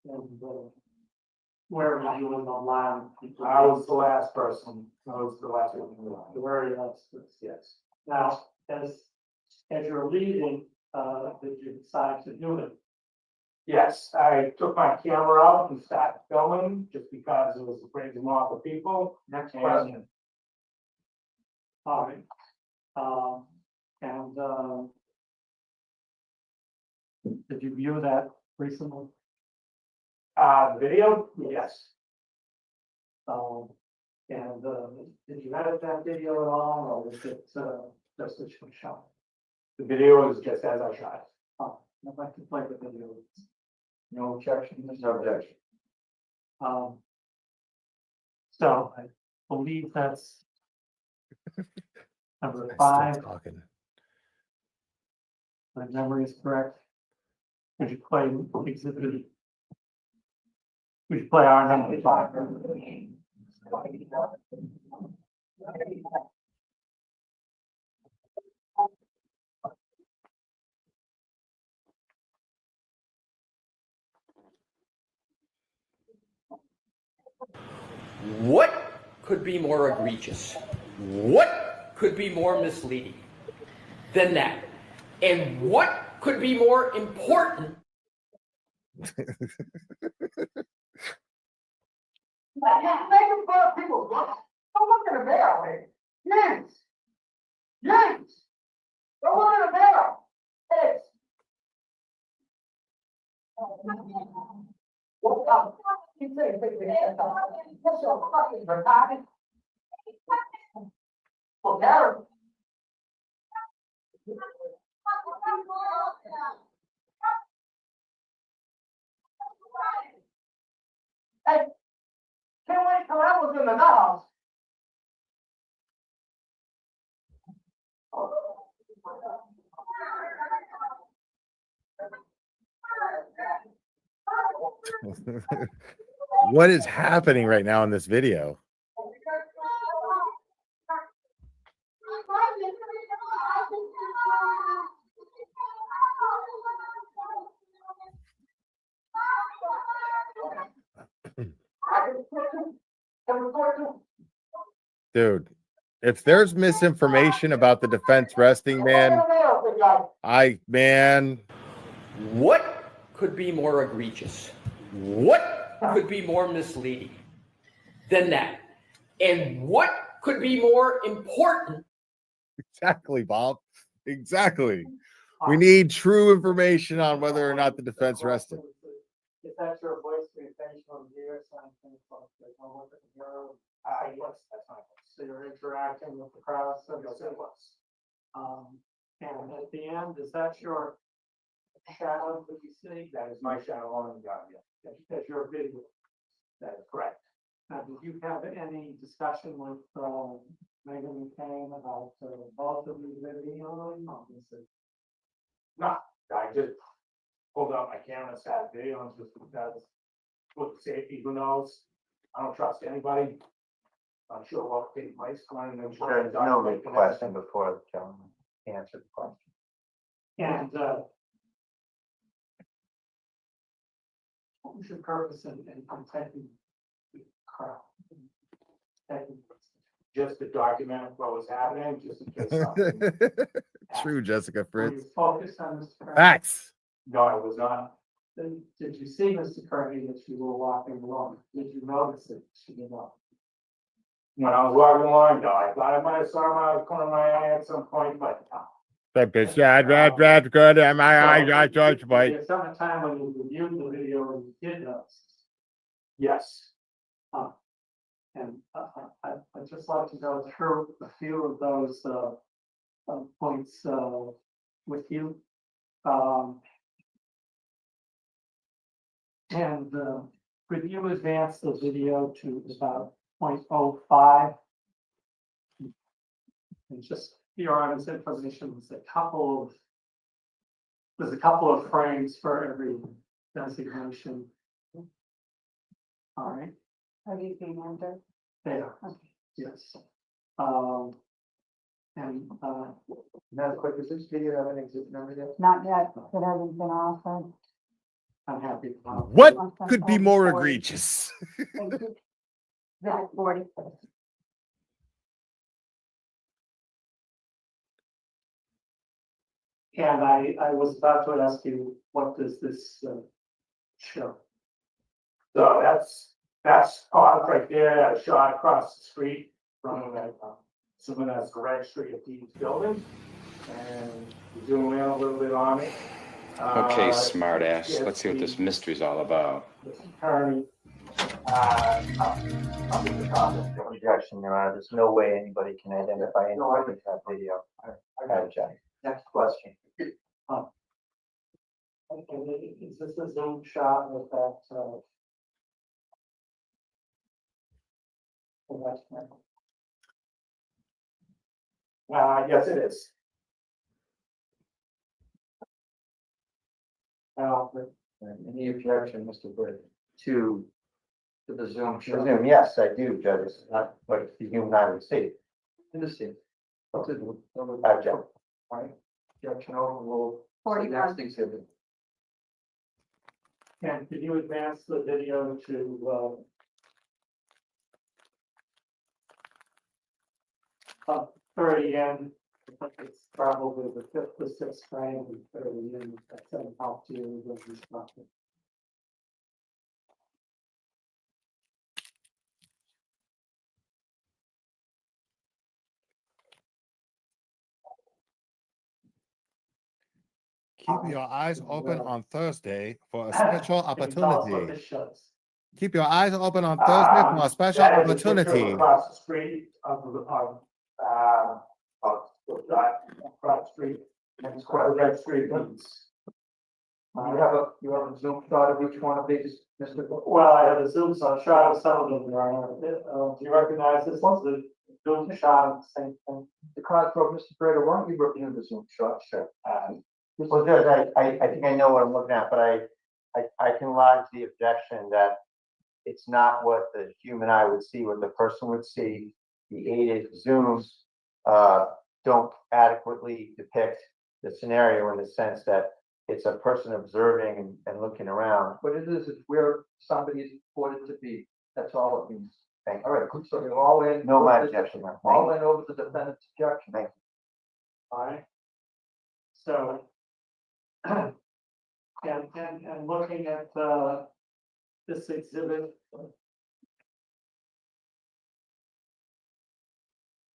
where were you in the line? I was the last person. I was the last one in the line. The very last, Yes. now, as you're leaving, did you decide to do it? Yes, I took my camera out and started filming just because it was a crazy mob of people. Next And- question. All right. Did you view that recently? The video, yes. Did you edit that video at all, or was it, just a shot? The video is just as I shot it. Oh, I'd like to play the video. No objection, no objection. So I believe that's number I'm still 5, talking. my memory is correct. Would you play exhibit? Would you play our number 5? What could be more egregious? What could be more misleading than that? And what could be more important? People, don't look at a barrel here. Yes. Yes. Don't look at a barrel. Yes. What up? You say, what's your fucking retarded? Well, Karen. Hey, can't wait till I was in the house. What is happening right now in this video? Dude, if there's misinformation about the defense resting, man, What could be more egregious? What could be more misleading than that? And what could be more important? exactly, Bob. Exactly. We need true information on whether or not the defense rested. Is that your voice to your facial gear, something like there's no one that can hear? Yes, that's my voice. So you're interacting with the crowd, so Yes, it was. and at the end, is that your shadow that you see? That is my shadow on the gun, yes. That's your video. That is correct. Now, did you have any discussion with, Megan McCain about, both of these videos? No, I just pulled out my camera and started videoing just because with safety, who knows? I don't trust anybody. I'm sure what will take place. There's no question before the gentleman answered the question. And, what was your purpose in protecting the crowd? Protecting- Just to document what was happening, just in case something. True, Jessica Were Fritz. you focused on Mr. Kearney? Facts. No, it was not. Then did you see Mr. Kearney as you were walking along? Did you notice it? She did not. When I was walking along, no, I thought I might have saw him out of the corner of my eye at some point, but That bitch, bad, good. Am I judge, but There's some time when you reviewed the video and you did notice. yes. And I'd just like to go through a few of those points with you. And could you advance the video to about 0.05? And just for your audience information, there's a couple of frames for every designation. All right. Have you been under? There, yes. And, Now, quick, does this video have an exit number yet? Not yet, it hasn't been offered. I'm happy. what could be more egregious? Exhibit 40. And I was about to ask you, what does this show? So that's Todd right there, that shot across the street from that, assuming that's the registry of deeds building. And zoom in a little bit on it. Okay, smart ass. yes, Let's see what this mystery's all about. the attorney, Up at the top of the objection, Your Honor, there's no way anybody can identify anybody with that video. I object. Next question. And is this a zoom shot with that? yes, it is. Any objection, Mr. Britt, to the Zoom show? Zoom, yes, I do, Judge, it's not what the human eye would see. Understand. I object. All right, objection overruled. 41. Next exhibit. And could you advance the video to 30 in? It's probably the fifth or sixth frame and 30 in. That's an help to you with this process. Keep your eyes open on Thursday for a special Can you tell us what opportunity. this shows? Keep your eyes open on Thursday for a special That is a picture opportunity. across the street of across the street, and it's quite a registry of deeds. You have a Zoom shot of each one of these, Mr. Well, I have a zoom shot of some of them, Your Honor. Do you recognize this one's the zoom shot of the same thing? The card for Mr. Breda, why don't you review the Zoom shot? Sure. Well, Judge, I think I know what I'm looking at, but I can lodge the objection that it's not what the human eye would see, what the person would see. The aided zooms don't adequately depict the scenario in the sense that it's a person observing and looking around. What it is where somebody is reported to be. That's all it means. Thank you. All right, so you're all in. No, my objection. All in over the defendant's objection. Thank you. All right. So. And looking at this exhibit.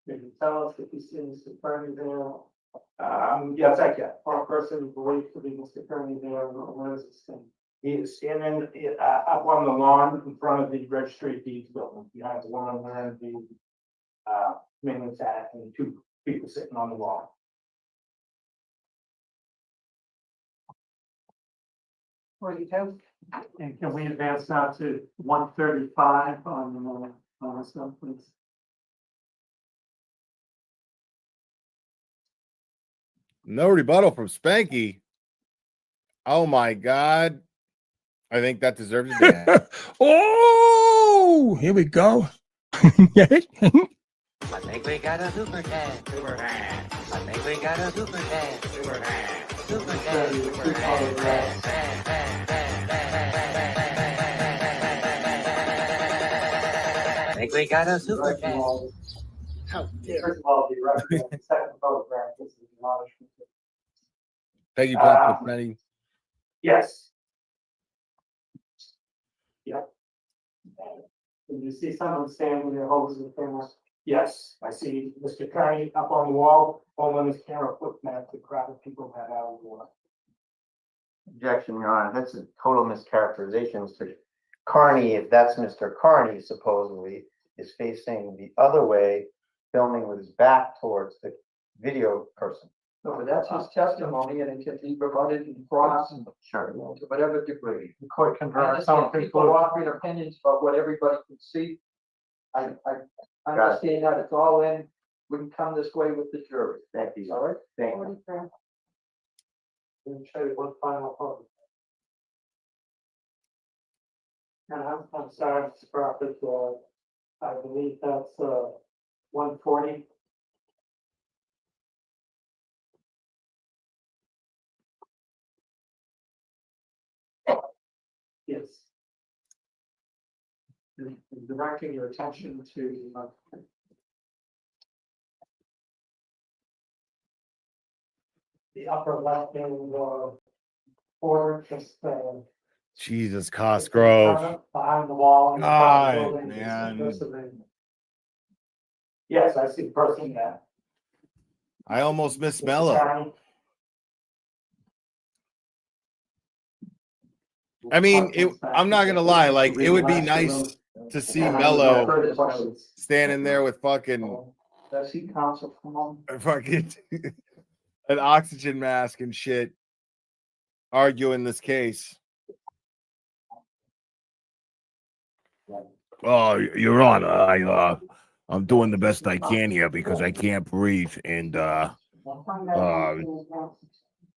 Can you tell us if you see Mr. Kearney there? Yes, I can. Or a person believed to be Mr. Kearney there, where is this thing? He is standing up on the lawn in front of the registry of deeds building, behind the one where the maintenance at, and two people sitting on the lawn. 42. And can we advance now to 135 on this one, please? No rebuttal from Spanky. Oh my God. I think that deserves a dance. Oh, here we go. I think we got a super dad. I think we got a super dad. Super dad. Super dad. Super dad. think we got a super First of cat. all, How dare first of all, the record, the second photograph, this is acknowledgement. Thank you, Patrick Benny. Yes. Yep. Did you see someone standing with their hoses and cameras? Yes, I see Mr. Carney up on the wall, holding his camera foot mat to grab the people that out of the water. Objection, Your Honor, that's a total mischaracterization. Mr. Carney, if that's Mr. Carney supposedly, is facing the other way, filming with his back towards the video person. No, but that's his testimony and it can be rebutted and crossed Sure. to whatever degree. The court can I draw some understand people conclusion. offering opinions about what everybody can see. I understand that it's all in, we can come this way with the jury. Thank you. All right? Thank you. Let me show you one final photo. And I'm sorry, Mr. Prophet, I believe that's 140. Yes. Directing your attention to the upper left-hand corner, just Jesus, Cosgrove. behind the wall. in the front of the God, building, man. just the person. Yes, I see the person there. I almost missed Mello. I mean, I'm not gonna lie, like it would be nice to see Mello standing there with fucking Does he counsel from fucking an oxygen mask and shit, arguing this case. Oh, Your Honor, I'm doing the best I can here because I can't breathe, and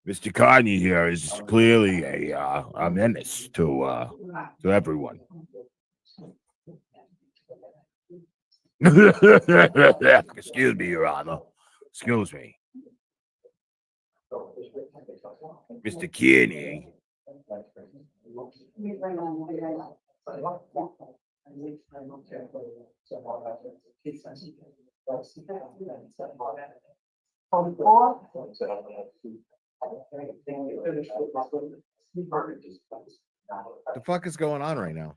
Mr. Carney here is clearly a menace to everyone. Excuse me, Your Honor. Excuse me. Mr. Kearney. The fuck is going on right now?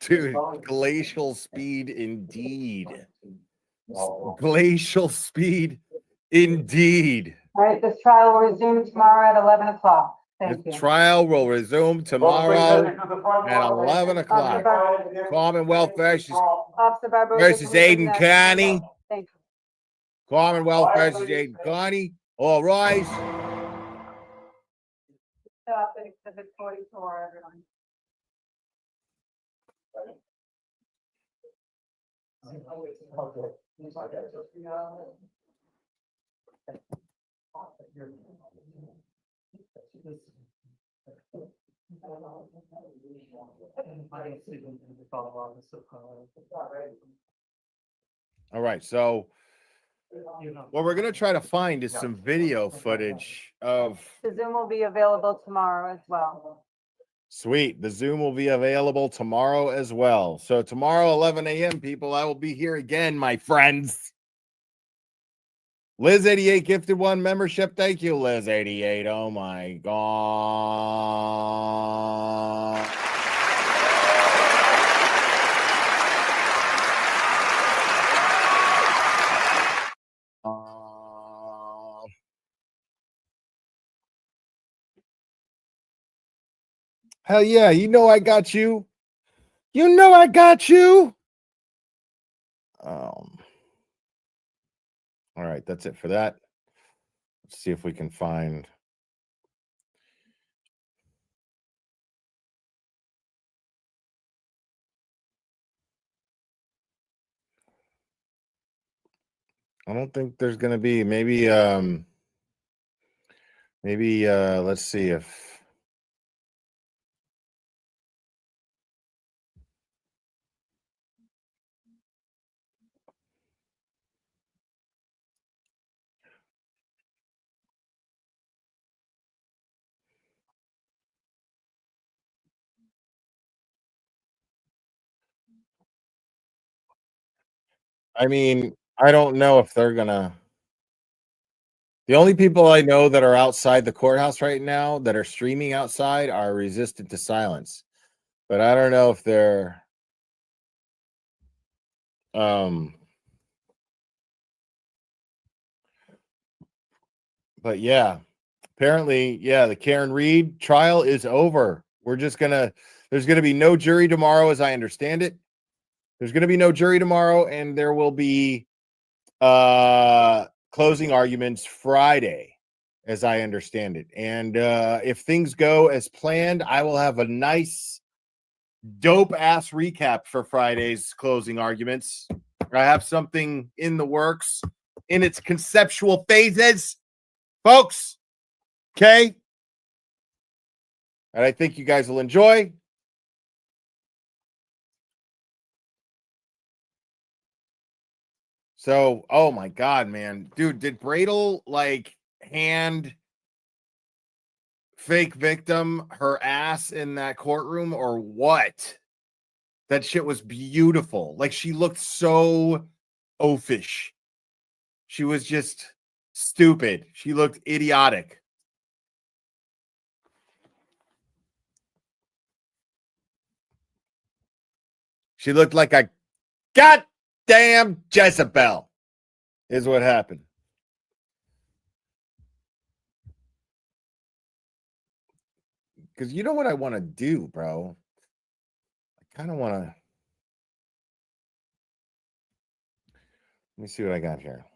Dude, glacial speed indeed. Glacial speed indeed. All right, this trial will resume tomorrow at 11 o'clock. Thank The you. trial will resume tomorrow at 11 o'clock. Commonwealth versus Officer Barbosa. Aiden Carney. Thank you. Commonwealth versus Aiden Carney. All rise. Stop at exhibit 44, everyone. All right, so what we're gonna try to find is some video footage of. The Zoom will be available tomorrow as well. Sweet. The Zoom will be available tomorrow as well. So tomorrow, 11 a.m., people, I will be here again, my friends. Liz88 gifted one membership. Thank you, Liz88. Oh my God. Hell yeah, you know I got you. You know I got you. All right, that's it for that. Let's see if we can find. I don't think there's gonna be maybe let's see if I mean, I don't know if they're gonna. The only people I know that are outside the courthouse right now that are streaming outside are resistant to silence. But I don't know if they're but yeah, apparently, yeah, the Karen Reed trial is over. There's gonna be no jury tomorrow, as I understand it. There's gonna be no jury tomorrow, and there will be closing arguments Friday, as I understand it. And if things go as planned, I will have a nice dope ass recap for Friday's closing arguments. I have something in the works in its conceptual phases, folks. Okay. And I think you guys will enjoy. So, oh my God, man. Dude, did Bradle like hand fake victim her ass in that courtroom or what? That shit was beautiful. Like she looked so oafish. She was just stupid. She looked idiotic. She looked like a goddamn Jezebel, is what happened. Because you know what I want to do, bro? I kind of want to. Let me see what I got here.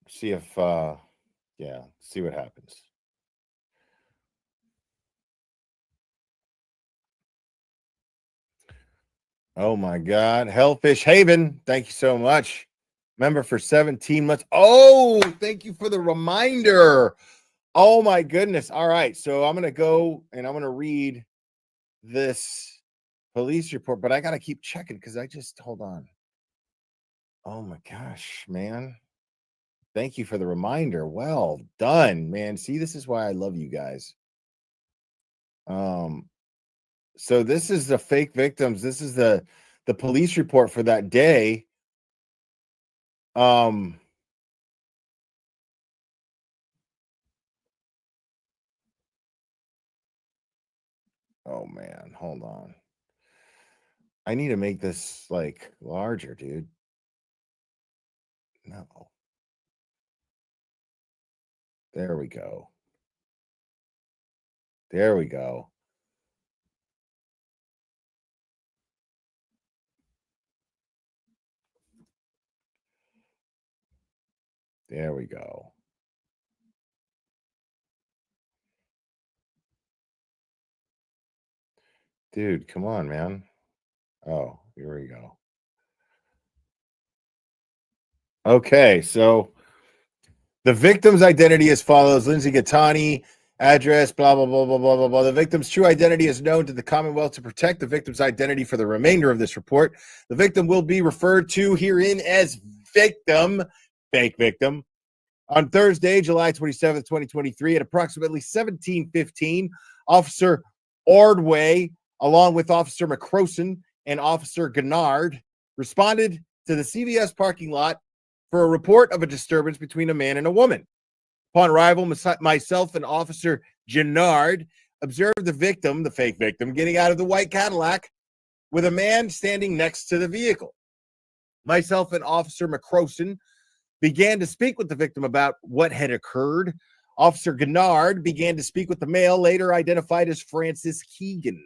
See if, yeah, see what happens. Oh my God. Hellfish Haven. Thank you so much. Member for 17 months. Oh, thank you for the reminder. Oh my goodness. All right. So I'm going to go and I'm going to read this police report, but I got to keep checking because hold on. Oh my gosh, man. Thank you for the reminder. Well done, man. See, this is why I love you guys. So this is the fake victims. This is the police report for that day. Oh man, hold on. I need to make this like larger, dude. No. There we go. There we go. There we go. Dude, come on, man. Oh, here we go. Okay, so the victim's identity as follows: Lindsay Gattani, address, blah, blah, blah, blah, blah, blah, blah. The victim's true identity is known to the Commonwealth. To protect the victim's identity for the remainder of this report, the victim will be referred to herein as victim, fake victim. On Thursday, July 27th, 2023, at approximately 17:15, Officer Ordway, along with Officer McCroson and Officer Gennard, responded to the CVS parking lot for a report of a disturbance between a man and a woman. Upon arrival, myself and Officer Gennard observed the victim, the fake victim, getting out of the white Cadillac with a man standing next to the vehicle. Myself and Officer McCroson began to speak with the victim about what had occurred. Officer Gennard began to speak with the male, later identified as Francis Keegan.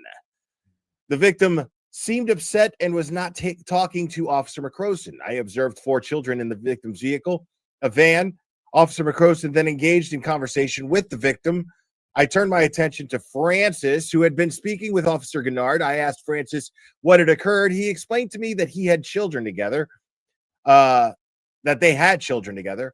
The victim seemed upset and was not talking to Officer McCroson. I observed 4 children in the victim's vehicle, a van. Officer McCroson then engaged in conversation with the victim. I turned my attention to Francis, who had been speaking with Officer Gennard. I asked Francis what had occurred. He explained to me that he had children together, that they had children together,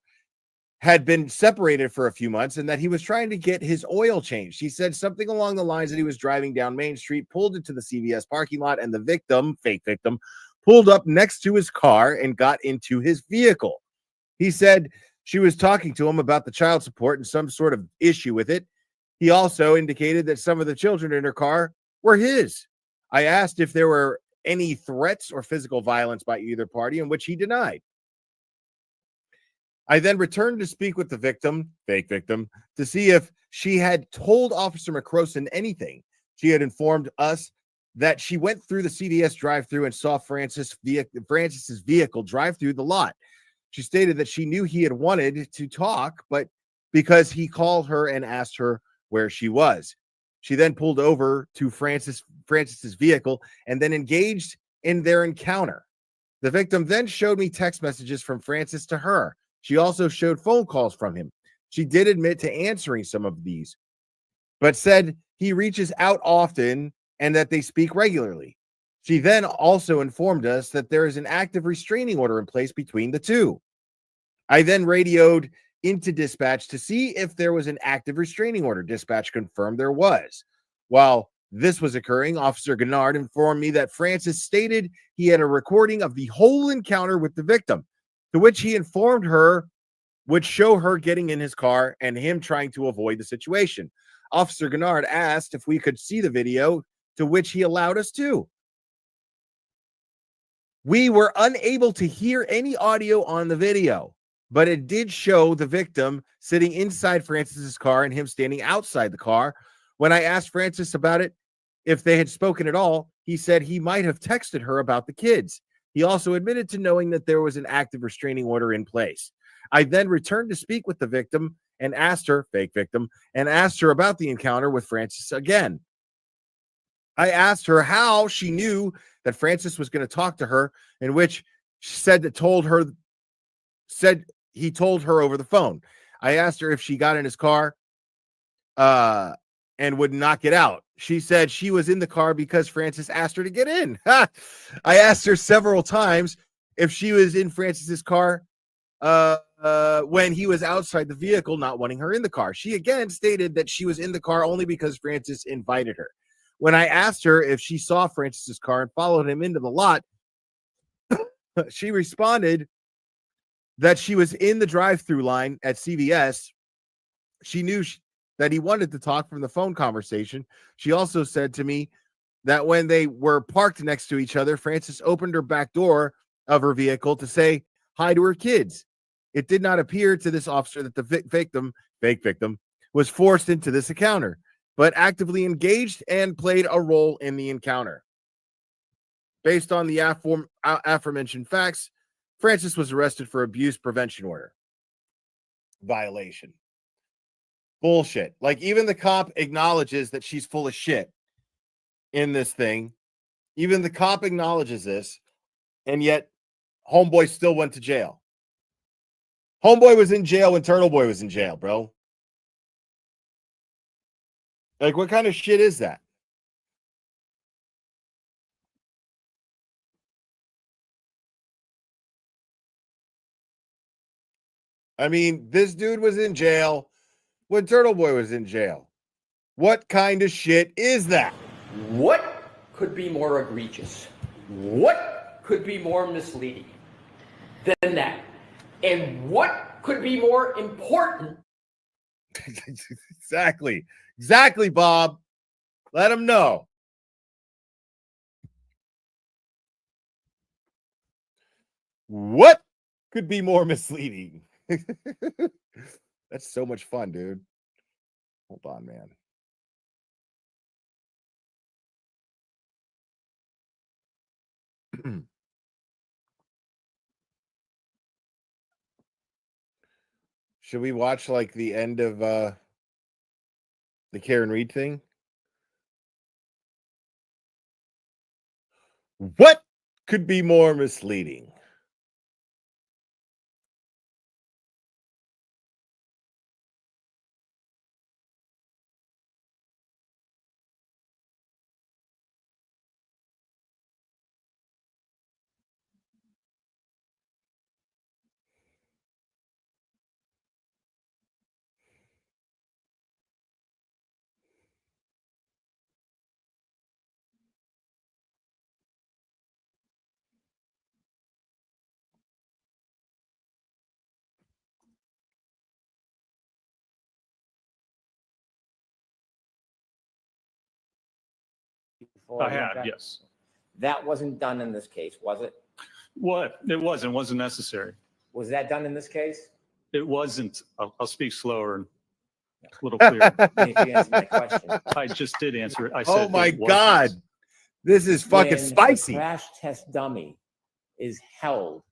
had been separated for a few months, and that he was trying to get his oil changed. He said something along the lines that he was driving down Main Street, pulled into the CVS parking lot, and the victim, fake victim, pulled up next to his car and got into his vehicle. He said she was talking to him about the child support and some sort of issue with it. He also indicated that some of the children in her car were his. I asked if there were any threats or physical violence by either party, in which he denied. I then returned to speak with the victim, fake victim, to see if she had told Officer McCroson anything. She had informed us that she went through the CVS drive-through and saw Francis's vehicle drive through the lot. She stated that she knew he had wanted to talk, but because he called her and asked her where she was. She then pulled over to Francis's vehicle and then engaged in their encounter. The victim then showed me text messages from Francis to her. She also showed phone calls from him. She did admit to answering some of these, but said he reaches out often and that they speak regularly. She then also informed us that there is an active restraining order in place between the two. I then radioed into dispatch to see if there was an active restraining order. Dispatch confirmed there was. While this was occurring, Officer Gennard informed me that Francis stated he had a recording of the whole encounter with the victim, to which he informed her would show her getting in his car and him trying to avoid the situation. Officer Gennard asked if we could see the video, to which he allowed us to. We were unable to hear any audio on the video, but it did show the victim sitting inside Francis's car and him standing outside the car. When I asked Francis about it, if they had spoken at all, he said he might have texted her about the kids. He also admitted to knowing that there was an active restraining order in place. I then returned to speak with the victim and asked her, fake victim, and asked her about the encounter with Francis again. I asked her how she knew that Francis was going to talk to her, in which she said he told her over the phone. I asked her if she got in his car and would not get out. She said she was in the car because Francis asked her to get in. I asked her several times if she was in Francis's car when he was outside the vehicle, not wanting her in the car. She again stated that she was in the car only because Francis invited her. When I asked her if she saw Francis's car and followed him into the lot, she responded that she was in the drive-through line at CVS. She knew that he wanted to talk from the phone conversation. She also said to me that when they were parked next to each other, Francis opened her back door of her vehicle to say hi to her kids. It did not appear to this officer that the fake victim, was forced into this encounter, but actively engaged and played a role in the encounter. Based on the aforementioned facts, Francis was arrested for abuse prevention order violation. Bullshit. Like, even the cop acknowledges that she's full of shit in this thing. Even the cop acknowledges this, and yet homeboy still went to jail. Homeboy was in jail when TurtleBoy was in jail, bro. Like, what kind of shit is that? I mean, this dude was in jail when TurtleBoy was in jail. What kind of shit is that? What could be more egregious? What could be more misleading than that? And what could be more important? Exactly. Exactly, Bob. Let him know. What could be more misleading? That's so much fun, dude. Hold on, man. Should we watch like the end of the Karen Reed thing? What could be more misleading? before? I you went have, back? yes. That wasn't done in this case, was it? What? It wasn't necessary. Was that done in this case? It wasn't. I'll speak slower and a little clearer. If you answer my question. I just did answer it. I said Oh my it wasn't. God. This is fucking When spicy. the crash test dummy is held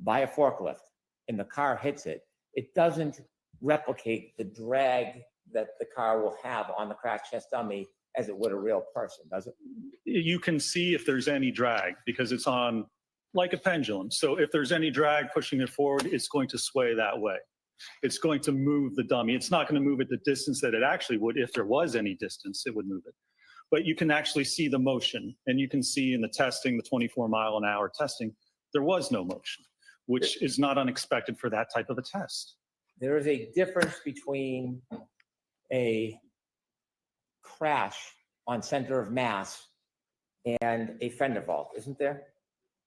by a forklift and the car hits it, it doesn't replicate the drag that the car will have on the crash test dummy as it would a real person, does it? You can see if there's any drag because it's on like a pendulum. So if there's any drag pushing it forward, it's going to sway that way. It's going to move the dummy. It's not going to move at the distance that it actually would. If there was any distance, it would move it. But you can actually see the motion, and you can see in the testing, the 24-mile-an-hour testing, there was no motion, which is not unexpected for that type of a test. There is a difference between a crash on center of mass and a fender vault, isn't there?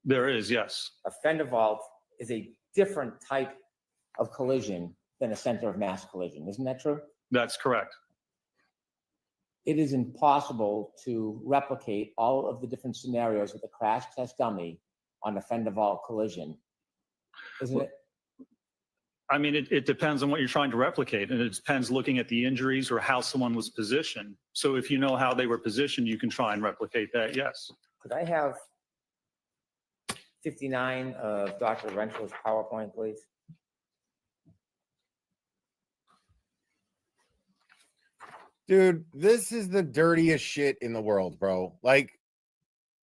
There is, yes. A fender vault is a different type of collision than a center of mass collision, isn't that true? That's correct. It is impossible to replicate all of the different scenarios with a crash test dummy on a fender vault collision, isn't it? I mean, it depends on what you're trying to replicate, and it depends looking at the injuries or how someone was positioned. So if you know how they were positioned, you can try and replicate that, yes. Could I have 59 of Dr. Renschel's PowerPoint, please? Dude, this is the dirtiest shit in the world, bro. Like,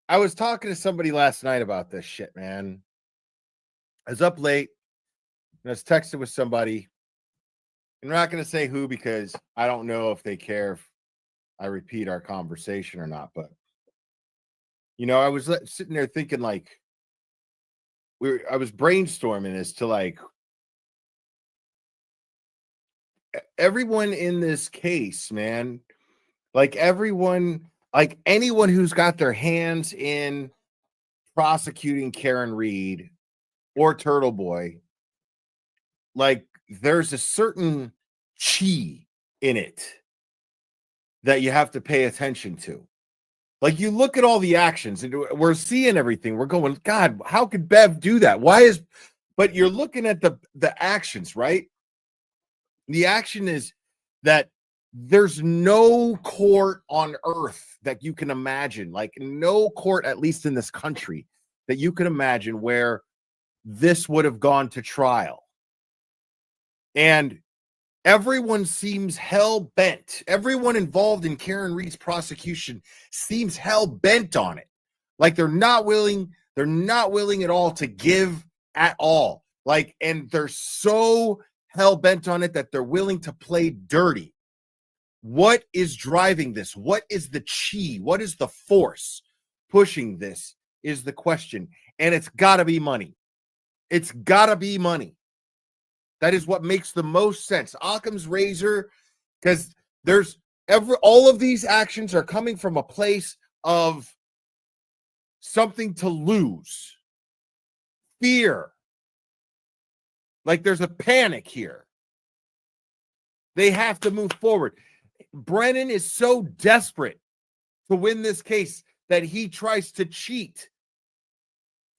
I was talking to somebody last night about this shit, man. I was up late and I was texting with somebody. I'm not going to say who because I don't know if they care if I repeat our conversation or not. But, you know, I was sitting there thinking, like, I was brainstorming as to, like, everyone in this case, man, like everyone, like anyone who's got their hands in prosecuting Karen Reed or TurtleBoy, like there's a certain chi in it that you have to pay attention to. Like you look at all the actions and we're seeing everything. We're going, God, how could Bev do that? But you're looking at the actions, right? The action is that there's no court on earth that you can imagine, like no court, at least in this country, that you can imagine where this would have gone to trial. And everyone seems hell bent. Everyone involved in Karen Reed's prosecution seems hell bent on it. Like they're not willing at all to give at all. Like, and they're so hell bent on it that they're willing to play dirty. What is driving this? What is the chi? What is the force pushing this is the question. And it's got to be money. It's got to be money. That is what makes the most sense. Occam's razor, because all of these actions are coming from a place of something to lose. Fear. Like there's a panic here. They have to move forward. Brennan is so desperate to win this case that he tries to cheat.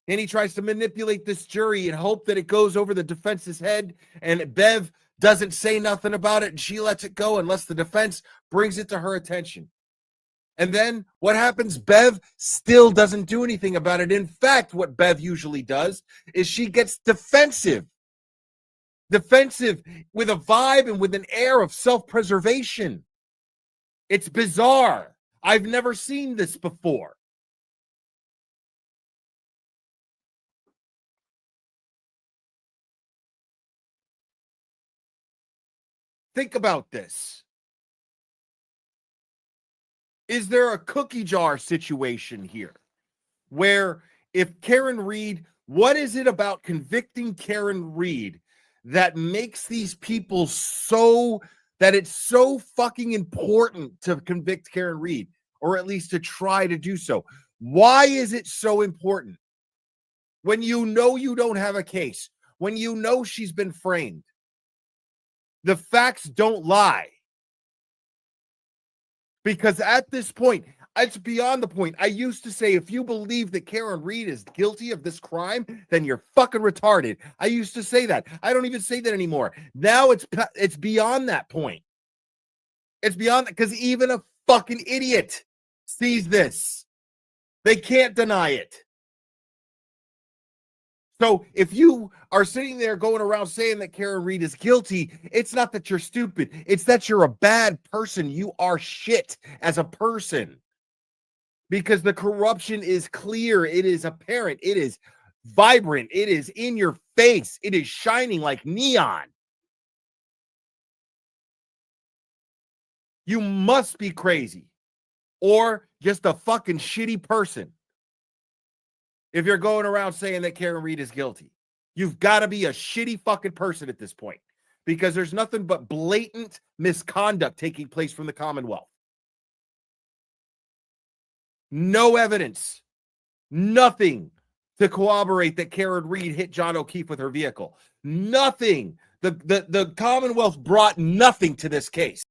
And he tries to manipulate this jury and hope that it goes over the defense's head. And Bev doesn't say nothing about it. And she lets it go unless the defense brings it to her attention. And then what happens? Bev still doesn't do anything about it. In fact, what Bev usually does is she gets defensive with a vibe and with an air of self-preservation. It's bizarre. I've never seen this before. Think about this. Is there a cookie jar situation here where if Karen Reed, what is it about convicting Karen Reed that makes these people that it's so fucking important to convict Karen Reed, or at least to try to do so? Why is it so important? When you know you don't have a case, when you know she's been framed, the facts don't lie. Because at this point, It's beyond the point. I used to say, if you believe that Karen Reed is guilty of this crime, then you're fucking retarded. I used to say that. I don't even say that anymore. Now it's beyond that point. It's beyond that, because even a fucking idiot sees this. They can't deny it. So if you are sitting there going around saying that Karen Reed is guilty, it's not that you're stupid. It's that you're a bad person. You are shit as a person. Because the corruption is clear. It is apparent. It is vibrant. It is in your face. It is shining like neon. You must be crazy or just a fucking shitty person if you're going around saying that Karen Reed is guilty. You've got to be a shitty fucking person at this point, because there's nothing but blatant misconduct taking place from the Commonwealth. No evidence, nothing to corroborate that Karen Reed hit John O'Keefe with her vehicle. Nothing. The Commonwealth brought nothing to this case.